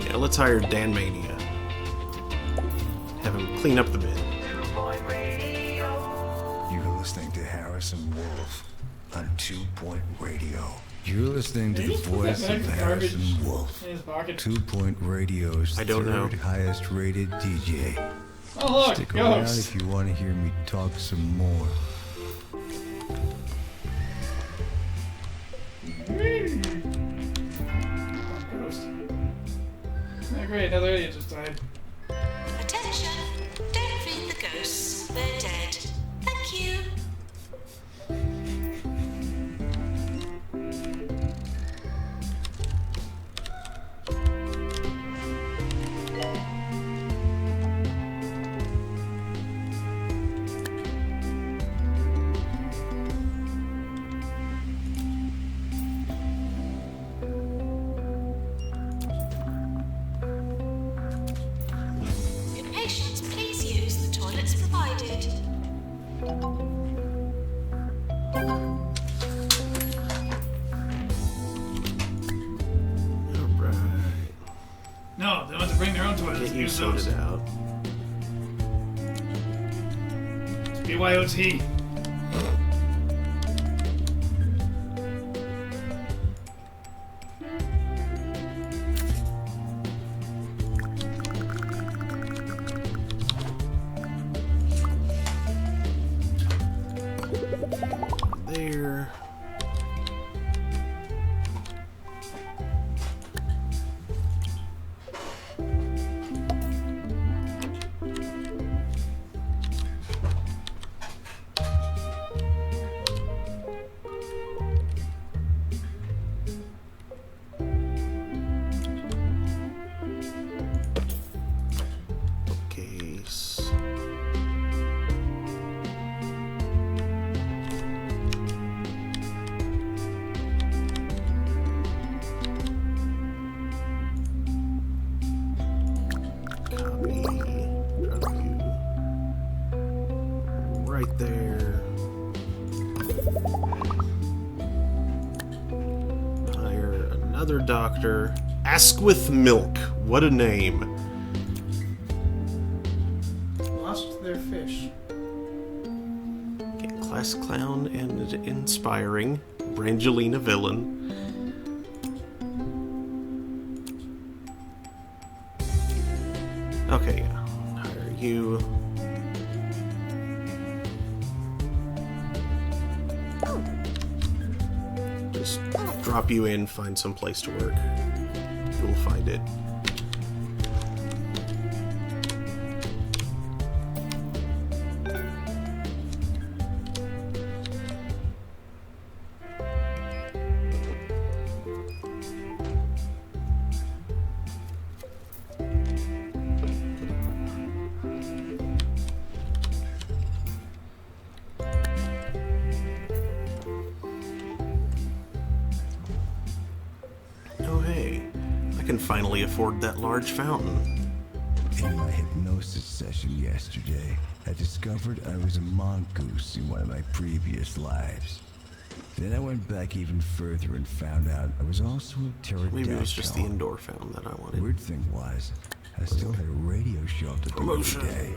Yeah, let's hire Dan Mania. Have him clean up the bit. You're listening to Harrison Wolf on 2 Point Radio. You're listening to the voice of Harrison Wolf. In his pocket. 2 Point Radio's I don't know. third highest rated DJ. Oh look, Stick around ghosts. if you want to hear me talk some more. Ghost. Oh, great, another idiot just died. Attention! Don't feed the ghosts. They're dead. Thank you. Patients, please use the toilets provided. Alright. No, they don't have to bring their own toilets. Get you Use those. sorted out. BYOT. There. Case. Copy. Drop you. Right there. Hire another doctor. Asquith Milk. What a name. Lost their fish. Okay, class clown and inspiring. Brangelina villain. Okay, yeah. Hire you. Just drop you in, find some place to work. You'll find it. can finally afford that large fountain. In my hypnosis session yesterday, I discovered I was a mongoose in one of my previous lives. Then I went back even further and found out I was also a pterodactyl. Maybe it was just the indoor fountain that I wanted. Weird thing was, I still had a radio show to do Promotion. every day.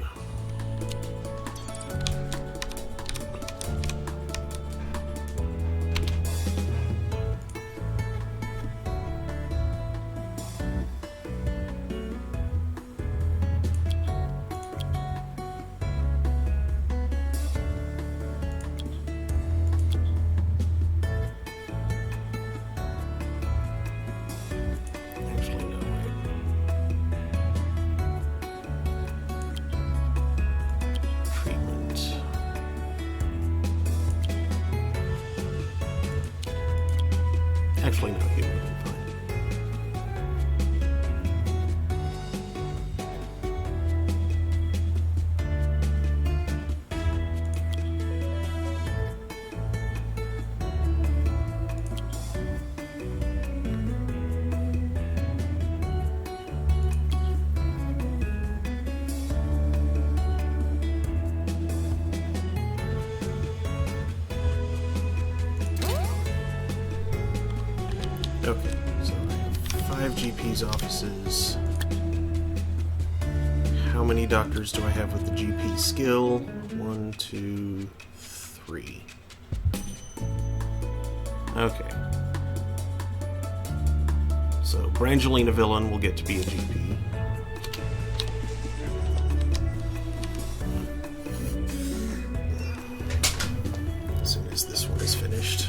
Actually, no, wait. Treatment. Actually, no, he would have been fine. Okay, so I have 5 GP's offices. How many doctors do I have with the GP skill? 1, 2, 3. Okay. So Brangelina Villain will get to be a GP. As soon as this one is finished.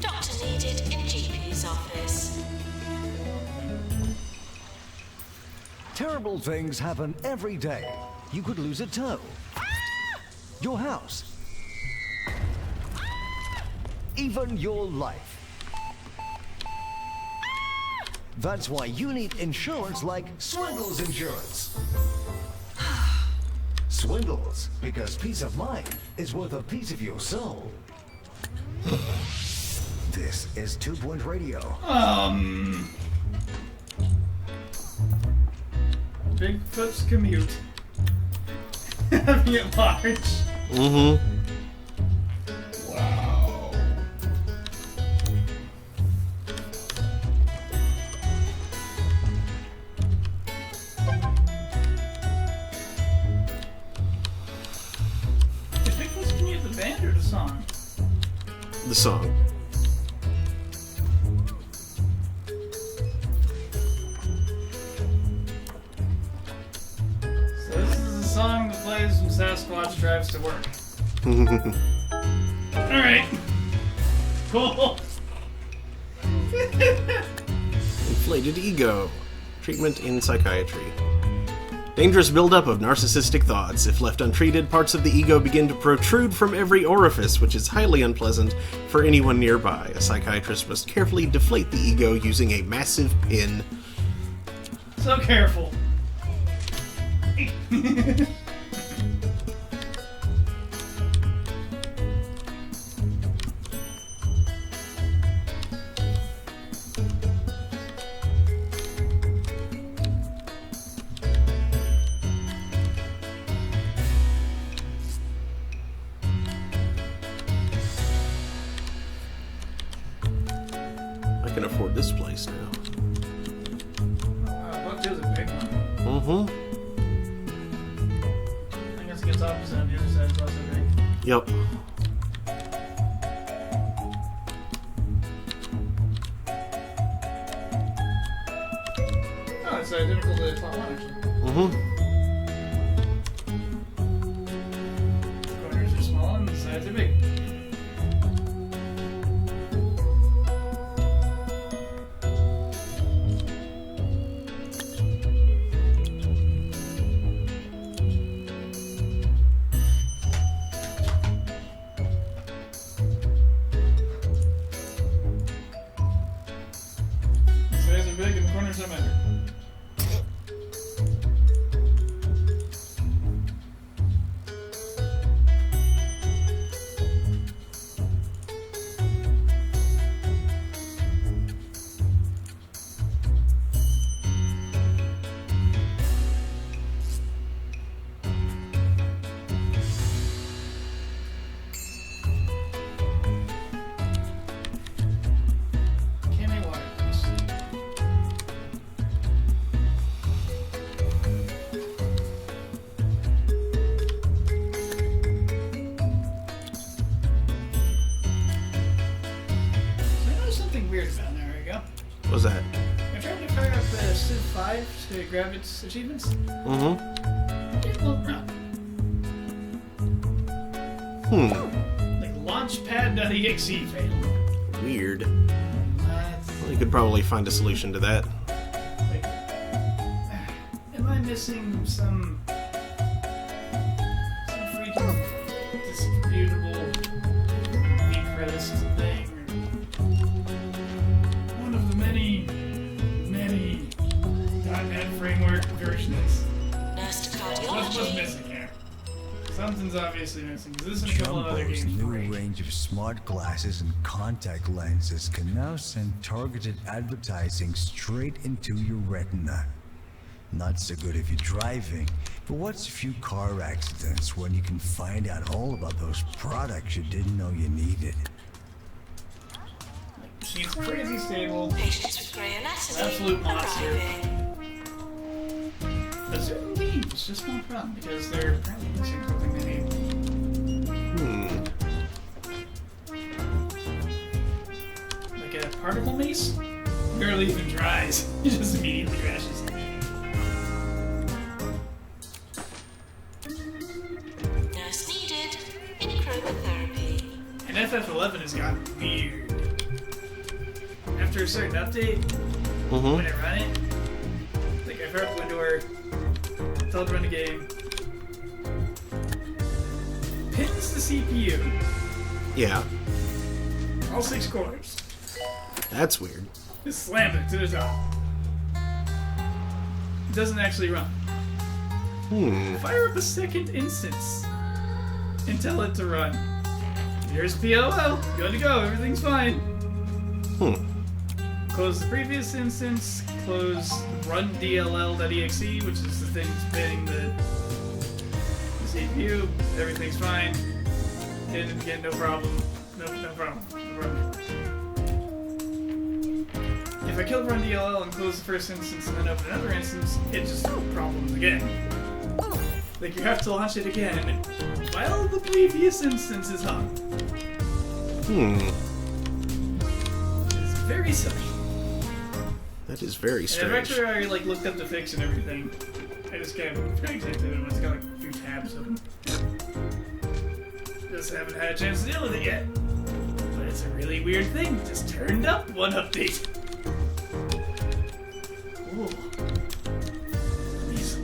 Doctor needed in GP's office. Terrible things happen every day. You could lose a toe. Your house. Even your life. That's why you need insurance like Swindles Insurance. Swindles, because peace of mind is worth a piece of your soul. This is 2 Point Radio. Bigfoot's commute. Having it large. Mm-hmm. Wow. Is Bigfoot's commute the band or the song? The song. So this is the song that plays when Sasquatch drives to work. Alright. Cool. Inflated ego. Treatment in psychiatry. Dangerous buildup of narcissistic thoughts. If left untreated, parts of the ego begin to protrude from every orifice, which is highly unpleasant for anyone nearby. A psychiatrist must carefully deflate the ego using a massive pin. So careful. I can afford this place now. Bucktail's a big one. Mm-hmm. Yep. Oh, it's identical to plot 1, actually. Mm-hmm. Corners are small and the sides are big. The sides are big and the corners are measured. Can I water this? So I noticed something weird about there we go. What's that? I tried to fire up the Civ 5 to grab its achievements. Mm-hmm. It won't run. Like launchpad.exe failed. Weird. What? Well, you could probably find a solution to that. Like, am I missing some freaking disputable decredist thing? Or one of the many .NET framework versions. Nurse to What's cardiology. missing here? Something's obviously missing. 'Cause this is a couple of other Jumbo's games new free. range of smart glasses and contact lenses can now send targeted advertising straight into your retina. Not so good if you're driving, but what's a few car accidents when you can find out all about those products you didn't know you needed? She's crazy stable. Patients with grey anatomy. Absolute monster. Arriving. But certain leaves just won't run because they're apparently missing something they need. Like a particle mace? Barely even tries. It just immediately crashes. Nurse needed. In chromotherapy. And FF11 has gotten weird. After a certain update, when I run it, like I fire up WinDoor, tell it to run a game, pins the CPU, Yeah. all 6 cores, That's weird. just slam it to the top. It doesn't actually run. Fire up a second instance and tell it to run. Here's PLL, good to go, everything's fine. Close the previous instance, close run DLL.exe, which is the thing spinning the CPU, everything's fine. Did it again, no problem. No problem. If I kill run DLL and close the first instance and then open another instance, it just problems again. Like you have to launch it again while the previous instance is up. It's very silly. That is very And strange. after I looked up the fix and everything, I just kind of exit it. It's got like a few tabs open. Just haven't had a chance to deal with it yet. But it's a really weird thing. Just turned up one update. Cool. Please.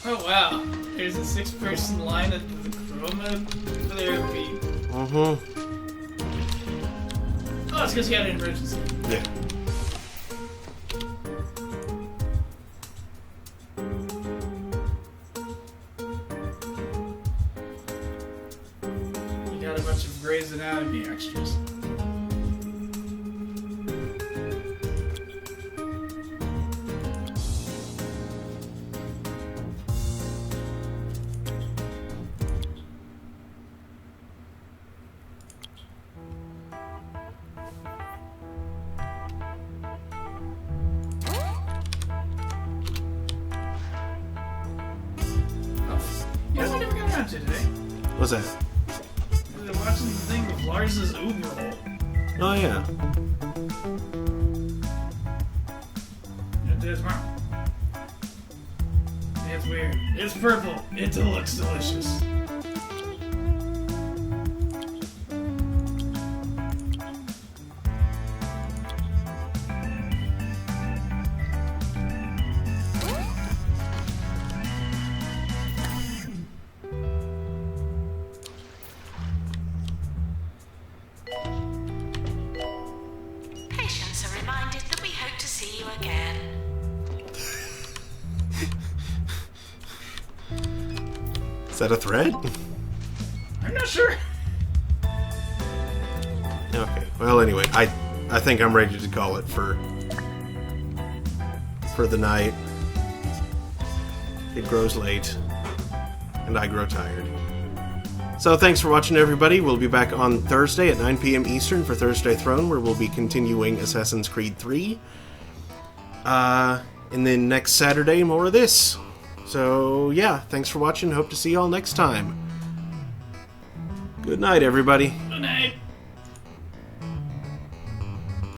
Oh wow, there's a 6-person line at the chromotherapy. Oh, it's because you had an emergency. Yeah. You got a bunch of Grey's Anatomy extras. What's that? They're watching the thing with Lars's overall. Oh, yeah. It is, wow. It's weird. It's purple. It looks delicious. Patients are reminded that we hope to see you again. Is that a threat? I'm not sure. Okay. Well, anyway, I think I'm ready to call it for the night. It grows late, and I grow tired. So thanks for watching, everybody. We'll be back on Thursday at 9 p.m. Eastern for Thursday Throne, where we'll be continuing Assassin's Creed 3. And then next Saturday, more of this. So, yeah, thanks for watching. Hope to see you all next time. Good night, everybody. Good night.